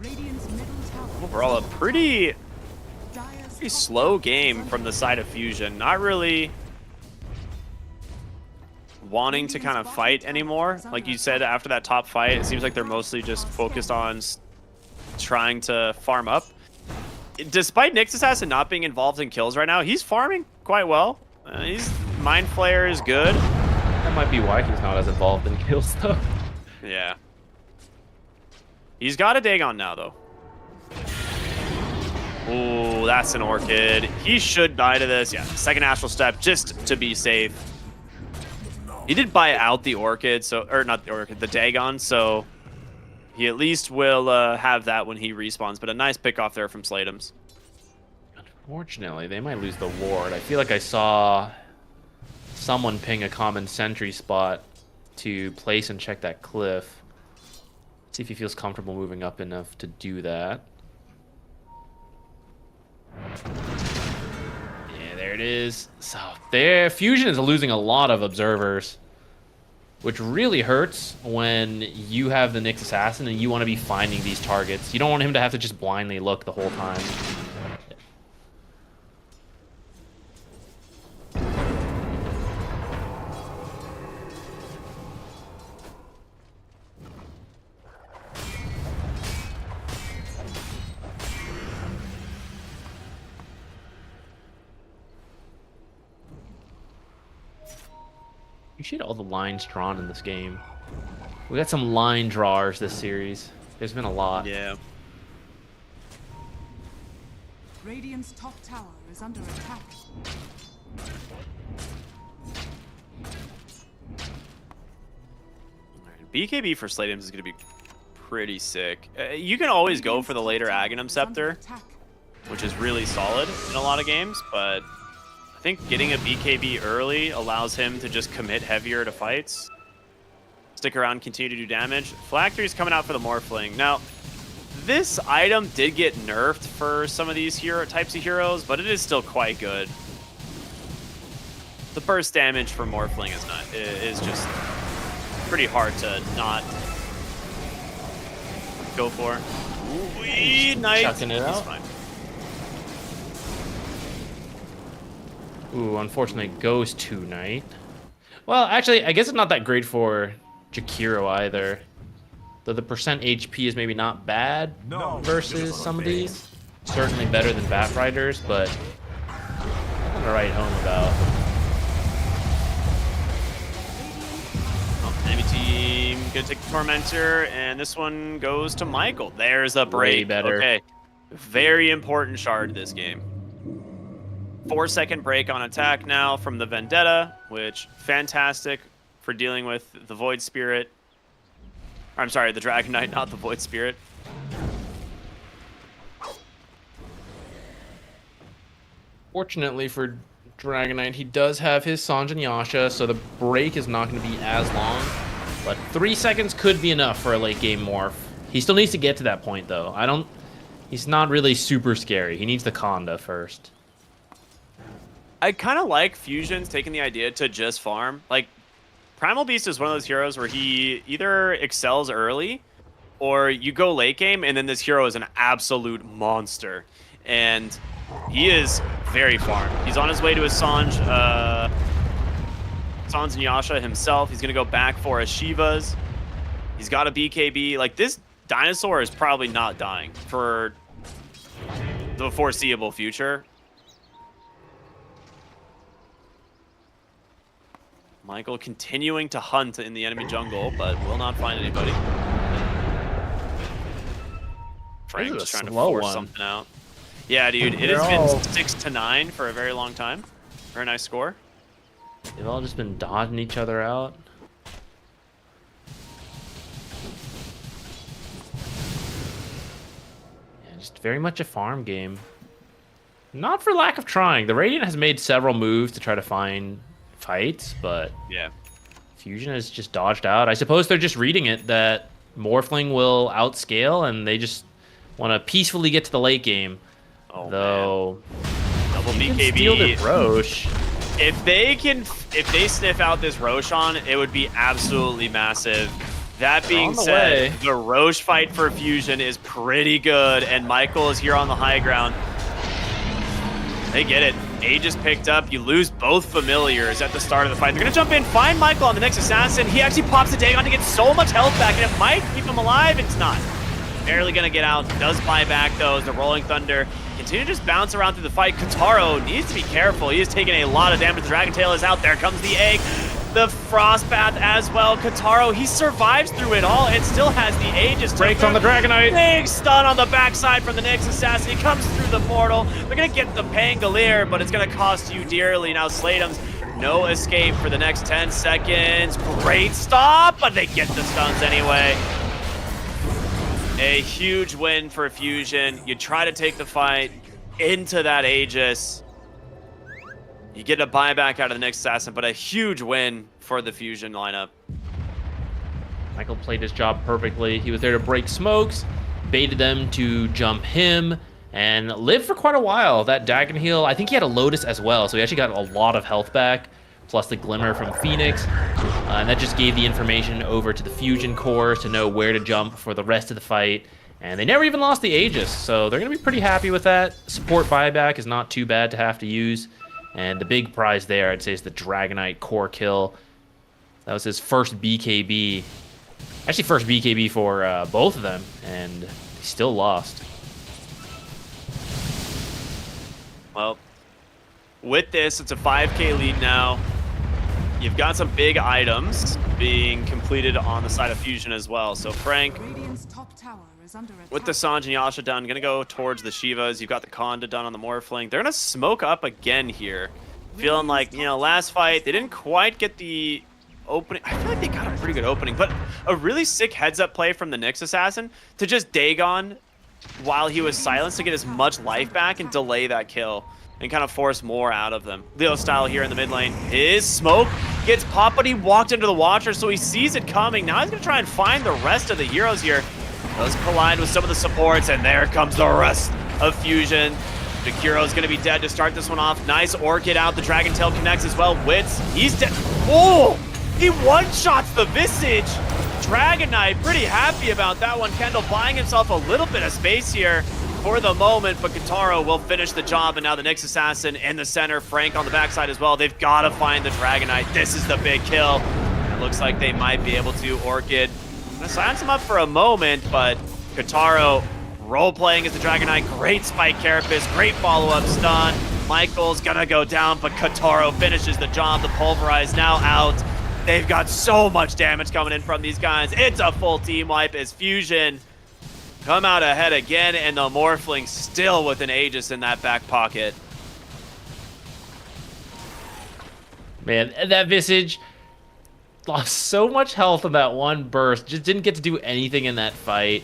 Radiant's middle tower. Overall, a pretty Dire's slow game from the side of Fusion. Not really wanting to kind of fight anymore. Like you said, after that top fight, it seems like they're mostly just focused on trying to farm up. Despite Nyx Assassin not being involved in kills right now, he's farming quite well. He's Mind Flayer is good. That might be why he's not as involved in kills, though. Yeah. He's got a Dagon now, though. Ooh, that's an Orchid. He should die to this. Yeah, second Astral Step just to be safe. He did buy out the Orchid, so, or not the Orchid, the Dagon, so he at least will have that when he respawns. But a nice pick off there from Slatums. Unfortunately, they might lose the ward. I feel like I saw someone ping a common sentry spot to place and check that cliff. See if he feels comfortable moving up enough to do that. Yeah, there it is. So there, Fusion is losing a lot of observers, which really hurts when you have the Nyx Assassin and you want to be finding these targets. You don't want him to have to just blindly look the whole time. Appreciate all the lines drawn in this game. We got some line drawers this series. There's been a lot. Yeah. Radiant's top tower is under attack. BKB for Slatums is going to be pretty sick. You can always go for the later Aghanim Scepter, which is really solid in a lot of games, but I think getting a BKB early allows him to just commit heavier to fights. Stick around, continue to do damage. Phylactery's coming out for the Morphling. Now, this item did get nerfed for some of these types of heroes, but it is still quite good. The burst damage for Morphling is just pretty hard to not go for. Ooh, Knight. Chucking it out. He's fine. Ooh, unfortunately, goes to Knight. Well, actually, I guess it's not that great for Jakiro either. Though the percent HP is maybe not bad versus some of these. Certainly better than Batriders, but nothing to write home about. Enemy team gonna take the Tormentor, and this one goes to Michael. There's a break. Way better. Okay. Very important shard this game. 4-second break on attack now from the Vendetta, which fantastic for dealing with the Void Spirit. I'm sorry, the Dragon Knight, not the Void Spirit. Fortunately for Dragon Knight, he does have his Sanj and Yasha, so the break is not going to be as long. But 3 seconds could be enough for a late game morph. He still needs to get to that point, though. He's not really super scary. He needs the Conda first. I kind of like Fusion's taking the idea to just farm. Like, Primal Beast is one of those heroes where he either excels early or you go late game and then this hero is an absolute monster. And he is very farmed. He's on his way to his Sanj and Yasha himself. He's going to go back for his Shivas. He's got a BKB. Like, this dinosaur is probably not dying for the foreseeable future. Michael continuing to hunt in the enemy jungle, but will not find anybody. Frank just trying to force something out. Yeah, dude, it has been 6-9 for a very long time. Very nice score. They've all just been dodging each other out. Yeah, just very much a farm game. Not for lack of trying. The Radiant has made several moves to try to find fights, but yeah, Fusion has just dodged out. I suppose they're just reading it that Morphling will outscale, and they just want to peacefully get to the late game. Oh, though, man. Double BKB. Steal the Rosh. If they sniff out this Roshan, it would be absolutely massive. That being said, the Rosh fight for Fusion is pretty good, and Michael is here on the high ground. They get it. Aegis picked up. You lose both familiars at the start of the fight. They're going to jump in, find Michael on the next assassin. He actually pops the Dagon to get so much health back, and it might keep him alive. It's not. Barely going to get out. Does buy back, though, as the Rolling Thunder continue to just bounce around through the fight. Kataro needs to be careful. He is taking a lot of damage. The Dragon Tail is out. There comes the egg. The Frost Path as well. Kataro, he survives through it all and still has the Aegis. Breaks on the Dragonite. Big stun on the backside from the Nyx assassin. He comes through the portal. They're going to get the Pangolier, but it's going to cost you dearly. Now Slatum's no escape for the next 10 seconds. Great stop, but they get the stuns anyway. A huge win for Fusion. You try to take the fight into that Aegis. You get a buyback out of the Nyx assassin, but a huge win for the Fusion lineup. Michael played his job perfectly. He was there to break smokes, baited them to jump him, and lived for quite a while. That Dagon heal, I think he had a Lotus as well, so he actually got a lot of health back, plus the Glimmer from Phoenix. And that just gave the information over to the Fusion core to know where to jump for the rest of the fight. And they never even lost the Aegis, so they're going to be pretty happy with that. Support buyback is not too bad to have to use. And the big prize there, I'd say, is the Dragonite core kill. That was his first BKB. Actually, first BKB for both of them, and he still lost. Well, with this, it's a 5K lead now. You've got some big items being completed on the side of Fusion as well. So Frank, Radiant's top tower is under attack. with the Sanj and Yasha done, gonna go towards the Shivas. You've got the Conda done on the Morphling. They're gonna smoke up again here. Feeling like, you know, last fight, they didn't quite get the opening. I feel like they got a pretty good opening, but a really sick heads-up play from the Nyx assassin to just Dagon while he was silenced to get as much life back and delay that kill and kind of force more out of them. Leo style here in the mid lane. His smoke gets popped, but he walked into the Watcher, so he sees it coming. Now he's gonna try and find the rest of the heroes here. Does collide with some of the supports, and there comes the rest of Fusion. Jakiro's gonna be dead to start this one off. Nice Orchid out. The Dragon Tail connects as well. Wits, he's dead. Oh! He one-shots the Visage. Dragon Knight, pretty happy about that one. Kendall buying himself a little bit of space here for the moment, but Kataro will finish the job, and now the Nyx assassin in the center. Frank on the backside as well. They've got to find the Dragon Knight. This is the big kill. It looks like they might be able to. Orchid gonna silence him up for a moment, but Kataro role-playing as the Dragon Knight. Great spike carapace, great follow-up stun. Michael's gonna go down, but Kataro finishes the job. The Pulverize now out. They've got so much damage coming in from these guys. It's a full team wipe as Fusion come out ahead again, and the Morphling still with an Aegis in that back pocket. Man, that Visage lost so much health in that one burst. Just didn't get to do anything in that fight.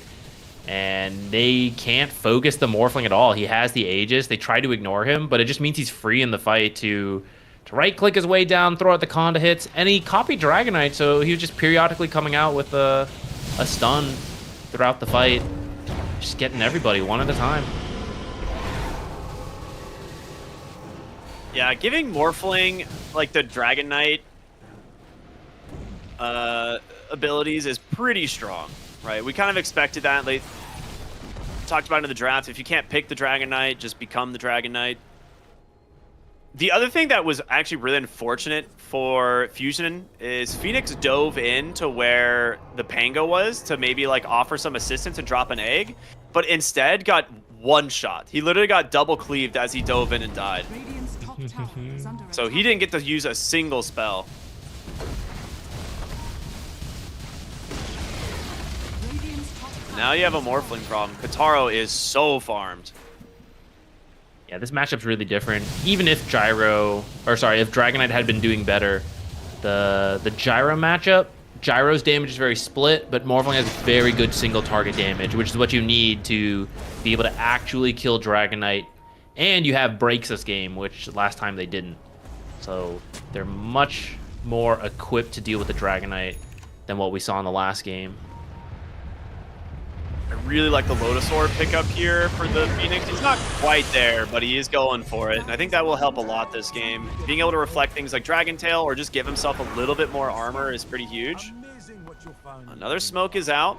And they can't focus the Morphling at all. He has the Aegis. They try to ignore him, but it just means he's free in the fight to right-click his way down, throw out the Conda hits, and he copied Dragonite, so he was just periodically coming out with a stun throughout the fight. Just getting everybody one at a time. Yeah, giving Morphling, like, the Dragon Knight abilities is pretty strong, right? We kind of expected that. They talked about it in the draft. If you can't pick the Dragon Knight, just become the Dragon Knight. The other thing that was actually really unfortunate for Fusion is Phoenix dove in to where the Pango was to maybe like offer some assistance and drop an egg, but instead got one shot. He literally got double cleaved as he dove in and died. Radiant's top tower is under So he didn't get to use a single spell. Radiant's top tower Now you have a Morphling problem. Kataro is so farmed. Yeah, this matchup's really different. Even if if Dragonite had been doing better, the Gyro matchup, Gyro's damage is very split, but Morphling has very good single target damage, which is what you need to be able to actually kill Dragonite. And you have breaks this game, which last time they didn't. So they're much more equipped to deal with the Dragonite than what we saw in the last game. I really like the Lotus Orb pickup here for the Phoenix. He's not quite there, but he is going for it. And I think that will help a lot this game. Being able to reflect things like Dragon Tail or just give himself a little bit more armor is pretty huge. Another smoke is out.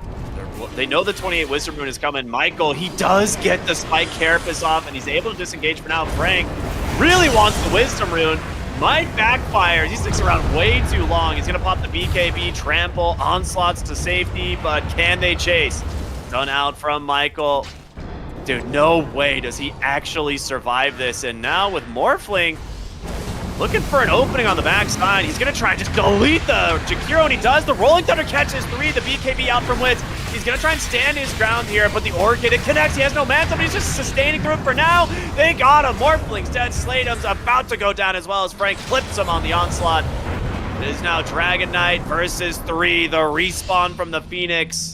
They know the 28 Wisdom Rune is coming. Michael, he does get the Spike Carapace off, and he's able to disengage for now. Frank really wants the Wisdom Rune. Might backfire. He sticks around way too long. He's going to pop the BKB, trample, onslaughts to safety, but can they chase? Done out from Michael. Dude, no way does he actually survive this. And now with Morphling, looking for an opening on the backside. He's going to try and just delete the Jakiro, and he does. The Rolling Thunder catches 3, the BKB out from Witz. He's going to try and stand his ground here, but the Orchid, it connects. He has no mana, but he's just sustaining through for now. They got him. Morphling's dead. Slatum's about to go down as well as Frank clips him on the onslaught. It is now Dragon Knight versus 3. The respawn from the Phoenix.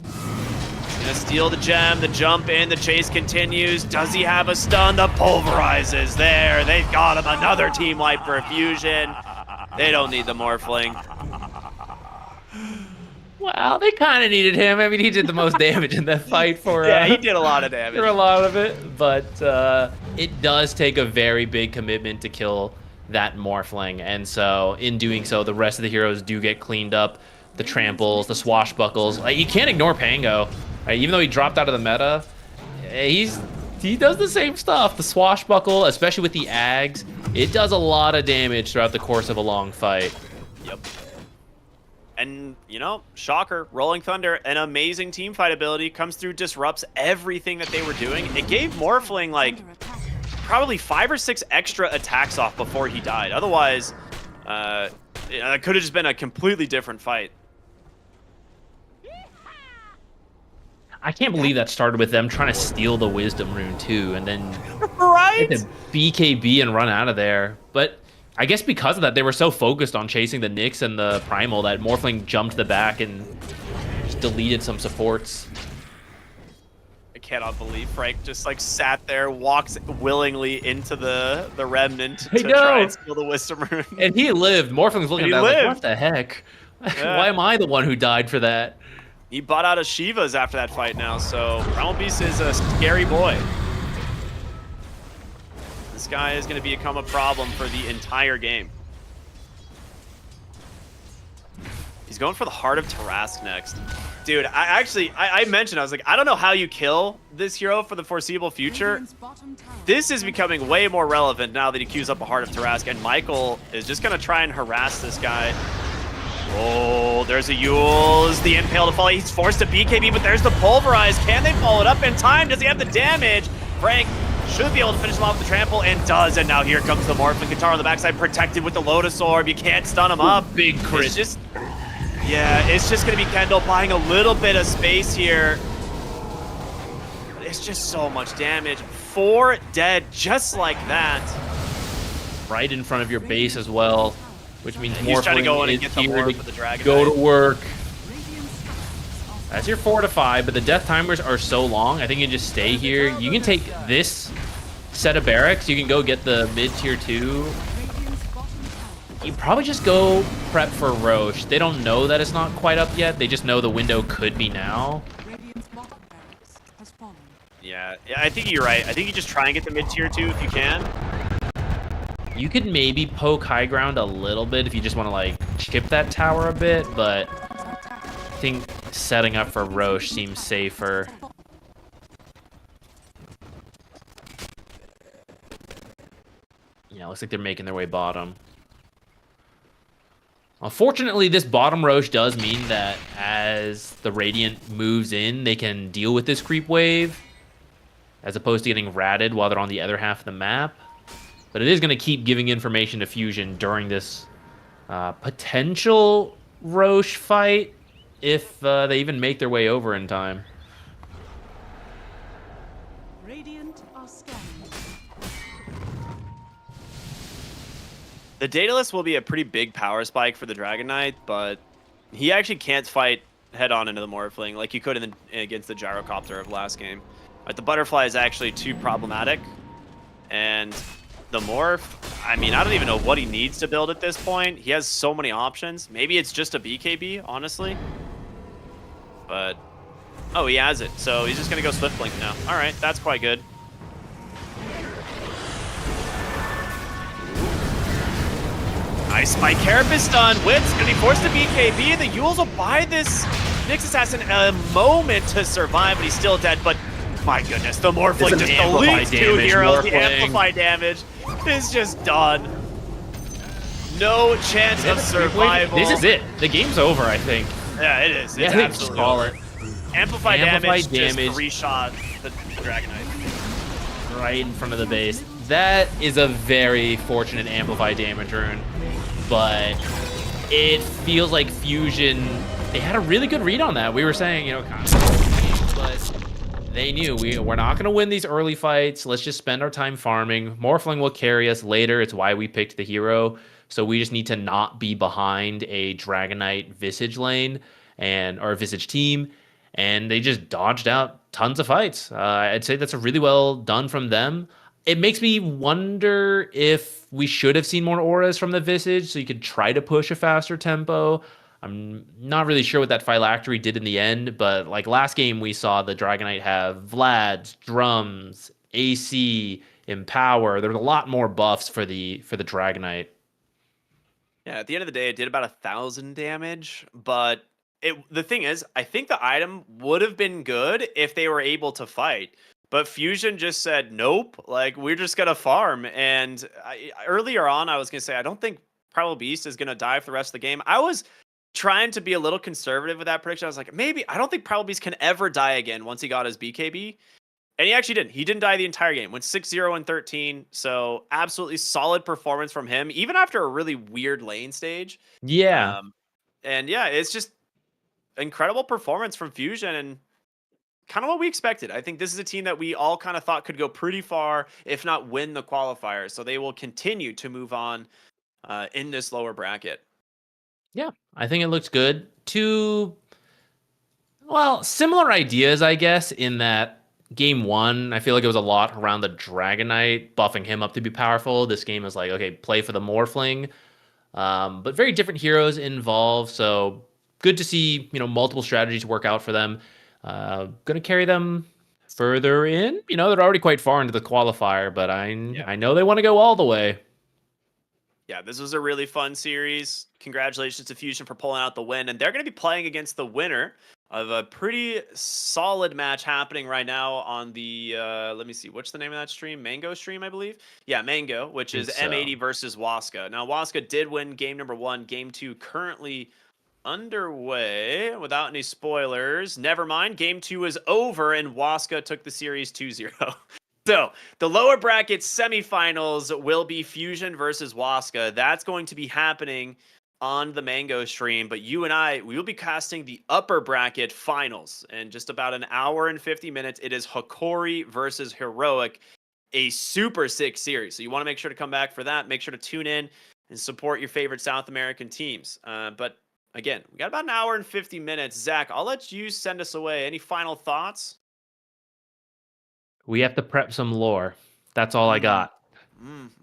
Gonna steal the gem, the jump in, the chase continues. Does he have a stun? The pulverize is there. They've got him. Another team wipe for Fusion. They don't need the Morphling. Well, they kind of needed him. I mean, he did the most damage in that fight for Yeah, he did a lot of damage. for a lot of it, but it does take a very big commitment to kill that Morphling, and so in doing so, the rest of the heroes do get cleaned up. The tramples, the swashbuckles. Like, you can't ignore Pango. Right, even though he dropped out of the meta, he does the same stuff. The swashbuckle, especially with the Ags, it does a lot of damage throughout the course of a long fight. Yep. And, you know, shocker, Rolling Thunder, an amazing team fight ability, comes through, disrupts everything that they were doing. It gave Morphling, like, under attack. probably 5 or 6 extra attacks off before he died. Otherwise, it could have just been a completely different fight. I can't believe that started with them trying to steal the Wisdom Rune too, and then Right? get the BKB and run out of there. But I guess because of that, they were so focused on chasing the Nyx and the Primal that Morphling jumped to the back and just deleted some supports. I cannot believe Frank just like sat there, walks willingly into the Remnant I to know. try and steal the Wisdom Rune. And he lived. Morphling's looking And at he that like, lived. what the heck? Yeah. Why am I the one who died for that? He bought out of Shivas after that fight now, so Primal Beast is a scary boy. This guy is going to become a problem for the entire game. He's going for the Heart of Tarask next. Dude, I mentioned, I was like, I don't know how you kill this hero for the foreseeable future. Radiant's bottom tower This is becoming way more relevant now that he queues up a Heart of Tarask, and Michael is just going to try and harass this guy. Oh, there's a Yule's the impale to fall. He's forced to BKB, but there's the pulverize. Can they follow it up in time? Does he have the damage? Frank should be able to finish him off with the trample, and does. And now here comes the Morphling Guitar on the backside, protected with the Lotus Orb. You can't stun him up. Big crit. It's just, yeah, it's just gonna be Kendall buying a little bit of space here. But it's just so much damage. 4 dead, just like that. Right in front of your base as well. which means He's trying to go in and Morphling get is the here morph to with the Dragon go Knight. to work. Radiant structures are That's your 4 to 5, but the death timers are so long. I think you just stay here. You can take this set of barracks. You can go get the mid-tier 2. Radiant's bottom tower. You probably just go prep for Roche. They don't know that it's not quite up yet. They just know the window could be now. Radiant's bottom barracks has fallen. Yeah, I think you're right. I think you just try and get the mid-tier 2 if you can. You could maybe poke high ground a little bit if you just want to like chip that tower a bit, but I think setting up for Roche seems safer. Yeah, looks like they're making their way bottom. Unfortunately, this bottom Roche does mean that as the Radiant moves in, they can deal with this creep wave, as opposed to getting ratted while they're on the other half of the map. But it is going to keep giving information to Fusion during this potential Roche fight, if they even make their way over in time. Radiant are scanning. The Daedalus will be a pretty big power spike for the Dragon Knight, but he actually can't fight head-on into the Morphling like he could against the Gyrocopter of last game. Like, the Butterfly is actually too problematic, and the Morph, I mean, I don't even know what he needs to build at this point. He has so many options. Maybe it's just a BKB, honestly. But, oh, he has it, so he's just going to go Swift Blink now. All right, that's quite good. Nice spike. Carapace done. Wit's going to be forced to BKB. The Yules will buy this Nyx Assassin a moment to survive, but he's still dead. But my goodness, the Morphling It's an just amplify deletes 2 damage, heroes. The Morphling. amplify damage is just done. No chance of survival. This is it. The game's over, I think. Yeah, it is. It's Yeah, I think absolutely call over. it. Amplify Amplify damage, damage. just 3-shot the Dragon Knight. Right in front of the base. That is a very fortunate amplify damage rune, but it feels like Fusion, they had a really good read on that. We were saying, you know, kind of, but they knew we're not going to win these early fights. Let's just spend our time farming. Morphling will carry us later. It's why we picked the hero. So we just need to not be behind a Dragon Knight Visage lane or Visage team. And they just dodged out tons of fights. I'd say that's a really well done from them. It makes me wonder if we should have seen more auras from the Visage so you could try to push a faster tempo. I'm not really sure what that Phylactery did in the end, but like last game we saw the Dragon Knight have Vlad's, Drums, AC, Empower. There's a lot more buffs for the Dragon Knight. Yeah, at the end of the day, it did about 1,000 damage, but the thing is, I think the item would have been good if they were able to fight. But Fusion just said, nope, like, we're just going to farm. And earlier on, I was going to say, I don't think Primal Beast is going to die for the rest of the game. I was trying to be a little conservative with that prediction. I was like, maybe, I don't think Primal Beast can ever die again once he got his BKB. And he actually didn't. He didn't die the entire game. Went 6-0 and 13. So absolutely solid performance from him, even after a really weird lane stage. Yeah. And yeah, it's just incredible performance from Fusion and kind of what we expected. I think this is a team that we all kind of thought could go pretty far, if not win the qualifiers. So they will continue to move on in this lower bracket. Yeah, I think it looks good. Similar ideas, I guess, in that game one, I feel like it was a lot around the Dragon Knight, buffing him up to be powerful. This game is like, okay, play for the Morphling. But very different heroes involved, so good to see, multiple strategies work out for them. Gonna carry them further in. They're already quite far into the qualifier, but I know they want to go all the way. Yeah, this was a really fun series. Congratulations to Fusion for pulling out the win. And they're going to be playing against the winner of a pretty solid match happening right now on the, let me see, what's the name of that stream? Mango stream, I believe? Yeah, Mango, which is M80 versus Waska. Now, Waska did win game number 1. Game 2 currently underway without any spoilers. Never mind, game 2 is over and Waska took the series 2-0. So, the lower bracket semifinals will be Fusion versus Waska. That's going to be happening on the Mango stream, but you and we will be casting the upper bracket finals in just about an hour and 50 minutes. It is Hikori versus Heroic, a super sick series. So you want to make sure to come back for that. Make sure to tune in and support your favorite South American teams. But again, we got about an hour and 50 minutes. Zach, I'll let you send us away. Any final thoughts? We have to prep some lore. That's all I got.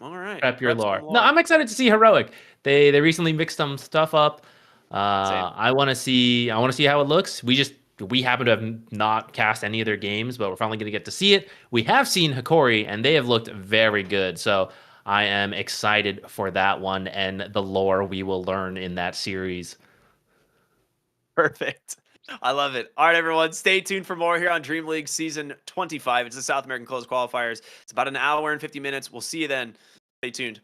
All right. Prep your Prep some lore. lore. No, I'm excited to see Heroic. They recently mixed some stuff up. Same. I want to see how it looks. We happen to have not cast any of their games, but we're finally going to get to see it. We have seen Hikori, and they have looked very good. So I am excited for that one and the lore we will learn in that series. Perfect. I love it. All right, everyone. Stay tuned for more here on Dream League Season 25. It's the South American Closed Qualifiers. It's about an hour and 50 minutes. We'll see you then. Stay tuned.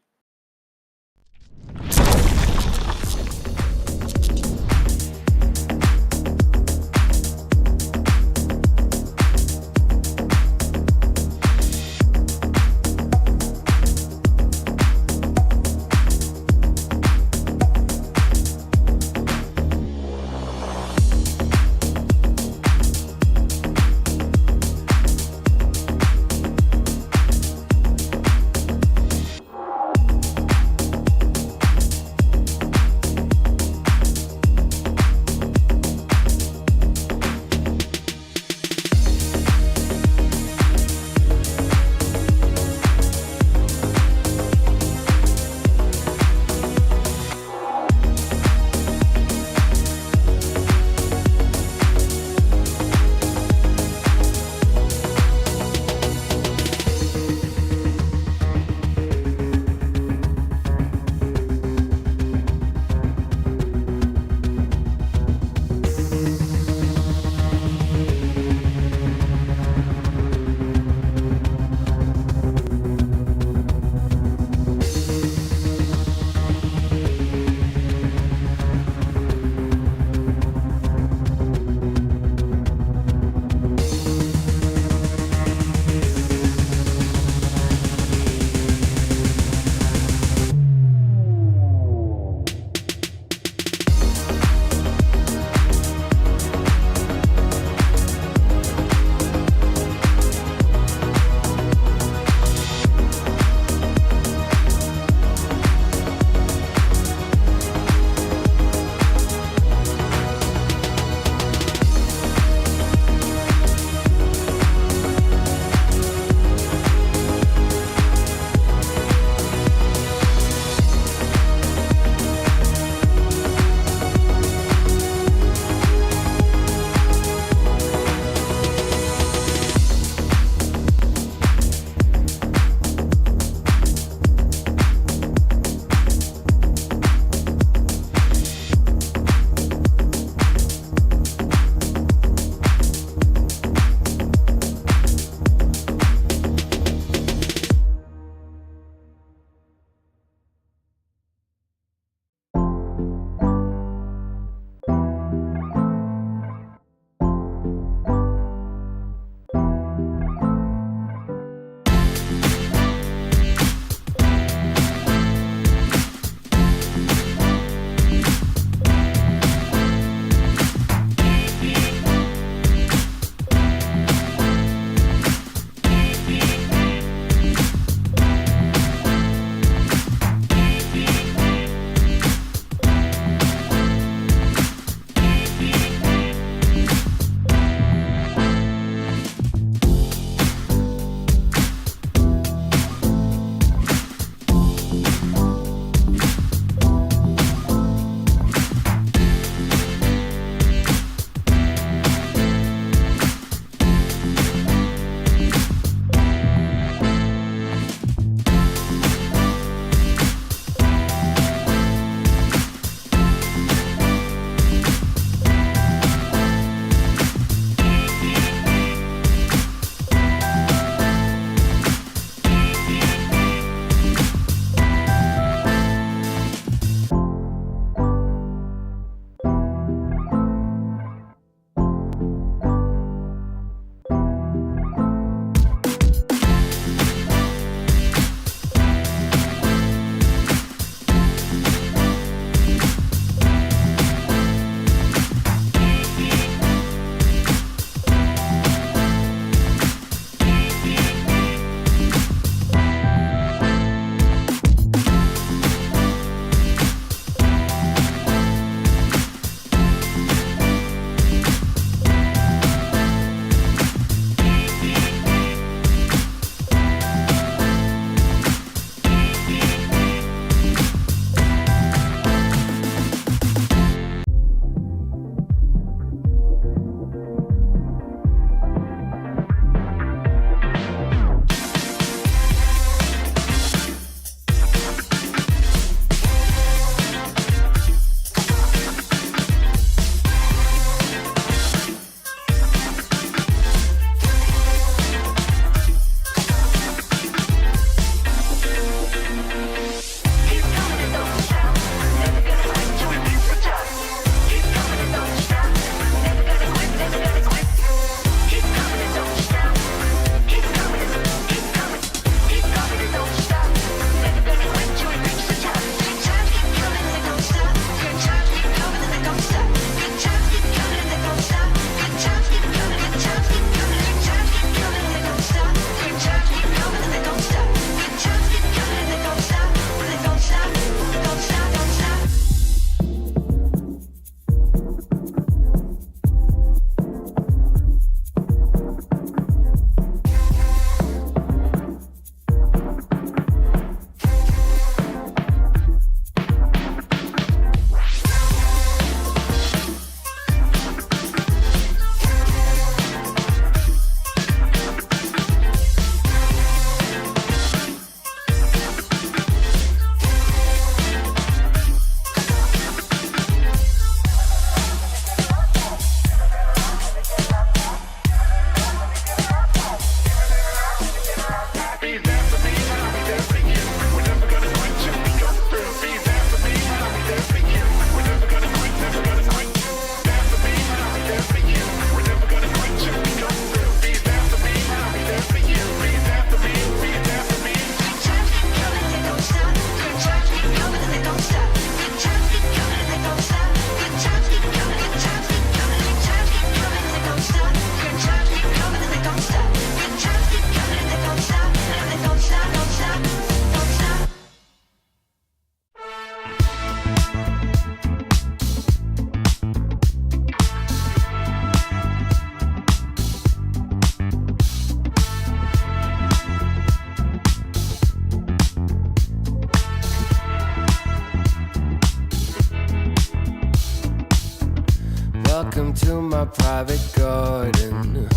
private garden.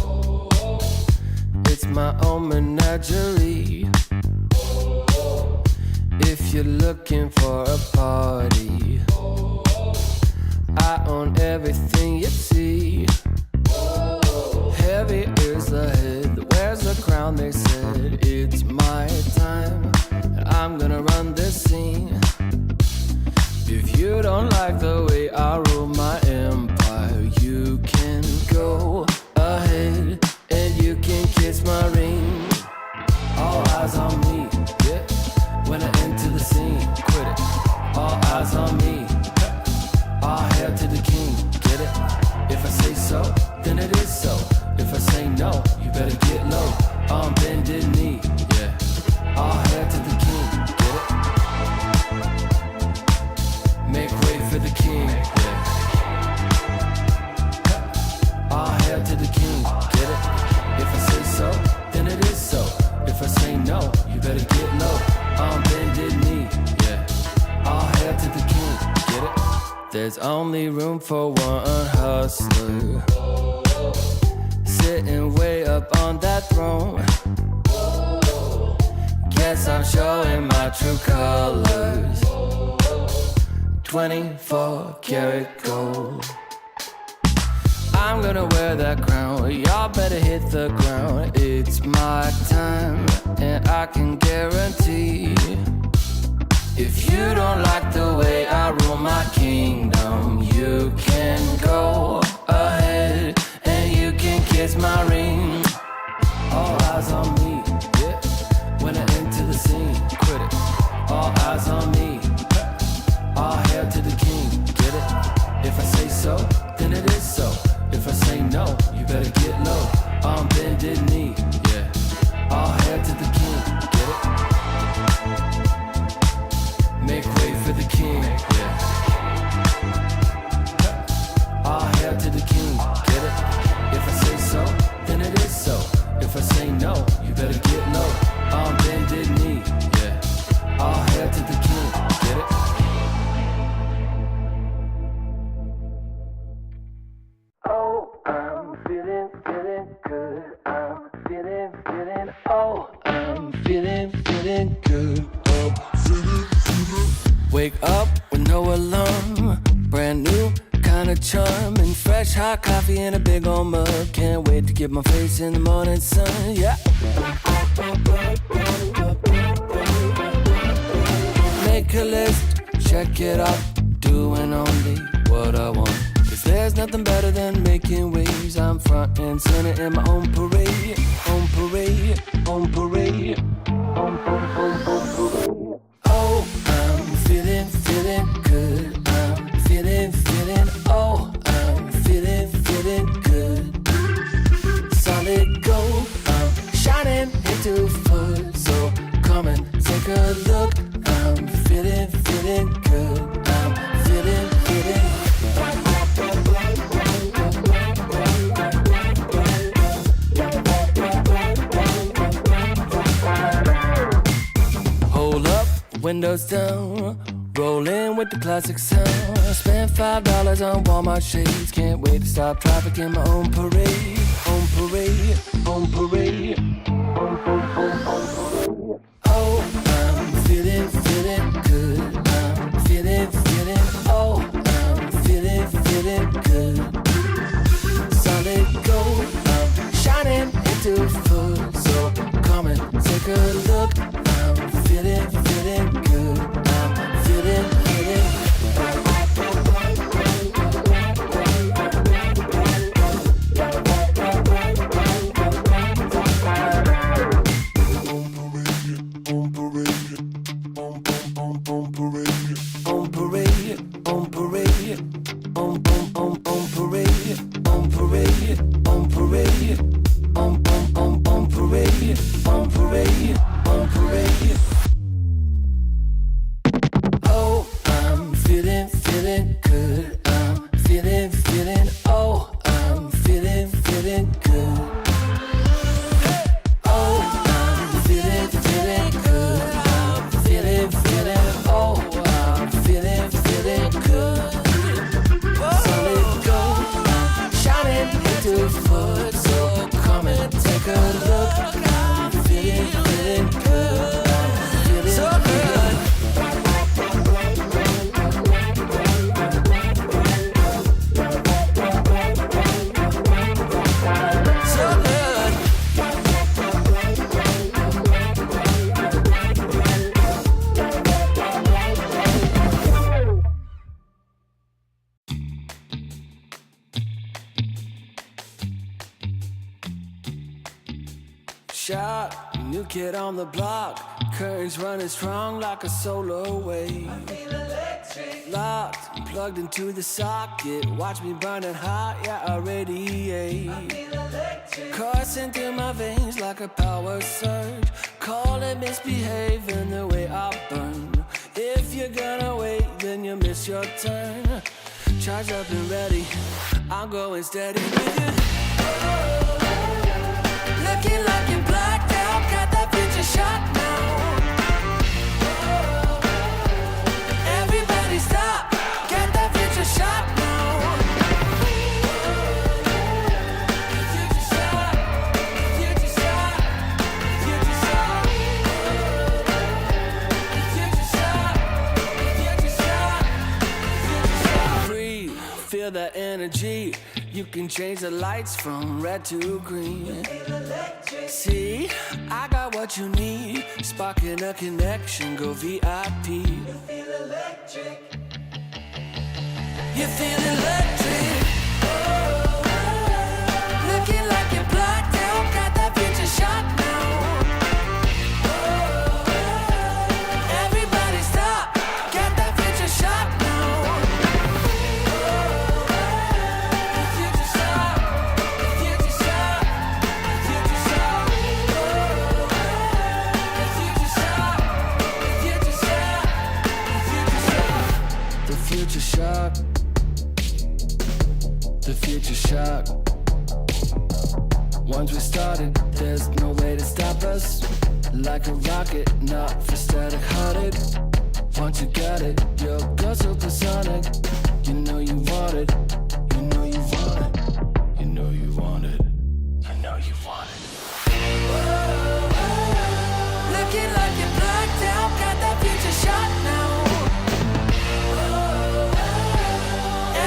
It's my own menagerie. If you're looking for a party, I own everything you see. Heavy is the head that wears the crown. They said it's my time, and I'm gonna run this scene. If you don't like the way I rule my empire, you can go ahead and you can kiss my ring. All eyes on me, yeah. When I enter the scene, quit it. All eyes on me. All hail to the king, get it? If I say so, then it is so. If I say no, you better get low. On bended knee, yeah. All hail to the king, get it? Make way for the king, yeah. All hail to the king, get it? If I say so, then it is so. If I say no, you better get low. On bended knee, yeah. All hail to the king, get it? There's only room for one hustler, sitting way up on that throne. Guess I'm showing my true colors. 24 karat gold. I'm gonna wear that crown. Y'all better hit the ground. It's my time, and I can guarantee, if you don't like the way I rule my kingdom, you can go ahead and you can kiss my ring. All eyes on me, yeah. When I enter the scene, quit it. All eyes on me. All hail to the king, get it? If I say so, then it is so. If I say no, you better get low. On bended knee, yeah. All hail to the king, get it? Make way for the king, yeah. All hail to the king, get it? If I say so, then it is so. If I say no, you better get low. On bended knee, yeah. All hail to the king, get it? Oh, I'm feeling good. I'm feeling, oh, I'm feeling good. Oh, wake up with no alarm, brand new kind of charm, and fresh hot coffee in a big old mug. Can't wait to get my face in the morning sun, yeah. Make a list, check it off, doing only what I want. Cause there's nothing better than making waves. I'm front and center in my own parade, own parade, own parade, own parade. Oh, I'm feeling good. I'm feeling, oh, I'm feeling good. Solid gold, I'm shining into full. So come and take a look. I'm feeling good. I'm feeling. Hold up, windows down, rolling with the classic sound. I spent $5 on Walmart shades. Can't wait to stop traffic in my own parade, own parade, own parade, own parade. Oh, I'm feeling good. I'm feeling, oh, I'm feeling good. Solid gold, I'm shining into full. So come and take a look. I'm feeling good. I'm feeling. On parade. afoot. So come and take a look. I'm feeling good. I'm feeling so good. So good. Shot, new kid on the block. Currents running strong like a solar wave. Locked, plugged into the socket. Watch me burning hot, yeah, I radiate. Coursing through my veins like a power surge. Call it misbehaving the way I burn. If you're gonna wait, then you miss your turn. Charge up and ready, I'm going steady with you. Looking like you're blacked out, got that future shot now. Everybody stop, get that future shot now. Future shot, future shot, future shot. Future shot, future shot, future shot. Breathe, feel that energy. You can change the lights from red to green. See, I got what you need. Sparking a connection, go VIP. You feel electric. You feel electric. Looking like you're blacked out, got that future shot now. Everybody stop, get that future shot now. Future shot, future shot, future shot. Future shot, future shot, future shot. The future shock. The future shock. Once we started, there's no way to stop us. Like a rocket, not for static hearted. Once you got it, you'll go supersonic. You know you want it. You know you want it. You know you want it. You know you want it. Looking like you're blacked out, got that future shot now.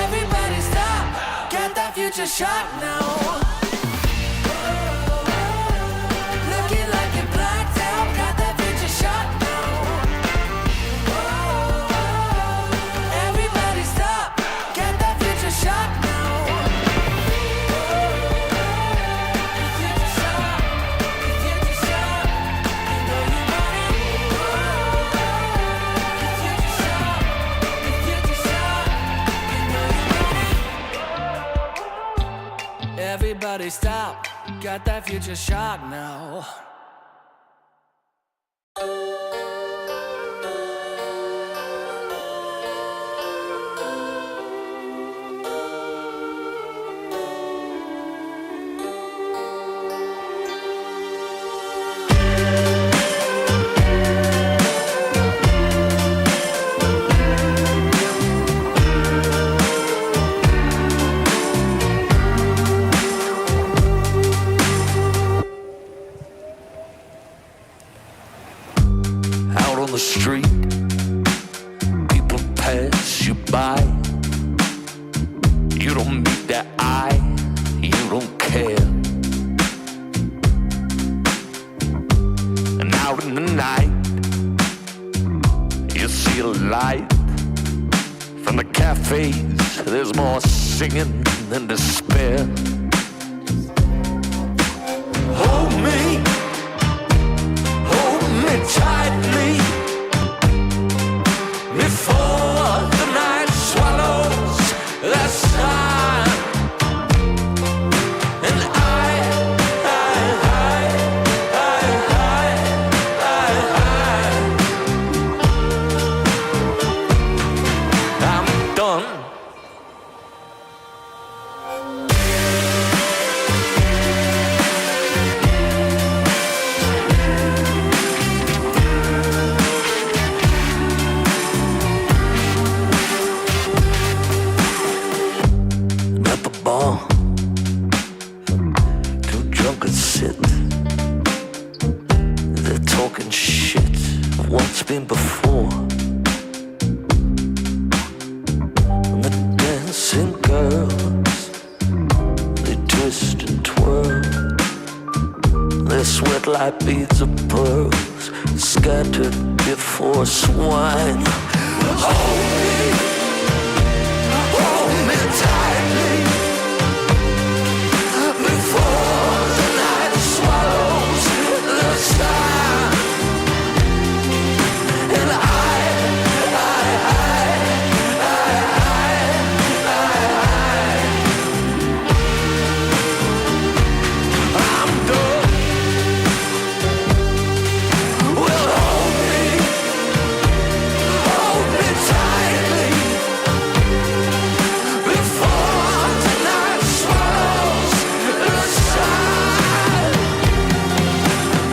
Everybody stop, get that future shot now. Looking like you're blacked out, got that future shot now. Everybody stop, get that future shot now. Future shot, future shot, you know you want it. Future shot, future shot, you know you want it. Everybody stop, got that future shot now. Out on the street, people pass you by. You don't meet their eye, you don't care. And out in the night, you see a light. From the cafes, there's more singing than despair. Hold me tightly before the night swallows the sun. And I'm done. that's it. They're talking shit of what's been before. And the dancing girls, they twist and twirl. They sweat like beads of pearls, scattered before swine. Hold me tightly before the night swallows the sun. And I'm done. Well, hold me tightly before the night swallows the sun.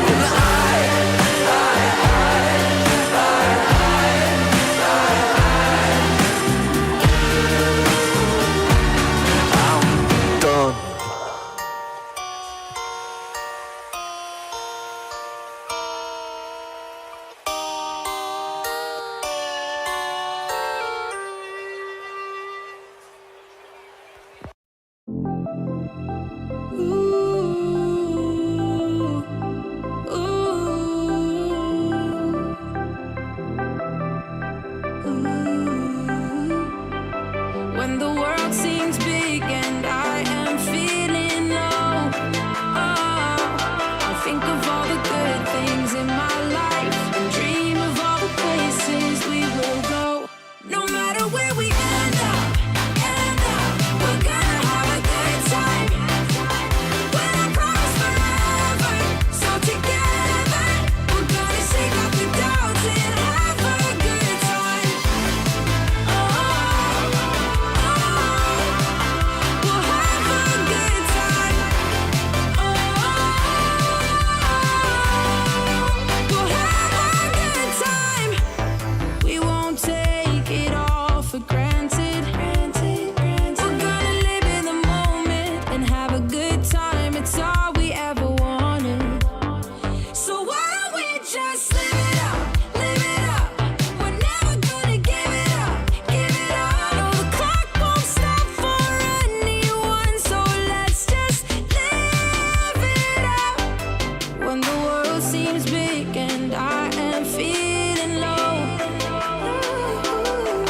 And I'm done. When the world seems big and I am feeling low, I think of all the good things in my life and dream of all the places we will go. No matter where we end up, we're gonna have a good time. When I promise forever, so together we're gonna shake off the doubts and have a good time. We'll have a good time. We'll have a good time. We won't take it all for granted. We're gonna live in the moment and have a good time. It's all we ever wanted. So why don't we just live it up, live it up. We're never gonna give it up, give it up. No, the clock won't stop for anyone, so let's just live it up. When the world seems big and I am feeling low,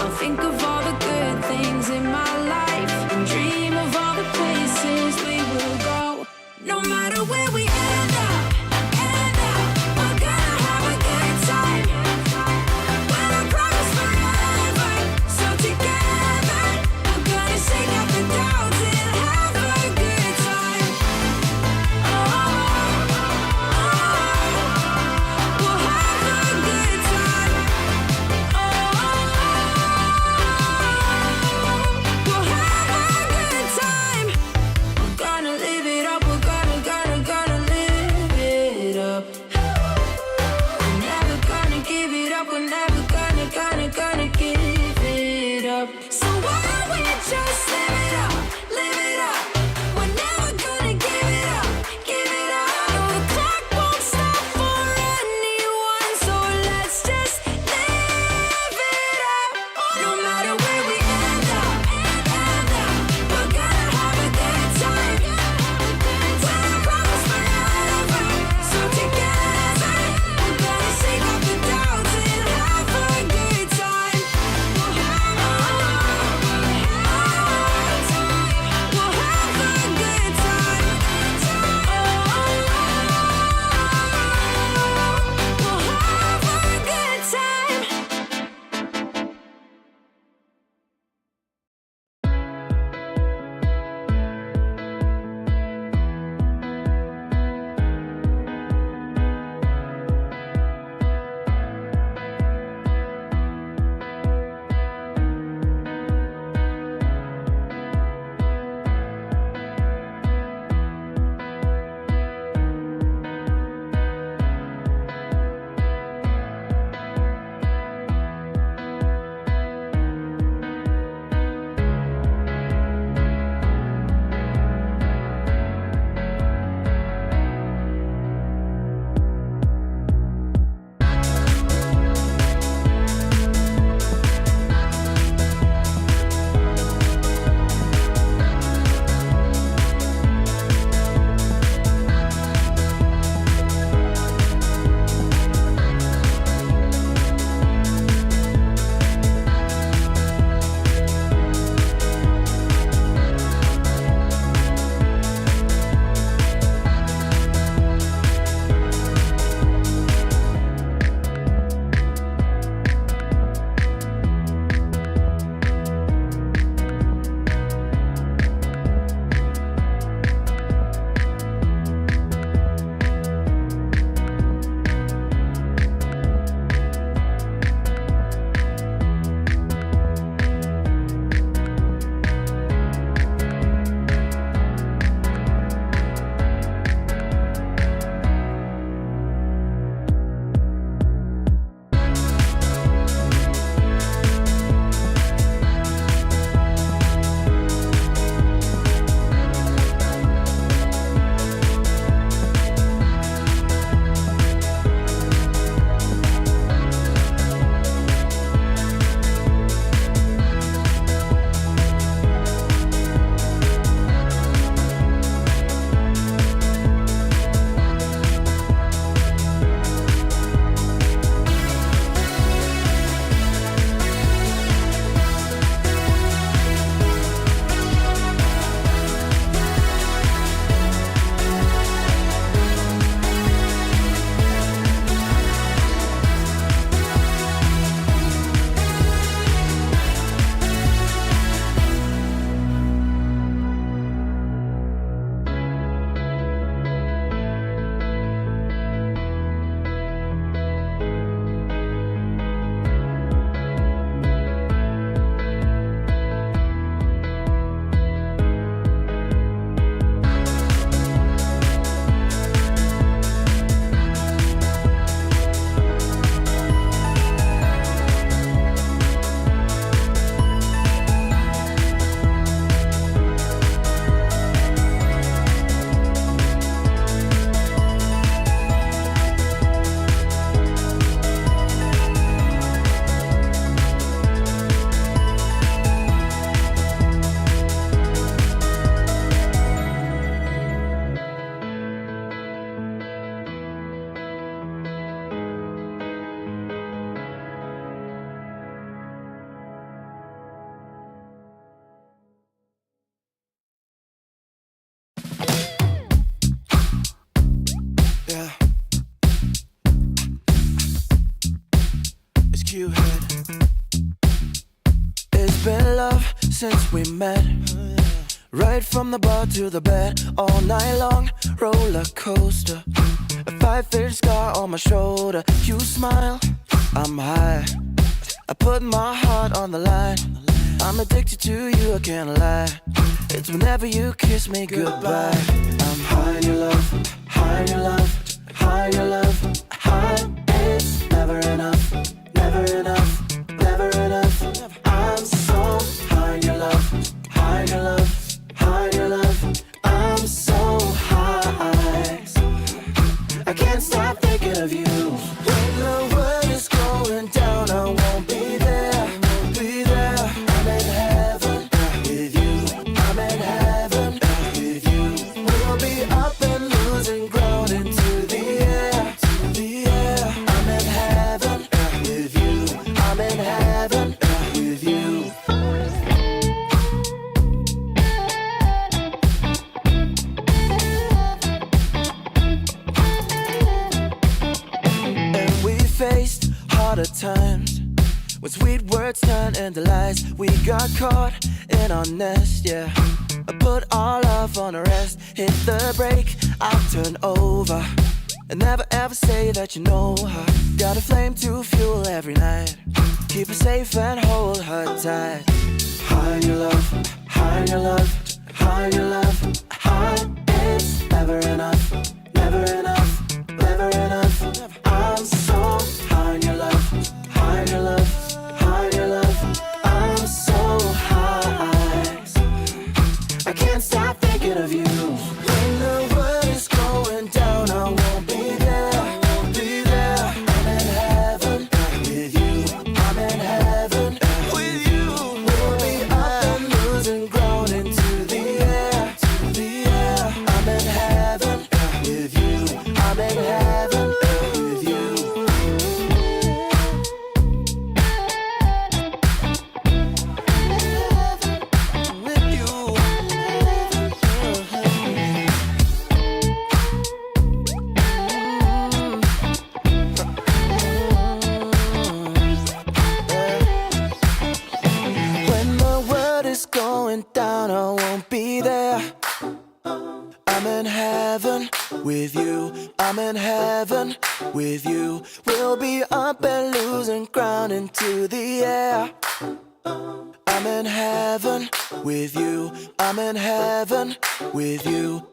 I'll think of all the good things in my life and dream of all the places we will go. No matter where we end up, we're gonna have a good time. When I promise forever, so together we're gonna shake off the doubts and have a good time. We'll have a good time. We'll have a good time. We're gonna live it up. We're gonna live you had. It's been love since we met. Right from the bar to the bed, all night long, roller coaster. A 5-inch scar on my shoulder. You smile, I'm high. I put my heart on the line. I'm addicted to you, I can't lie. It's whenever you kiss me goodbye. I'm high in your love, high in your love, high in your love, high. It's never enough, never enough, never enough. I'm so high in your love, high in your love, high in your love. I'm so high, I can't stop thinking of you. When the world is going down, I won't be there, won't be there. I'm in heaven with you, I'm in heaven with you. We'll be up and losing ground into the air, to the air. I'm in heaven with you, I'm in heaven with you. And we faced harder times when sweet words turned into lies. We got caught in our nest, yeah. I put our love on a rest. Hit the brake, I turn over. And never ever say that you know her. Got a flame to fuel every night. Keep her safe and hold her tight. High in your love, high in your love, high in your love, high. It's never enough, never enough, never enough. I'm so high in your love, high in your love, high in your love. I'm so high, I can't stop thinking of you. When the world is going down, I won't be there, I won't be there. I'm in heaven with you, I'm in heaven with you. We'll be up and losing ground into the air, to the air. I'm in heaven with you, I'm in heaven with you. With you. When the world is going down, I won't be there. I'm in heaven with you, I'm in heaven with you. We'll be up and losing ground into the air. I'm in heaven with you, I'm in heaven with you.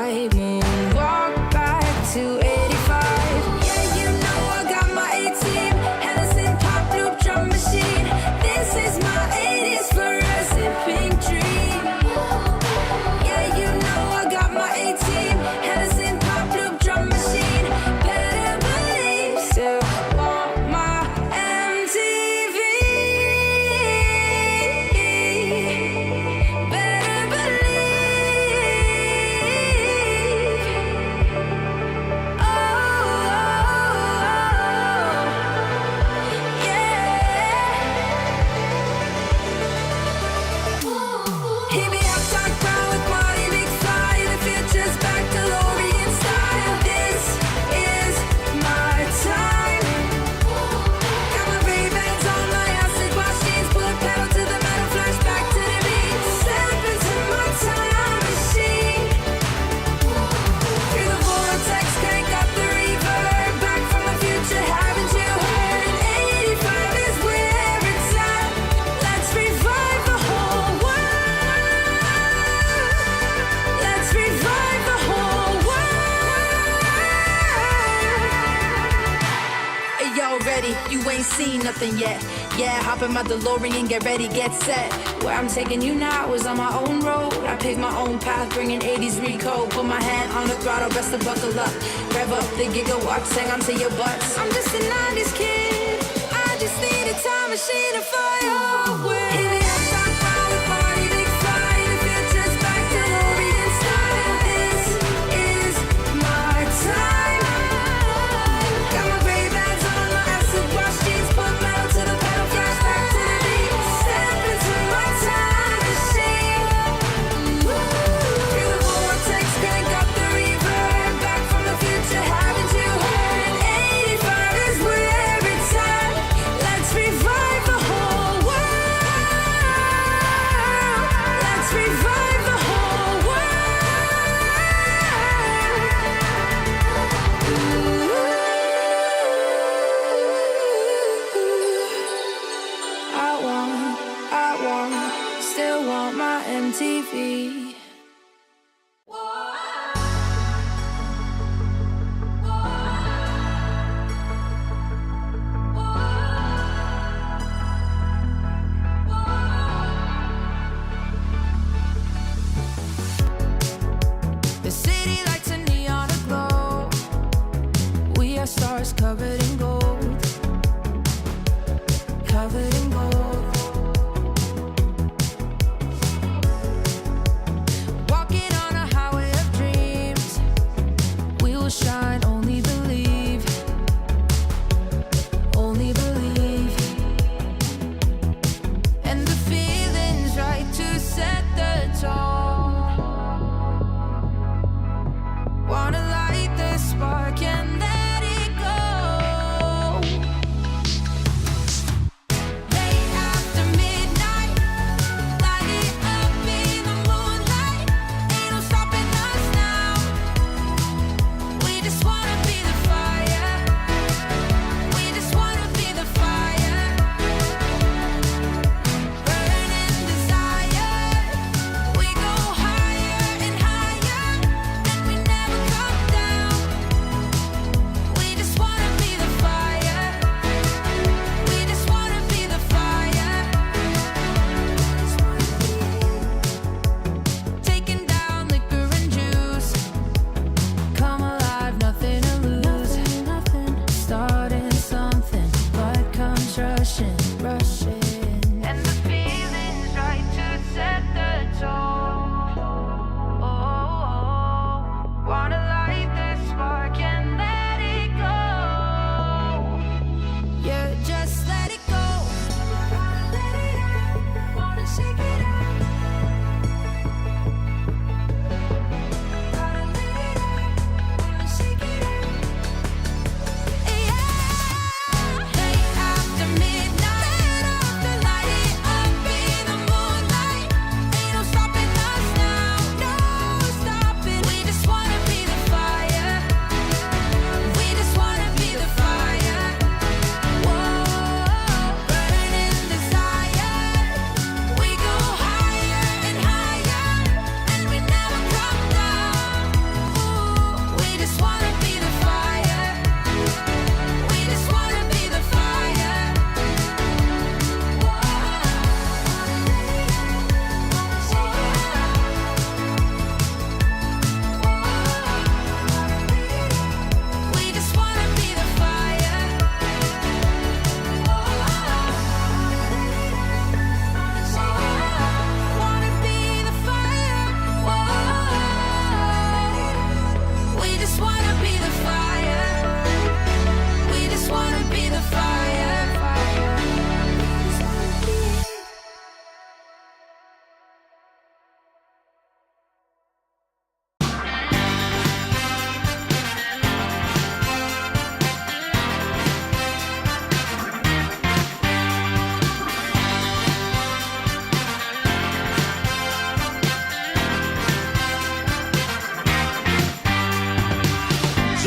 I moonwalk back to 85. Yeah, you know I got my A-team. Hennessy pop loop drum machine. This is my 80s fluorescent pink dream. Yeah, you know I got my A-team. Hennessy pop loop drum machine. Better believe, still want my MTV. Better believe. Hit me up, dark brown with Marty McFly. The future's back, DeLorean style. This is my time. Got my Ray-Bans on, my acid wash jeans. Put pedal to the metal, flashback to the beat. Step into my time machine. Through the vortex, crank up the reverb. Back from the future, haven't you heard? 85 is where it's at. Let's revive the whole world. Let's revive the whole world. Hey, yo, ready? You ain't seen nothing yet. Yeah, hop in my DeLorean, get ready, get set. Where I'm taking you now is on my own road. I pick my own path, bringing 80s recode. Put my hand on the throttle, best to buckle up. Rev up the gigawatts, hang on to your butts. I'm just a 90s kid. I just need a time machine to fly away. Hit me up, Doc Brown with Marty McFly. The future's back, DeLorean style. This is my time. Got my Ray-Bans on, my acid wash jeans. Put metal to the pedal, flashback to the beat. Step into my time machine. Through the vortex, crank up the reverb. Back from the future, haven't you heard? 85 is where it's at. Let's revive the whole world.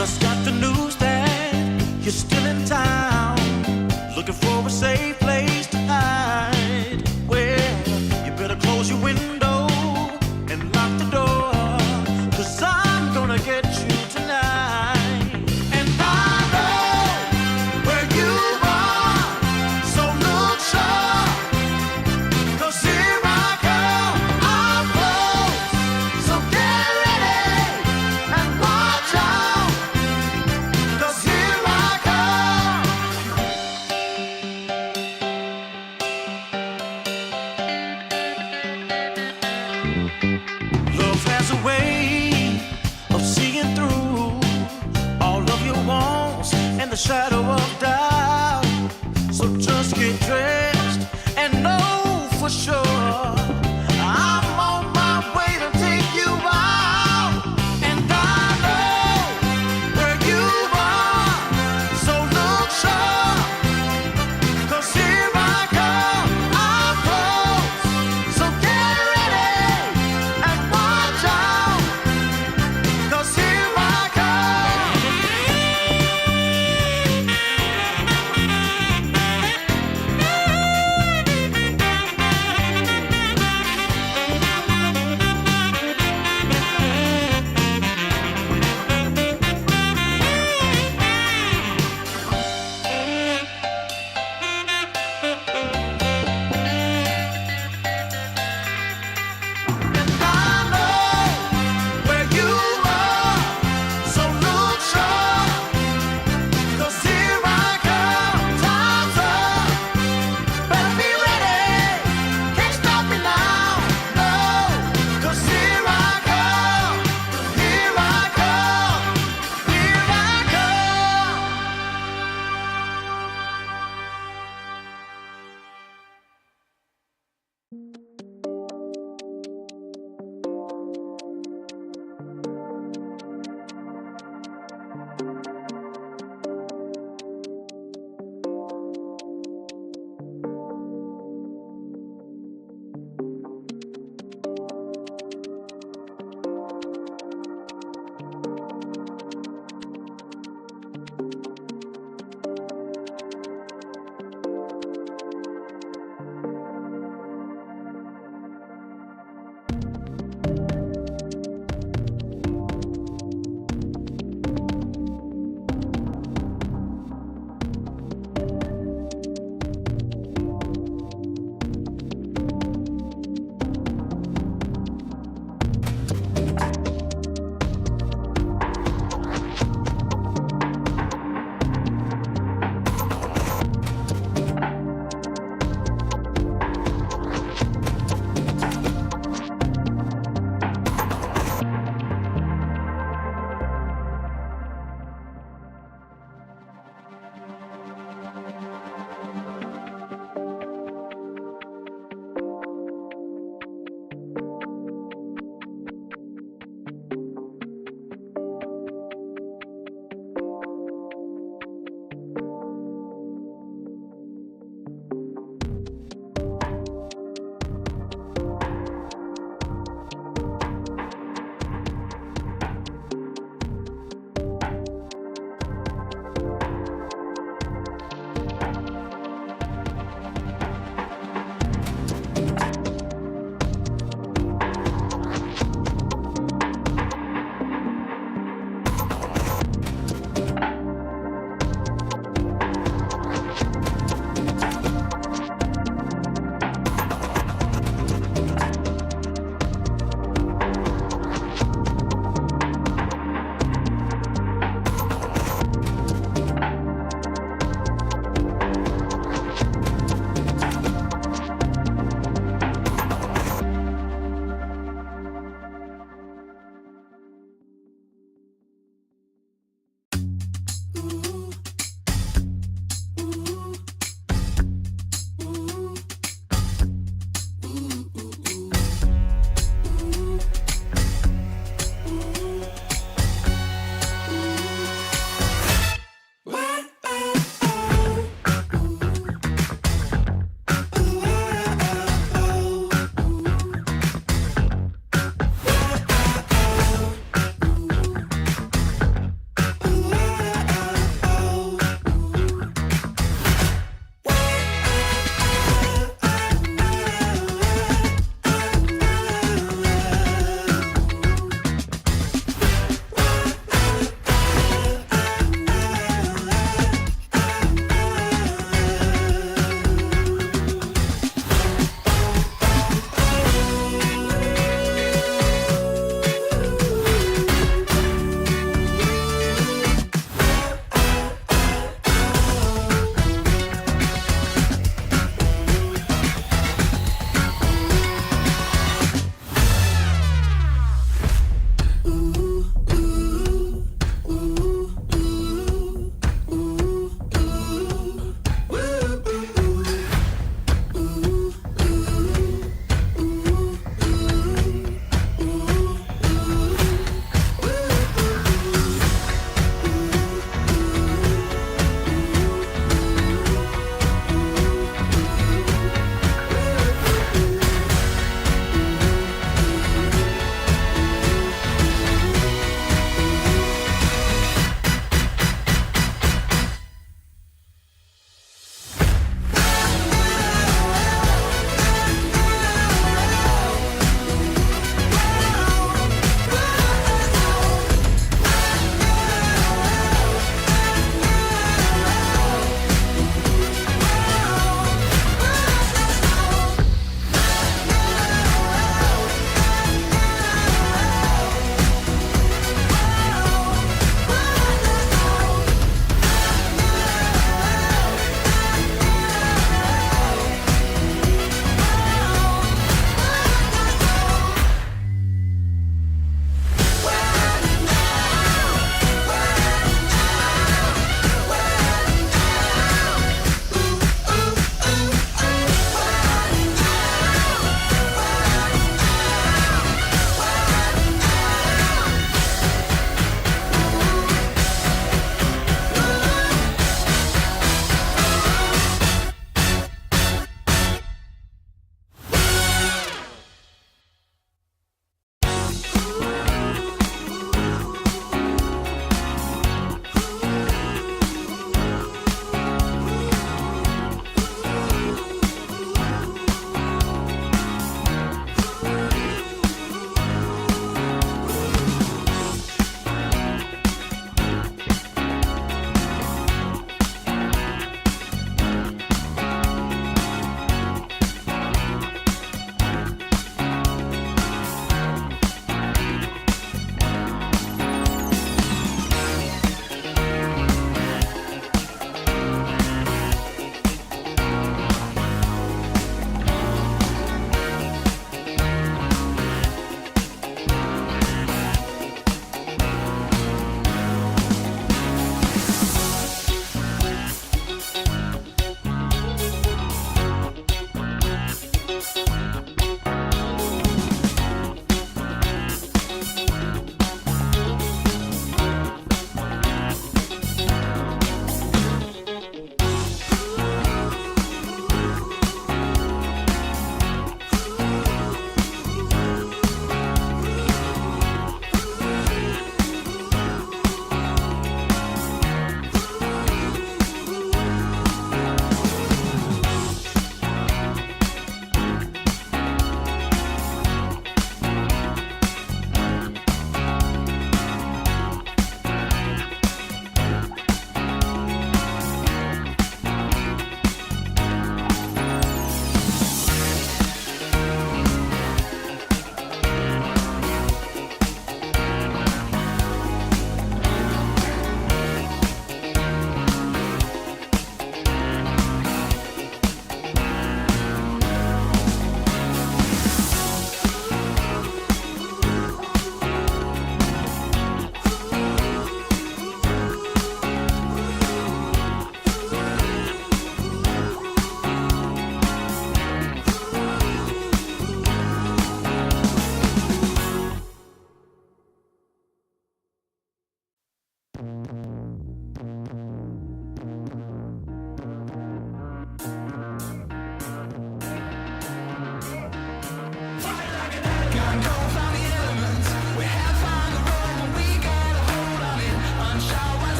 Just got the news that you're still in town, looking for a safe place to hide. Well, you better close your window and lock the door, 'cause I'm gonna get you tonight. And I know where you are, so look sharp, 'cause here I come, I'm close. So get ready and watch out, 'cause here I come.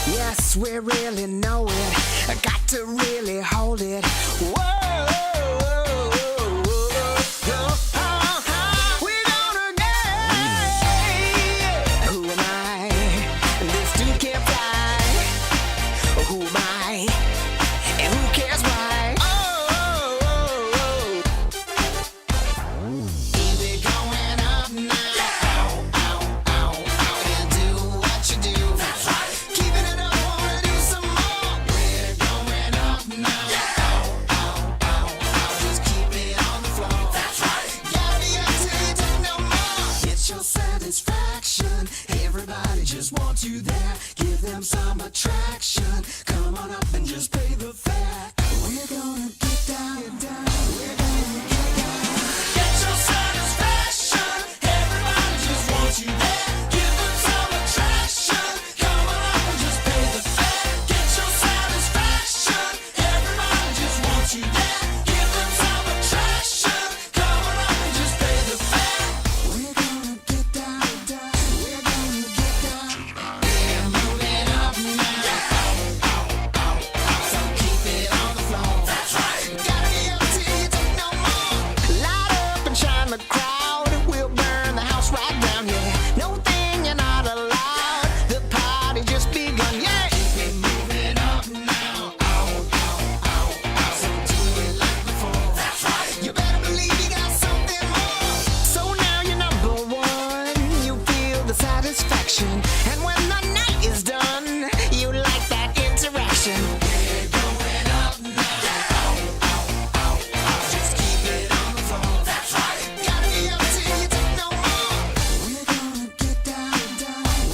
Yes, we really know it. I got to really hold it. Whoa. We're gonna get. Who am I? This dude can't fly. Who am I? And who cares why? Easy going up now. And do what you do. That's right. Keeping it up, wanna do some more. We're going up now. Just keep it on the floor. That's right. Gotta be up till you take no more. Get your satisfaction. Everybody just wants you there. Give them some attraction. Come on up and just pay the fare. We're gonna get down. We're gonna get down. Get your satisfaction. Everybody just wants you there. Give them some attraction. Come on up and just pay the fare. Get your satisfaction. Everybody just wants you there. Give them some attraction. Come on up and just pay the fare. We're gonna get down. We're gonna get down. We're moving up now. So keep it on the floor. That's right. Gotta be up till you take no more. Light up and shine the crowd. We'll burn the house right down, yeah. No thing you're not allowed. The party just begun, yeah. Keep it moving up now. So do it like before. That's right. You better believe you got something more. So now you're number one. You feel the satisfaction. And when the night is done, you like that interaction. We're going up now. Just keep it on the floor. That's right. Gotta be up till you take no more. We're gonna get down.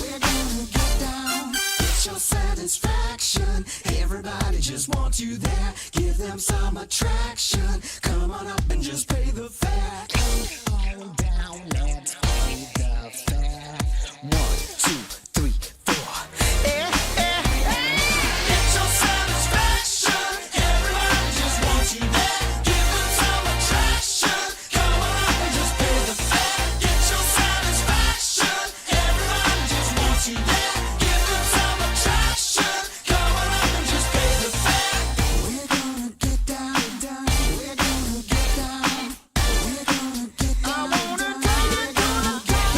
We're gonna get down. Get your satisfaction. Everybody just wants you there. Give them some attraction. Come on up and just pay the fare. Come on down, let's pay the fare. 1, 2, 3, 4. Get your satisfaction. Everybody just wants you there. Give them some attraction. Come on up and just pay the fare. Get your satisfaction. Everybody just wants you there. Give them some attraction. Come on up and just pay the fare. We're gonna get down. We're gonna get down. We're gonna get down. I wanna take it, gonna get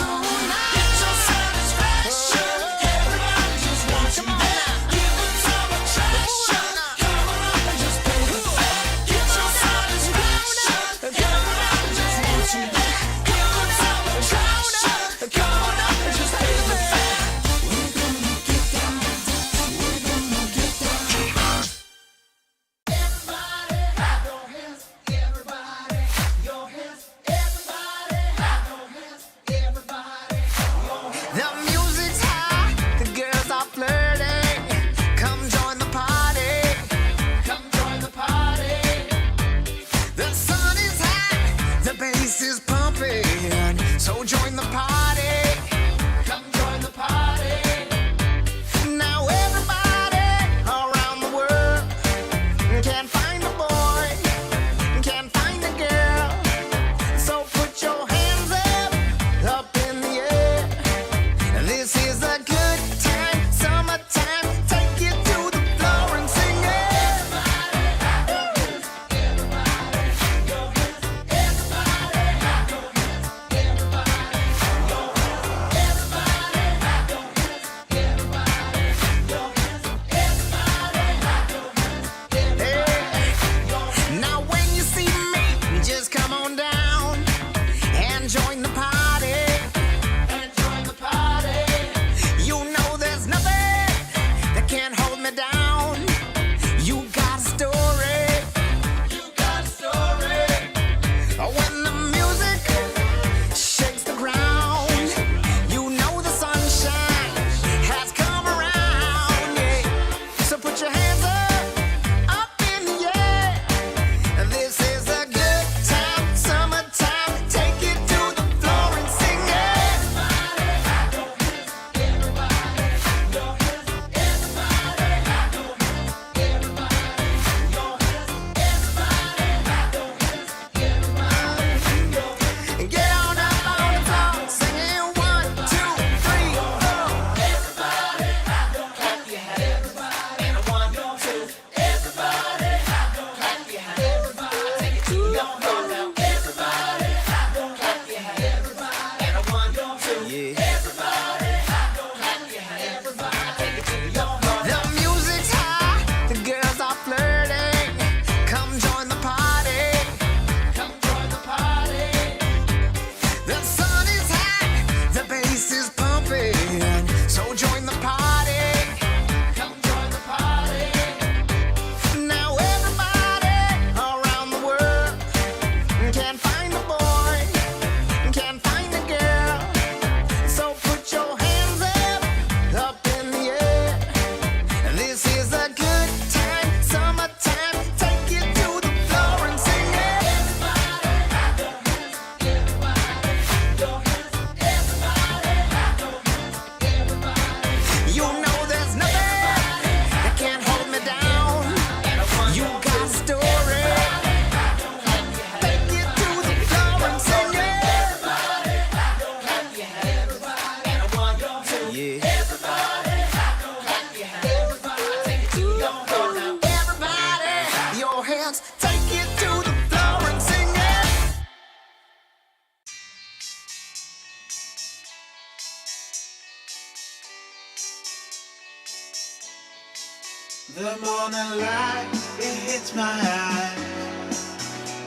The morning light, it hits my eyes.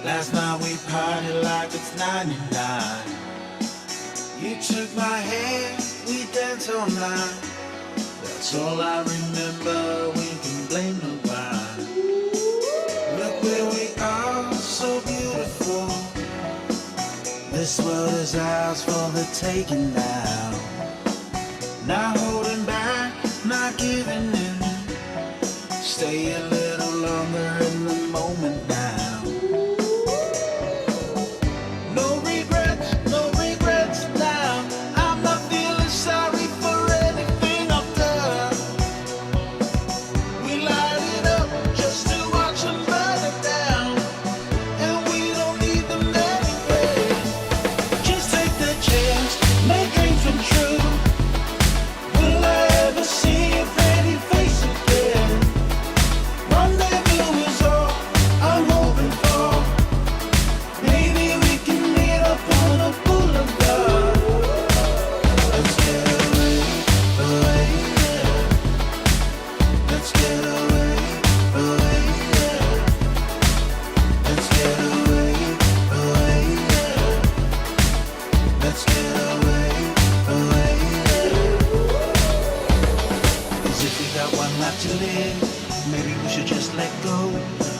Last night we partied like it's 99. You took my hand, we danced all night. That's all I remember, we can blame nobody. Look where we are, so beautiful. This world is ours for the taking now. Not holding back, not giving in. Stay a little longer in the moment now. No regrets now. I'm not feeling sorry for anything I've done. We light it up just to watch them burn it down. And we don't need them anyway. Just take the chance, make dreams come true. Will I ever see your pretty face again? Rendezvous is all I'm hoping for. Maybe we can meet up on a boulevard. Let's get away, yeah. Let's get away, yeah. Let's get away, yeah. Let's get away, yeah. 'Cause if we got one life to live, maybe we should just let go.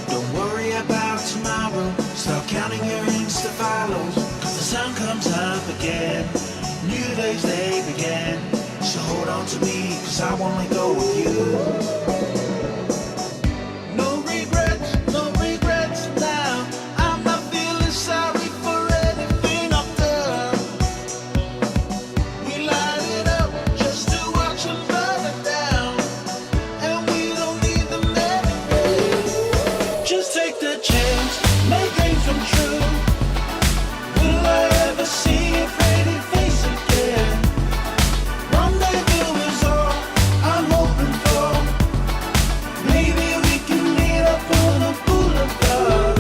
Don't worry about tomorrow. Start counting your Insta follows. 'Cause the sun comes up again. New days they begin. So hold on to me, 'cause I won't let go of you. No regrets now. I'm not feeling sorry for anything I've done. We light it up just to watch them burn it down. And we don't need them anyway. Just take the chance, make dreams come true. Will I ever see your pretty face again? Rendezvous is all I'm hoping for. Maybe we can meet up on a boulevard.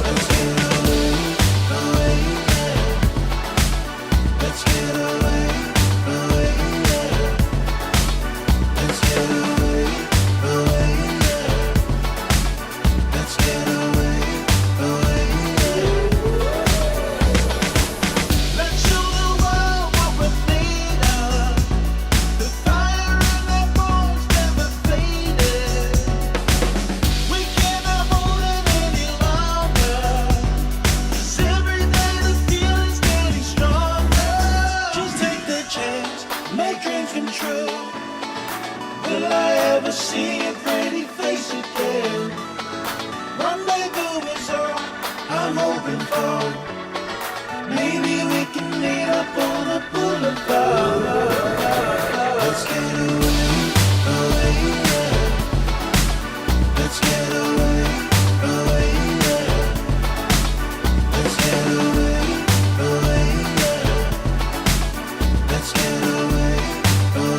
Let's get away, yeah. Let's get away, yeah. Let's get away, yeah. Let's get away, yeah. Let's show the world what we're made of. The fire in our bones never faded. We cannot hold it any longer. 'Cause every day the feeling's getting stronger. Just take the chance, make dreams come true. Will I ever see your pretty face again? Rendezvous is all I'm hoping for. Maybe we can meet up on a boulevard. Let's get away, yeah. Let's get away, yeah. Let's get away, yeah. Let's get away, yeah.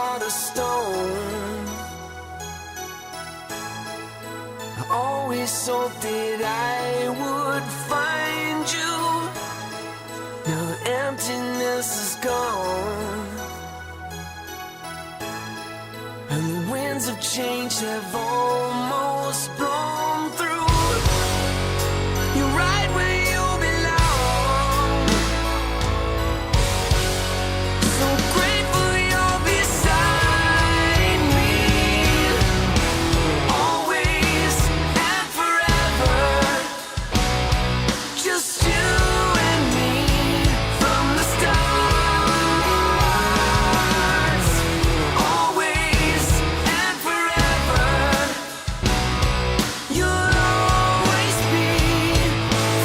heart of stone. I always hoped that I would find you. Now the emptiness is gone, and the winds of change have almost blown through. You're right where you belong. So grateful you're beside me, always and forever. Just you and me from the stars. Always and forever. You'll always be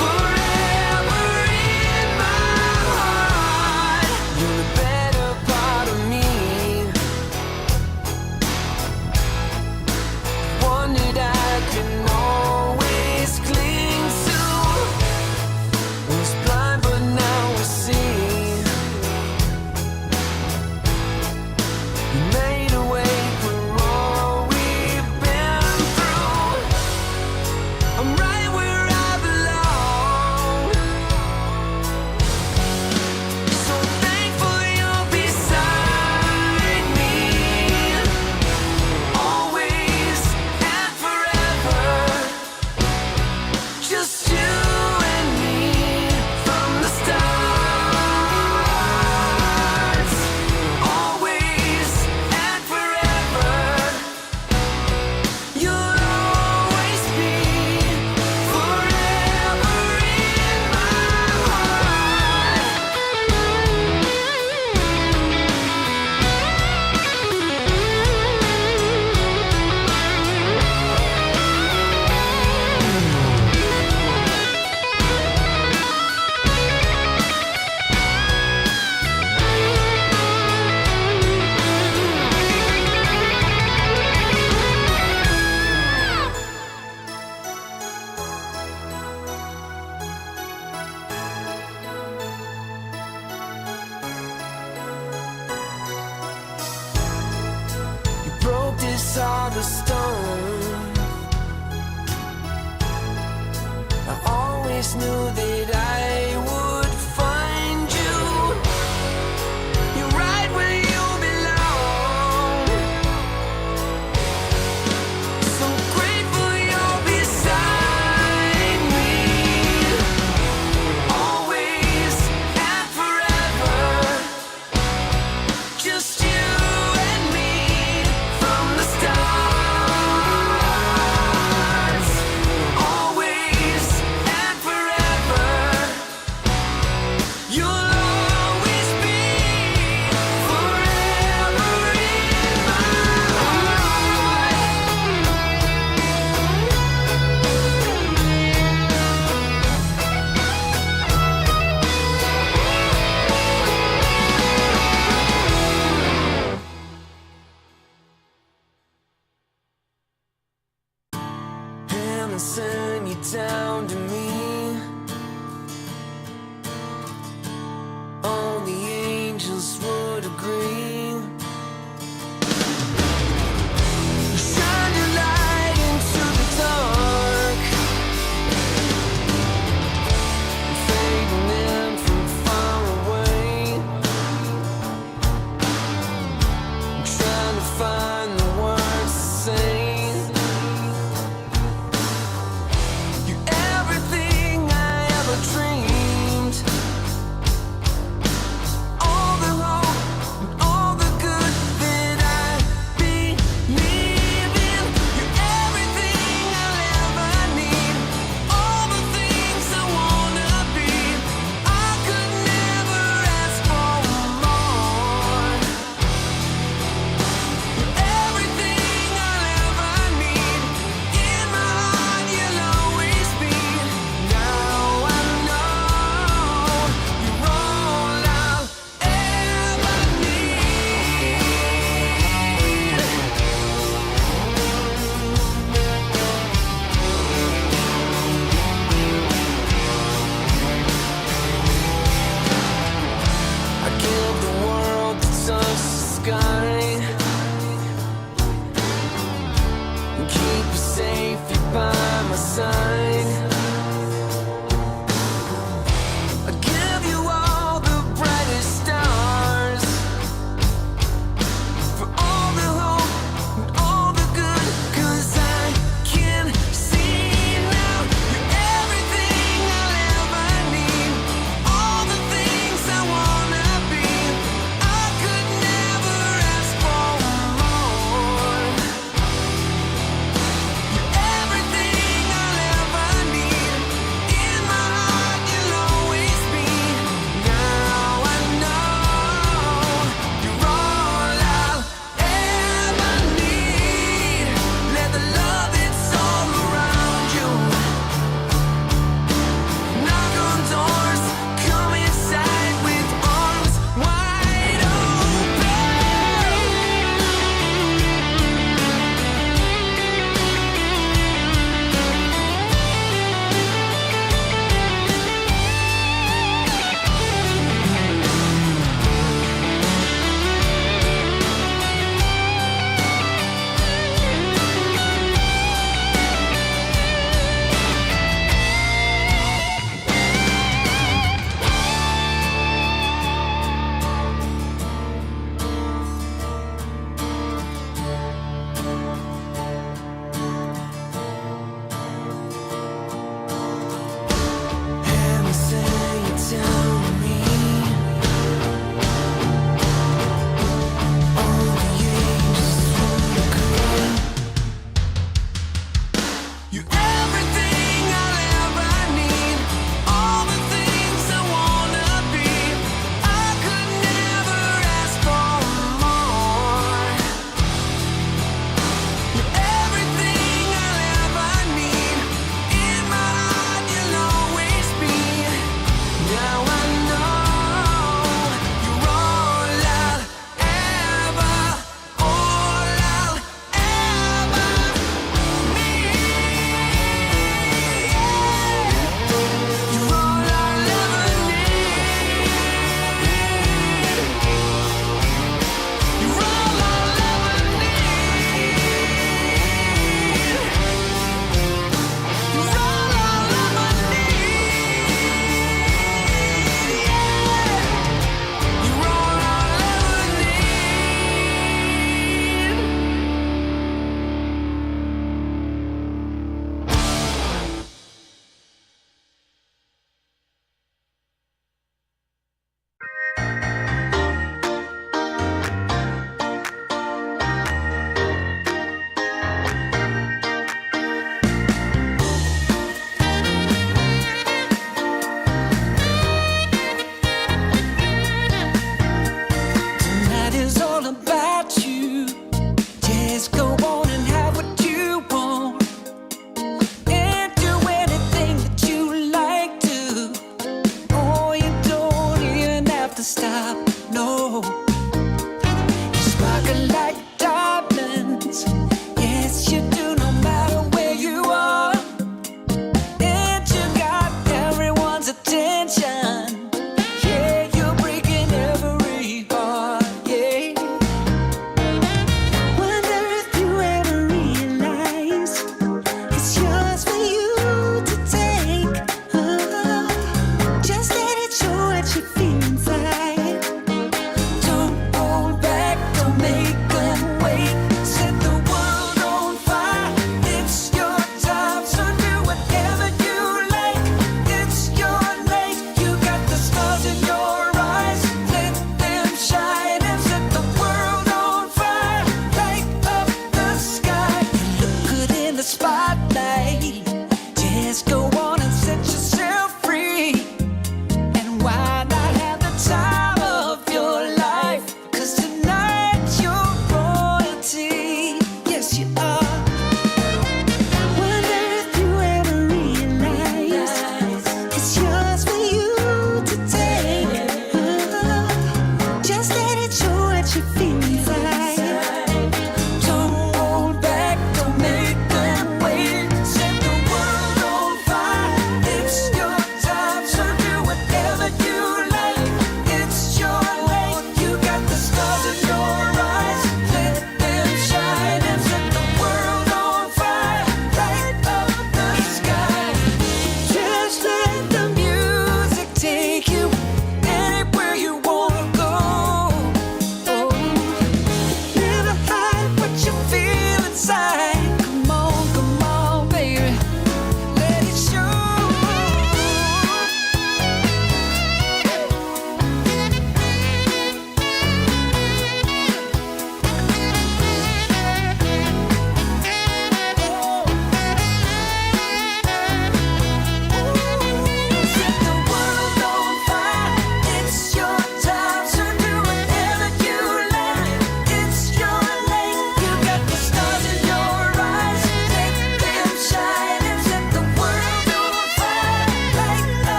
forever in my heart. You're the better part of me, one that I can always cling to. Was blind but now I see. You made a way for all we've been through. I'm right where I belong. So thankful you're beside me, always and forever. Just you and me from the stars. Always and forever. You'll always be forever in my You broke this heart of stone. I always knew that I would find you. You're right where you belong. So grateful you're beside me, always and forever. Just you and me from the stars. Always and forever. You'll always be forever in my heart. Heaven sent you down to me. All the angels would agree. Shine your light into the dark, fading in from far away. Trying to find the words to say. You're everything my side. I give you all the brightest stars, for all the hope and all the good, 'cause I can see now you're everything I'll ever need, all the things I wanna be. I could never ask for more. You're everything I'll ever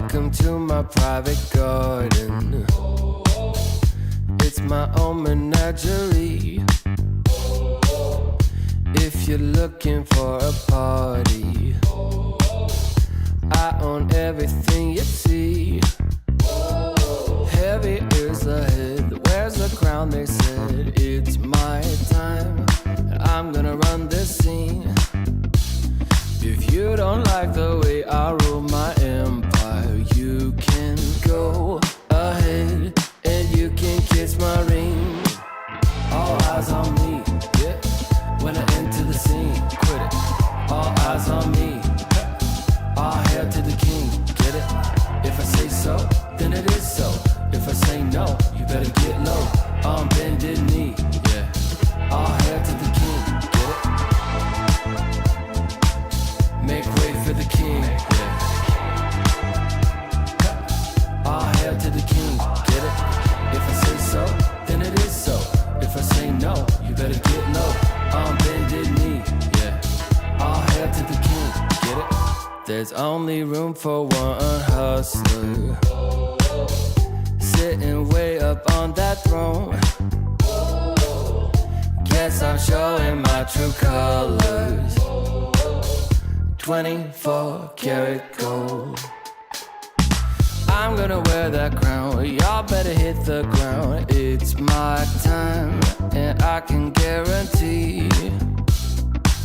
Welcome to my private garden. It's my own menagerie. If you're looking for a party, I own everything you see. Heavy is the head, where's the crown? They said it's my time, and I'm gonna run this scene. If you don't like the way I rule my empire, you can go ahead and you can kiss my ring. All eyes on me, yeah. When I enter the scene, quit it. All eyes on me. All hail to the king, get it? If I say so, then it is so. If I say no, you better get low. On bended knee, yeah. All hail to the king, get it? Make way for the king, yeah. All hail to the king, get it? If I say so, then it is so. If I say no, you better get low. On bended knee, yeah. All hail to the king, get it? There's only room for one hustler, sitting way up on that throne. Guess I'm showing my true colors. 24 karat gold. I'm gonna wear that crown. Y'all better hit the ground. It's my time, and I can guarantee,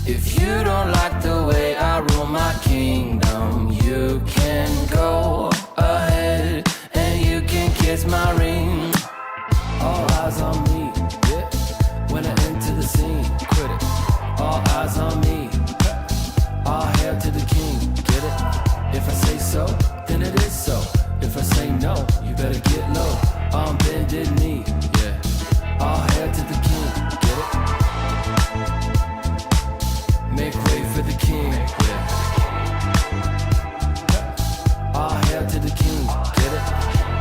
if you don't like the way I rule my kingdom, you can go ahead and you can kiss my ring. All eyes on me, yeah. When I enter the scene, quit it. All eyes on me. All hail to the king, get it? If I say so, then it is so. If I say no, you better get low. On bended knee, yeah. All hail to the king, get it? Make way for the king, yeah. All hail to the king, get it?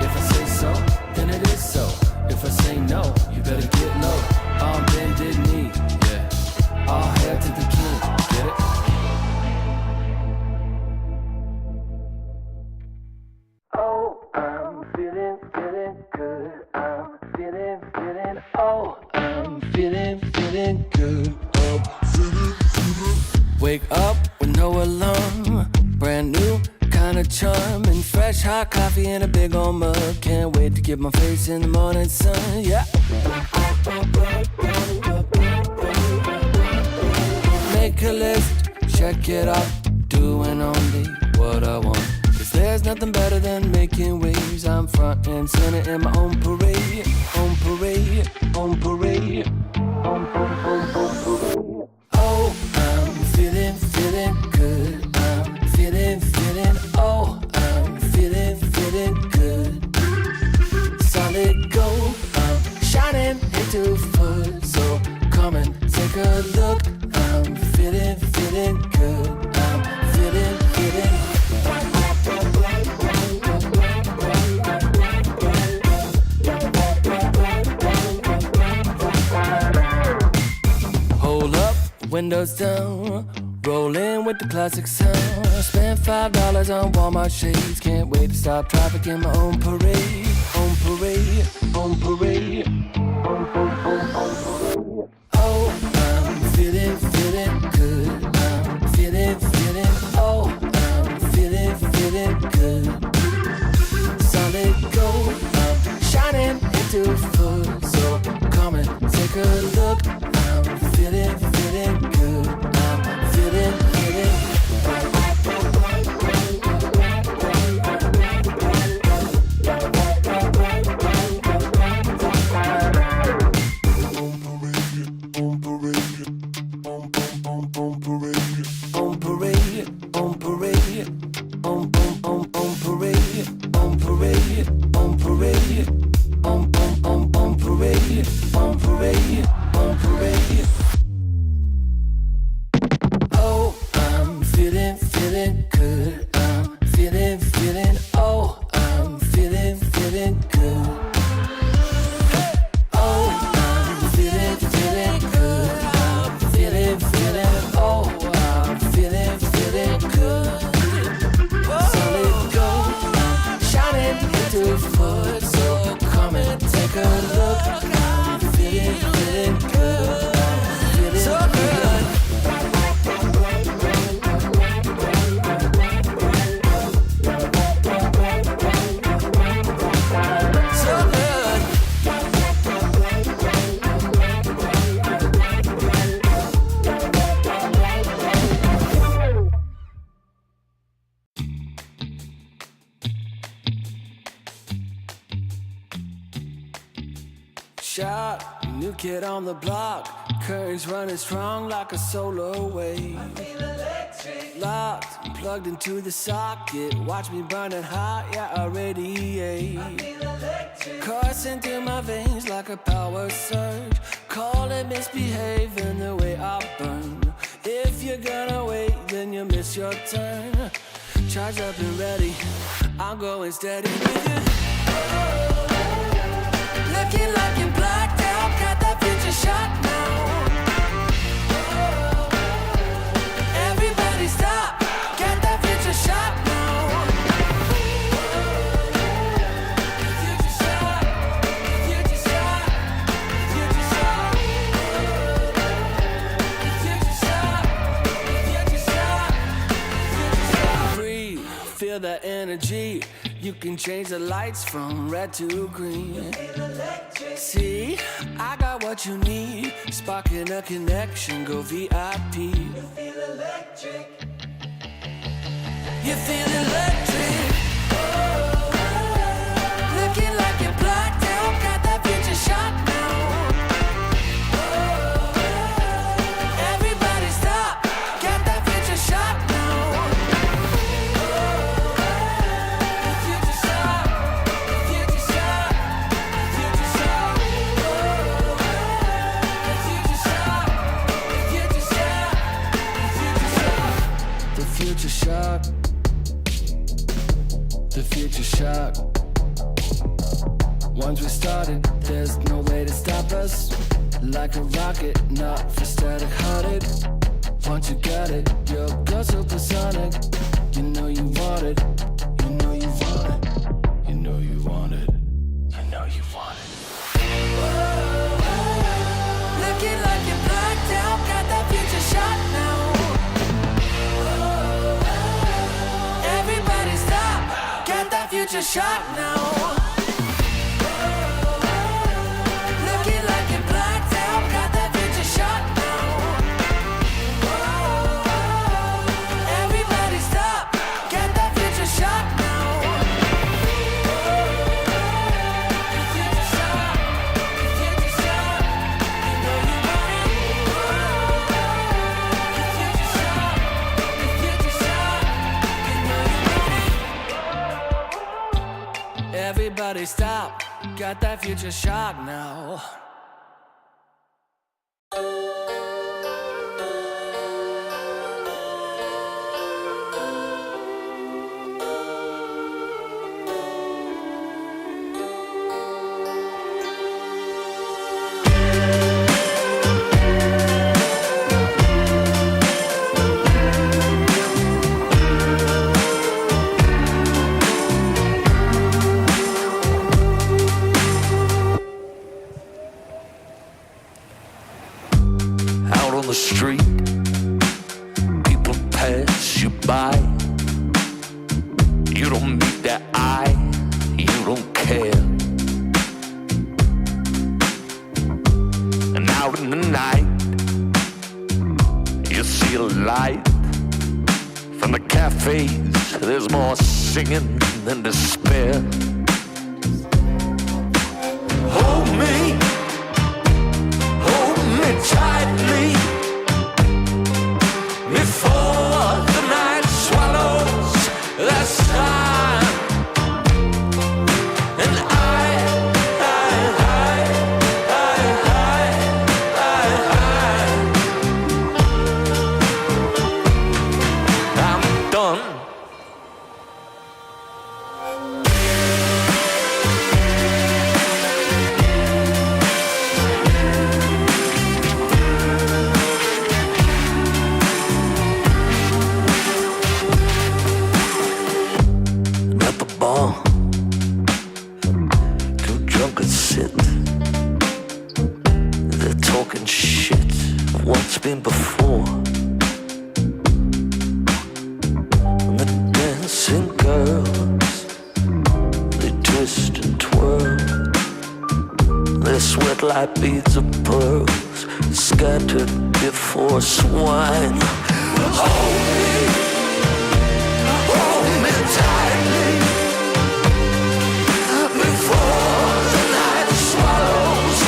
If I say so, then it is so. If I say no, you better get low. On bended knee, yeah. All hail to the king, get it? Oh, I'm feeling good. I'm feeling, oh, I'm feeling good. Wake up with no alarm, brand new kind of charm, and fresh hot coffee in a big old mug. Can't wait to get my face in the morning sun, yeah. Make a list, check it off, doing only what I want. 'Cause there's nothing better than making waves. I'm front and center in my own parade, on parade, on parade, on parade. Oh, I'm feeling good. I'm feeling, oh, I'm feeling good. Solid gold, I'm shining into full. So come and take a look. I'm feeling good. I'm feeling. Hold up, windows down, rolling with the classic sound. Spent $5 on Walmart shades. Can't wait to stop traffic in my own parade. On parade, on parade, on parade. Oh, I'm feeling good. I'm feeling, oh, I'm feeling good. Solid gold, I'm shining into full. So come and take a look. I'm feeling good. I'm feeling. shot, new kid on the block. Currents running strong like a solar wave. I feel electric. Locked, plugged into the socket. Watch me burning hot, yeah, I radiate. I feel electric. Coursing through my veins like a power surge. Call it misbehaving the way I burn. If you're gonna wait, then you miss your turn. Charge up and ready, I'm going steady with you. Looking like you're blacked out, got that future shot now. Everybody stop, got that future shot now. Future shot, future shot, future shot. Future shot, future shot, future shot. Breathe, feel that energy. You can change the lights from red to green. See, I got what you need. Sparking a connection, go VIP. You feel electric. You feel electric. Looking like you're blacked out, got that future shot now. Everybody stop, got that future shot now. Future shock, the future shock. Once we started, there's no way to stop us. Like a rocket, not for static-hearted. Once you got it, you're go supersonic. You know you want it, you know you want it, you know you want it, you know you want it. Looking like you're blacked out, got that future shot now. Everybody stop, got that future shot now. Looking like you're blacked out, got that future shot now. Everybody stop, got that future shot now. Future shot, future shot, you know you want it. Future shot, future shot, you know you want it. Everybody stop, got that future shock now. Out on the street, people pass you by. You don't meet their eye, you don't care. And out in the night, you see a light. From the cafes, there's more singing than despair. Hold me tightly before the night swallows the sun. And I'm done. At the bar, too drunk to sit. They're talking shit of what's been before. And the dancing girls, they twist and twirl. They sweat like beads of pearls, scattered before swine. Hold me tightly before the night swallows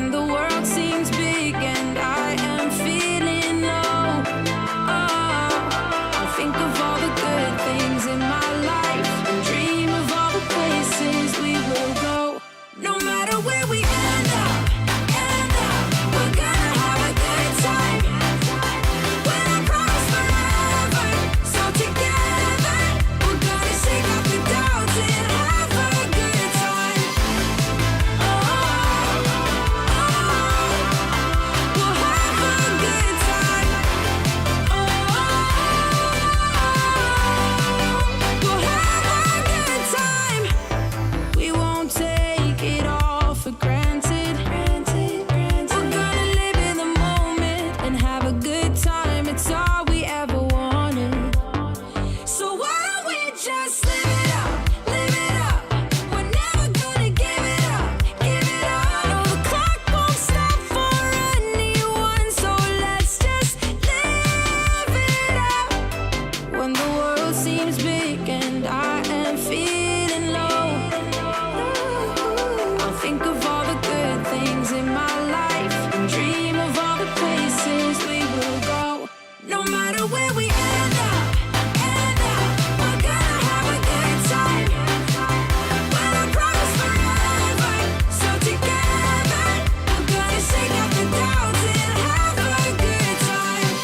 when the world seems big and I am feeling low. I'll think of all the good things in my life and dream of all the places we will go. No matter where we end up, we're gonna have a good time. When I promise forever, so together we're gonna shake off the doubts and have a good time. We'll have a good time. We'll have a good time. We won't take it all for granted. We're gonna live in the moment and have a good time. It's all we ever wanted. So why don't we just live it up, live it up? We're never gonna give it up, give it up. No, the clock won't stop for anyone, so let's just live it up. When the world seems big and I am feeling low, I'll think of all the good things in my life and dream of all the places we will go. No matter where we end up, we're gonna have a good time. When I promise forever, so together we're gonna shake off the doubts and have a good time.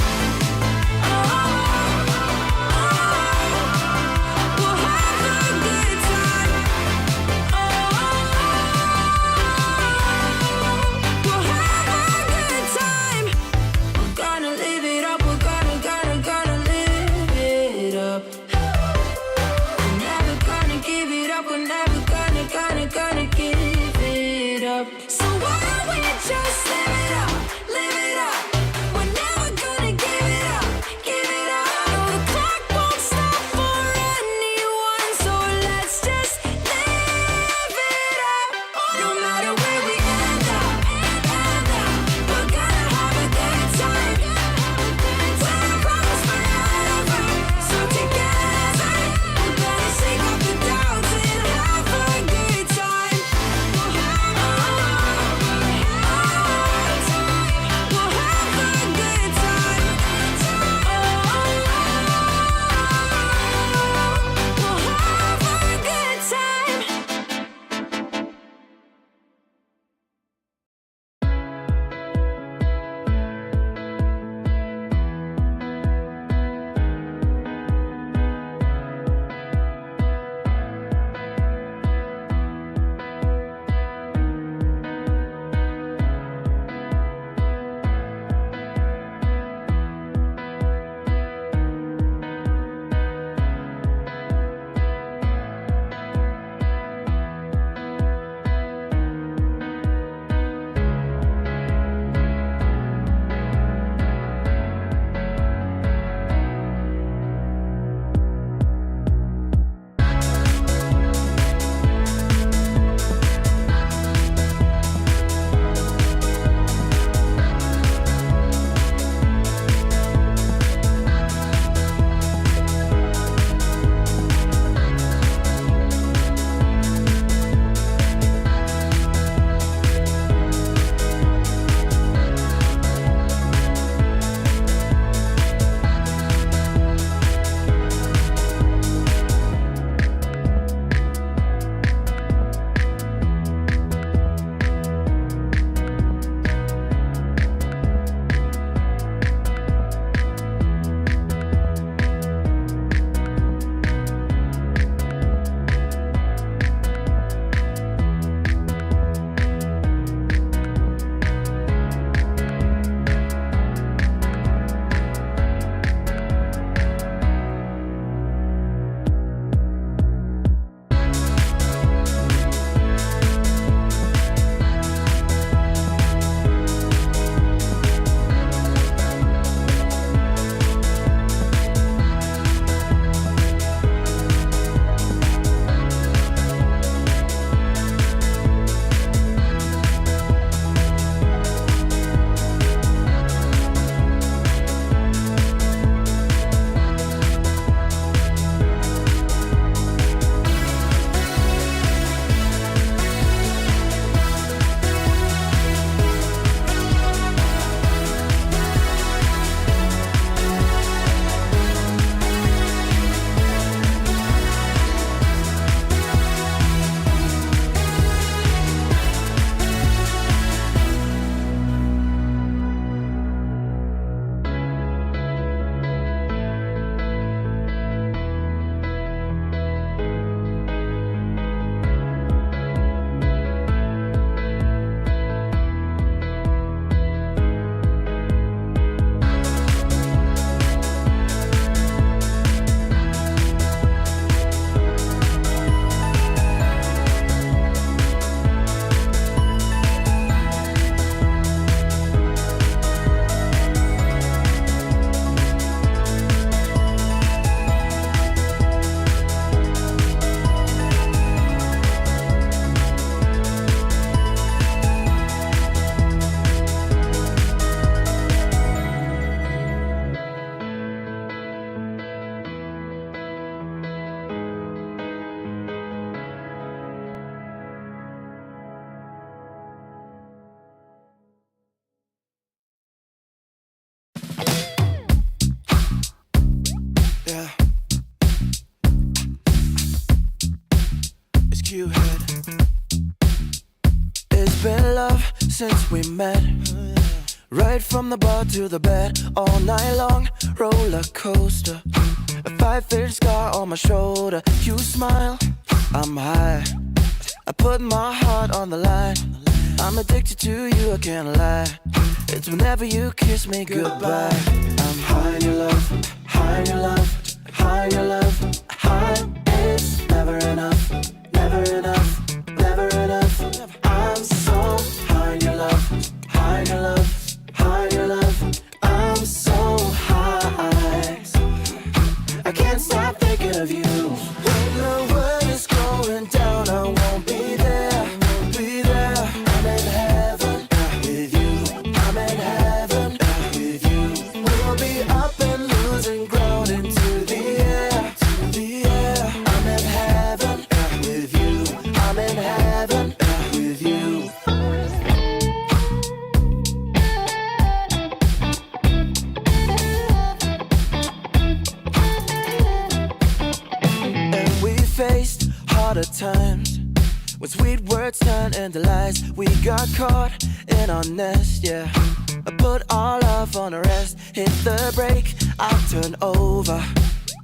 We'll have a good time. We'll have a good time. We're gonna live it up. We're gonna live it up. We're never gonna give it up. We're never gonna give it up. So why don't we just live it up, live it up? We're never gonna give it up, give it up. No, the clock won't stop for anyone, so let's just live it up. No matter where we end up, we're gonna have a good time. When I promise forever, so together we're gonna shake off the doubts and have a good time. We'll have a good time. you had. It's been love since we met. Right from the bar to the bed, all night long, roller coaster. A 5-inch scar on my shoulder. You smile, I'm high. I put my heart on the line. I'm addicted to you, I can't lie. It's whenever you kiss me goodbye. I'm high in your love, high in your love, high in your love, high. It's never enough, never enough, never enough. I'm so high in your love, high in your love, high in your love. I'm so high, I can't stop thinking of you. When the world is going down, I won't be there, won't be there. I'm in heaven with you, I'm in heaven with you. We'll be up and losing ground into the air, to the air. I'm in heaven with you, I'm in heaven with you. And we faced harder times when sweet words turned into lies. We got caught in our nest, yeah. I put our love on a rest. Hit the brake, I turn over.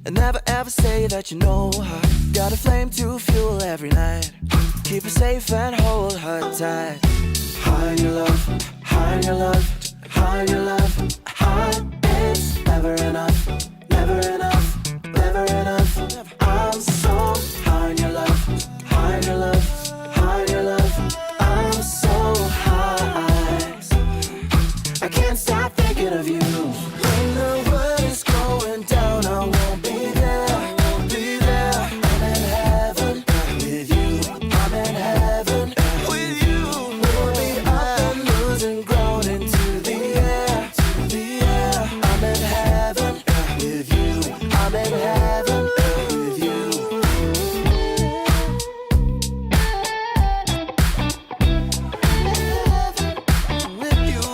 And never ever say that you know her. Got a flame to fuel every night. Keep her safe and hold her tight. High in your love, high in your love, high in your love, high. It's never enough, never enough, never enough. I'm so high in your love, high in your love, high in your love. I'm so high, I can't stop thinking of you. When the world is going down, I won't be there, I won't be there. I'm in heaven with you, I'm in heaven with you. We'll be up and losing ground into the air, to the air. I'm in heaven with you, I'm in heaven with you. With you.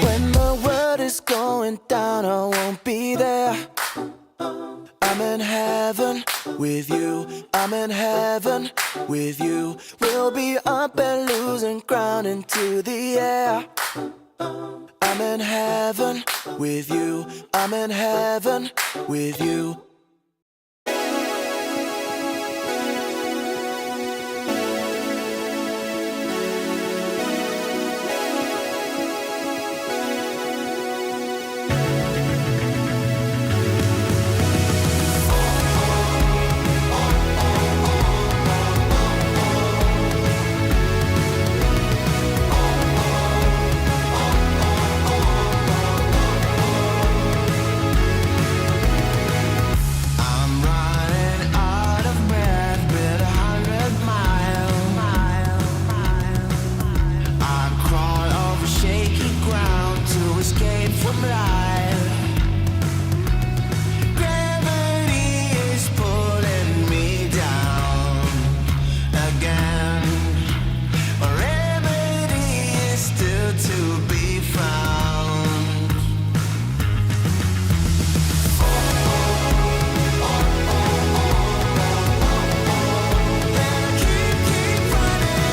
When the world is going down, I won't be there. I'm in heaven with you, I'm in heaven with you. We'll be up and losing ground into the air. I'm in heaven with you, I'm in heaven with you. I'm running out of breath with 100 miles. I crawl over shaky ground to escape from life. Gravity is pulling me down again. A remedy is still to be found. Keep running.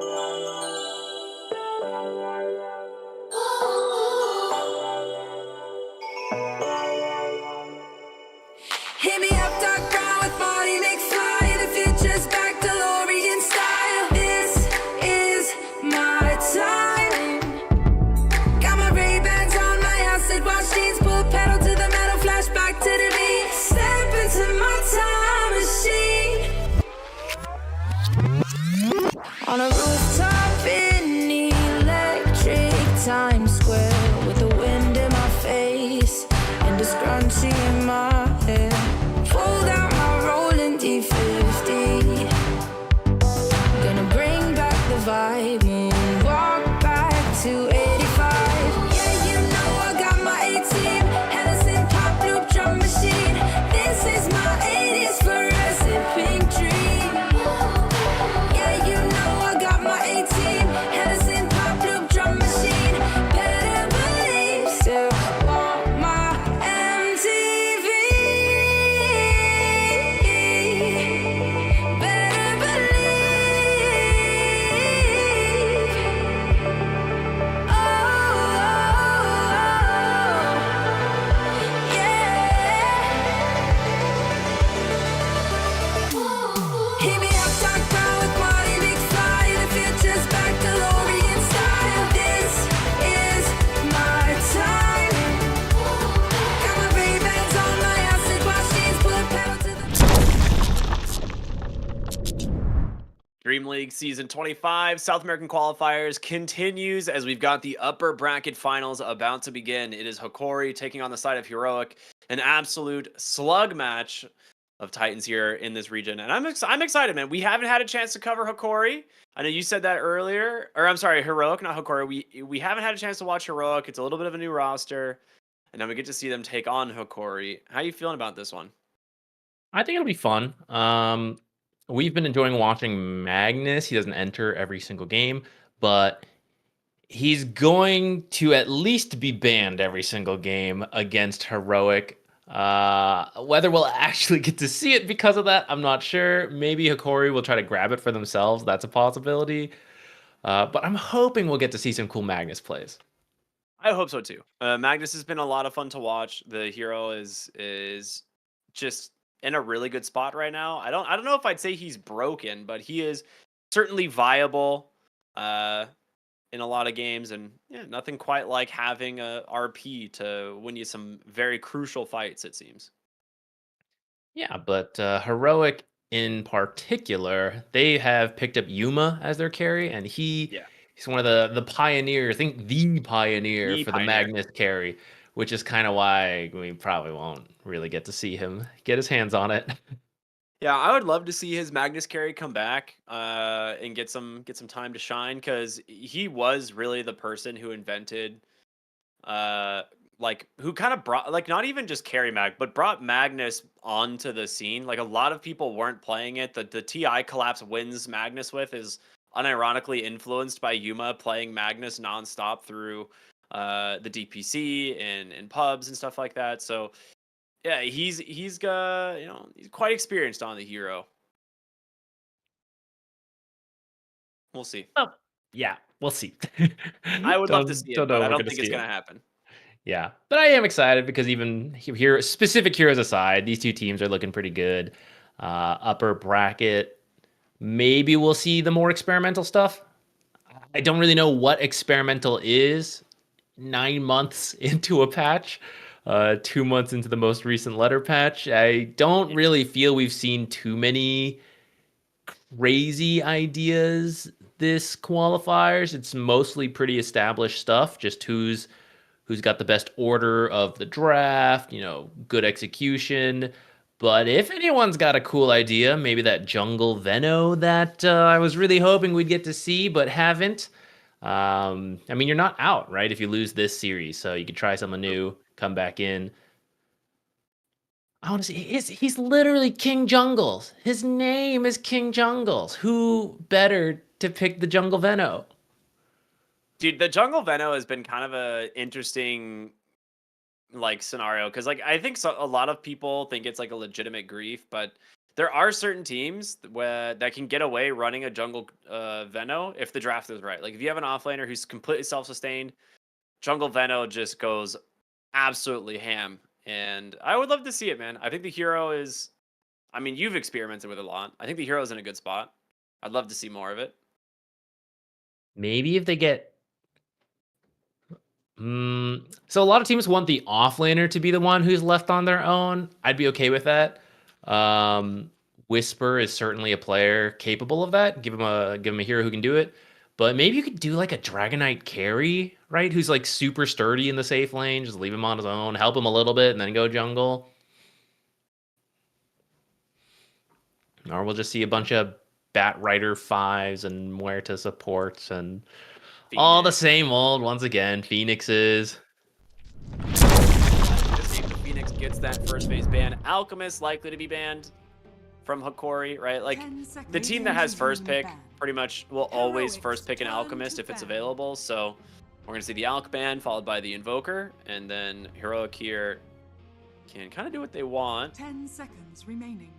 Hit me up, dark brown with Marty McFly. The future's back, DeLorean style. This is my time. Got my Ray-Bans on, my acid wash jeans. Pull pedal to the metal, flashback to the beat. Step into my time machine. On a rooftop in electric Times Square, with the wind in my face and a scrunchie in my hair. Fold out my rolling D50. Gonna bring back the vibe. Walk back to 85. Yeah, you know I got my A-team. Edison pop loop drum machine. This is my 80s fluorescent pink dream. Yeah, you know I got my A-team. Edison pop loop drum machine. Better believe, still want my MTV. Better believe. Oh, yeah. Hit me up, dark brown with Marty McFly. The future's back, DeLorean style. This is my time. Got my Ray-Bans on, my acid wash jeans. Pull a pedal to the DreamLeague Season 25 South American Qualifiers continues as we've got the upper bracket finals about to begin. It is Hokori taking on the side of Heroic, an absolute slug match of Titans here in this region. And I'm excited, man. We haven't had a chance to cover Hokori. I know you said that earlier, or I'm sorry, Heroic, not Hokori. We haven't had a chance to watch Heroic. It's a little bit of a new roster, and then we get to see them take on Hokori. How are you feeling about this one? I think it'll be fun. We've been enjoying watching Magnus. He doesn't enter every single game, but he's going to at least be banned every single game against Heroic. Whether we'll actually get to see it because of that, I'm not sure. Maybe Hokori will try to grab it for themselves. That's a possibility. But I'm hoping we'll get to see some cool Magnus plays. I hope so too. Magnus has been a lot of fun to watch. The hero is just in a really good spot right now. I don't know if I'd say he's broken, but he is certainly viable in a lot of games, and yeah, nothing quite like having a RP to win you some very crucial fights, it seems. Yeah, but Heroic in particular, they have picked up Yuma as their carry, and he's one of the pioneers, I think the pioneer The for pioneer. the Magnus carry, which is kind of why we probably won't really get to see him get his hands on it. Yeah, I would love to see his Magnus carry come back and get some time to shine, because he was really the person who invented like who kind of brought, like, not even just carry mag, but brought Magnus onto the scene. Like, a lot of people weren't playing it. The TI collapse wins Magnus with is unironically influenced by Yuma playing Magnus nonstop through the DPC and pubs and stuff like that. So yeah, he's got, he's quite experienced on the hero. We'll see. Oh, yeah, we'll see. I would love to see it, Don't know but if I we're don't gonna think see it's it. gonna happen. Yeah, but I am excited because even here, specific heroes aside, these two teams are looking pretty good. Upper bracket, maybe we'll see the more experimental stuff. I don't really know what experimental is 9 months into a patch, 2 months into the most recent letter patch. I don't really feel we've seen too many crazy ideas this qualifiers. It's mostly pretty established stuff, just who's got the best order of the draft, good execution. But if anyone's got a cool idea, maybe that jungle Veno that I was really hoping we'd get to see, but haven't. I mean, you're not out, right? If you lose this series, so you could try something new, come back in. I want to see. He's literally King Jungles. His name is King Jungles. Who better to pick the jungle Veno? Dude, the jungle Veno has been kind of a interesting scenario, because I think a lot of people think it's like a legitimate grief, but there are certain teams that can get away running a jungle Veno if the draft is right. Like if you have an offlaner who's completely self-sustained, jungle Veno just goes absolutely ham. And I would love to see it, man. I think the hero is, I mean, you've experimented with it a lot. I think the hero's in a good spot. I'd love to see more of it. Maybe if they get. So a lot of teams want the offlaner to be the one who's left on their own. I'd be okay with that. Whisper is certainly a player capable of that. Give him a hero who can do it. But maybe you could do like a Dragonite carry, right? Who's like super sturdy in the safe lane. Just leave him on his own, help him a little bit, and then go jungle. Or we'll just see a bunch of Bat Rider 5s and Muerta supports and all the same old, once again, Phoenixes. Just see if the Phoenix gets that first phase ban. Alchemist likely to be banned from Hikori, right? Like, the team that has first pick pretty much will always first pick an Alchemist if it's available. So we're going to see the Alch ban followed by the Invoker. And then Heroic here can kind of do what they want. 10 seconds remaining.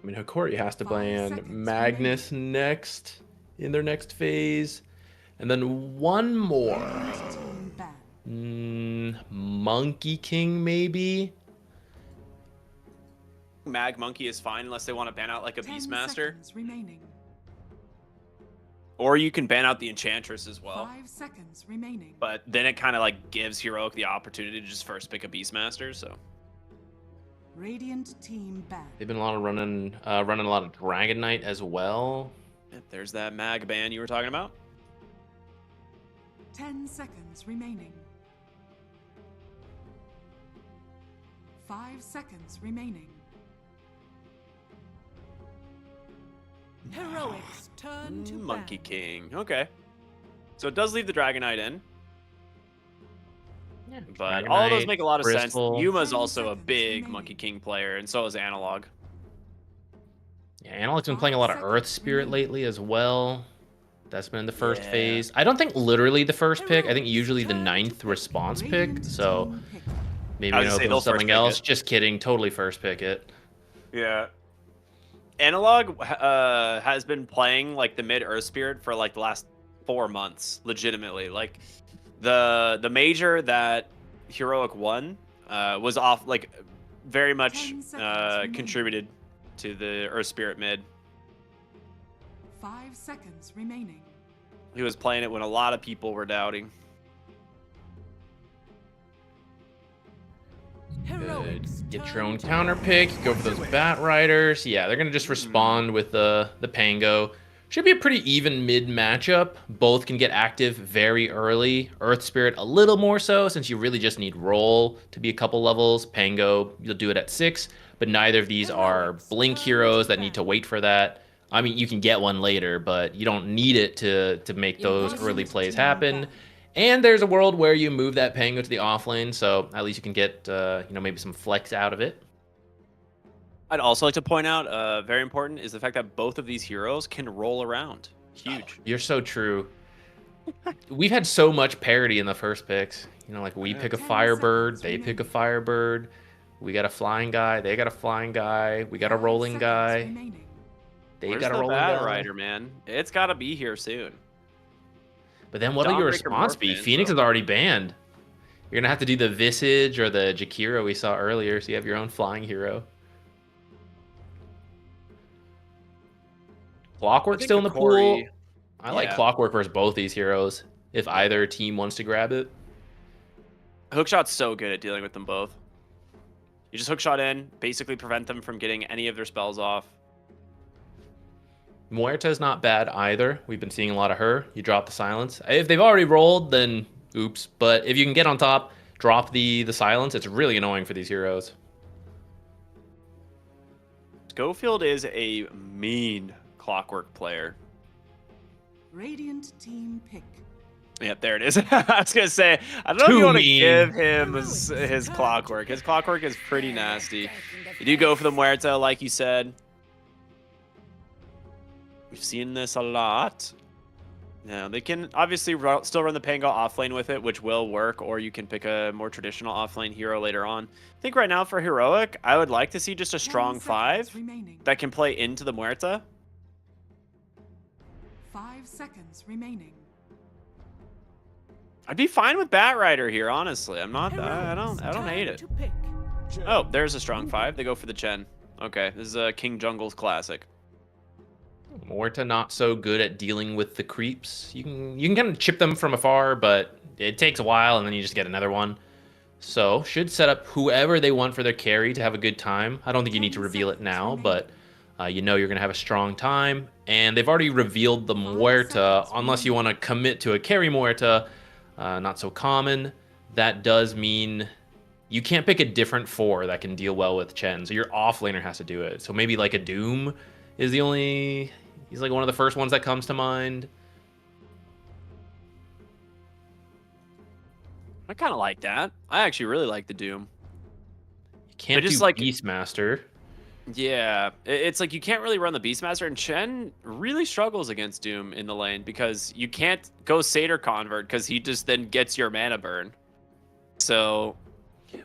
I mean, Hikori has to ban Magnus next in their next phase. And then one more. Monkey King, maybe? Mag Monkey is fine unless they want to ban out like a Beastmaster. Remaining. Or you can ban out the Enchantress as well. 5 seconds remaining. But then it kind of like gives Heroic the opportunity to just first pick a Beastmaster, so. Radiant team ban. They've been running a lot of Dragon Knight as well. Yep, there's that mag ban you were talking about. 10 seconds remaining. 5 seconds remaining. Heroics turn to Monkey ban. King. Okay. So it does leave the Dragon Knight in. Yeah, But Dragonite, all of those make a lot of Bristol. sense. Yuma's 10 also a seconds big remaining. Monkey King player, and so is Analog. Yeah, Analog's been playing a lot of 5 Earth seconds Spirit remaining. lately as well. That's been in the first Yeah. phase. I don't think literally the first pick. I think Heroics usually the turn to 9th ban. response pick. Radiant So team pick. maybe I was you know gonna if say it they'll was first something pick else. it. Just kidding. Totally first pick it. Yeah. Analog has been playing like the mid Earth Spirit for like the last 4 months, legitimately. Like the major that Heroic won was off, like very much 10 seconds remaining. contributed to the Earth Spirit mid. 5 seconds remaining. He was playing it when a lot of people were doubting. Heroics Get turn your own to counter ban. pick. Go for those Bat Riders. Yeah, they're gonna just respond with the Pango. Should be a pretty even mid matchup. Both can get active very early. Earth Spirit a little more so, since you really just need roll to be a couple levels. Pango, you'll do it at 6, but neither of these are blink heroes that need to wait for that. I mean, you can get one later, but you don't need it to make those early plays happen. And there's a world where you move that Pango to the offlane, so at least you can get maybe some flex out of it. I'd also like to point out, very important, is the fact that both of these heroes can roll around. Huge. You're so true. We've had so much parity in the first picks. You know, like we pick a 10 Firebird, seconds they pick a remaining. Firebird. We got a flying guy, they got a flying guy. We got a 5 rolling seconds guy, remaining. they Where's got a the rolling Bat guy. Rider, man? It's got to be here soon. But then what'll your Dawnbreaker response be? Morphin, Phoenix so- is already banned. You're gonna have to do the Visage or the Jakiro we saw earlier, so you have your own flying hero. Clockwork's I think still in the pool. Hikori- I like yeah. Clockwork versus both these heroes, if either team wants to grab it. Hookshot's so good at dealing with them both. You just hookshot in, basically prevent them from getting any of their spells off. Muerta's not bad either. We've been seeing a lot of her. You drop the silence. If they've already rolled, then oops. But if you can get on top, drop the silence, it's really annoying for these heroes. Schofield is a mean Clockwork player. Radiant team pick. Yep, there it is. I was gonna say, I don't know if Too you want to mean. give him his Clockwork. His Clockwork is pretty nasty. You do go for the Muerta, like you said. We've seen this a lot. Yeah, they can obviously still run the Pango offlane with it, which will work, or you can pick a more traditional offlane hero later on. I think right now for Heroic, I would like to see just a 10 strong 5 seconds remaining. that can play into the Muerta. 5 seconds remaining. I'd be fine with Batrider here, honestly. I'm not. I don't hate it. Oh, there's a strong 5. They go for the Chen. Okay, this is a King Jungle's classic. Muerta not so good at dealing with the creeps. You can kind of chip them from afar, but it takes a while, and then you just get another one. So should set up whoever they want for their carry to have a good time. I don't think you need to reveal it now, but you know you're gonna have a strong time. And they've already revealed the Muerta, unless you want to commit to a carry Muerta. Not so common. That does mean you can't pick a different 4 that can deal well with Chen, so your offlaner has to do it. So maybe like a Doom is the only... He's like one of the first ones that comes to mind. I kind of like that. I actually really like the Doom. You can't just do like Beastmaster. Yeah, it's like you can't really run the Beastmaster, and Chen really struggles against Doom in the lane because you can't go Satyr Convert because he just then gets your mana burn. So,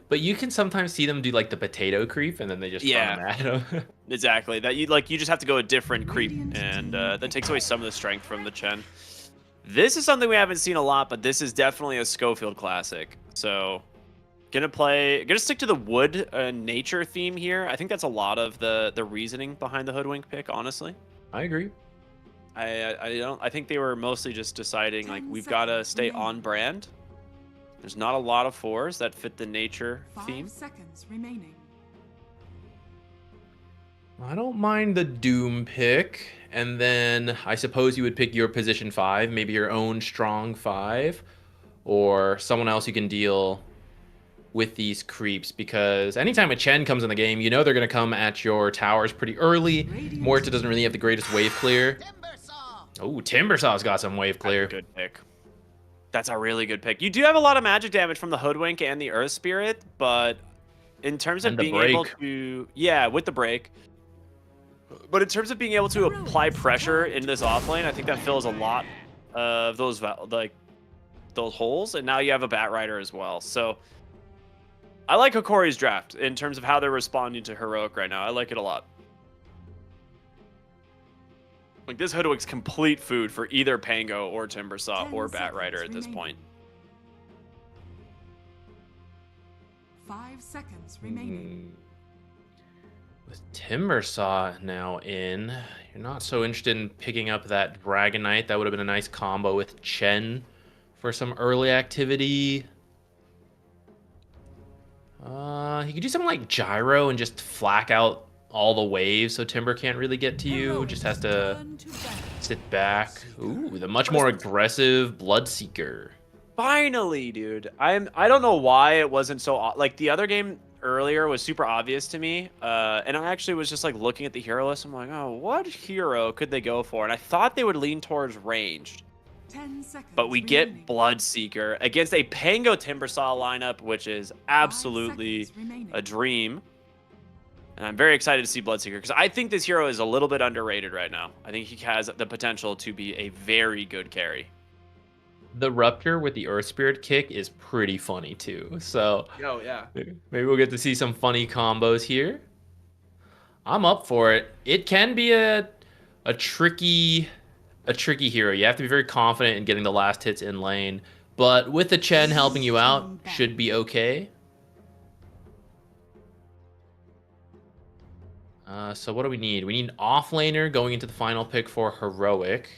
but you can sometimes see them do like the potato creep, and then they just run at him. Exactly. That you just have to go a different creep, and that takes away some of the strength from the Chen. This is something we haven't seen a lot, but this is definitely a Schofield classic. So. Gonna stick to the wood nature theme here. I think that's a lot of the reasoning behind the Hoodwink pick, honestly. I agree. I think they were mostly just deciding like we've got to stay on brand. There's not a lot of 4s that fit the nature theme. 5 seconds remaining. I don't mind the Doom pick, and then I suppose you would pick your position 5, maybe your own strong 5, or someone else who can deal with these creeps, because anytime a Chen comes in the game, you know they're going to come at your towers pretty early. Muerta doesn't really have the greatest wave clear. Oh, Timbersaw's got some wave clear. Good pick. That's a really good pick. You do have a lot of magic damage from the Hoodwink and the Earth Spirit, but in terms of being able to... Yeah, with the break. But in terms of being able to apply pressure in this offlane, I think that fills a lot of those holes, and now you have a Batrider as well. So... I like Hikori's draft in terms of how they're responding to Heroic right now. I like it a lot. Like, this Hoodwink's complete food for either Pango or Timbersaw or Batrider at this point. 5 seconds remaining. With Timbersaw now in, you're not so interested in picking up that Dragonite. That would have been a nice combo with Chen for some early activity. He could do something like Gyro and just flack out all the waves so Timber can't really get to you. Just has to sit back. Ooh, the much more aggressive Bloodseeker. Finally, dude. I don't know why it wasn't so... Like, the other game earlier was super obvious to me. And I actually was just, like, looking at the hero list. I'm like, oh, what hero could they go for? And I thought they would lean towards ranged. 10 seconds But we get Bloodseeker against a Pango Timbersaw lineup, which is absolutely a dream. And I'm very excited to see Bloodseeker, because I think this hero is a little bit underrated right now. I think he has the potential to be a very good carry. The Rupture with the Earth Spirit kick is pretty funny too. So yeah. Maybe we'll get to see some funny combos here. I'm up for it. It can be a tricky hero. You have to be very confident in getting the last hits in lane, but with the Chen helping you out, should be okay. So what do we need? We need offlaner going into the final pick for Heroic,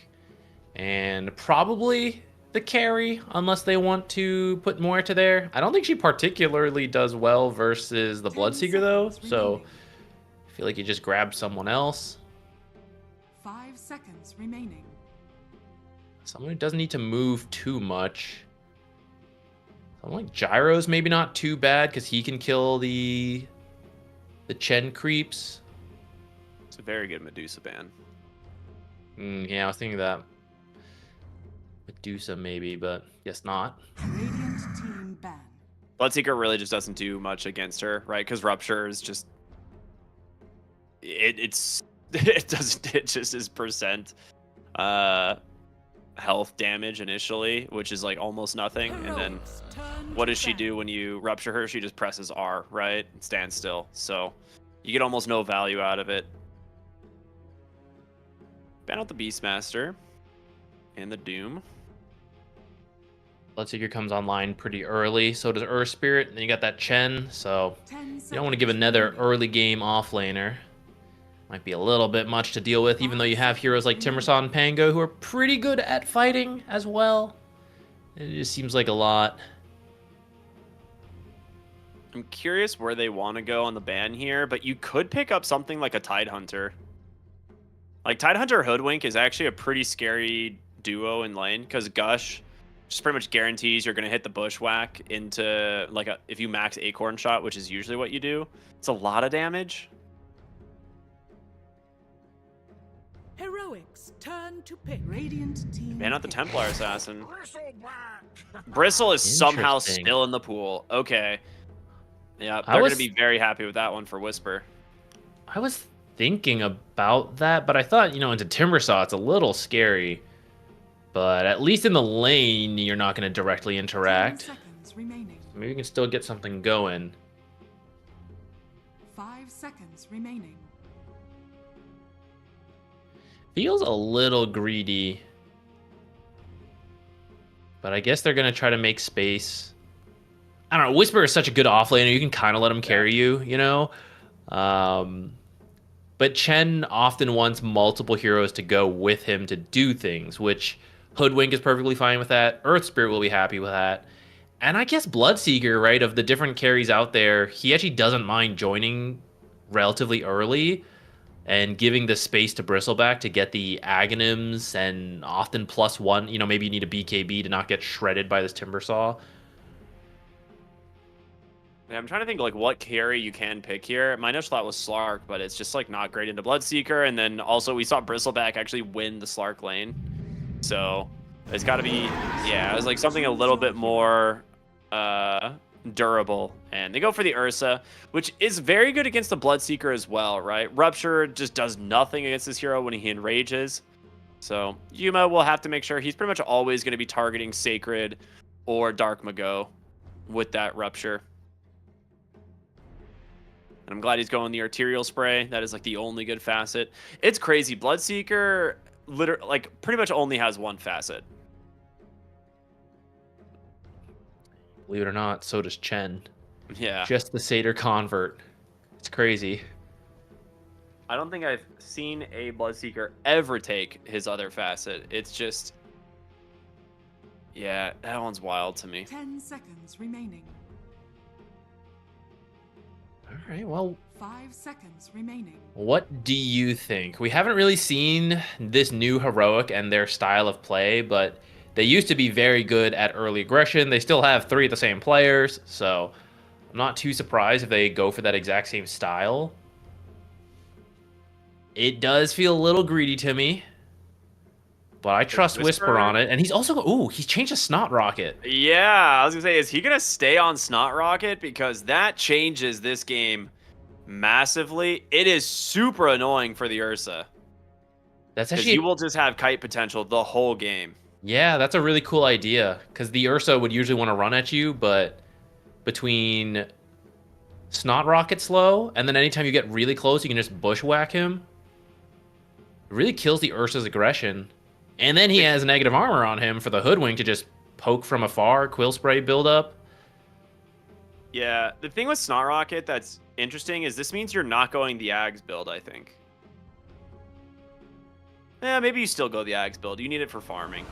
and probably the carry, unless they want to put Muerta there. I don't think she particularly does well versus the Bloodseeker though, so I feel like you just grab someone else. 5 seconds remaining. Someone who doesn't need to move too much. Someone like Gyro's maybe not too bad because he can kill the Chen creeps. It's a very good Medusa ban. Yeah, I was thinking that. Medusa maybe, but guess not. Radiant team ban. Bloodseeker really just doesn't do much against her, right? Because Rupture is just... it just is percent. health damage initially, which is like almost nothing. And then what does she do when you rupture her? She just presses R, right? And stands still. So you get almost no value out of it. Ban out the Beastmaster and the Doom. Bloodseeker comes online pretty early, so does Earth Spirit, and then you got that Chen, so you don't want to give another early game offlaner. Might be a little bit much to deal with, even though you have heroes like Timbersaw and Pango who are pretty good at fighting as well. It just seems like a lot. I'm curious where they want to go on the ban here, but you could pick up something like a Tidehunter. Like, Tidehunter Hoodwink is actually a pretty scary duo in lane, because Gush just pretty much guarantees you're going to hit the Bushwhack into, like, if you max Acorn Shot, which is usually what you do. It's a lot of damage. Heroics turn to pick. Radiant team. Ban out the Templar Assassin. Bristle is somehow Interesting. still in the pool. Okay. Yeah, they're going to be very happy with that one for Whisper. I was thinking about that, but I thought, into Timbersaw, it's a little scary. But at least in the lane, you're not going to directly 10 interact. seconds remaining. Maybe we can still get something going. 5 seconds remaining. Feels a little greedy. But I guess they're going to try to make space. I don't know. Whisper is such a good offlaner. You can kind of let him carry you, But Chen often wants multiple heroes to go with him to do things, which Hoodwink is perfectly fine with that. Earth Spirit will be happy with that. And I guess Bloodseeker, right, of the different carries out there, he actually doesn't mind joining relatively early and giving the space to Bristleback to get the Aghanims and often +1. Maybe you need a BKB to not get shredded by this Timbersaw. Yeah, I'm trying to think like what carry you can pick here. My initial thought was Slark, but it's just like not great into Bloodseeker. And then also we saw Bristleback actually win the Slark lane. So it's got to be, yeah, it was like something a little bit more durable. And they go for the Ursa, which is very good against the Bloodseeker as well, right? Rupture just does nothing against this hero when he enrages. So Yuma will have to make sure he's pretty much always going to be targeting Sacred or Dark Mago with that Rupture. And I'm glad he's going the Arterial Spray. That is like the only good facet. It's crazy. Bloodseeker literally like pretty much only has one facet. Believe it or not, so does Chen. Yeah. Just the Satyr convert. It's crazy. I don't think I've seen a Bloodseeker ever take his other facet. It's just, yeah, that one's wild to me. 10 seconds remaining. All right, well, 5 seconds remaining. what do you think? We haven't really seen this new Heroic and their style of play, but they used to be very good at early aggression. They still have 3 of the same players, so I'm not too surprised if they go for that exact same style. It does feel a little greedy to me, but I trust Whisper on it. And he's also, he's changed to Snot Rocket. Yeah, I was gonna say, is he gonna stay on Snot Rocket? Because that changes this game massively. It is super annoying for the Ursa. That's Because actually, you will just have kite potential the whole game. yeah, that's a really cool idea. Because the Ursa would usually want to run at you, but between Snot Rocket slow, and then anytime you get really close, you can just bushwhack him. It really kills the Ursa's aggression. And then he has negative armor on him for the Hoodwink to just poke from afar, Quill Spray build up. Yeah, the thing with Snot Rocket that's interesting is this means you're not going the Ags build, I think. Yeah, maybe you still go the Ags build. You need it for farming.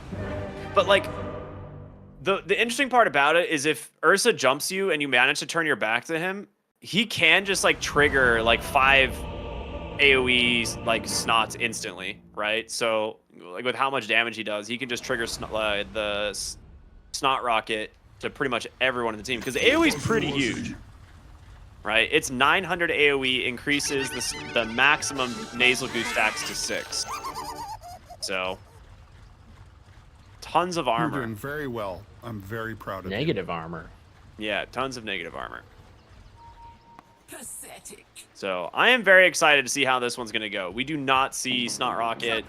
But, like, the interesting part about it is if Ursa jumps you and you manage to turn your back to him, he can just, like, trigger, like, 5 AoEs, like, Snots instantly, right? So, like, with how much damage he does, he can just trigger the Snot Rocket to pretty much everyone in the team. Because the AoE is pretty huge, right? It's 900 AoE, increases the maximum Nasal Goose stacks to 6. So, tons of You're armor. doing very well. I'm very proud of you. Negative armor. Yeah, tons of negative armor. Pathetic. So I am very excited to see how this one's going to go. We do not see Snot Rocket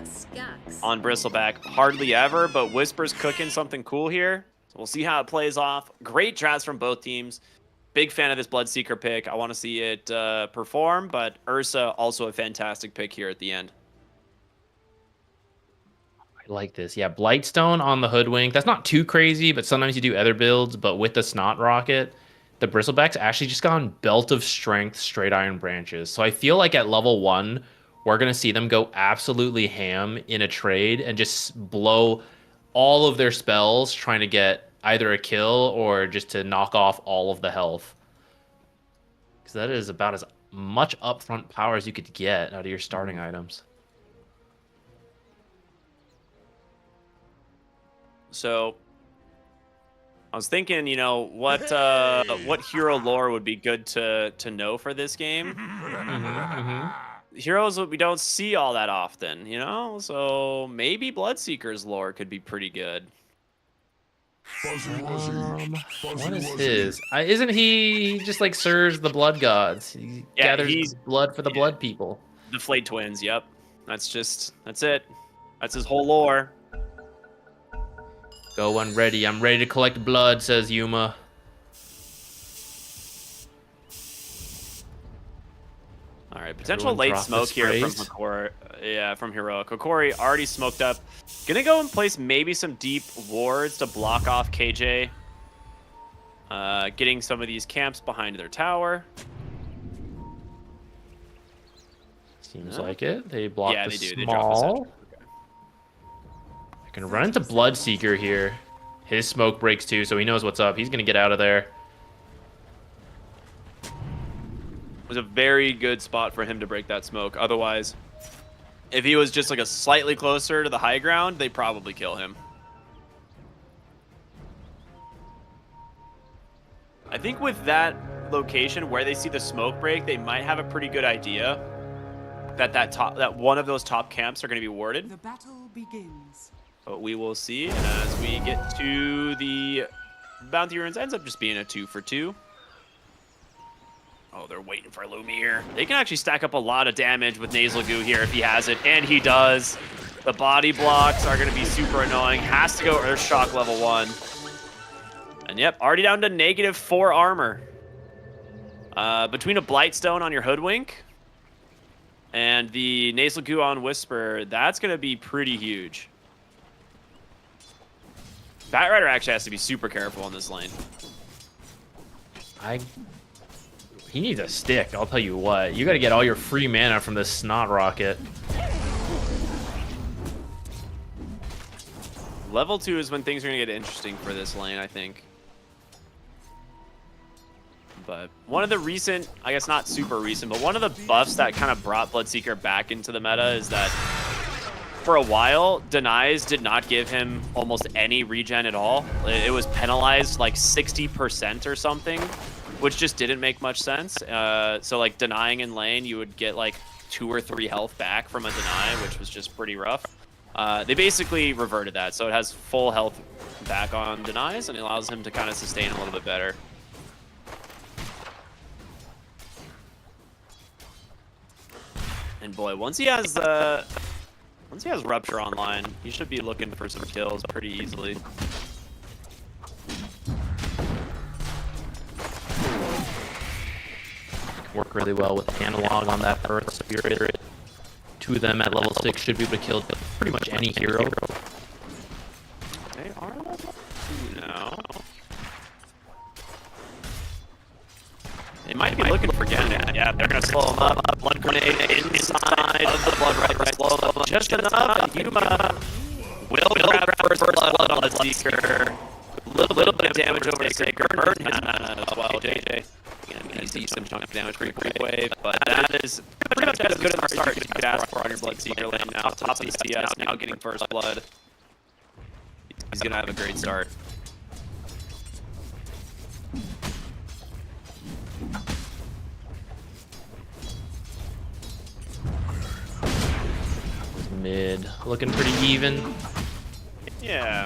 on Bristleback hardly ever, but Whisper's cooking something cool here. So we'll see how it plays off. Great drafts from both teams. Big fan of this Bloodseeker pick. I want to see it perform, but Ursa also a fantastic pick here at the end. I like this. Yeah, Blightstone on the Hoodwink. That's not too crazy, but sometimes you do other builds. But with the Snot Rocket, the Bristleback's actually just gone Belt of Strength, Straight Iron Branches. So I feel like at level 1, we're going to see them go absolutely ham in a trade and just blow all of their spells trying to get either a kill or just to knock off all of the health. Because that is about as much upfront power as you could get out of your starting items. So I was thinking, you know, what hero lore would be good to know for this game. Heroes that we don't see all that often, you know? So maybe Bloodseeker's lore could be pretty good. What is his? Isn't he just like serves the blood gods? He gathers blood for the blood people. The Flayed Twins, yep. That's it. That's his whole lore. Go when ready. I'm ready to collect blood, says Yuma. All right, potential late smoke here from Hikori. Yeah, from Heroic. Hikori already smoked up. Gonna go and place maybe some deep wards to block off KJ. Getting some of these camps behind their tower. Seems like it. They block yeah, the they do. small. They drop the center. Gonna run into Bloodseeker here. His smoke breaks too, so he knows what's up. He's gonna get out of there. It was a very good spot for him to break that smoke. Otherwise, if he was just like a slightly closer to the high ground, they probably kill him. I think with that location where they see the smoke break, they might have a pretty good idea that one of those top camps are going to be warded. The battle begins. But we will see as we get to the Bounty Ruins. Ends up just being a 2-for-2. Oh, they're waiting for Lumiere. They can actually stack up a lot of damage with Nasal Goo here if he has it, and he does. The body blocks are going to be super annoying. Has to go Earthshock level 1. And yep, already down to -4 armor. Between a Blightstone on your Hoodwink and the Nasal Goo on Whisper, that's going to be pretty huge. Batrider actually has to be super careful in this lane. He needs a stick, I'll tell you what. You gotta get all your free mana from this Snot Rocket. Level 2 is when things are gonna get interesting for this lane, I think. But one of the recent, I guess not super recent, but one of the buffs that kind of brought Bloodseeker back into the meta is that for a while, Denies did not give him almost any regen at all. It was penalized like 60% or something, which just didn't make much sense. So like denying in lane, you would get like 2 or 3 health back from a deny, which was just pretty rough. They basically reverted that, so it has full health back on Denies, and it allows him to kind of sustain a little bit better. And boy, once he has Rupture online, he should be looking for some kills pretty easily. Work really well with analog on that Earth Spirit. 2 of them at level 6 should be able to kill pretty much any hero. They are level 2 now. They might be looking for Ganon. Yeah, they're going to slow him up. Blood grenade inside of the blood right, slow him up just enough. And Yuma will grab first blood on Bloodseeker. A little bit of damage over to Sacred. Burn his mana as well, JJ. You're going to see some chunk of damage pretty quick, but that is pretty much as good a start as you could ask for on your Bloodseeker lane now. Top of the CS, now getting first blood. He's going to have a great start. Mid, looking pretty even. Yeah.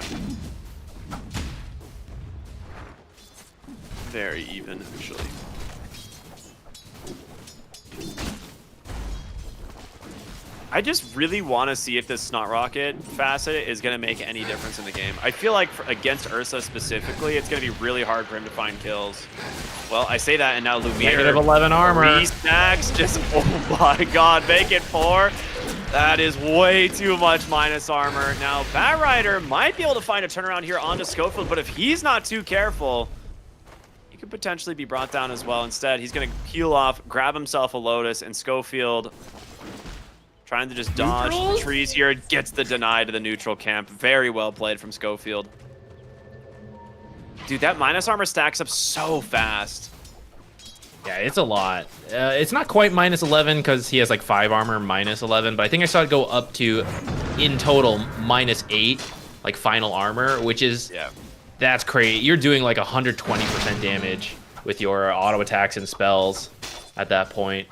Very even, actually. I just really want to see if this Snot Rocket facet is going to make any difference in the game. I feel like against Ursa specifically, it's going to be really hard for him to find kills. Well, I say that, and now Lumiere. -11 armor. 3 stacks, just, oh my god, make it 4. That is way too much minus armor. Now, Batrider might be able to find a turnaround here onto Schofield, but if he's not too careful, he could potentially be brought down as well. Instead, he's going to peel off, grab himself a Lotus, and Schofield trying to just dodge the trees here, gets the deny to the neutral camp. Very well played from Schofield. Dude, that minus armor stacks up so fast. Yeah, it's a lot. It's not quite -11 because he has like 5 armor, -11, but I think I saw it go up to, in total, -8, like final armor, which is, that's crazy. You're doing like 120% damage with your auto attacks and spells at that point.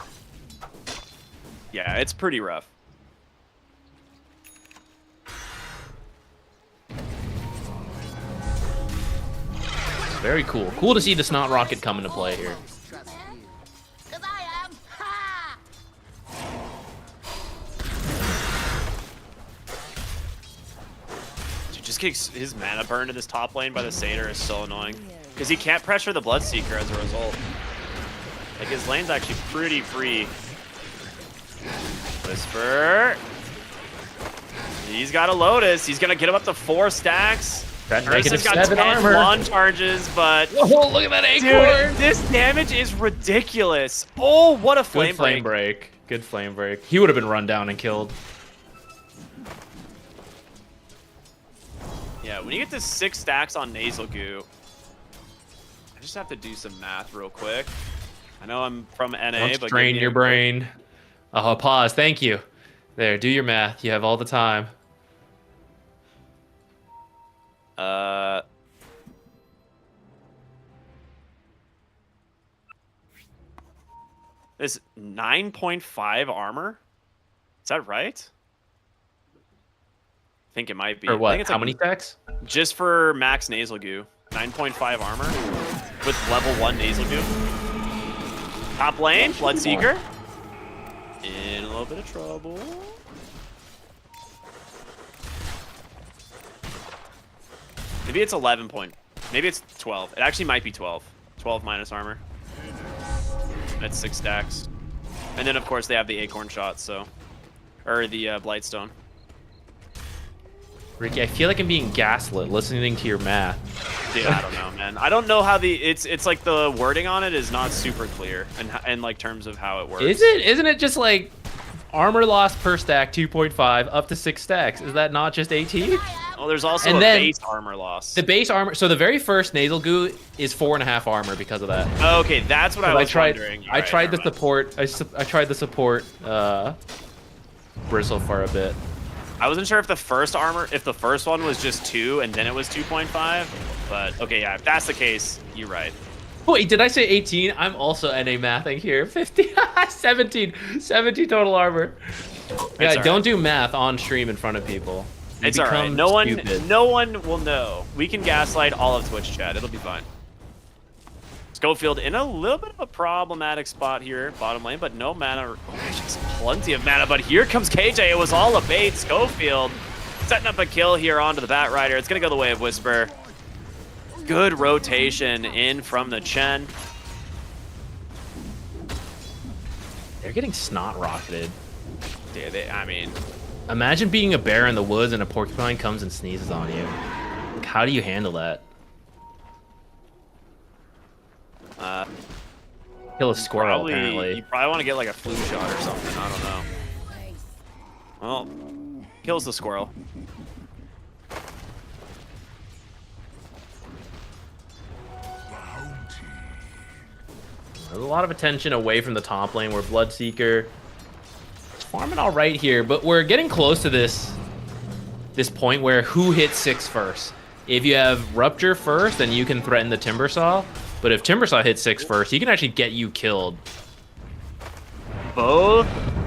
Yeah, it's pretty rough. Very cool. Cool to see the Snot Rocket come into play here. Just getting his mana burned in this top lane by the Satyr is so annoying. Because he can't pressure the Bloodseeker as a result. Like, his lane's actually pretty free. Whisper. He's got a Lotus. He's going to get him up to 4 stacks. That Ursa's got 10 armor. lawn charges, but... Whoa, look at that acorn! Dude, this damage is ridiculous. Oh, what a flame break. Good flame break. He would have been run down and killed. Yeah, when you get to 6 stacks on Nasal Goo, I just have to do some math real quick. I know I'm from NA, Don't but strain your brain. Oh, pause. Thank you. There, do your math. You have all the time. This 9.5 armor? Is that right? I think it might be. Or I what? think it's How like many stacks? just for max Nasal Goo. 9.5 armor with level 1 Nasal Goo. Top lane, Bloodseeker. In a little bit of trouble. Maybe it's 11 point. Maybe it's 12. It actually might be 12. 12 minus armor. That's 6 stacks. And then, of course, they have the Acorn shot, so... Or the Blightstone. Ricky, I feel like I'm being gaslit listening to your math. Dude, I don't know, man. I don't know how the... It's like the wording on it is not super clear in like terms of how it works. Is it? Isn't it just like armor loss per stack 2.5 up to 6 stacks? Is that not just AT? Well, there's also And a then base armor loss. The base armor. So the very first Nasal Goo is 4.5 armor because of that. Okay, that's what I was wondering. I tried the support. I tried the support bristle for a bit. I wasn't sure if the first one was just 2 and then it was 2.5. But okay, yeah, if that's the case, you're right. Wait, did I say 18? I'm also NA mathing here. 50, 17 total armor. Yeah, don't do math on stream in front of people. It's alright. No one will know. We can gaslight all of Twitch chat. It'll be fine. Schofield in a little bit of a problematic spot here, bottom lane, but no mana. Oh, just plenty of mana. But here comes KJ. It was all a bait. Schofield setting up a kill here onto the Batrider. It's gonna go the way of Whisper. Good rotation in from the Chen. They're getting snot rocketed. Dude, I mean, imagine being a bear in the woods and a porcupine comes and sneezes on you. Like, how do you handle that? Kill a squirrel, apparently. You probably want to get like a flu shot or something. I don't know. Well, kills the squirrel. There's a lot of attention away from the top lane where Bloodseeker is farming all right here, but we're getting close to this point where who hits 6 first. If you have Rupture first, then you can threaten the Timbersaw. But if Timbersaw hits 6 first, he can actually get you killed. Both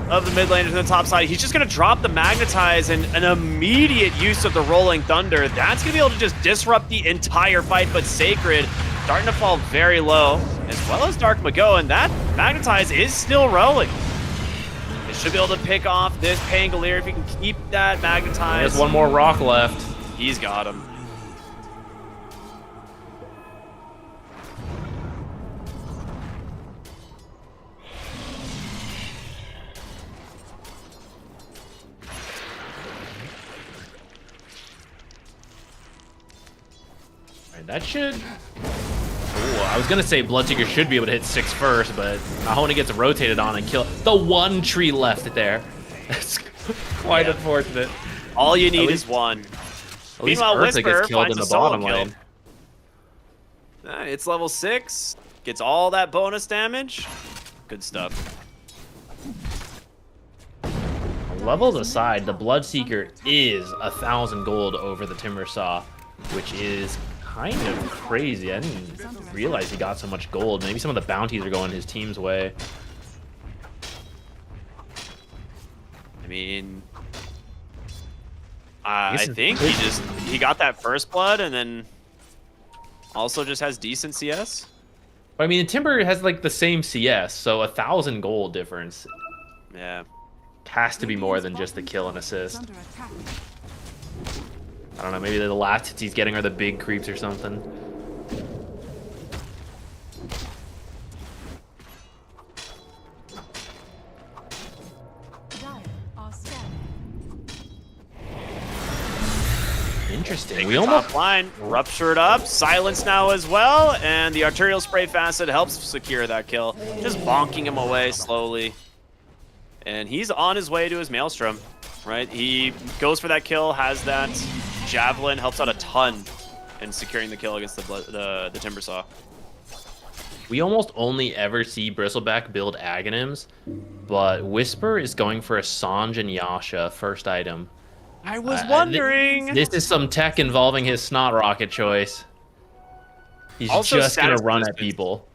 of the mid laners on the top side. He's just going to drop the Magnetize and an immediate use of the Rolling Thunder. That's going to be able to just disrupt the entire fight, but Sacred starting to fall very low, as well as Dark Mago, and that Magnetize is still rolling. His Should be able to pick off this Pangolier if he can keep that magnetized. There's one more rock left. He's got him. Alright, that should... Ooh, I was gonna say Bloodseeker should be able to hit 6 first, but Mahoney gets rotated on and kill the one tree left there. That's quite unfortunate. All you need is one. At least Meanwhile, Ursa Whisper gets killed finds in a the solo bottom kill. lane. It's level 6. Gets all that bonus damage. Good stuff. Levels aside, the Bloodseeker is 1,000 gold over the Timbersaw, which is kind of crazy. I didn't realize he got so much gold. Maybe some of the bounties are going his team's way. I mean, I think he got that first blood and then also just has decent CS. I mean, Timber has like the same CS, so 1,000 gold difference Yeah. has to be more than just the kill and assist. Under attack. I don't know, maybe the last hits he's getting are the big creeps or something. Dire are scanning. Interesting. We top line, rupture it up, silence now as well, and the arterial spray facet helps secure that kill, just bonking him away slowly. And he's on his way to his Maelstrom, right? He goes for that kill, has that javelin, helps out a ton in securing the kill against the Timbersaw. We almost only ever see Bristleback build Aghanims, but Whisper is going for a Sanj and Yasha first item. I was wondering. This is some tech involving his Snot Rocket choice. He's Also, just gonna status run at resistance. people.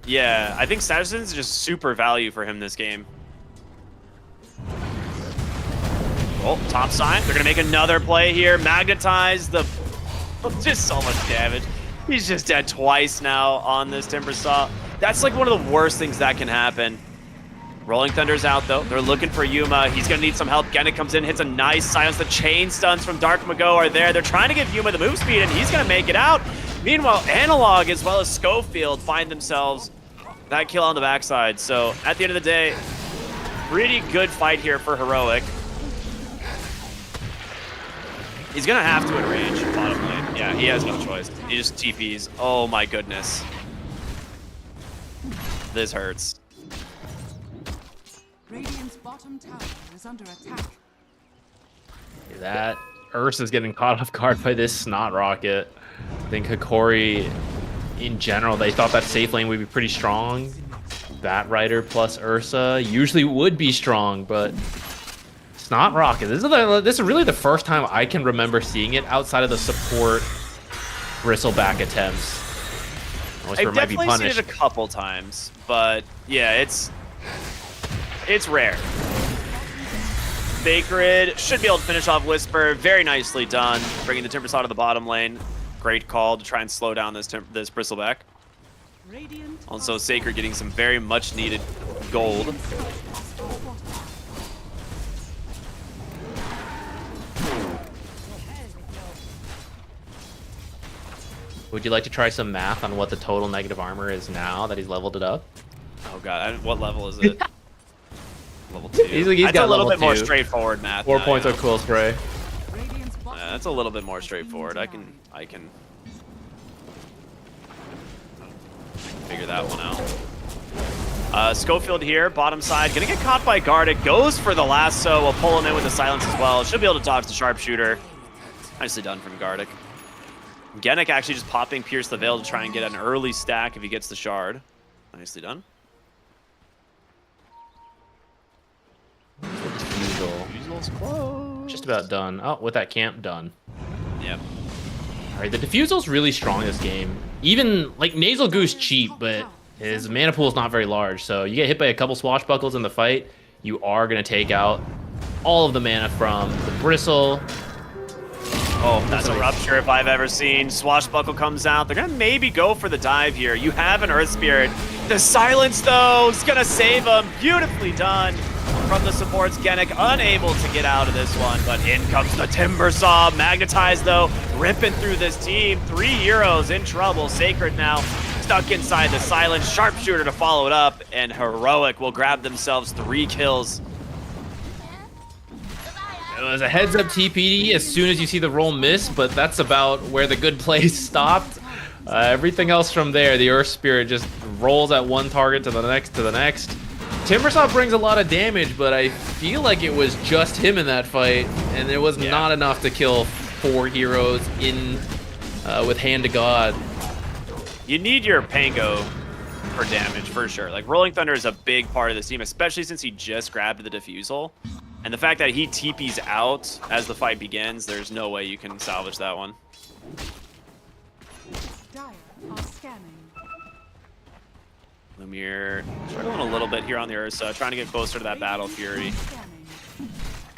Yeah, I think Satisfaction's is just super value for him this game. Oh, top side. They're gonna make another play here. Magnetize the... Just so much damage. He's just dead twice now on this Timbersaw. That's like one of the worst things that can happen. Rolling Thunder's out though. They're looking for Yuma. He's gonna need some help. Gennett comes in, hits a nice silence. The chain stuns from Dark Mago are there. They're trying to give Yuma the move speed, and he's gonna make it out. Meanwhile, Analog as well as Schofield find themselves that kill on the backside. So at the end of the day, pretty good fight here for Heroic. He's gonna have to in range, bottom lane. Yeah, he has no choice. He just TPs. Oh my goodness. This hurts. Radiant's bottom tower is under attack. That Ursa's getting caught off guard by this Snot Rocket. I think Hikori, in general, they thought that safe lane would be pretty strong. Bat Rider plus Ursa usually would be strong, but Snot Rocket. This is really the first time I can remember seeing it outside of the support Bristleback attempts. Whisper I've might be definitely seen punished. it a couple times, but yeah, it's rare. Sacred should be able to finish off Whisper. Very nicely done, bringing the Timbersaw to the bottom lane. Great call to try and slow down this Bristleback. Radiant Also, Sacred getting some very much needed gold. Would you like to try some math on what the total negative armor is now that he's leveled it up? Oh god, what level is it? Level 2. He's That's got a little level bit more 2. straightforward math. 4 now, points yeah. of Quill Spray. Radiant's bottom That's a little bit more straightforward. I can figure that one out. Schofield here, bottom side, gonna get caught by Gardic. Goes for the lasso. We'll pull him in with the silence as well. Should be able to dodge the sharpshooter. Nicely done from Gardic. Gennett actually just popping Pierce the Veil to try and get an early stack if he gets the shard. Nicely done. Diffusal's close. Just about done. Oh, with that camp done. Yep. All right, the Diffusal's really strong this game. Even, like, Nasal Goose cheap, but his mana pool is not very large. So you get hit by a couple swashbuckles in the fight, you are going to take out all of the mana from the Bristle. Oh, that's a rupture if I've ever seen. Swashbuckle comes out. They're going to maybe go for the dive here. You have an Earth Spirit. The silence, though, is going to save him. Beautifully done. from the supports. Genic unable to get out of this one, but in comes the Timber Saw. Magnetized, though, ripping through this team. 3 heroes in trouble. Sacred now stuck inside the silence. Sharpshooter to follow it up, and Heroic will grab themselves 3 kills. It was a heads-up TPD as soon as you see the roll miss, but that's about where the good plays stopped. Everything else from there, the Earth Spirit just rolls at one target to the next to the next. Timbersaw brings a lot of damage, but I feel like it was just him in that fight, and it was not enough to kill 4 heroes in with Hand to God. You need your Pango for damage, for sure. Like, Rolling Thunder is a big part of this team, especially since he just grabbed the Diffusal. And the fact that he TP's out as the fight begins, there's no way you can salvage that one. Dire are scanning. Lumiere struggling a little bit here on the Ursa, trying to get closer to that Battle Fury. Scanning.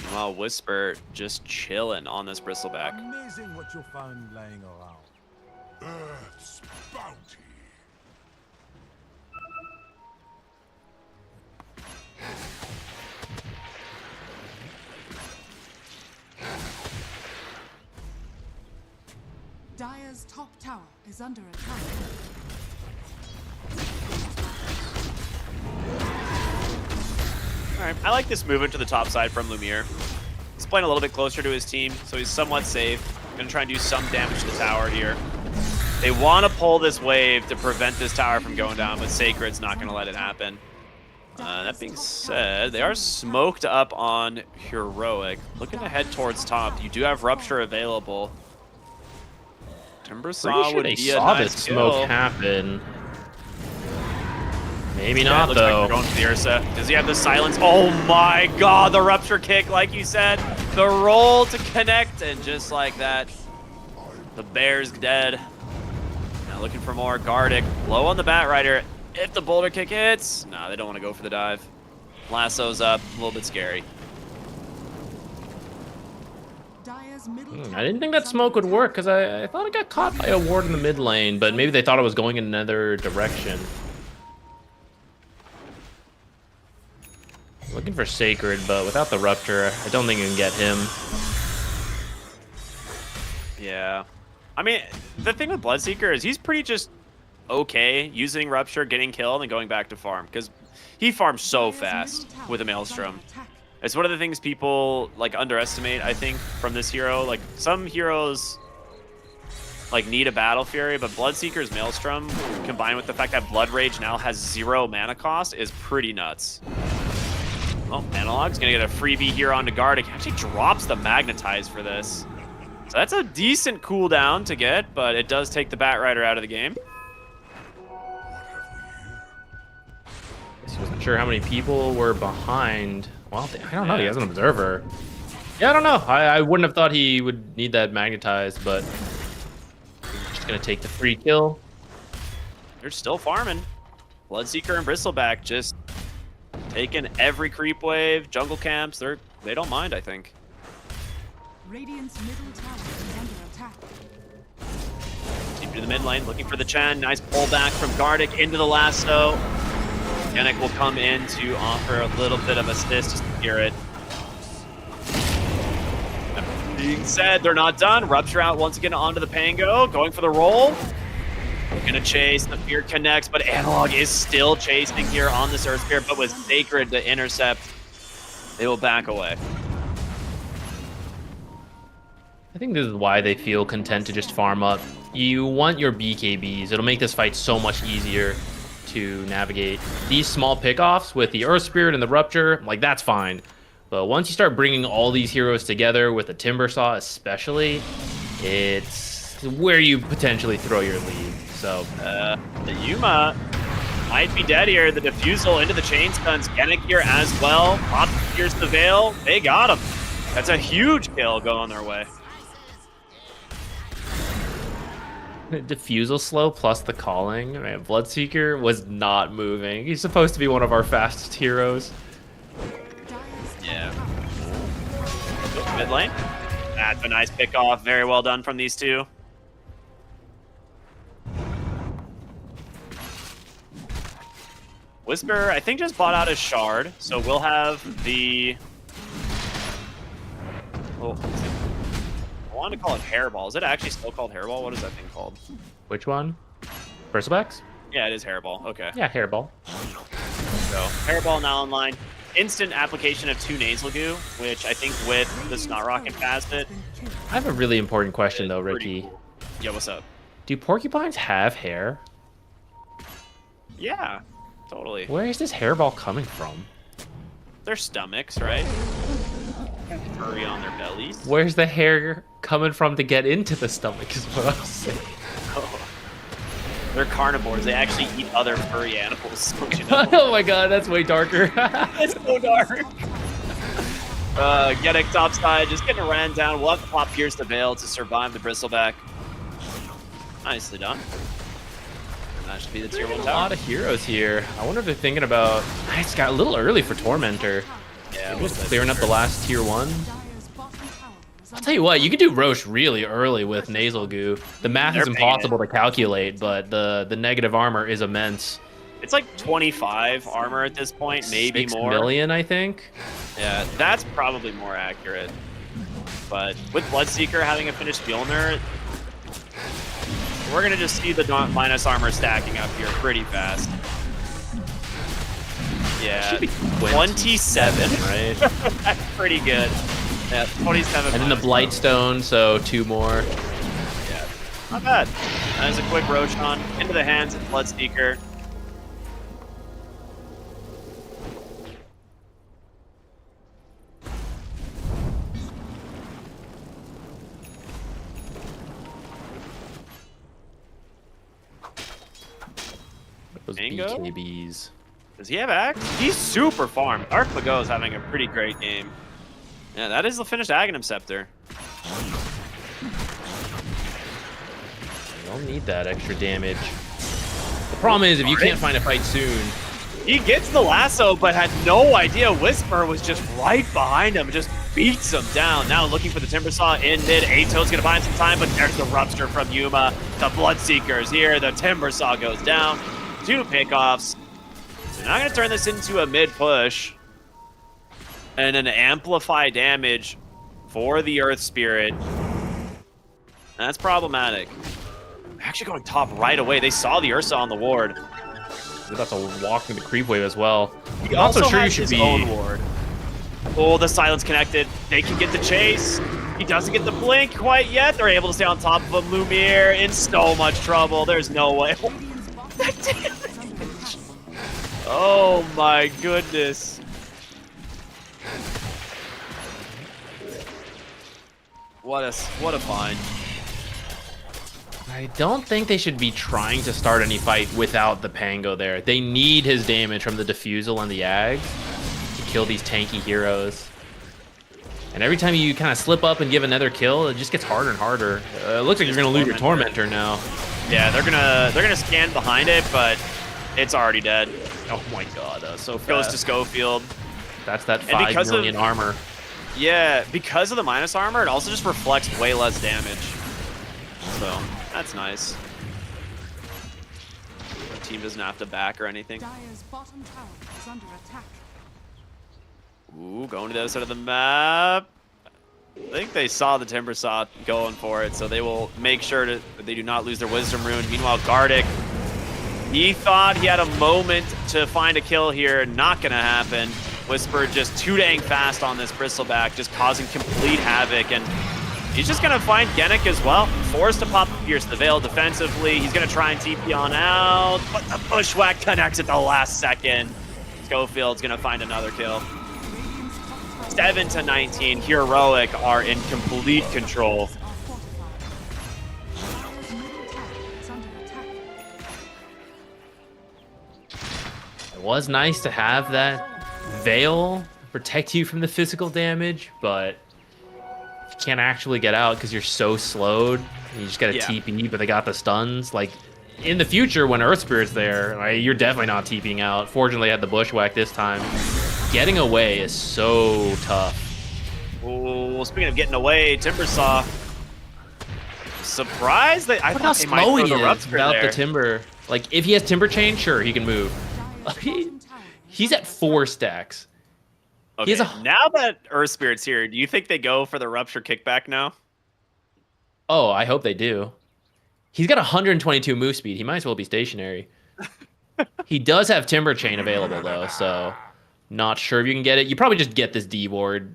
Meanwhile, Whisper just chilling on this Bristleback. Amazing what you'll find laying around. Earth's bounty. Dire's top tower is under attack. All right, I like this movement to the top side from Lumiere. He's playing a little bit closer to his team, so he's somewhat safe. Gonna try and do some damage to the tower here. They want to pull this wave to prevent this tower from going down, but Sacred's not gonna let it happen. That being said, they are smoked up on Heroic. Looking to head towards top. You do have Rupture available. Timber Saw Sure would they be a saw nice this smoke kill. happen. Maybe Yeah, not, looks like though. they're going for the Ursa. Does he have the silence? Oh my god, the Rupture kick, like you said. The roll to connect, and just like that, the Bear's dead. Now looking for more. Gardic, low on the Bat Rider. If the Boulder kick hits, no, they don't want to go for the dive. Lasso's up, a little bit scary. Dire's middle I tower didn't think is that smoke would under work, attack. because I thought it got caught by a ward in the mid lane, but maybe they thought it was going in another direction. Looking for Sacred, but without the Rupture, I don't think you can get him. Yeah. I mean, the thing with Bloodseeker is he's pretty just okay using Rupture, getting killed, and going back to farm, because he farms so Dire's fast middle tower with a is under Maelstrom. attack. It's one of the things people like underestimate, I think, from this hero. Like, some heroes like need a Battle Fury, but Bloodseeker's Maelstrom, combined with the fact that Blood Rage now has 0 mana cost, is pretty nuts. Oh, Analog's gonna get a freebie here onto Gardic. Actually drops the Magnetize for this. So that's a decent cooldown to get, but it does take the Bat Rider out of the game. He wasn't sure how many people were behind. Well, I don't know. He has an observer. Yeah, I don't know. I wouldn't have thought he would need that magnetized, but just gonna take the free kill. They're still farming. Bloodseeker and Bristleback just taking every creep wave, jungle camps. They don't mind, I think. Radiant's middle tower is under attack. Deep to the mid lane, looking for the Chen. Nice pullback from Gardic into the lasso. Genic will come in to offer a little bit of assist to secure it. That being said, they're not done. Rupture out once again onto the Pango, going for the roll. Gonna chase, the Fear connects, but Analog is still chasing here on this Earth Spirit, but with Sacred to intercept, they will back away. I think this is why they feel content to just farm up. You want your BKBs. It'll make this fight so much easier to navigate. These small pickoffs with the Earth Spirit and the Rupture, like, that's fine. But once you start bringing all these heroes together with the Timber Saw especially, it's where you potentially throw your lead. So The Yuma might be dead here. The Diffusal into the chain stuns. Genic here as well. Pop here's the Veil. They got him. That's a huge kill going their way. Diffusal slow plus the calling. Man, Bloodseeker was not moving. He's supposed to be one of our fastest heroes. Dire's Yeah. Mid lane. That's a nice pick off. Very well done from these two. Whisper, I think, just bought out his shard, so we'll have the... Oh, I wanted to call it Hairball. Is it actually still called Hairball? What is that thing called? Which one? Bristlebacks? Yeah, it is Hairball. Okay. Yeah, hairball. So, Hairball now online. Instant application of 2 Nasal Goo, which I think with the Snot Rocket Facet... I have a really important question though, Ricky. Cool. Yeah, what's up? Do porcupines have hair? Yeah, totally. Where is this hairball coming from? Their stomachs, right? Furry on their bellies. Where's the hair coming from to get into the stomach is what I'm saying. Oh. They're carnivores. They actually eat other furry animals. Don't you know? Oh my god, that's way darker. It's so dark. Getting topside, just getting ran down. We'll have to pop Pierce the Veil to survive the Bristleback. Nicely done. That should be the tier 1 A tower. lot of heroes here. I wonder if they're thinking about... It's got a little early for Tormentor. Yeah, Just clearing up the last tier 1. Dire's bottom tower is I'll under tell you what, you can do Roche really early with Nasal Goo. The math is They're paying impossible to calculate, but the negative armor is immense. It's like 25 armor at this point, maybe 6 more. million, I think. Yeah, that's probably more accurate. But with Bloodseeker having a finished Mjolnir, we're going to just see the minus armor stacking up here pretty fast. Yeah, Should be 27. Right? That's pretty good. Yeah, 27. And then the Blightstone, so 2 more. Yeah, not bad. That is a quick Roshan into the hands of Bloodseeker. Those Mango? BKBs. Does he have axe? He's super farmed. Dark Mago is having a pretty great game. Yeah, that is the finished Aghanim Scepter. You don't need that extra damage. The problem is, if you can't find a fight soon, He gets the lasso, but had no idea Whisper was just right behind him. Just beats him down. Now looking for the Timbersaw in mid. Ato's going to find some time, but there's the Rupture from Yuma. The Bloodseeker's here. The Timbersaw goes down. 2 pickoffs. They're not going to turn this into a mid push. And an amplify damage for the Earth Spirit. That's problematic. Actually going top right away. They saw the Ursa on the ward. you're about to walk through the creep wave as well. He I'm also also sure you has should his be. own ward. Oh, the silence connected. They can get the chase. He doesn't get the blink quite yet. They're able to stay on top of him. Lumiere in so much trouble. There's no way. Oh my goodness. What a find. I don't think they should be trying to start any fight without the Pango there. They need his damage from the Diffusal and the Ag to kill these tanky heroes. And every time you kind of slip up and give another kill, it just gets harder and harder. It looks like you're gonna lose your Tormentor now. Yeah, they're gonna scan behind it, but it's already dead. Oh my god, so fast. Goes to Schofield. That's that And 5 because million armor. Yeah, because of the minus armor, it also just reflects way less damage. So, that's nice. The team doesn't have to back or anything. Dire's bottom tower is under attack. Ooh, going to the other side of the map. I think they saw the Timbersaw going for it, so they will make sure that they do not lose their Wisdom Rune. Meanwhile, Gardic, he thought he had a moment to find a kill here. Not going to happen. Whisper just too dang fast on this Bristleback, just causing complete havoc. And he's just going to find Genic as well. Forced to pop Pierce the Veil defensively. He's going to try and TP on out, but the Bushwhack connects at the last second. Schofield's going to find another kill. 7 to 19, Heroic are in complete control. Dire's middle tower is under attack. It was nice to have that Veil protect you from the physical damage, but you can't actually get out because you're so slowed. You just got to TP, but they got the stuns. Like, in the future, when Earth Spirit's there, like, you're definitely not TPing out. Fortunately, I had the Bushwhack this time. Getting away is so tough. Oh, speaking of getting away, Timbersaw. Surprised that I Look how thought they might slow throw he the is Rupture without there. the Timber. Like, if he has Timber Chain, sure, he can move. Dire's bottom He's at 4 stacks. Okay, He has a- now that Earth Spirit's here, do you think they go for the Rupture kickback now? Oh, I hope they do. He's got 122 move speed. He might as well be stationary. He does have Timber Chain available though, so not sure if you can get it. You probably just get this D ward.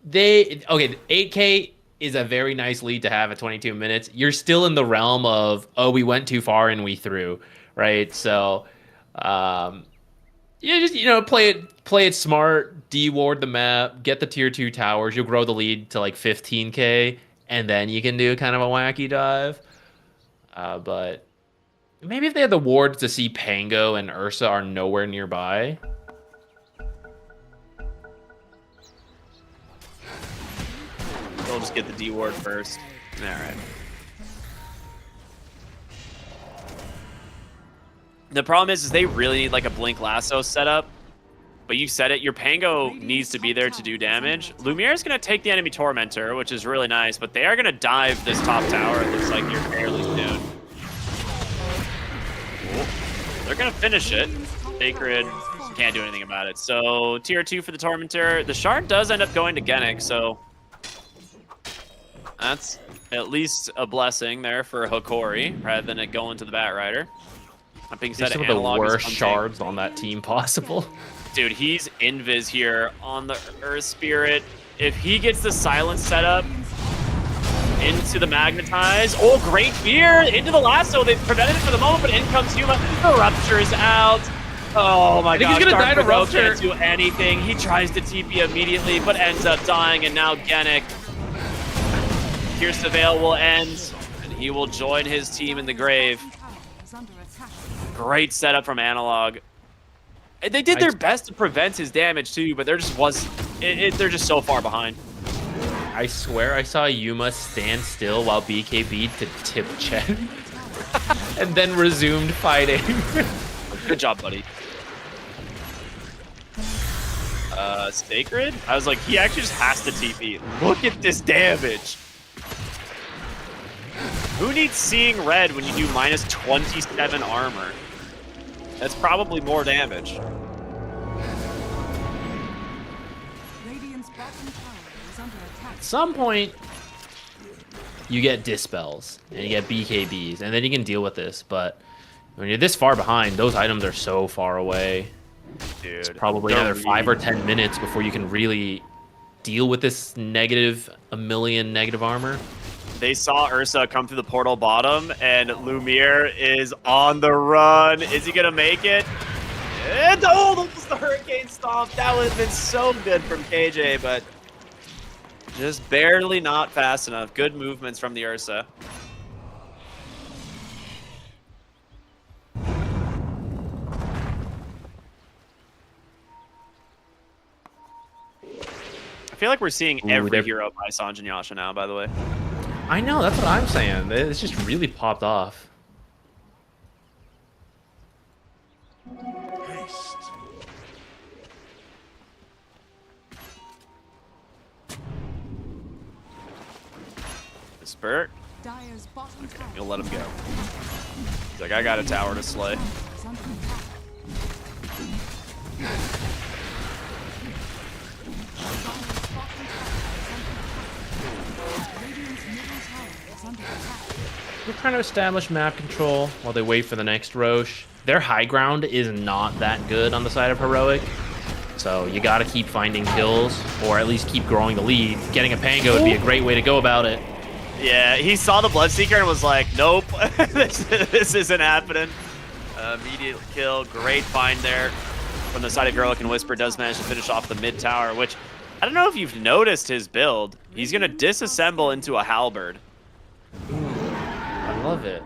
Okay, 8K is a very nice lead to have at 22 minutes. You're still in the realm of, oh, we went too far and we threw, right? So, yeah, just play it smart, deward the map, get the tier 2 towers. You'll grow the lead to like 15K, and then you can do kind of a wacky dive. But maybe if they had the wards to see Pango and Ursa are nowhere nearby. They'll just get the D ward first. All right. The problem is they really need like a Blink Lasso setup. But you said it, your Pango needs to be there to do damage. Lumiere's going to take the enemy Tormentor, which is really nice, but they are going to dive this top tower. It looks like you're fairly soon. They're going to finish it. Sacred can't do anything about it. So tier 2 for the Tormentor. The Shard does end up going to Genic, so that's at least a blessing there for Hokori, rather than it going to the Batrider. That being said, Some of the Analog is worst untamed. shards on that team possible. Dude, he's invis here on the Earth Spirit. If he gets the silence setup into the magnetize, oh, great fear into the lasso. They've prevented it for the moment, but in comes Yuma. The Rupture is out. Oh my god, he's gonna die to Rupture. Can't do anything. He tries to TP immediately, but ends up dying, and now Genic. Pierce the Veil will end, and he will join his team in the grave. Great setup from Analog. And they did their best to prevent his damage too, but they're just so far behind. I swear I saw Yuma stand still while BKB to tip Chen, and then resumed fighting. Good job, buddy. Sacred? I was like, he actually just has to TP. Look at this damage. Who needs seeing red when you do minus 27 armor? That's probably more damage. At some point, you get dispels and you get BKBs, and then you can deal with this. But when you're this far behind, those items are so far away. Dude, it's probably another 5 or 10 minutes before you can really deal with this a million negative armor. They saw Ursa come through the portal bottom, and Lumiere is on the run. Is he gonna make it? And almost the Hurricane Stomp. That would have been so good from KJ, but just barely not fast enough. Good movements from the Ursa. I feel like we're seeing every hero by Sanj and Yasha now, by the way. I know, that's what I'm saying. It's just really popped off. Spurt. You'll let him go. He's like, I got a tower to slay. We're trying to establish map control while they wait for the next Roche. Their high ground is not that good on the side of Heroic, so you gotta keep finding kills, or at least keep growing the lead. Getting a Pango would be a great way to go about it. Yeah, he saw the Bloodseeker and was like, nope, this isn't happening. Immediate kill, great find there from the side of Heroic, and Whisper does manage to finish off the mid tower, which, I don't know if you've noticed his build. He's gonna disassemble into a Halberd. I love it.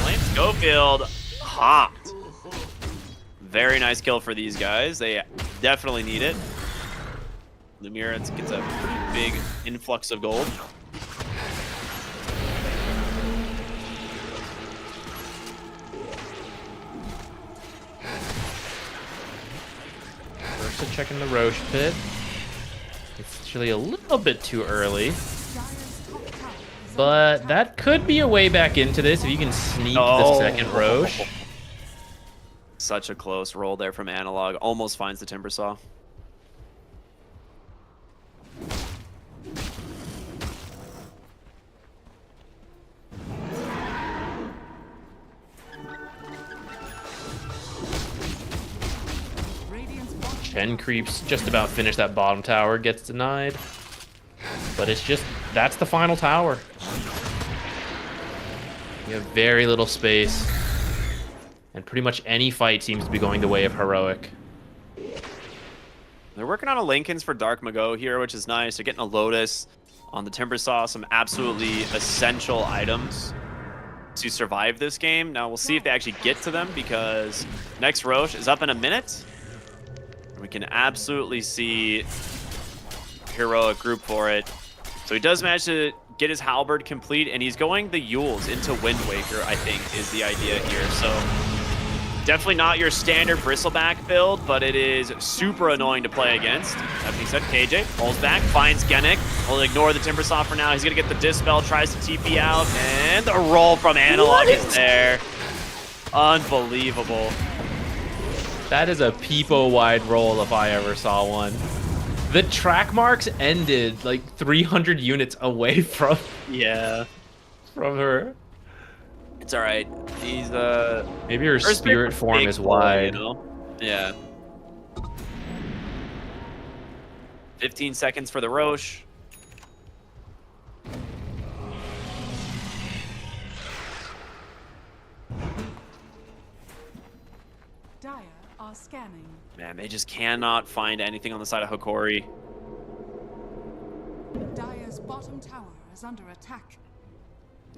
Flame Schofield hopped. Very nice kill for these guys. They definitely need it. Lumiere gets a pretty big influx of gold. First, checking the Roche pit. It's actually a little bit too early. But that could be a way back into this if you can sneak the Oh. second Roche. Such a close roll there from Analog. Almost finds the Timber Saw. Radiant's bottom Chen creeps just about finished that bottom tower, gets denied. But it's just, that's the final tower. You have very little space. And pretty much any fight seems to be going the way of Heroic. They're working on a Lincolns for Dark Mago here, which is nice. They're getting a Lotus on the Timber Saw, some absolutely essential items to survive this game. Now we'll see if they actually get to them, because next Roche is up in a minute. We can absolutely see Heroic group for it. So he does manage to get his Halberd complete, and he's going the Yules into Wind Waker, I think, is the idea here. So definitely not your standard Bristleback build, but it is super annoying to play against. That being said, KJ pulls back, finds Genic. We'll ignore the Timber Saw for now. He's going to get the Dispel, tries to TP out, and the roll from Analog is there. Unbelievable. That is a peepo-wide roll if I ever saw one. The track marks ended like 300 units away from her. It's all right. He's Maybe her first spirit pick form big is boy, wide. you know? Yeah. 15 seconds for the Roche. Dire are scanning. Man, they just cannot find anything on the side of Hokori. Dire's bottom tower is under attack.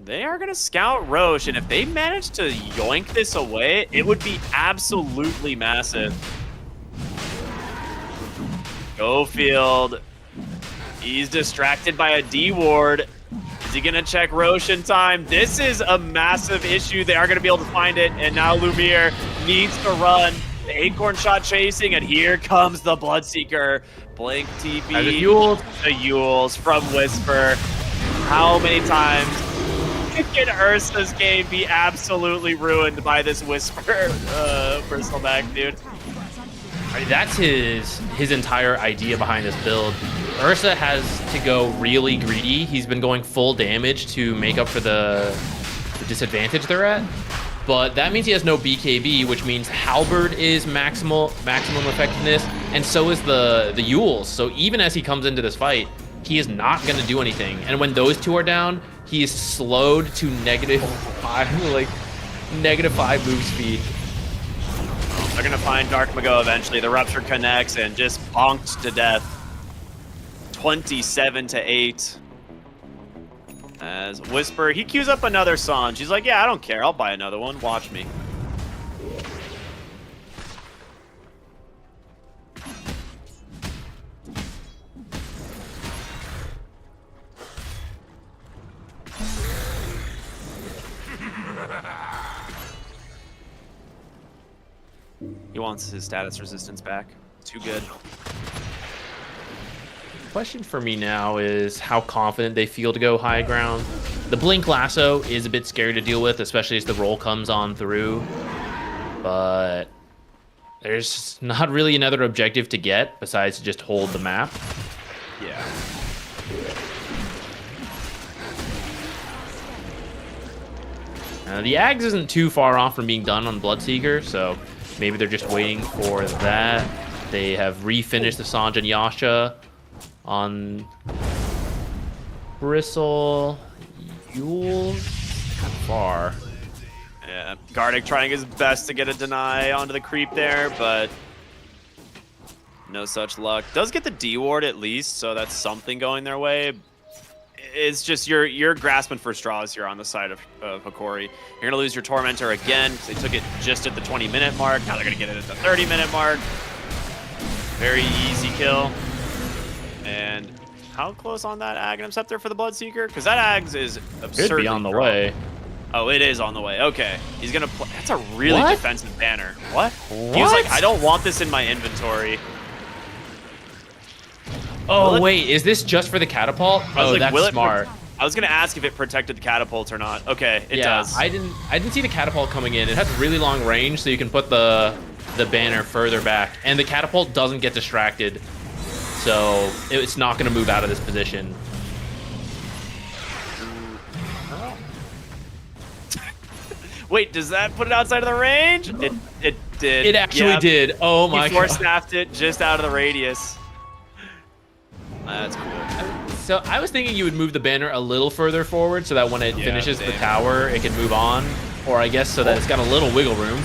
They are going to scout Roche, and if they manage to yoink this away, it would be absolutely massive. Go Field. He's distracted by a D ward. Is he going to check Roche in time? This is a massive issue. They are going to be able to find it, and now Lumiere needs to run. The Acorn shot chasing, and here comes the Bloodseeker. Blink TP. The Yules. The Yules from Whisper. How many times can Ursa's game be absolutely ruined by this Whisper Bristleback, dude? I mean, that's his entire idea behind this build. Ursa has to go really greedy. He's been going full damage to make up for the disadvantage they're at. But that means he has no BKB, which means Halberd is maximum effectiveness, and so is the Yules. So even as he comes into this fight, he is not going to do anything. And when those two are down, he is slowed to -5 move speed. They're going to find Dark Mago eventually. The Rupture connects and just bonked to death. 27-8. As Whisper, he queues up another Sange. She's like, yeah, I don't care. I'll buy another one. Watch me. He wants his status resistance back. Too good. Question for me now is how confident they feel to go high ground. The Blink Lasso is a bit scary to deal with, especially as the roll comes on through. But there's not really another objective to get besides to just hold the map. Yeah. The Ags isn't too far off from being done on Bloodseeker, so maybe they're just waiting for that. They have refinished the Sange and Yasha on Bristle. Yules, kind of far. Yeah, Gardic trying his best to get a deny onto the creep there, but no such luck. Does get the D ward at least, so that's something going their way. It's just you're grasping for straws here on the side of Hokori. You're gonna lose your Tormentor again because they took it just at the 20-minute mark. Now they're gonna get it at the 30-minute mark. Very easy kill. And how close on that Aghanim Scepter for the Bloodseeker? Because that Ags is absurdly Could be on the strong. way. Oh, it is on the way. Okay. He's going to play. That's a really What? defensive banner. What? He was like, I don't want this in my inventory. Oh, Will it- wait, is this just for the catapult? I was Oh, like, that's will it smart. I was gonna ask if it protected the catapults or not. Okay, it does. I didn't see the catapult coming in. It has really long range, so you can put the banner further back, and the catapult doesn't get distracted, so it's not going to move out of this position. Wait, does that put it outside of the range? It did. It actually did. Oh my god. He force-snapped it just out of the radius. That's cool. So I was thinking you would move the banner a little further forward so that when it finishes the tower, it can move on. Or I guess so that it's got a little wiggle room.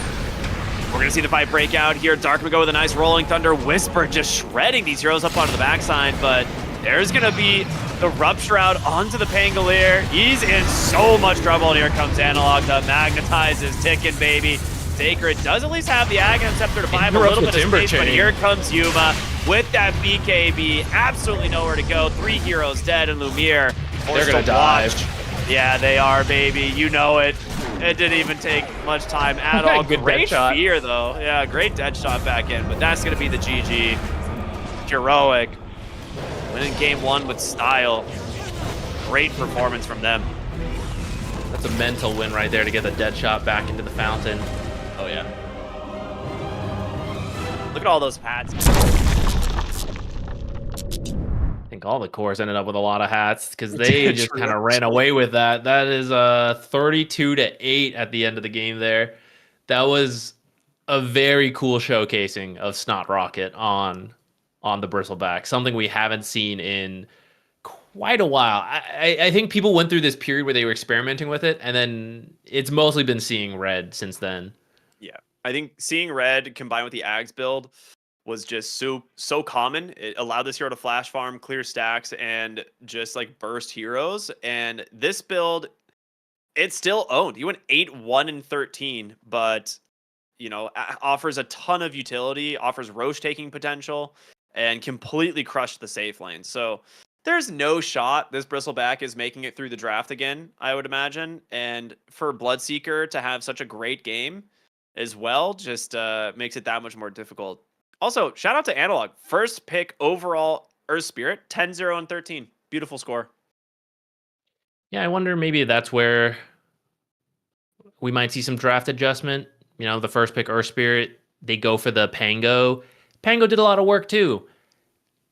We're going to see the fight break out here. Darkman with a nice Rolling Thunder. Whisper just shredding these heroes up onto the backside, but there's going to be the Rupture out onto the Pangolier. He's in so much trouble, and here comes Analog. The Magnetize is ticking, baby. Sacred does at least have the Aghanim Scepter to buy him a little bit of space, but here comes Yuma with that BKB. Absolutely nowhere to go. 3 heroes dead, and Lumiere they're going to dive. Yeah, they are, baby. You know it. It didn't even take much time at all. Good great shot. fear, though. Yeah, great dead shot back in, but that's going to be the GG. Heroic. Winning game 1 with style. Great performance from them. That's a mental win right there to get the dead shot back into the fountain. Oh, yeah. Look at all those hats. I think all the cores ended up with a lot of hats because they just kind of ran away with that. That is 32-8 at the end of the game there. That was a very cool showcasing of Snot Rocket on the Bristleback, something we haven't seen in quite a while. I think people went through this period where they were experimenting with it, and then it's mostly been seeing red since then. Yeah, I think seeing red combined with the Ags build was just so common. It allowed this hero to flash farm, clear stacks, and just like burst heroes. And this build, it's still owned. He went 8-1-13, but you know, offers a ton of utility, offers Roche taking potential, and completely crushed the safe lane. So there's no shot this Bristleback is making it through the draft again, I would imagine. And for Bloodseeker to have such a great game as well just makes it that much more difficult. Also, shout out to Analog. First pick overall Earth Spirit, 10-0-13. Beautiful score. Yeah, I wonder maybe that's where we might see some draft adjustment. You know, the first pick Earth Spirit, they go for the Pango. Pango did a lot of work too.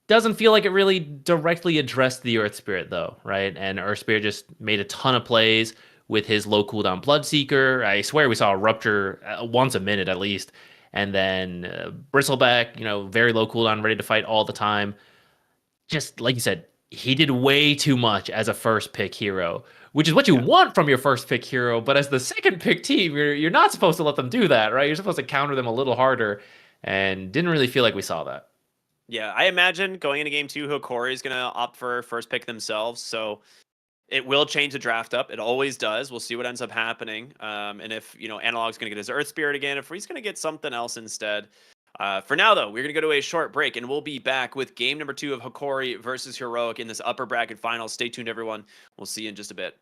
Doesn't feel like it really directly addressed the Earth Spirit though, right? And Earth Spirit just made a ton of plays with his low cooldown Bloodseeker. I swear we saw a Rupture once a minute at least. And then Bristleback, you know, very low cooldown, ready to fight all the time. Just like you said, he did way too much as a first pick hero, which is what you want from your first pick hero. But as the second pick team, you're not supposed to let them do that, right? You're supposed to counter them a little harder, and didn't really feel like we saw that. Yeah, I imagine going into game 2, Hokori is going to opt for first pick themselves. So it will change the draft up. It always does. We'll see what ends up happening. And if, you know, Analog's going to get his Earth Spirit again, if he's going to get something else instead. For now, though, we're going to go to a short break, and we'll be back with game number 2 of Hokori versus Heroic in this upper bracket final. Stay tuned, everyone. We'll see you in just a bit.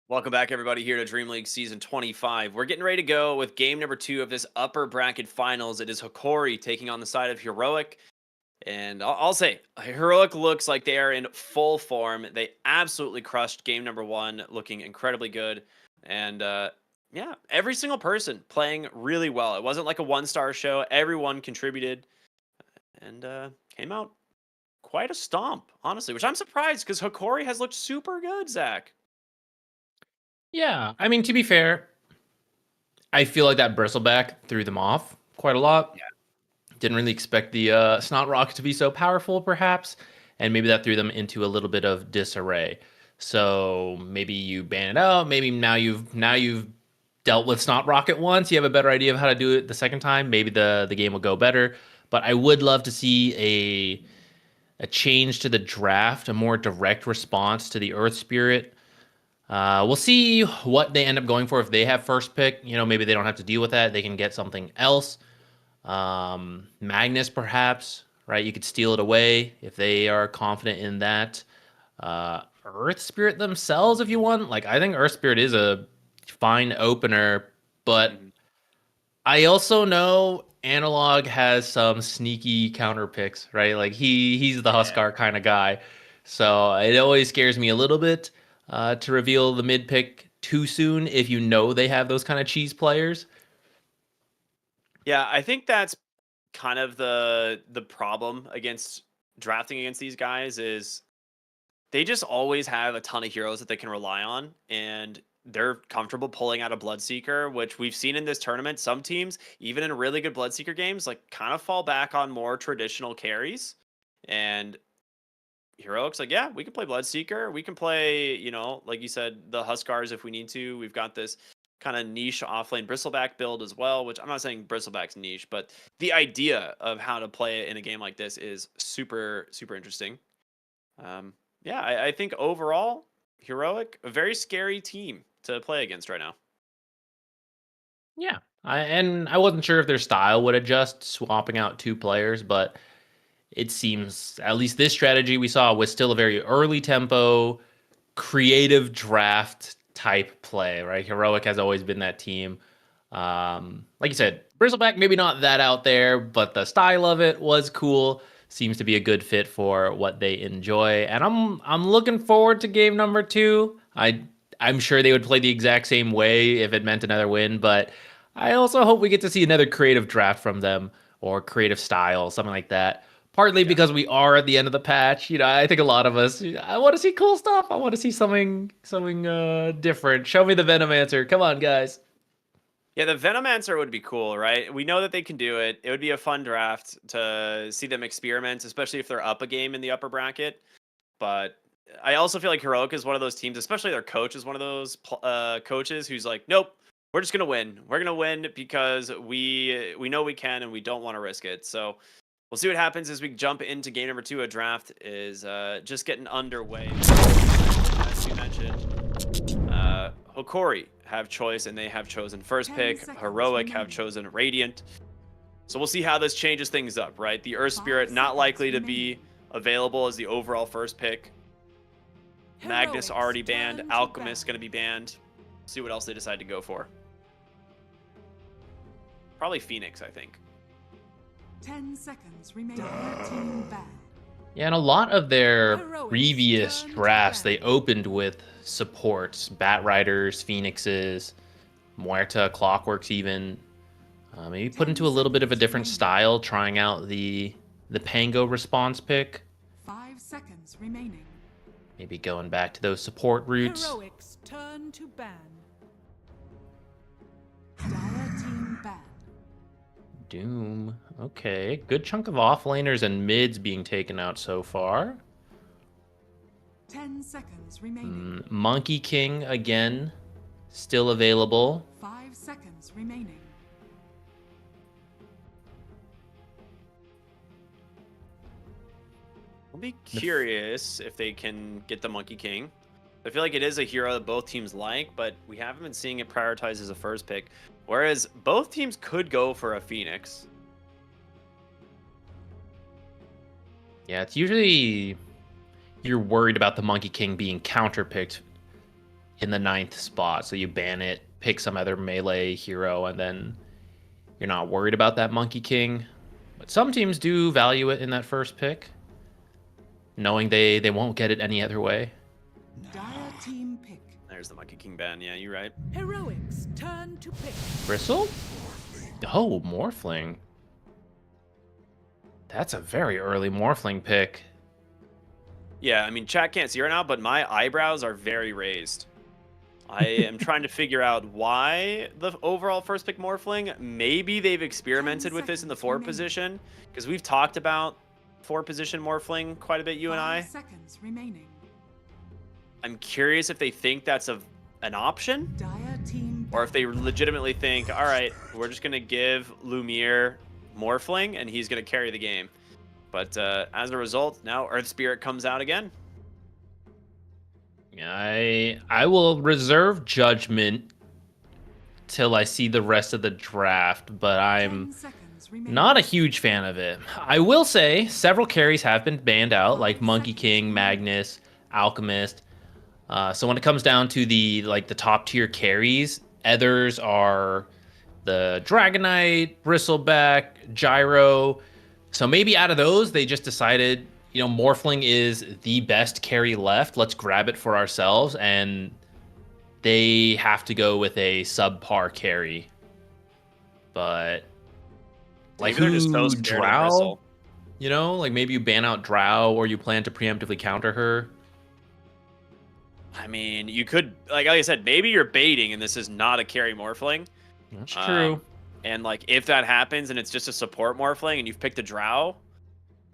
Welcome back, everybody, here to DreamLeague Season 25. We're getting ready to go with game number 2 of this upper bracket finals. It is Hokori taking on the side of Heroic. And I'll say, Heroic looks like they are in full form. They absolutely crushed game number 1, looking incredibly good. And yeah, every single person playing really well. It wasn't like a one-star show. Everyone contributed and came out quite a stomp, honestly, which I'm surprised because Hokori has looked super good, Zach. Yeah, I mean, to be fair, I feel like that bristleback threw them off quite a lot. Yeah. Didn't really expect the snot rock to be so powerful, perhaps, and maybe that threw them into a little bit of disarray. So maybe you ban it out. Maybe now you've dealt with snot rocket once. You have a better idea of how to do it the second time. Maybe the game will go better. But I would love to see a change to the draft, a more direct response to the Earth Spirit. We'll see what they end up going for if they have first pick. You know, maybe they don't have to deal with that. They can get something else. Magnus, perhaps, right? You could steal it away if they are confident in that. Earth Spirit themselves, if you want. Like, I think Earth Spirit is a fine opener, but I also know Analog has some sneaky counter picks, right? Like, he's the Huskar kind of guy. So it always scares me a little bit. To reveal the mid pick too soon if you know they have those kind of cheese players. Yeah, I think that's kind of the problem against drafting against these guys is they just always have a ton of heroes that they can rely on, and they're comfortable pulling out a Bloodseeker, which we've seen in this tournament. Some teams, even in really good Bloodseeker games, like kind of fall back on more traditional carries. And Heroic's like, yeah, we can play Bloodseeker. We can play, you know, like you said, the Huskars if we need to. We've got this kind of niche offlane Bristleback build as well, which I'm not saying Bristleback's niche, but the idea of how to play it in a game like this is super, super interesting. Yeah, I think overall, Heroic, a very scary team to play against right now. Yeah. I wasn't sure if their style would adjust, swapping out 2 players, but it seems, at least this strategy we saw was still a very early tempo, creative draft type play, right? Heroic has always been that team. Like you said, Bristleback, maybe not that out there, but the style of it was cool. Seems to be a good fit for what they enjoy. And I'm looking forward to game number 2. I'm sure they would play the exact same way if it meant another win, but I also hope we get to see another creative draft from them or creative style, something like that. Partly because we are at the end of the patch. You know, I think a lot of us, I want to see cool stuff. I want to see something different. Show me the Venomancer. Come on, guys. Yeah, the Venomancer would be cool, right? We know that they can do it. It would be a fun draft to see them experiment, especially if they're up a game in the upper bracket. But I also feel like Heroic is one of those teams, especially their coach is one of those coaches who's like, nope, we're just going to win. We're going to win because we know we can and we don't want to risk it. So we'll see what happens as we jump into game number 2. A draft is just getting underway. As we mentioned, Hokori have choice, and they have chosen first pick. Heroic have chosen Radiant. So we'll see how this changes things up, right? The Earth Spirit not likely to be available as the overall first pick. Magnus already banned. Alchemist going to be banned. See what else they decide to go for. Probably Phoenix, I think. 10 seconds remain. Red team ban. Yeah, and a lot of their previous drafts, they opened with supports, Bat Riders, Phoenixes, Muerta, Clockworks even. Maybe put into a little bit of a different style, trying out the Pango response pick. seconds remaining. Maybe going back to those support routes. Heroics turn to ban. Dire team ban. Doom. Okay, good chunk of offlaners and mids being taken out so far. 10 seconds remaining. Monkey King again, still available. 5 seconds remaining. I'll be curious if they can get the Monkey King. I feel like it is a hero that both teams like, but we haven't been seeing it prioritized as a first pick. Whereas both teams could go for a Phoenix. Yeah, it's usually you're worried about the Monkey King being counterpicked in the 9th spot. So you ban it, pick some other melee hero, and then you're not worried about that Monkey King. But some teams do value it in that first pick, knowing they won't get it any other way. Dire team pick. There's the Monkey King ban. Yeah, you're right. Heroics turn to pick. Bristle? Oh, Morphling. That's a very early Morphling pick. Yeah, I mean, chat can't see right now, but my eyebrows are very raised. I am trying to figure out why the overall first pick Morphling. Maybe they've experimented with this in the 4 position, because we've talked about 4 position Morphling quite a bit, you and I. 5 seconds remaining. I'm curious if they think that's an option, Dire team or if they legitimately think, all right, we're just going to give Lumiere Morphling, and he's going to carry the game. But as a result, now Earth Spirit comes out again. I will reserve judgment till I see the rest of the draft, but I'm 10 seconds remaining. not a huge fan of it. I will say several carries have been banned out, like Monkey King, Magnus, Alchemist. So when it comes down to the top tier carries, others are the Dragonite, Bristleback, Gyro. So maybe out of those, they just decided, Morphling is the best carry left. Let's grab it for ourselves. And they have to go with a subpar carry. But like Maybe they're just so scared of Drow, Bristle. like maybe you ban out Drow or you plan to preemptively counter her. I mean, you could, like I said, maybe you're baiting and this is not a carry Morphling. That's true. And if that happens and it's just a support Morphling and you've picked a Drow,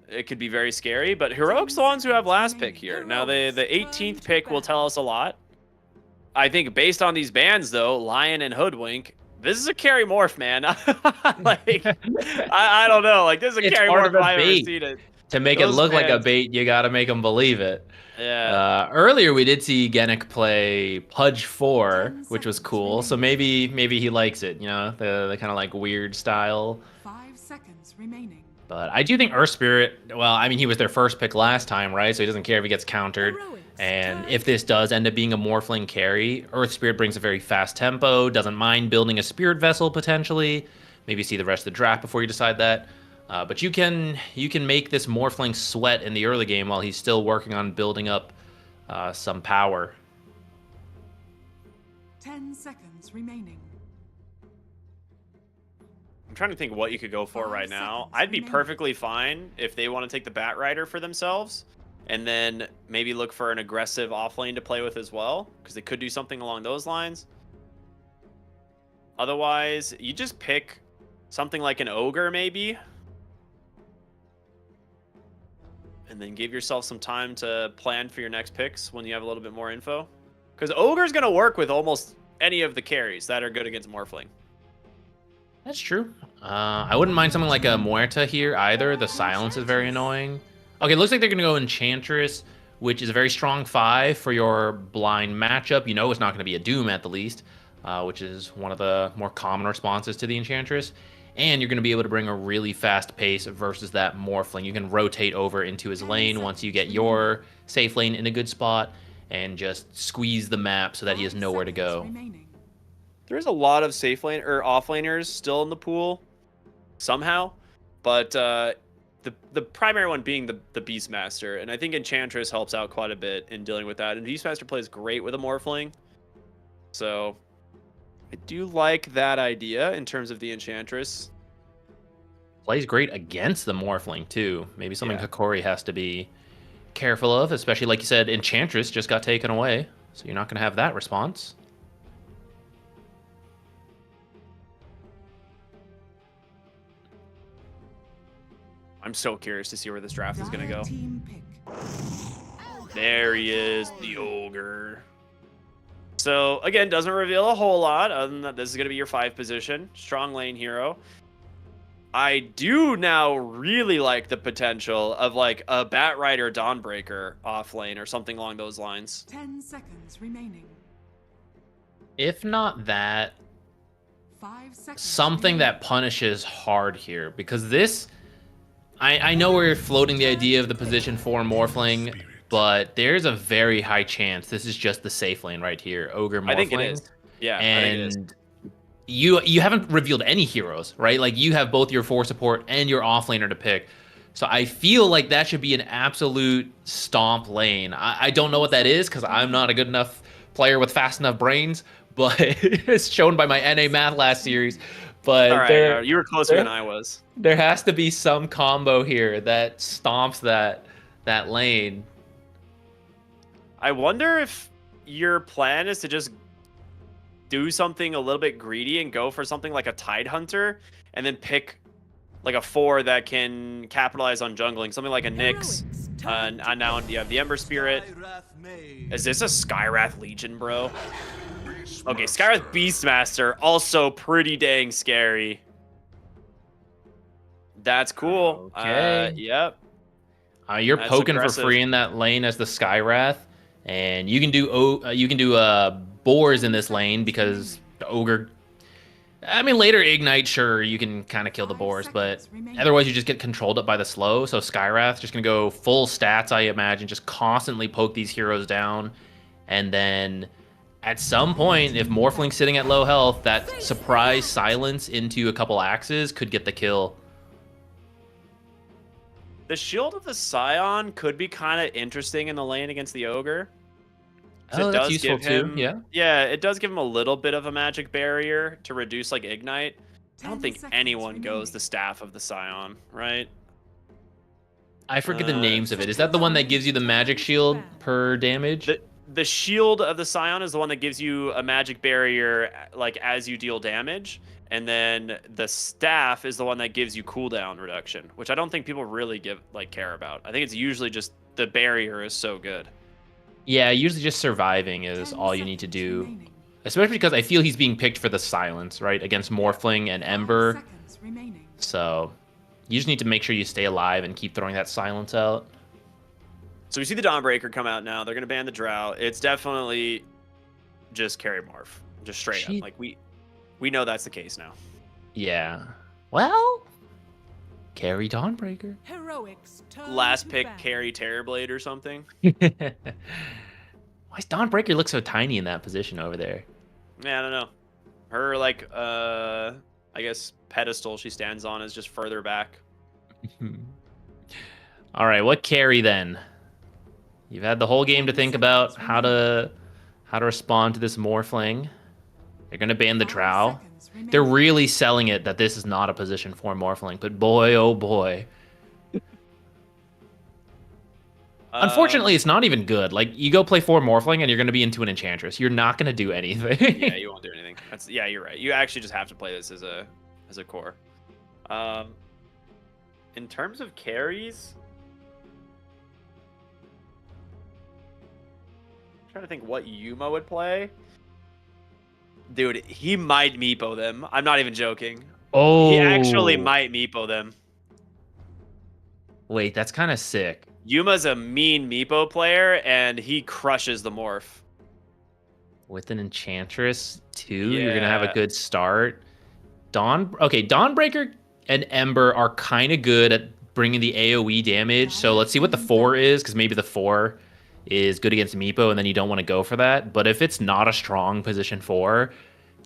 it could be very scary. But Heroic's the ones who have last pick here. Now, the 18th pick will tell us a lot. I think based on these bans, though, Lion and Hoodwink, this is a carry morph, man. I don't know. This is a It's carry part morph of a if I've ever bait. seen it. To make it Those look like a bans- bait, you got to make them believe it. Yeah. Earlier, we did see Genic play Pudge 4, which was cool. So maybe he likes it, the kind of weird style. 5 seconds remaining. But I do think Earth Spirit, well, I mean, he was their first pick last time, right? So he doesn't care if he gets countered. And if this does end up being a Morphling carry, Earth Spirit brings a very fast tempo, doesn't mind building a Spirit Vessel potentially. Maybe see the rest of the draft before you decide that. But you can make this Morphling sweat in the early game while he's still working on building up some power. 10 seconds remaining. I'm trying to think what you could go for 5 right now. seconds I'd be remaining. perfectly fine if they want to take the Bat Rider for themselves and then maybe look for an aggressive offlane to play with as well, because they could do something along those lines. Otherwise, you just pick something like an Ogre maybe, and then give yourself some time to plan for your next picks when you have a little bit more info. Because Ogre's going to work with almost any of the carries that are good against Morphling. That's true. I wouldn't mind something like a Muerta here either. The silence is very annoying. Okay, looks like they're going to go Enchantress, which is a very strong 5 for your blind matchup. It's not going to be a Doom at the least, which is one of the more common responses to the Enchantress. And you're going to be able to bring a really fast pace versus that Morphling. You can rotate over into his lane once you get your safe lane in a good spot and just squeeze the map so that he has 5 nowhere to seconds go. remaining. There's a lot of safe lane or offlaners still in the pool somehow, but the primary one being the Beastmaster, and I think Enchantress helps out quite a bit in dealing with that. And Beastmaster plays great with a Morphling, so I do like that idea in terms of the Enchantress. Plays great against the Morphling too. Maybe something Yeah. Hikori has to be careful of, especially like you said, Enchantress just got taken away, so you're not going to have that response. I'm so curious to see where this draft is going to Dire go. team pick. There he is, the ogre. So again, doesn't reveal a whole lot other than that this is going to be your 5 position. Strong lane hero. I do now really like the potential of like a Bat Rider Dawnbreaker off lane or something along those lines. 10 seconds remaining. If not that, 5 seconds. something remaining. that punishes hard here, because this, I know we're floating the idea of the position 4 Morphling, but there's a very high chance this is just the safe lane right here, Ogre Morphling. I think it is. Yeah, I think it is. And you haven't revealed any heroes, right? Like you have both your 4 support and your offlaner to pick. So I feel like that should be an absolute stomp lane. I don't know what that is because I'm not a good enough player with fast enough brains, but it's shown by my NA math last series. But All right, you were closer than I was. there has to be some combo here that stomps that lane. I wonder if your plan is to just do something a little bit greedy and go for something like a Tide Hunter and then pick like a 4 that can capitalize on jungling, something like a Nyx. And now you have the Ember Spirit. Is this a Skywrath Legion, bro? Okay, Skywrath Beastmaster, also pretty dang scary. That's cool. Okay. Yep. You're That's poking aggressive. for free in that lane as the Skywrath, and you can do boars in this lane because the ogre. I mean, later ignite, sure, you can kind of kill the 5 boars, but seconds remaining. otherwise you just get controlled up by the slow. So Skywrath just gonna go full stats, I imagine, just constantly poke these heroes down, and then at some point, if Morphling's sitting at low health, that surprise silence into a couple axes could get the kill. The Shield of the Scion could be kind of interesting in the lane against the Ogre. 'Cause Oh, it that's does useful give too. him, Yeah. Yeah, it does give him a little bit of a magic barrier to reduce like Ignite. I 10 don't think seconds anyone goes remaining. the Staff of the Scion, right? I forget the Uh, names of it. Is that the one that gives you the magic shield per damage? The Shield of the Scion is the one that gives you a magic barrier like as you deal damage, and then the Staff is the one that gives you cooldown reduction, which I don't think people really care about. I think it's usually just the barrier is so good. Yeah, usually just surviving is 10 all you need to seconds do. remaining. Especially because I feel he's being picked for the silence, right? Against Morphling and 5 Ember. seconds remaining. So you just need to make sure you stay alive and keep throwing that silence out. So we see the Dawnbreaker come out now. They're gonna ban the Drow. It's definitely just carry Morph, just straight She- up. Like we know that's the case now. Yeah. Well, carry Dawnbreaker. Heroics turn Last to pick, battle. carry Terrorblade or something. Why does Dawnbreaker look so tiny in that position over there? Yeah, I don't know. Her I guess pedestal she stands on is just further back. All right, what carry then? You've had the whole game to think about how to respond to this Morphling. They're gonna ban the 5 Drow. seconds remaining. They're really selling it that this is not a position 4 Morphling, but boy, oh boy. Unfortunately, it's not even good. Like, you go play 4 Morphling and you're going to be into an Enchantress. You're not going to do anything. Yeah, you won't do anything. Yeah, you're right. You actually just have to play this as a core. In terms of carries, I'm trying to think what Yuma would play. Dude, he might Meepo them. I'm not even joking. Oh. He actually might Meepo them. Wait, that's kind of sick. Yuma's a mean Meepo player, and he crushes the morph. With an Enchantress, too, you're going to have a Yeah. good start. Dawnbreaker and Ember are kind of good at bringing the AoE damage. So let's see what the 4 is, because maybe the 4 is good against Meepo, and then you don't want to go for that. But if it's not a strong position 4,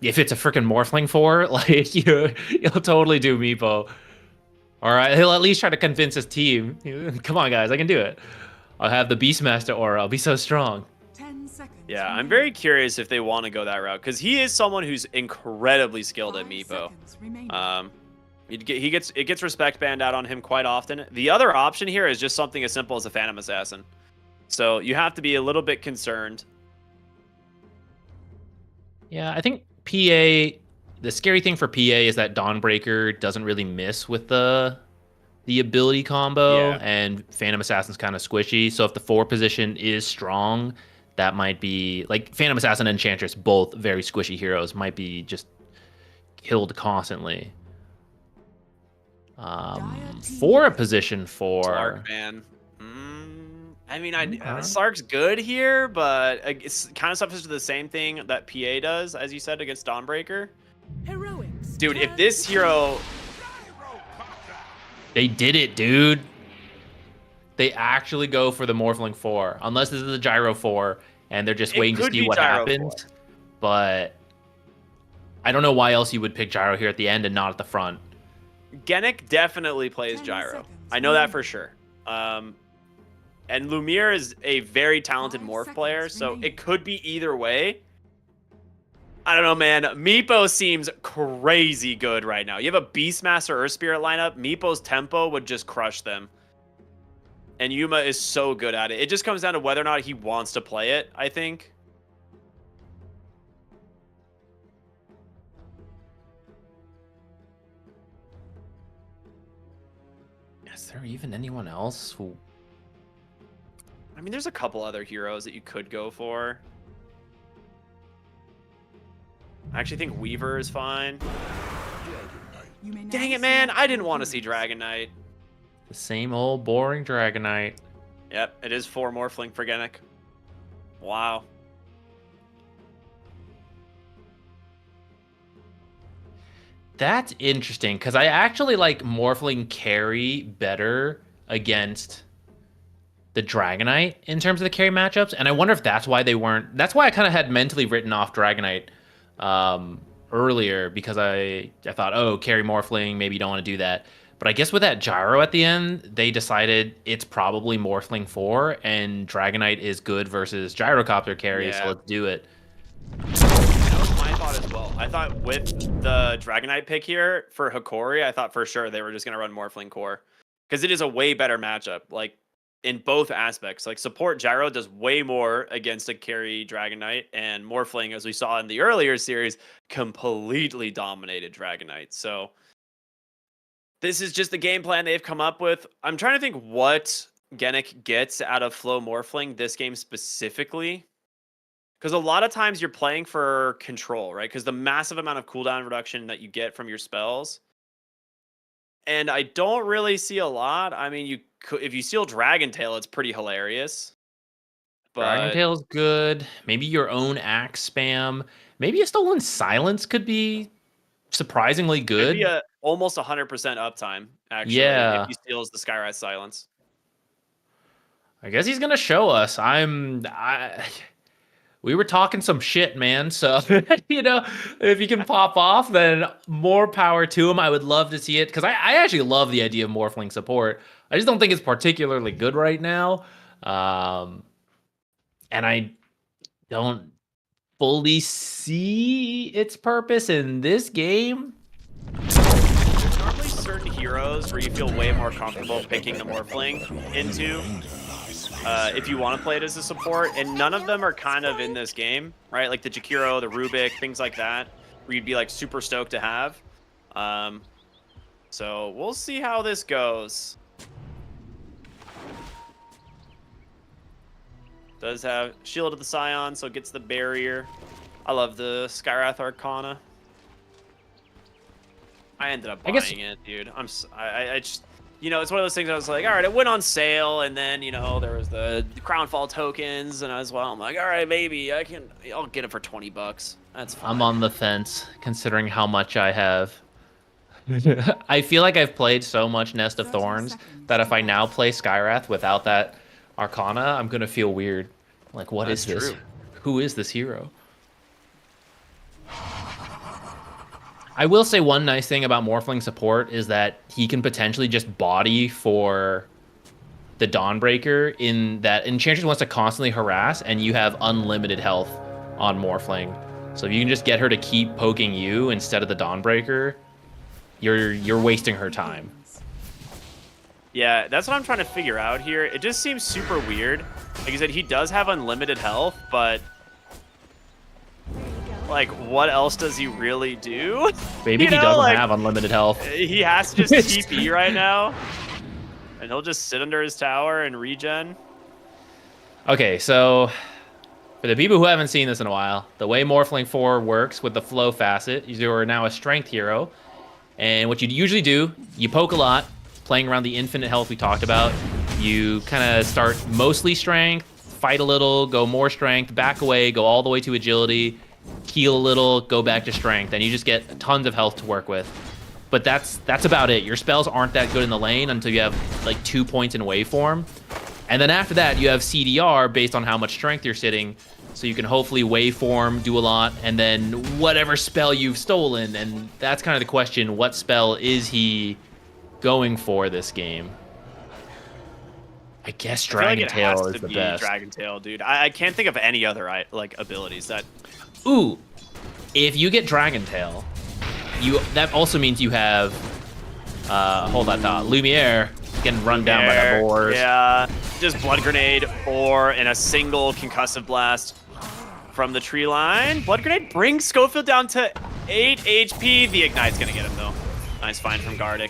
if it's a freaking Morphling 4, like, you'll totally do Meepo. All right, he'll at least try to convince his team. Come on, guys, I can do it. I'll have the Beastmaster aura. I'll be so strong. 10 seconds. Yeah, I'm remaining. very curious if they want to go that route, because he is someone who's incredibly skilled at 5 Meepo. seconds remaining. It gets respect banned out on him quite often. The other option here is just something as simple as a Phantom Assassin. So you have to be a little bit concerned. Yeah, I think PA. The scary thing for PA is that Dawnbreaker doesn't really miss with the ability combo, and Phantom Assassin's kind of squishy. So if the 4 position is strong, that might be like Phantom Assassin and Enchantress, both very squishy heroes, might be just killed constantly. For a position 4, Slark, man. I mean, Slark's good here, but it's kind of suffers to the same thing that PA does, as you said, against Dawnbreaker. Heroics. Dude, if this hero... They did it, dude. They actually go for the Morphling 4. Unless this is a Gyro 4, and they're just waiting to see what happens. But I don't know why else you would pick Gyro here at the end and not at the front. Genic definitely plays Gyro. I know that for sure. And Lumiere is a very talented morph player, so it could be either way. I don't know, man. Meepo seems crazy good right now. You have a Beastmaster Earth Spirit lineup. Meepo's tempo would just crush them. And Yuma is so good at it. It just comes down to whether or not he wants to play it, I think. Is there even anyone else who... I mean, there's a couple other heroes that you could go for. I actually think Weaver is fine. Dang it, man. I didn't want to see Dragon Knight. The same old boring Dragon Knight. Yep, it is 4 Morphling for Genic. Wow. That's interesting, because I actually like Morphling carry better against the Dragonite in terms of the carry matchups, and I wonder if that's why they weren't... That's why I kind of had mentally written off Dragonite earlier, because I thought, oh, carry Morphling, maybe you don't want to do that. But I guess with that Gyro at the end, they decided it's probably Morphling 4, and Dragonite is good versus Gyrocopter carry, so let's do it. That was my thought as well. I thought with the Dragonite pick here for Hikori, I thought for sure they were just going to run Morphling Core. Because it is a way better matchup, like, in both aspects. Like, support Gyro does way more against a carry Dragonite, and Morphling, as we saw in the earlier series, completely dominated Dragonite. So this is just the game plan they've come up with. I'm trying to think what Genic gets out of Flow Morphling this game specifically. Because a lot of times you're playing for control, right? Because the massive amount of cooldown reduction that you get from your spells. And I don't really see a lot. I mean, if you steal Dragon Tail, it's pretty hilarious. But Dragon Tail's good. Maybe your own axe spam. Maybe a Stolen Silence could be surprisingly good. Could be almost 100% uptime, actually, yeah, if he steals the Skyrise Silence. I guess he's gonna show us. We were talking some shit, man. So, you know, if he can pop off, then more power to him. I would love to see it, because I actually love the idea of Morphling support. I just don't think it's particularly good right now. And I don't fully see its purpose in this game. There's normally certain heroes where you feel way more comfortable picking the Morphling into. If you want to play it as a support, and none of them are kind of in this game, right? Like the Jakiro, the Rubik, things like that, where you'd be like super stoked to have. So we'll see how this goes. Does have Shield of the Scion, so it gets the barrier. I love the Skywrath Arcana. I ended up buying it, dude. I just... You know, it's one of those things I was like, all right, it went on sale, and then, you know, there was the Crownfall tokens, and as well, I'm like, all right, maybe I'll get it for $20. That's fine. I'm on the fence, considering how much I have. I feel like I've played so much Nest of Thorns that if I now play Skywrath without that Arcana, I'm going to feel weird. Like, what is this? True. Who is this hero? I will say one nice thing about Morphling support is that he can potentially just body for the Dawnbreaker, in that Enchantress wants to constantly harass, and you have unlimited health on Morphling. So if you can just get her to keep poking you instead of the Dawnbreaker, you're wasting her time. Yeah, that's what I'm trying to figure out here. It just seems super weird. Like I said, he does have unlimited health, but like, what else does he really do? Maybe he doesn't have unlimited health. He has to just TP right now, and he'll just sit under his tower and regen. Okay, so for the people who haven't seen this in a while, the way Morphling 4 works with the flow facet, you are now a strength hero. And what you usually do, you poke a lot, playing around the infinite health we talked about. You kind of start mostly strength, fight a little, go more strength, back away, go all the way to agility, heal a little, go back to strength, and you just get tons of health to work with. But that's about it. Your spells aren't that good in the lane until you have like 2 points in waveform. And then after that, you have CDR based on how much strength you're sitting, so you can hopefully waveform, do a lot, and then whatever spell you've stolen. And that's kind of the question, what spell is he going for this game? I guess Dragon Tail is the best. Dragon Tail, dude. I can't think of any other like abilities that. Ooh, if you get Dragon Tail, that also means you have hold that thought. Lumiere getting run down by the boars. Yeah, just Blood Grenade or in a single concussive blast from the tree line. Blood Grenade brings Schofield down to 8 HP. The Ignite's gonna get him though. Nice find from Gardic.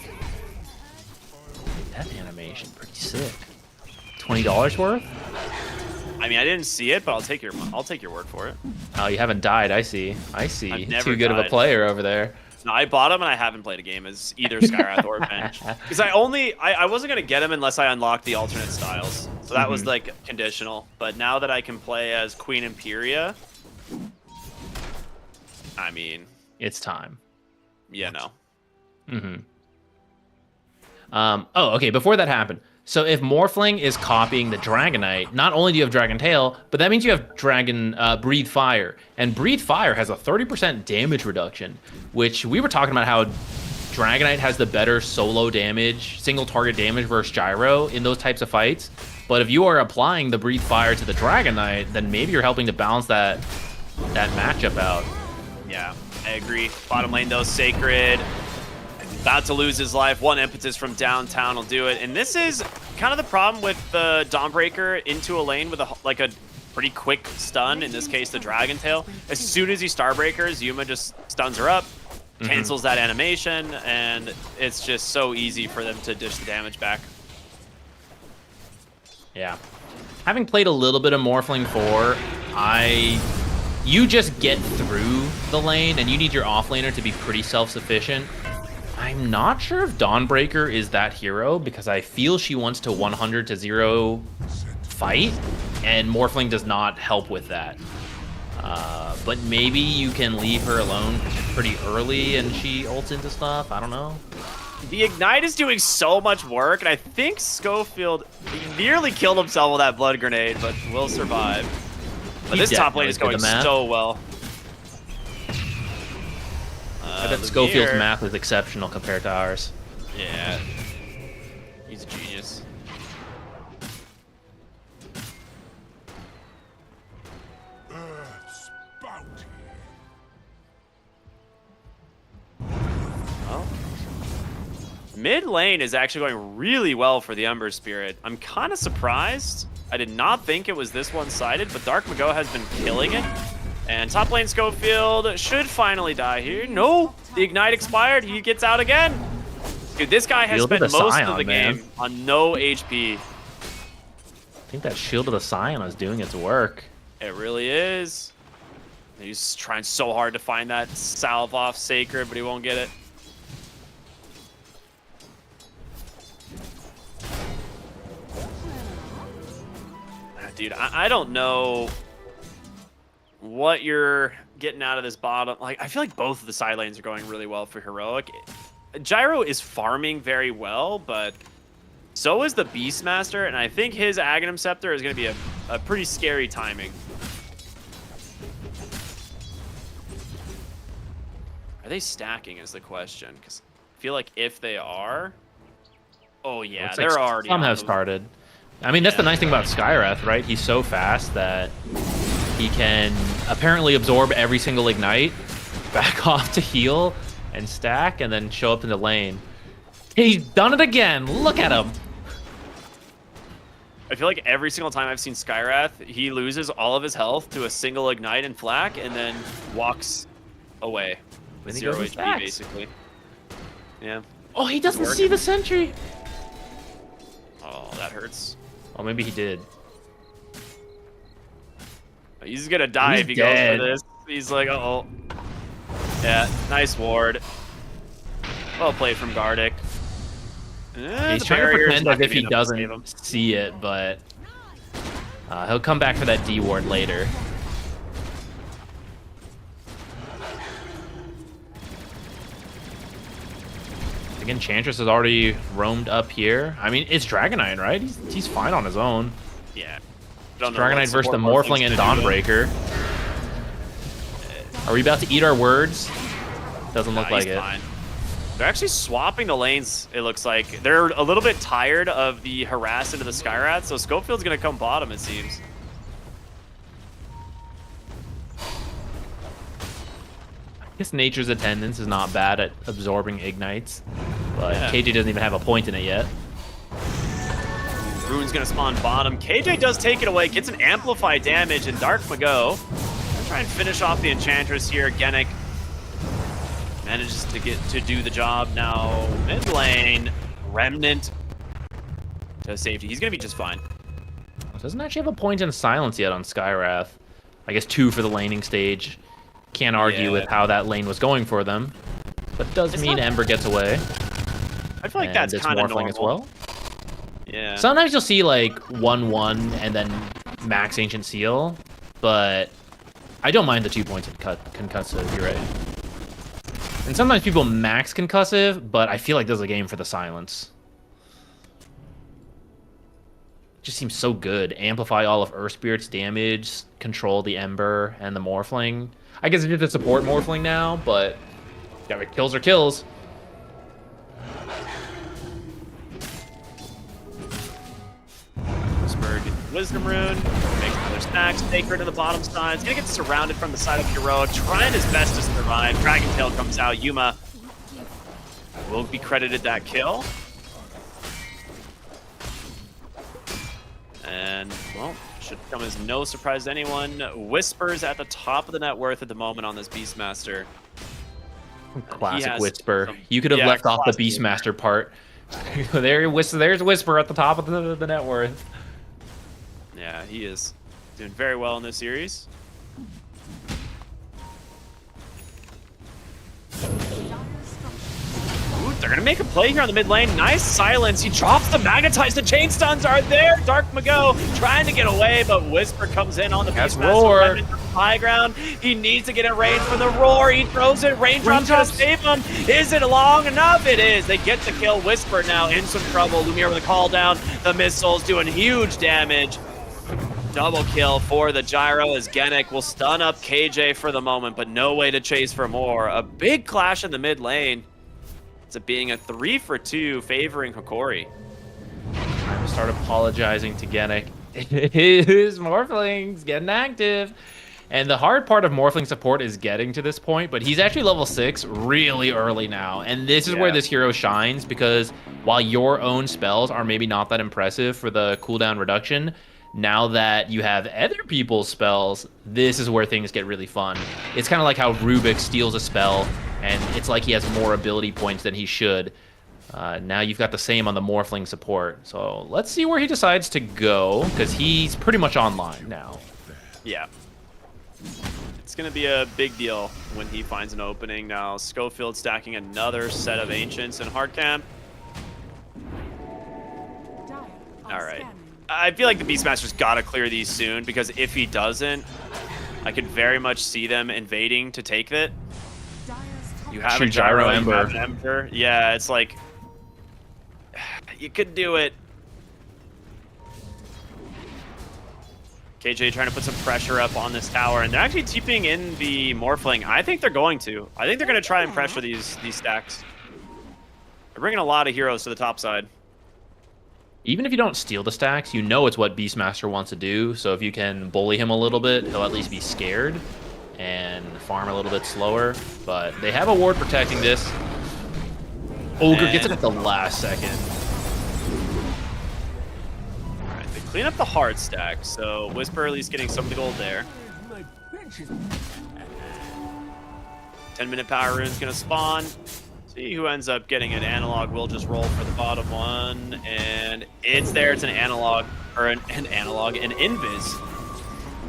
That animation, pretty sick. $20 worth? I mean, I didn't see it, but I'll take your word for it. Oh, you haven't died. I see. I've never Too good of a player over there. No, I bought him and I haven't played a game as either Skyrath or Bench. Because I wasn't gonna get him unless I unlocked the alternate styles. So that was like conditional. But now that I can play as Queen Imperia, I mean, it's time. Yeah, no. Oh, okay. Before that happened, so if Morphling is copying the Dragonite, not only do you have Dragon Tail, but that means you have Dragon Breathe Fire. And Breathe Fire has a 30% damage reduction, which we were talking about how Dragonite has the better solo damage, single target damage versus Gyro in those types of fights. But if you are applying the Breathe Fire to the Dragonite, then maybe you're helping to balance that matchup out. Yeah, I agree. Bottom lane though, Sacred. About to lose his life. One impetus from downtown will do it. And this is kind of the problem with the Dawnbreaker into a lane with a pretty quick stun, in this case the Dragon Tail. As soon as he Starbreakers, Yuma just stuns her up, cancels that animation, and it's just so easy for them to dish the damage back. Yeah. Having played a little bit of Morphling 4, you just get through the lane, and you need your offlaner to be pretty self-sufficient. I'm not sure if Dawnbreaker is that hero, because I feel she wants to 100 to 0 fight, and Morphling does not help with that. But maybe you can leave her alone pretty early and she ults into stuff. I don't know. The Ignite is doing so much work, and I think Schofield nearly killed himself with that Blood Grenade, but will survive. But this top lane is going so well. I bet Schofield's math is exceptional compared to ours. Yeah. He's a genius. Well, mid lane is actually going really well for the Ember Spirit. I'm kind of surprised. I did not think it was this one-sided, but Dark Mago has been killing it. And top lane Schofield should finally die here. No, the Ignite expired. He gets out again. Dude, this guy has spent most of the game on no HP. I think that Shield of the Scion is doing its work. It really is. He's trying so hard to find that salve off Sacred, but he won't get it. Dude, I don't know what you're getting out of this bottom. Like, I feel like both of the side lanes are going really well for Heroic. Gyro is farming very well, but so is the Beastmaster, and I think his Aghanim Scepter is going to be a pretty scary timing. Are they stacking is the question, because I feel like if they are... Oh yeah, they're already... Some have started. I mean, that's the nice thing about Skyreth, right? He's so fast that he can apparently absorb every single Ignite, back off to heal, and stack, and then show up in the lane. He's done it again! Look at him! I feel like every single time I've seen Skywrath, he loses all of his health to a single ignite and flak, and then walks away with Then he 0 goes HP, stacks. basically. Yeah. Oh, he doesn't see the sentry. Oh, that hurts. Oh, maybe he did. He's gonna die He's if he dead. goes for this. He's like, uh-oh. Yeah, nice ward. Well played from Gardic. He's trying to pretend as if he doesn't see it, but he'll come back for that D ward later. Again, Enchantress has already roamed up here. I mean, it's Dragonite, right? He's fine on his own. Yeah. It's Dragonite versus the Morphling and Dawnbreaker. Are we about to eat our words? Doesn't look like it. Fine. They're actually swapping the lanes, it looks like. They're a little bit tired of the harass into the Skywrath, so Scofield's going to come bottom, it seems. I guess Nature's Attendance is not bad at absorbing Ignites, but Yeah. KJ doesn't even have a point in it yet. Rune's going to spawn bottom. KJ does take it away, gets an amplified damage, and Dark Mago gonna try and finish off the Enchantress here. Genic manages to do the job now. Mid lane, Remnant to safety. He's gonna be just fine. Doesn't actually have a point in Silence yet on Skywrath. I guess 2 for the laning stage. Can't argue Yeah. with how that lane was going for them, but does It's mean not- Ember gets away. I feel like And that's it's kind of Morphling normal as well. Yeah. Sometimes you'll see like 1-1 and then max Ancient Seal, but I don't mind the 2 points in concussive. You're right. And sometimes people max concussive, but I feel like this is a game for the silence. Just seems so good. Amplify all of Earth Spirit's damage, control the Ember and the Morphling. I guess it's just a support Morphling now, but yeah, kills are kills. Spurg, Wisdom Rune, makes another stack, Sacred to the bottom side. He's gonna get surrounded from the side of Heroic, trying his best to survive. Dragon Tail comes out. Yuma will be credited that kill. And, well, should come as no surprise to anyone. Whispers at the top of the net worth at the moment on this Beastmaster. Classic has Whisper. some- You could have yeah, left off the classic Beastmaster part. There's Whisper at the top of the net worth. Yeah, he is doing very well in this series. Ooh, they're gonna make a play here on the mid lane. Nice silence. He drops the magnetize. The chain stuns are there. Dark Mago trying to get away, but Whisper comes in on the That's Beastmaster. roar. Remnant from high ground. He needs to get in range for the roar. He throws it. Raindrop's gonna save him. Is it long enough? It is. They get the kill. Whisper now in some trouble. Lumiere with a call down. The missiles doing huge damage. Double kill for the Gyro as Genic will stun up KJ for the moment, but no way to chase for more. A big clash in the mid lane. It's being a 3 for 2 favoring Hokori. Time to start apologizing to Genic. His Morphling's getting active. And the hard part of Morphling support is getting to this point, but he's actually level 6 really early now. And this is where Yeah. this hero shines, because while your own spells are maybe not that impressive for the cooldown reduction, now that you have other people's spells, this is where things get really fun. It's kind of like how Rubik steals a spell, and it's like he has more ability points than he should. Now you've got the same on the Morphling support. So let's see where he decides to go, because he's pretty much online now. Yeah. It's going to be a big deal when he finds an opening. Now, Schofield stacking another set of Ancients in hard camp. All right. I feel like the Beastmaster's got to clear these soon, because if he doesn't, I could very much see them invading to take it. You have Shoot a Gyro, Gyro you Ember. have an Ember. Yeah, it's like, you could do it. KJ trying to put some pressure up on this tower, and they're actually TPing in the Morphling. I think they're going to. I think they're going to try and pressure these stacks. They're bringing a lot of heroes to the top side. Even if you don't steal the stacks, you know it's what Beastmaster wants to do. So if you can bully him a little bit, he'll at least be scared and farm a little bit slower. But they have a ward protecting this. Ogre gets it at the last second. All right, the clean up the hard stack. So Whisper at least getting some of the gold there. 10-minute power rune's gonna spawn. See who ends up getting an analog. We'll just roll for the bottom one, and it's there. It's an analog, or an analog, an invis.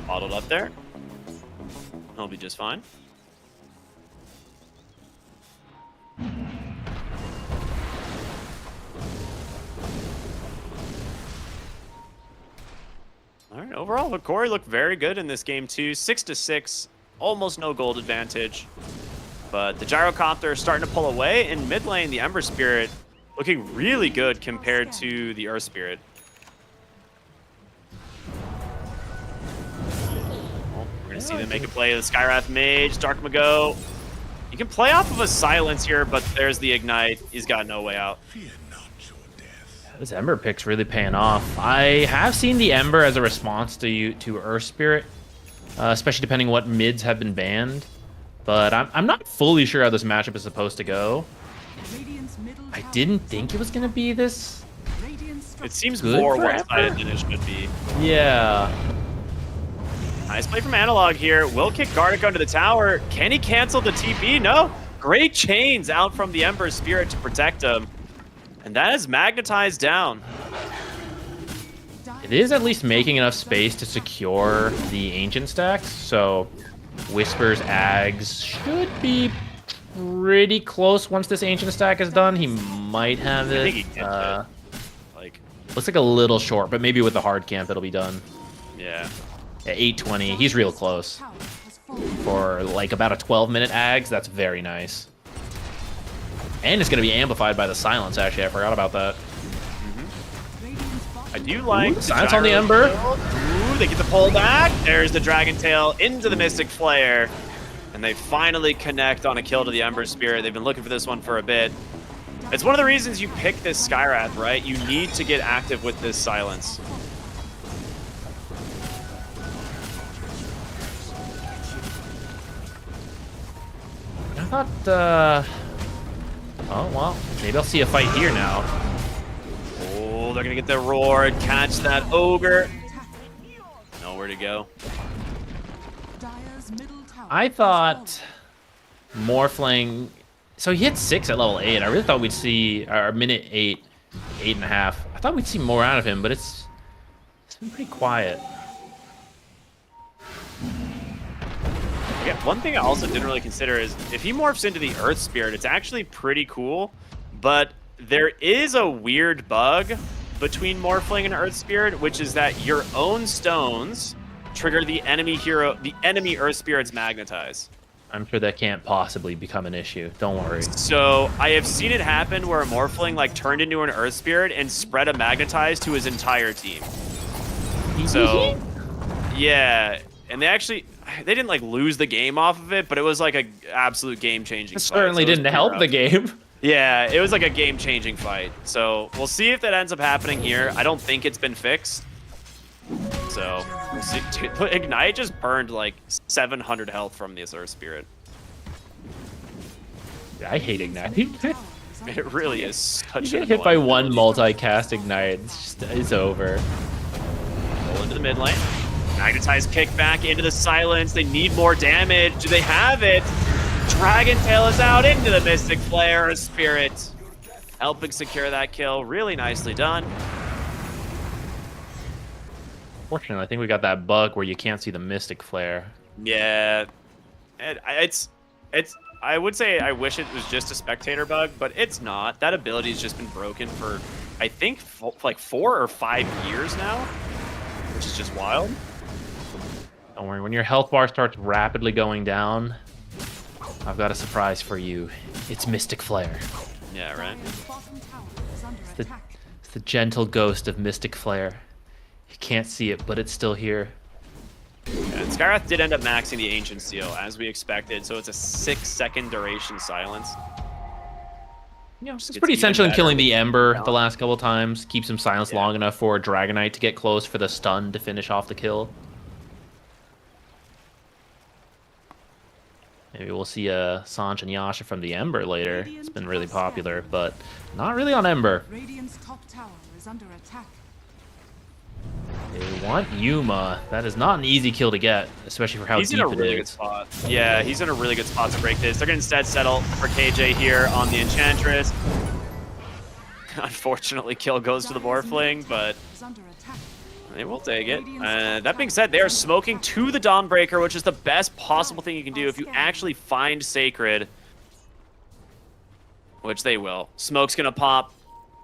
Bottled up there. He'll be just fine. All right, overall, Corey looked very good in this game too. 6-6, almost no gold advantage. But the Gyrocopter starting to pull away. In mid lane, the Ember Spirit looking really good compared to the Earth Spirit. Well, we're going to see them make a play of the Skywrath Mage, Dark Mago. You can play off of a silence here, but there's the Ignite. He's got no way out. This Ember pick's really paying off. I have seen the Ember as a response to Earth Spirit, especially depending what mids have been banned. But I'm not fully sure how this matchup is supposed to go. I didn't think it was going to be this. It seems good more for one-sided than it should be. Yeah. Nice play from Analog here. Will kick Gardic under the tower. Can he cancel the TP? No. Great chains out from the Ember Spirit to protect him. And that is magnetized down. It is at least making enough space to secure the Ancient stacks, so Whisper's Ags should be pretty close once this Ancient stack is done. He might have it. I think he gets it. Like, looks like a little short, but maybe with the hard camp it'll be done. yeah. At 820, he's real close. For like about a 12-minute Ags, that's very nice. And it's going to be amplified by the silence, actually. I forgot about that. I do like the silence on the gyro Ember. build. Ooh, they get the pull back. There's the Dragon Tail into the Mystic Flare. And they finally connect on a kill to the Ember Spirit. They've been looking for this one for a bit. It's one of the reasons you pick this Skywrath, right? You need to get active with this silence. I thought, oh, well, maybe I'll see a fight here now. Oh, they're going to get the roar and catch that Ogre. Nowhere to go. I thought Morphling... So he hit 6 at level 8. I really thought we'd see... Or minute 8, 8.5. I thought we'd see more out of him, but it's been pretty quiet. Yeah, one thing I also didn't really consider is if he morphs into the Earth Spirit, it's actually pretty cool, but there is a weird bug between Morphling and Earth Spirit, which is that your own stones trigger the enemy Earth Spirit's magnetize. I'm sure that can't possibly become an issue. Don't worry. So I have seen it happen where a Morphling like turned into an Earth Spirit and spread a magnetize to his entire team. So yeah, and they didn't like lose the game off of it, but it was like a absolute game-changing fight. Certainly didn't help the game. Yeah, it was like a game-changing fight. So we'll see if that ends up happening here. I don't think it's been fixed. So we'll see. Ignite just burned like 700 health from this Earth Spirit. I hate Ignite. It really is such You a get hit by one multi-cast Ignite, it's over. Roll into the mid lane. Magnetized kick back into the silence. They need more damage. Do they have it? Dragon Tail is out into the Mystic Flare. Spirit helping secure that kill. Really nicely done. Fortunately, I think we got that bug where you can't see the Mystic Flare. Yeah, it's. I would say I wish it was just a spectator bug, but it's not. That ability's just been broken for, I think, like 4 or 5 years now, which is just wild. Don't worry, when your health bar starts rapidly going down, I've got a surprise for you. It's Mystic Flare. Yeah, right. It's the gentle ghost of Mystic Flare. You can't see it, but it's still here. Yeah, and Skywrath did end up maxing the Ancient Seal, as we expected, so it's a 6-second duration silence. Yeah, it's pretty essential in killing the Ember the last couple times. Keeps him silenced long enough for Dragonite to get close for the stun to finish off the kill. Maybe we'll see a Sanj and Yasha from the Ember later. It's been really popular, but not really on Ember. Radiant's top tower is under attack. They want Yuma. That is not an easy kill to get, especially for how He's deep in a it really is. good spot. Yeah, he's in a really good spot to break this. They're going to instead settle for KJ here on the Enchantress. Unfortunately, kill goes to the Morphling, but Is under attack. they will take it. That being said, they are smoking to the Dawnbreaker, which is the best possible thing you can do if you actually find Sacred. Which they will. Smoke's going to pop.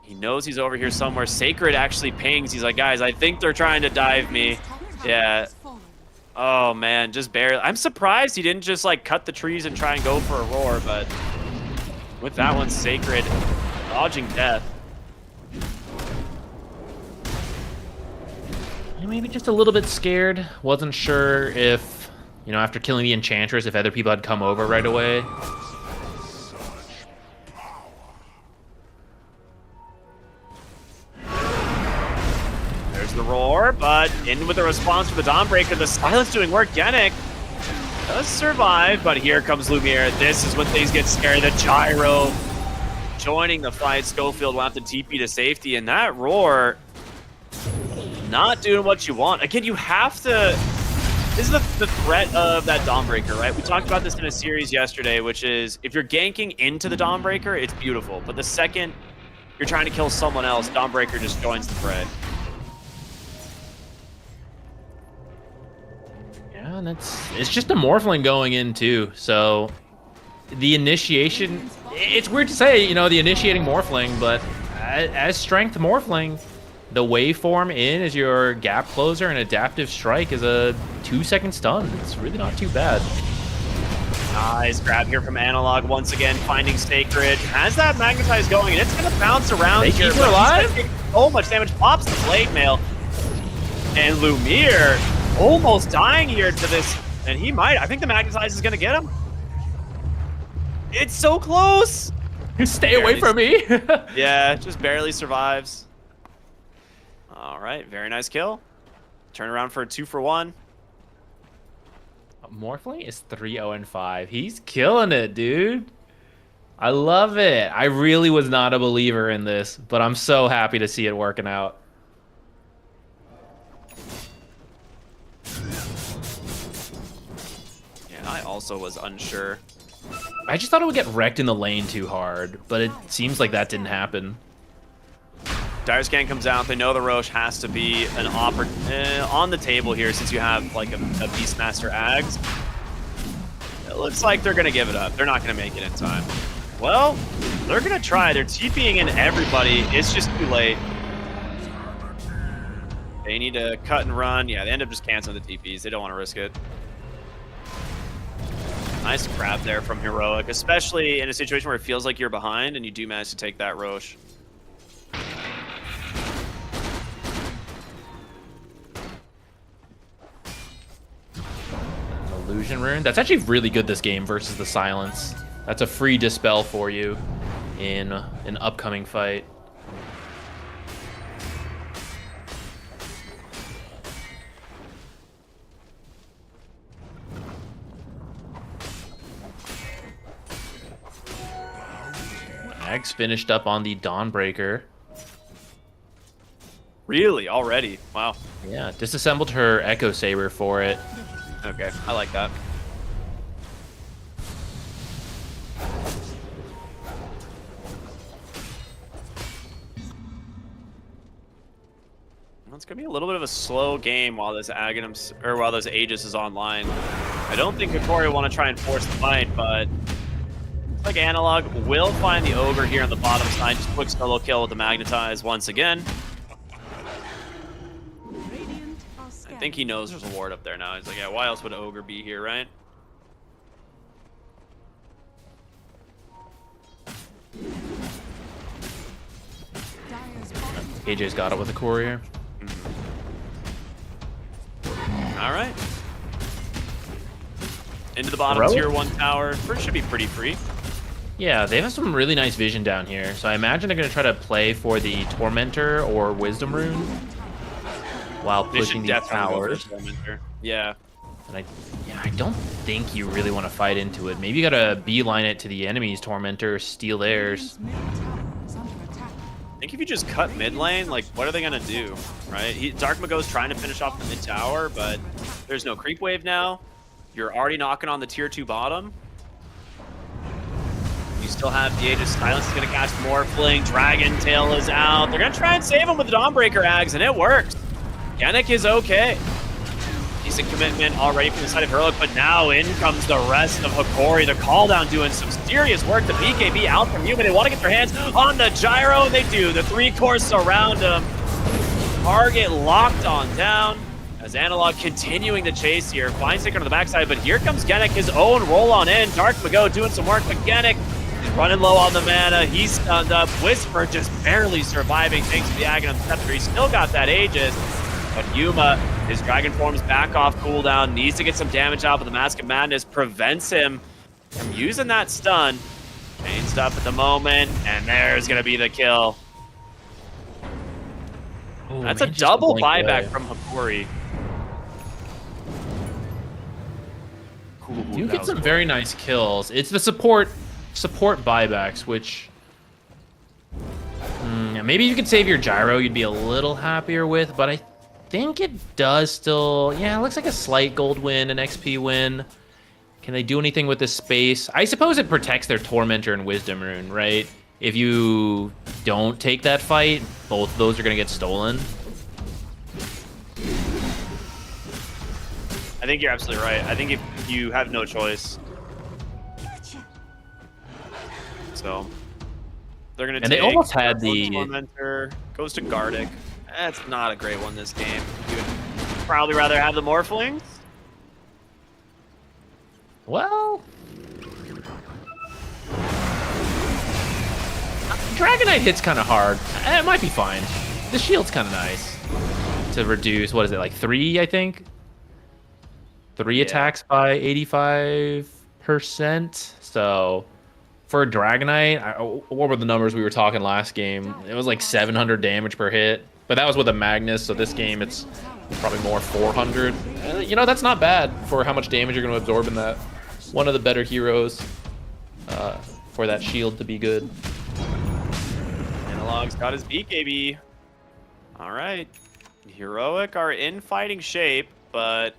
He knows he's over here somewhere. Sacred actually pings. He's like, guys, I think they're trying to dive me. Yeah. Oh, man, just barely. I'm surprised he didn't just, like, cut the trees and try and go for a roar, but with that one, Sacred dodging death. Maybe just a little bit scared. Wasn't sure if, you know, after killing the Enchantress, if other people had come over right away. There's the roar, but in with the response for the Dawnbreaker. The silence doing work. Genic does survive, but here comes Lumiere. This is when things get scary. The gyro joining the fight. Schofield will have to TP to safety, and that roar not doing what you want. Again, you have to... This is the threat of that Dawnbreaker, right? We talked about this in a series yesterday, which is if you're ganking into the Dawnbreaker, it's beautiful. But the second you're trying to kill someone else, Dawnbreaker just joins the fray. Yeah, and it's just a Morphling going in too. So the initiation, it's weird to say, you know, the initiating Morphling, but as strength Morphling, the waveform in is your gap closer, and adaptive strike is a 2-second stun. It's really not too bad. Nice grab here from Analog once again, finding Sacred. Has that Magnetize going, and it's going to bounce around They here. keep her alive? He's gonna take so much damage. Pops the Blade Mail. And Lumiere almost dying here to this. And he might. I think the Magnetize is going to get him. It's so close. Stay away from me. Yeah, just barely survives. All right, very nice kill. Turn around for a 2-for-1. Morphling is 3-0-5. He's killing it, dude. I love it. I really was not a believer in this, but I'm so happy to see it working out. Yeah, I also was unsure. I just thought it would get wrecked in the lane too hard, but it seems like that didn't happen. Dire Scan comes out. They know the Roche has to be an on the table here since you have like a Beastmaster Ags. It looks like they're going to give it up. They're not going to make it in time. Well, they're going to try. They're TPing in everybody. It's just too late. They need to cut and run. Yeah, they end up just canceling the TPs. They don't want to risk it. Nice grab there from Heroic, especially in a situation where it feels like you're behind and you do manage to take that Roche. Illusion Rune. That's actually really good this game versus the Silence. That's a free dispel for you in an upcoming fight. Ags finished up on the Dawnbreaker. Really? Already? Wow. Yeah, disassembled her Echo Saber for it. Okay, I like that. Well, it's gonna be a little bit of a slow game while this Aghanim or while this Aegis is online. I don't think Hikori will want to try and force the fight, but looks like Analog will find the Ogre here on the bottom side. Just quick solo kill with the Magnetize once again. I think he knows there's a ward up there now. He's like, yeah, why else would Ogre be here, right? AJ's got it with a courier. All right. Into the bottom tier 1 tower. First should be pretty free. Yeah, they have some really nice vision down here. So I imagine they're going to try to play for the Tormentor or Wisdom Rune while They pushing should these definitely go for towers. Tormentor. Yeah. And I don't think you really want to fight into it. Maybe you got to beeline it to the enemy's Tormentor, steal theirs. Middle tower is under attack. I think if you just cut mid lane, like, what are they gonna do, right? Dark Mago's trying to finish off the mid tower, but there's no creep wave now. You're already knocking on the tier 2 bottom. You still have the Aegis Silence is gonna catch Morphling. Dragon Tail is out. They're gonna try and save him with the Dawnbreaker Ags, and it works. Genic is okay. Decent commitment already from the side of Heroic, but now in comes the rest of Hikori. The call down doing some serious work. The BKB out from Human. They want to get their hands on the gyro, and they do. The 3-core surround him. Target locked on down. As Analog continuing to chase here. Fine sticker on the backside, but here comes Genic, his own roll on in. Dark Mago doing some work, but Genic is running low on the mana. He's stunned up. Whisper just barely surviving thanks to the Aghanim Scepter. He's still got that Aegis. But Yuma, his Dragon Form's back off cooldown, needs to get some damage out, but the Mask of Madness prevents him from using that stun. Changed up at the moment, and there's going to be the kill. Ooh, That's a man, just double blinked buyback away. from Hikori. Ooh, You that get was some good. very nice kills. It's the support buybacks, which maybe you could save your gyro. You'd be a little happier with, but I think it does still. Yeah, it looks like a slight gold win, an XP win. Can they do anything with this space? I suppose it protects their Tormentor and Wisdom Rune, right? If you don't take that fight, both of those are going to get stolen. I think you're absolutely right. I think if you have no choice. So they're gonna And take they almost had Purple the- Tormentor, goes to Gardic. That's not a great one this game. You would probably rather have the Morphlings. Well, Dragonite hits kind of hard. It might be fine. The shield's kind of nice to reduce. What is it, like 3? I think 3 attacks by 85%. So for a Dragonite, what were the numbers we were talking last game? It was like 700 damage per hit, but that was with a Magnus. So this game, it's probably more 400. You know, that's not bad for how much damage you're going to absorb in that. One of the better heroes for that shield to be good. Analog's got his BKB. All right. Heroic are in fighting shape, but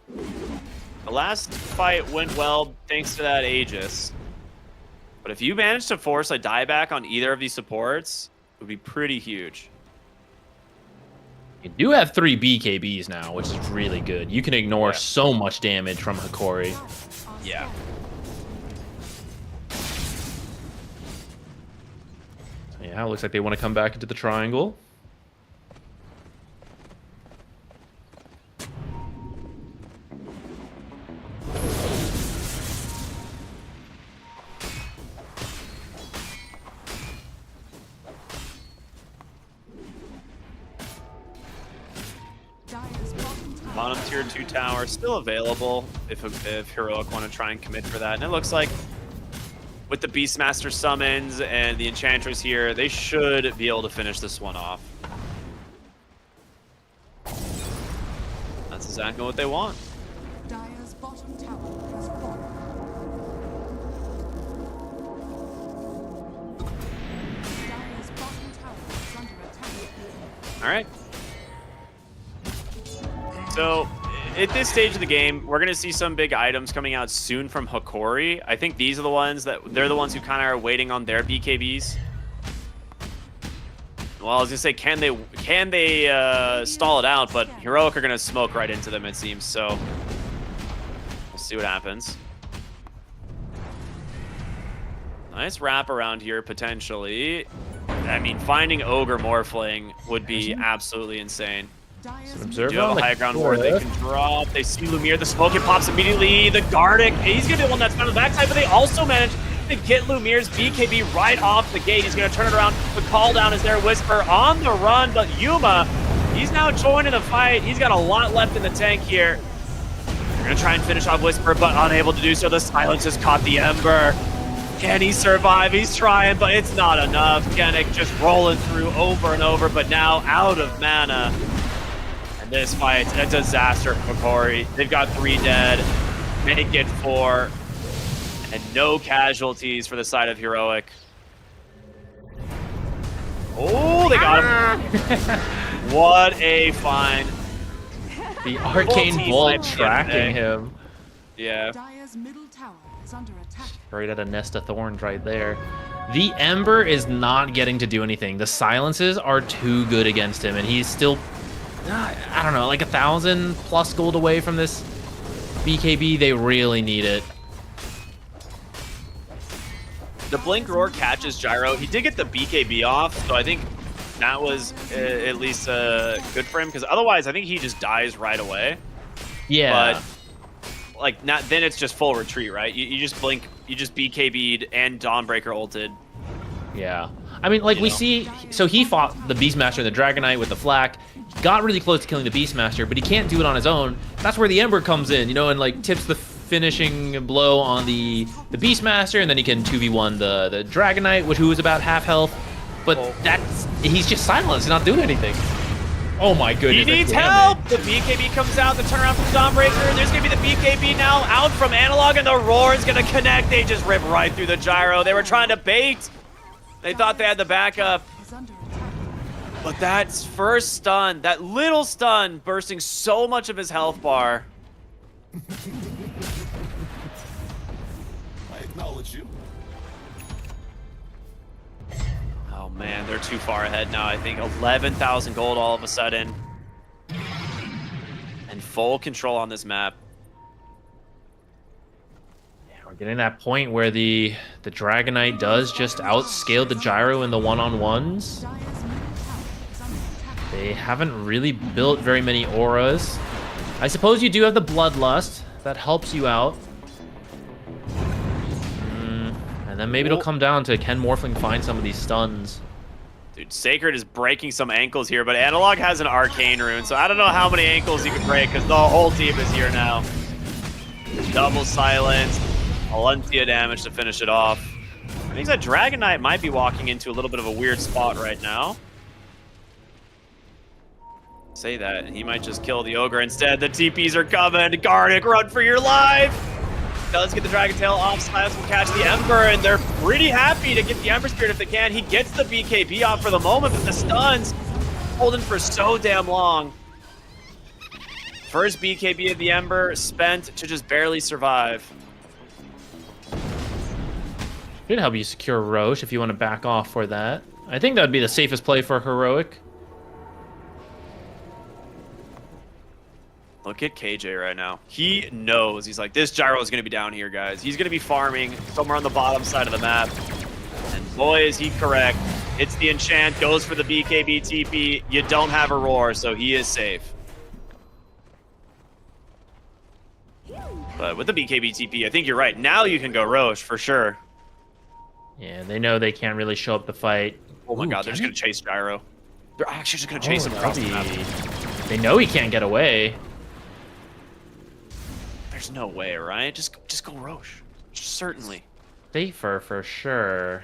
the last fight went well thanks to that Aegis. But if you manage to force a dieback on either of these supports, it would be pretty huge. You do have 3 BKBs now, which is really good. You can ignore Yeah. so much damage from Hikori. Yeah. Yeah, it looks like they want to come back into the triangle. Dire's bottom tower Bottom tier 2 tower still available if Heroic want to try and commit for that. And it looks like with the Beastmaster summons and the Enchantress here, they should be able to finish this one off. That's exactly what they want. Dire's bottom tower has fallen. Dire's bottom tower is under attack. All right. So at this stage of the game, we're gonna see some big items coming out soon from Hikori. I think these are the ones they're the ones who kind of are waiting on their BKBs. Well, I was gonna say, can they stall it out? But Heroic are gonna smoke right into them, it seems. So we'll see what happens. Nice wrap around here potentially. I mean, finding Ogre Morphling would be absolutely insane. Dire's Observe Do have on a the high ground ward they cliff. can drop. They see Lumiere, the smoke, it pops immediately. The Gardic, he's gonna be the one that's found on the backside, but they also manage to get Lumiere's BKB right off the gate. He's gonna turn it around. The call down is there. Whisper on the run, but Yuma, he's now joining the fight. He's got a lot left in the tank here. They're gonna try and finish off Whisper, but unable to do so. The silence has caught the Ember. Can he survive? He's trying, but it's not enough. Genic just rolling through over and over, but now out of mana. And this fight's a disaster for Hikori. They've got 3 dead, make it 4, and no casualties for the side of Heroic. Oh, they got him. What a find. The Full arcane team bolt sniped tracking yesterday. him. Yeah. Dire's middle tower is under attack. Right at a nest of thorns right there. The Ember is not getting to do anything. The silences are too good against him, and he's still, I don't know, like 1,000+ gold away from this BKB. They really need it. The Blink Roar catches Gyro. He did get the BKB off, so I think that was at least good for him, because otherwise I think he just dies right away. Yeah. But like then it's just full retreat, right? You just blink, you just BKB'd and Dawnbreaker ulted. Yeah. I mean, like, we see, so he fought the Beastmaster and the Dragonite with the flak. He got really close to killing the Beastmaster, but he can't do it on his own. That's where the Ember comes in, you know, and like tips the finishing blow on the Beastmaster, and then he can 2v1 the Dragonite, who was about half health. But he's just silenced, he's not doing anything. Oh my goodness. He needs help! The BKB comes out, the turnaround from Dawnbreaker. There's gonna be the BKB now out from Analog, and the Roar is gonna connect. They just rip right through the Gyro. They were trying to bait. They thought they had the backup. Is under attack. But that first stun, that little stun, bursting so much of his health bar. I acknowledge you. Oh man, they're too far ahead now. I think 11,000 gold all of a sudden. And full control on this map. We're getting that point where the Dragonite does just outscale the Gyro in the one-on-ones. Dire's middle tower is under attack. They haven't really built very many auras. I suppose you do have the Bloodlust. That helps you out. And then maybe it'll come down to, can Morphling find some of these stuns? Dude, Sacred is breaking some ankles here, but Analog has an Arcane Rune, so I don't know how many ankles you can break, because the whole team is here now. Double silence, Alentia damage to finish it off. I think that Dragonite might be walking into a little bit of a weird spot right now. Say that, and he might just kill the Ogre instead. The TPs are coming. Garnic, run for your life! Does get the Dragon Tail off. Silas will catch the Ember, and they're pretty happy to get the Ember Spirit if they can. He gets the BKB off for the moment, but the stuns holding for so damn long. First BKB of the Ember spent to just barely survive. Could help you secure Roche if you want to back off for that. I think that would be the safest play for Heroic. Look at KJ right now. He knows. He's like, this Gyro is going to be down here, guys. He's going to be farming somewhere on the bottom side of the map. And boy, is he correct. Hits the enchant, goes for the BKB TP. You don't have a Roar, so he is safe. But with the BKB TP, I think you're right. Now you can go Roche, for sure. Yeah, they know they can't really show up the fight. Oh my god, they're just going to chase Gyro. They're actually just going to chase him across the map. They know he can't get away. There's no way, right? Just go Roche. Certainly. Safer for sure.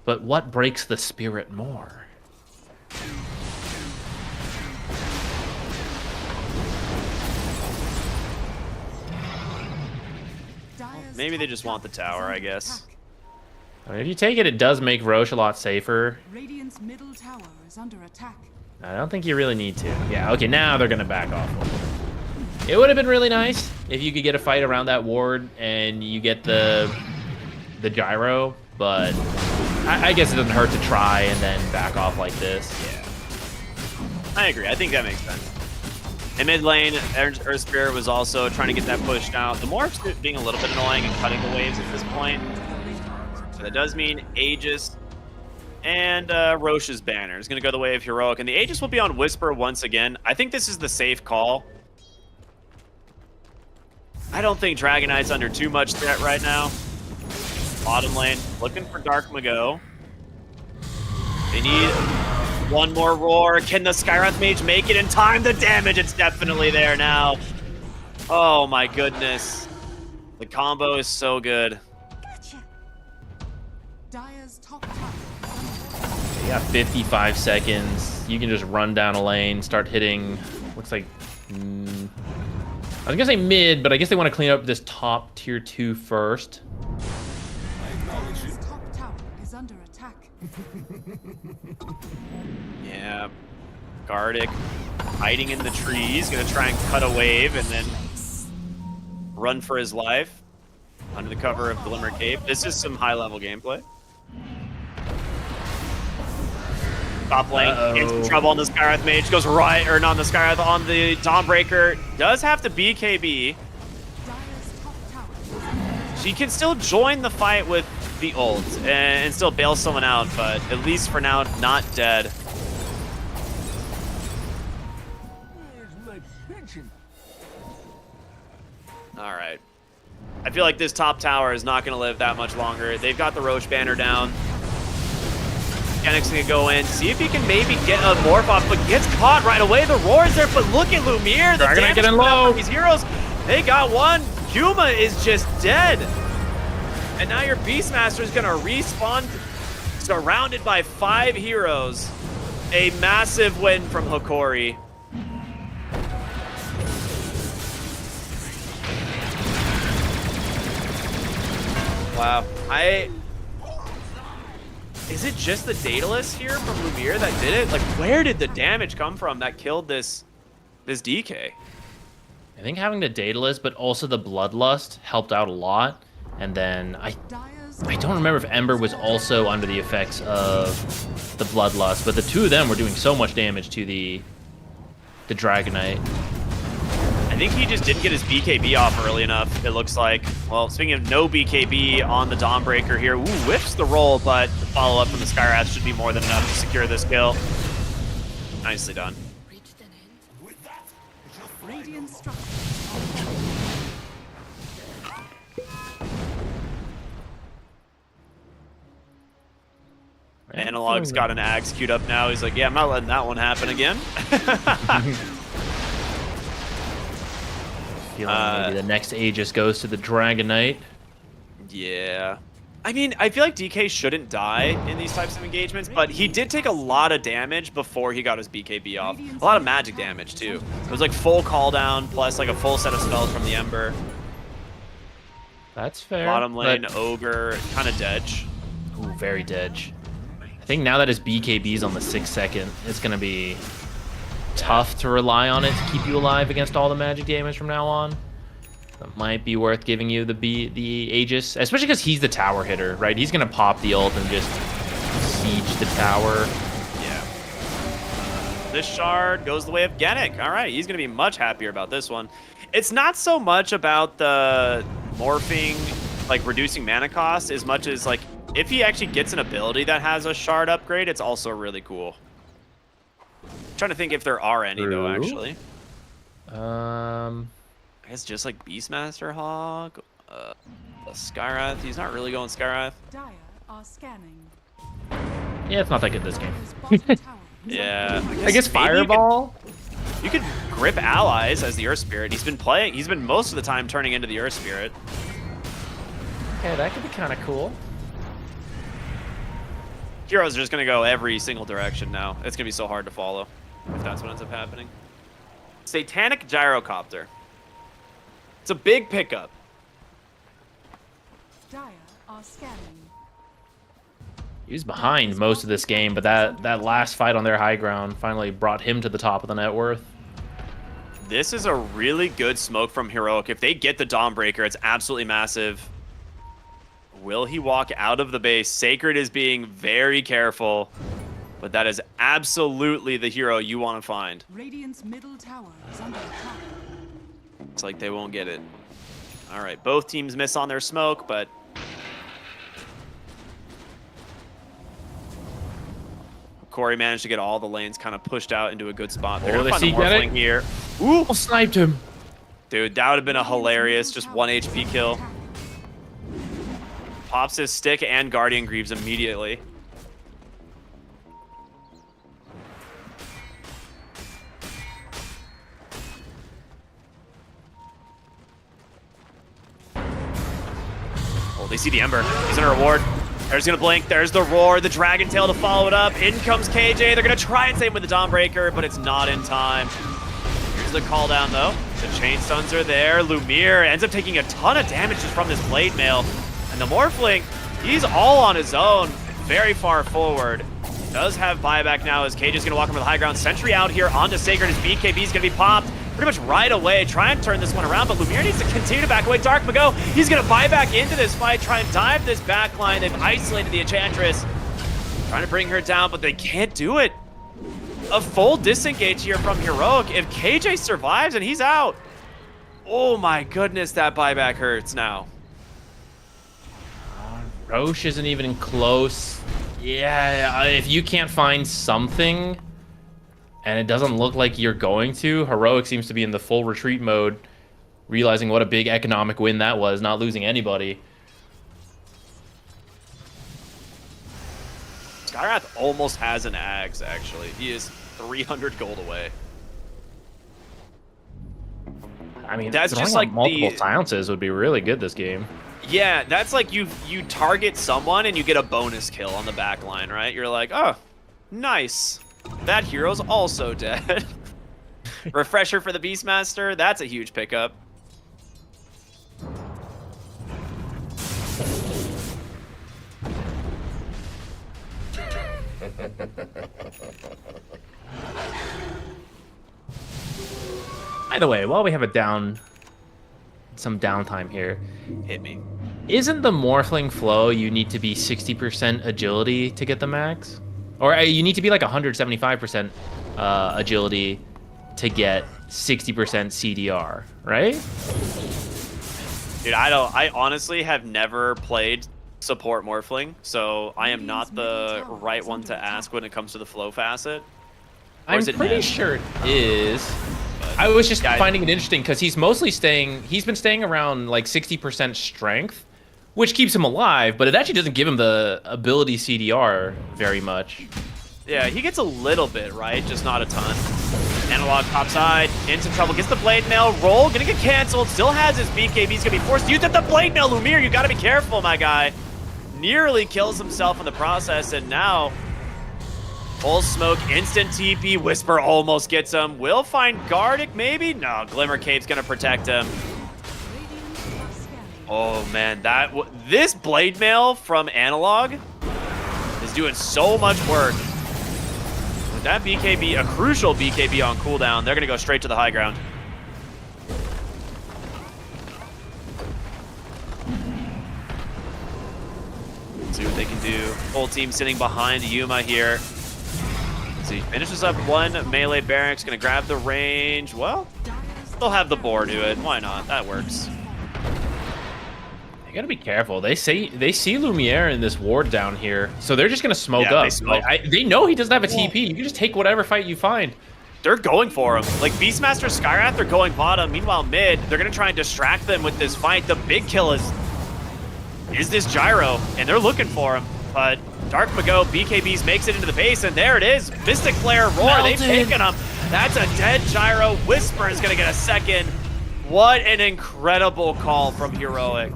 But what breaks the spirit more? Dire's Maybe they top just want the tower is tower, I under guess. attack. I mean, if you take it, it does make Roche a lot safer. Radiant's middle tower is under attack. I don't think you really need to. Yeah, okay, now they're gonna back off. It would have been really nice if you could get a fight around that ward and you get the Gyro, but I guess it doesn't hurt to try and then back off like this. Yeah. I agree. I think that makes sense. In mid lane, Earth Spirit was also trying to get that pushed out. The Morph's being a little bit annoying and cutting the waves at this point. So that does mean Aegis and Roche's banner is going to go the way of Heroic. And the Aegis will be on Whisper once again. I think this is the safe call. I don't think Dragonite's under too much threat right now. Bottom lane, looking for Dark Mago. They need one more Roar. Can the Skywrath Mage make it in time? The damage, it's definitely there now. Oh my goodness. The combo is so good. Dire's top tower. You got 55 seconds. You can just run down a lane, start hitting, looks like, I was gonna say mid, but I guess they want to clean up this top tier 2 first. Dire's top tower is under attack. Yeah. Gardic hiding in the trees, gonna try and cut a wave and then run for his life under the cover of Glimmer Cape. This is some high-level gameplay. Top lane, in some trouble on the Skywrath Mage, goes right, or not on the Skywrath, on the Dawnbreaker. Does have to BKB. She can still join the fight with the ult and still bail someone out, but at least for now, not dead. All right. I feel like this top tower is not going to live that much longer. They've got the Roche banner down. Genix going to go in, see if he can maybe get a morph off, but gets caught right away. The roar is there, but look at Lumiere. The damage getting coming out low. from these heroes. They got one. Yuma is just dead. And now your Beastmaster is going to respawn, surrounded by 5 heroes. A massive win from Hikori. Wow. Is it just the Daedalus here from Lumiere that did it? Like, where did the damage come from that killed this DK? I think having the Daedalus, but also the Bloodlust helped out a lot. And then I don't remember if Ember was also under the effects of the Bloodlust, but the two of them were doing so much damage to the Dragonite. I think he just didn't get his BKB off early enough, it looks like. Well, speaking of no BKB on the Dawnbreaker here, ooh, whiffs the roll, but the follow-up from the Skywrath should be more than enough to secure this kill. Nicely done. Radiant structure. Analog's got an Axe queued up now. He's like, yeah, I'm not letting that one happen again. Feeling maybe the next Aegis goes to the Dragonite. Yeah. I mean, I feel like DK shouldn't die in these types of engagements, but he did take a lot of damage before he got his BKB off. A lot of magic damage, too. It was like full call down, plus like a full set of spells from the Ember. That's fair. Bottom lane, but... Ogre, kind of dedge. Ooh, very dedge. I think now that his BKB's on the 6 second, it's going to be tough to rely on it to keep you alive against all the magic damage from now on. That might be worth giving you the Aegis, especially because he's the tower hitter, right? He's going to pop the ult and just siege the tower. Yeah. This shard goes the way of Genic. All right, he's going to be much happier about this one. It's not so much about the morphing, like reducing mana cost, as much as like if he actually gets an ability that has a shard upgrade, it's also really cool. I'm trying to think if there are any though, actually. I guess just like Beastmaster Hawk, Skywrath. He's not really going Skywrath. Dire are scanning. Yeah, it's not that good this game. Yeah. I guess Fireball. You could grip allies as the Earth Spirit. He's been most of the time turning into the Earth Spirit. Okay, that could be kind of cool. Heroes are just gonna go every single direction now. It's gonna be so hard to follow if that's what ends up happening. Satanic Gyrocopter. It's a big pickup. Dire are scanning. He was behind most of this game, but that last fight on their high ground finally brought him to the top of the net worth. This is a really good smoke from Heroic. If they get the Dawnbreaker, it's absolutely massive. Will he walk out of the base? Sacred is being very careful, but that is absolutely the hero you want to find. Radiant's middle tower is under attack. It's like they won't get it. All right, both teams miss on their smoke, but Corey managed to get all the lanes kind of pushed out into a good spot. They're gonna find the Morphling here. Ooh, sniped him. Dude, that would have been a hilarious just 1 HP kill. Pops his stick and Guardian Greaves immediately. Oh, they see the Ember. He's in a reward. There's gonna blink. There's the roar, the Dragon Tail to follow it up. In comes KJ. They're gonna try and save him with the Dawnbreaker, but it's not in time. Here's the call down though. The chain stuns are there. Lumiere ends up taking a ton of damage just from this blade mail. And the Morphling, he's all on his own. very far forward. Does have buyback now as Cage is going to walk him to the high ground. Sentry out here onto Sacred. His BKB is going to be popped pretty much right away. Try and turn this one around, but Lumiere needs to continue to back away. Dark Mago, he's going to buy back into this fight, try and dive this back line. They've isolated the Enchantress. Trying to bring her down, but they can't do it. A full disengage here from Heroic. If KJ survives and he's out, oh my goodness, that buyback hurts now. Roche isn't even close. Yeah, if you can't find something, and it doesn't look like you're going to, Heroic seems to be in the full retreat mode, realizing what a big economic win that was, not losing anybody. Skyrath almost has an Ags, actually. He is 300 gold away. I mean, that's just like multiple silences would be really good this game. Yeah, that's like you target someone and you get a bonus kill on the back line, right? You're like, oh, nice. That hero's also dead. Refresher for the Beastmaster, that's a huge pickup. By the way, while we have some downtime here, Hit me. isn't the Morphling flow you need to be 60% agility to get the max? Or you need to be like 175% agility to get 60% CDR, right? Dude, I honestly have never played support Morphling, so I am not the right one to ask when it comes to the flow facet. Or I'm is it pretty Ned? sure it is. But, I was just yeah, finding it interesting because he's been staying around like 60% strength, which keeps him alive, but it actually doesn't give him the ability CDR very much. Yeah, he gets a little bit, right? Just not a ton. Analog top side, in some trouble, gets the blade mail, roll, gonna get canceled, still has his BKB, he's gonna be forced to use it. The blade mail, Lumiere, you gotta be careful, my guy. Nearly kills himself in the process, and now full smoke, instant TP, Whisper almost gets him. Will find Gardic, maybe? No, Glimmer Cape's gonna protect him. Oh man, this blade mail from Analog is doing so much work. With that BKB, a crucial BKB on cooldown, they're gonna go straight to the high ground. See what they can do. Whole team sitting behind Yuma here. So he finishes up one melee barracks, gonna grab the range. Well, they'll have the boar do it. Why not? That works. You gotta be careful. They see Lumiere in this ward down here, so they're just gonna smoke Yeah, up. they smoke. They know he doesn't have a TP. You can just take whatever fight you find. They're going for him. Like Beastmaster, Skyrath, they're going bottom. Meanwhile, mid, they're gonna try and distract them with this fight. The big kill is this Gyro, and they're looking for him. But Dark Mago, BKBs makes it into the base, and there it is. Mystic Flare Roar, Melted. they've taken him. That's a dead Gyro. Whisper is gonna get a second. What an incredible call from Heroic.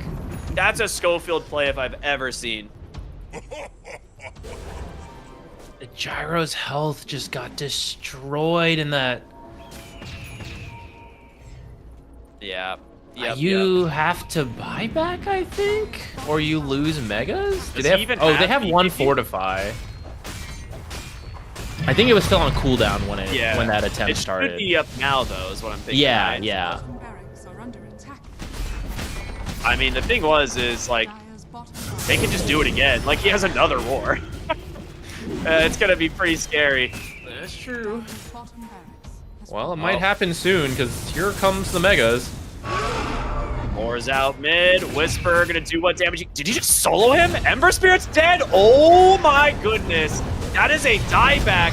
That's a Schofield play if I've ever seen. The Gyro's health just got destroyed in that. Yeah. Yep, You have to buy back, I think, or you lose megas. Do Does they he have? even Oh, have they have one BKB? fortify. I think it was still on cooldown when that It attempt started. should be up now, though, is what I'm thinking. Yeah, right? yeah. Barracks are under attack. I mean, the thing is like, Dire's bottom they can just do it again. Like, he has another war. It's gonna be pretty scary. That's true. bottom barracks has Well, it might happen soon because here comes the megas. More's out mid. Whisper gonna do what damage? Did he just solo him? Ember Spirit's dead. Oh my goodness. That is a dieback.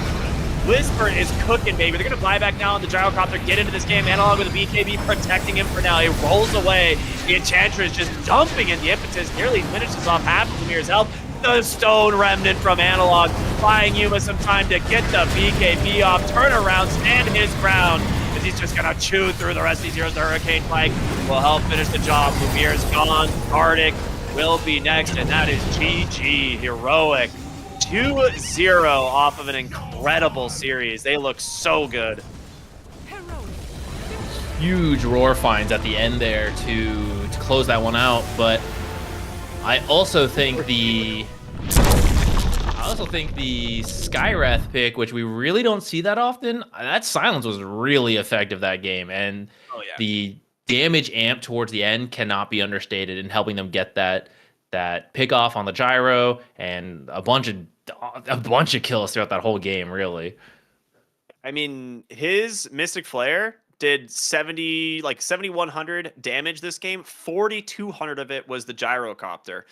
Whisper is cooking, baby. They're gonna buy back now on the Gyrocopter, get into this game. Analog with a BKB protecting him for now. He rolls away. The Enchantress just dumping in the impetus, nearly finishes off half of Lumire's health. The Stone Remnant from Analog, buying Yuma some time to get the BKB off, turn around, stand his ground, as he's just gonna chew through the rest of these heroes. The Hurricane Pike will help finish the job. Lumire's gone. Gardic will be next, and that is GG. Heroic 2-0 off of an incredible series. They look so good. Huge roar finds at the end there to close that one out, but I also think the I also think the Skywrath pick, which we really don't see that often, that silence was really effective that game. And Oh yeah. the damage amp towards the end cannot be understated in helping them get that pick off on the gyro and a bunch of kills throughout that whole game, really. I mean, his Mystic Flare did 7,100 damage this game. 4,200 of it was the gyrocopter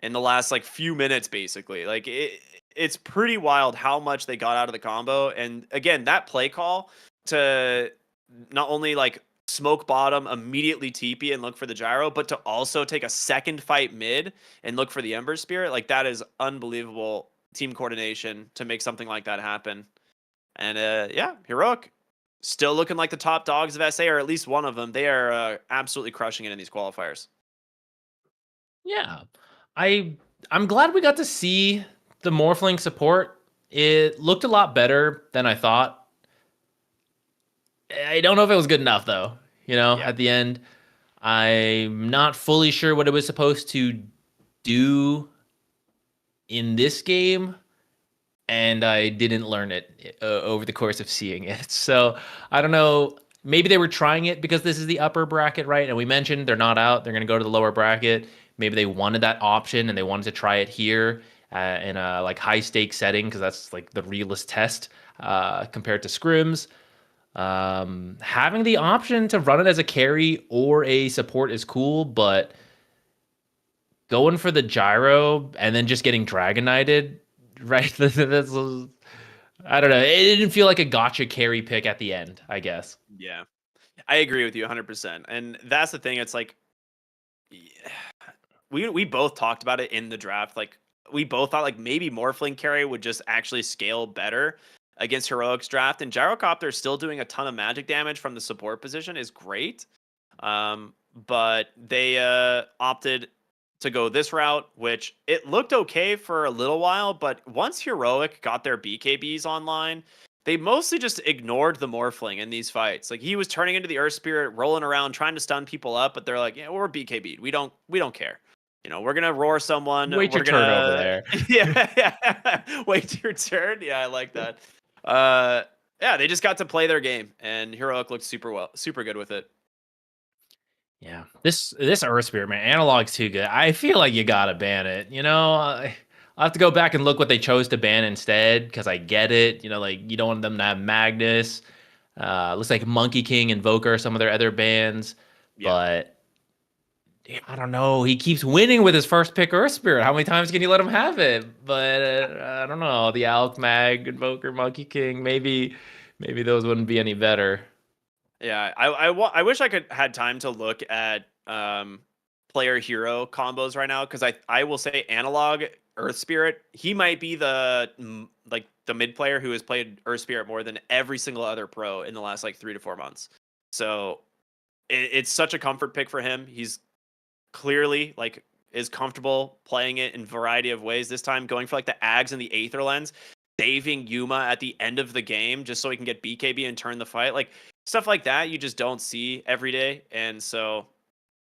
in the last like few minutes, basically. Like it's pretty wild how much they got out of the combo. And again, that play call to not only like smoke bottom, immediately TP and look for the gyro, but to also take a second fight mid and look for the Ember Spirit, like that is unbelievable team coordination to make something like that happen. And yeah, Heroic still looking like the top dogs of SA, or at least one of them. They are absolutely crushing it in these qualifiers. Yeah. I'm glad we got to see the Morphling support. It looked a lot better than I thought. I don't know if it was good enough though. At the end, I'm not fully sure what it was supposed to do in this game, and I didn't learn it over the course of seeing it. So I don't know. Maybe they were trying it because this is the upper bracket, right? And we mentioned they're not out. They're going to go to the lower bracket. Maybe they wanted that option and they wanted to try it here in a like high stakes setting because that's like the realest test compared to scrims. Having the option to run it as a carry or a support is cool, but going for the gyro and then just getting Dragon Knighted, right? That's, I don't know. It didn't feel like a gotcha carry pick at the end, I guess. Yeah, I agree with you 100%. And that's the thing. It's like, we both talked about it in the draft. Like we both thought like maybe Morphling carry would just actually scale better against Heroic's draft. And Gyrocopter still doing a ton of magic damage from the support position is great. But they opted to go this route, which it looked okay for a little while. But once Heroic got their BKBs online, they mostly just ignored the Morphling in these fights. Like he was turning into the Earth Spirit, rolling around, trying to stun people up, but they're like, yeah, we're BKB'd. We don't care. We're gonna roar someone. Wait your turn over there. Yeah. Wait your turn. Yeah, I like that. Yeah, they just got to play their game, and Heroic looked super good with it. Yeah, this Earth Spirit, man, analog's too good. I feel like you gotta ban it. I'll have to go back and look what they chose to ban instead because I get it. Like you don't want them to have Magnus. Looks like Monkey King, Invoker, some of their other bans, but I don't know. He keeps winning with his first pick Earth Spirit. How many times can you let him have it? But I don't know. The Alk Mag, Invoker, Monkey King, maybe those wouldn't be any better. Yeah, I wish I could had time to look at player hero combos right now because I will say Analog Earth Spirit, he might be the mid player who has played Earth Spirit more than every single other pro in the last like 3 to 4 months. So it's such a comfort pick for him. He's clearly like is comfortable playing it in a variety of ways. This time going for like the Ags and the Aether Lens, saving Yuma at the end of the game just so he can get BKB and turn the fight. Like stuff like that you just don't see every day. And so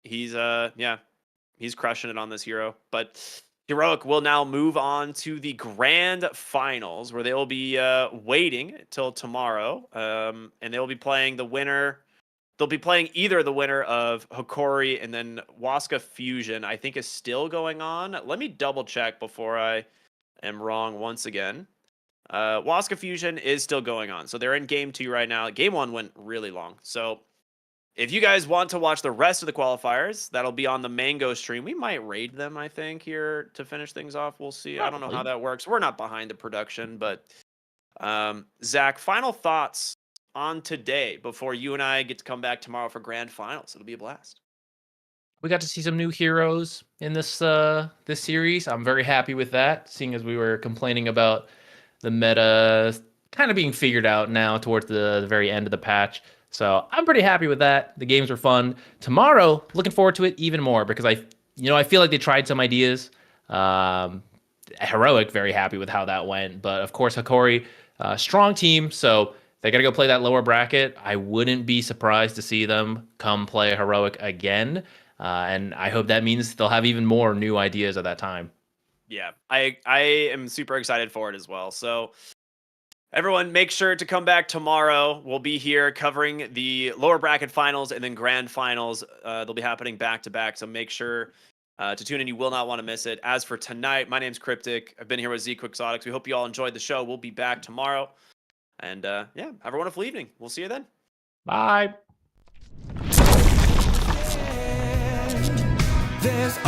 he's crushing it on this hero. But Heroic will now move on to the grand finals where they will be waiting till tomorrow. And they will be playing the winner. They'll be playing either the winner of Hikori and then Waska Fusion, I think is still going on. Let me double check before I am wrong once again. Waska Fusion is still going on. So they're in game 2 right now. Game 1 went really long. So if you guys want to watch the rest of the qualifiers, that'll be on the Mango stream. We might raid them, I think, here to finish things off. We'll see. Probably. I don't know how that works. We're not behind the production, but Zach, final thoughts on today before you and I get to come back tomorrow for grand finals. It'll be a blast. We got to see some new heroes in this this series. I'm very happy with that, seeing as we were complaining about the meta kind of being figured out now towards the very end of the patch. So I'm pretty happy with that. The games were fun. Tomorrow, looking forward to it even more because I feel like they tried some ideas. Heroic, very happy with how that went. But of course, Hikori, strong team. So they got to go play that lower bracket. I wouldn't be surprised to see them come play Heroic again. And I hope that means they'll have even more new ideas at that time. Yeah, I am super excited for it as well. So everyone, make sure to come back tomorrow. We'll be here covering the lower bracket finals and then grand finals. They'll be happening back to back, so make sure to tune in. You will not want to miss it. As for tonight, my name's Cryptic. I've been here with Z Quixotics. We hope you all enjoyed the show. We'll be back tomorrow. And yeah, have a wonderful evening. We'll see you then. Bye. There's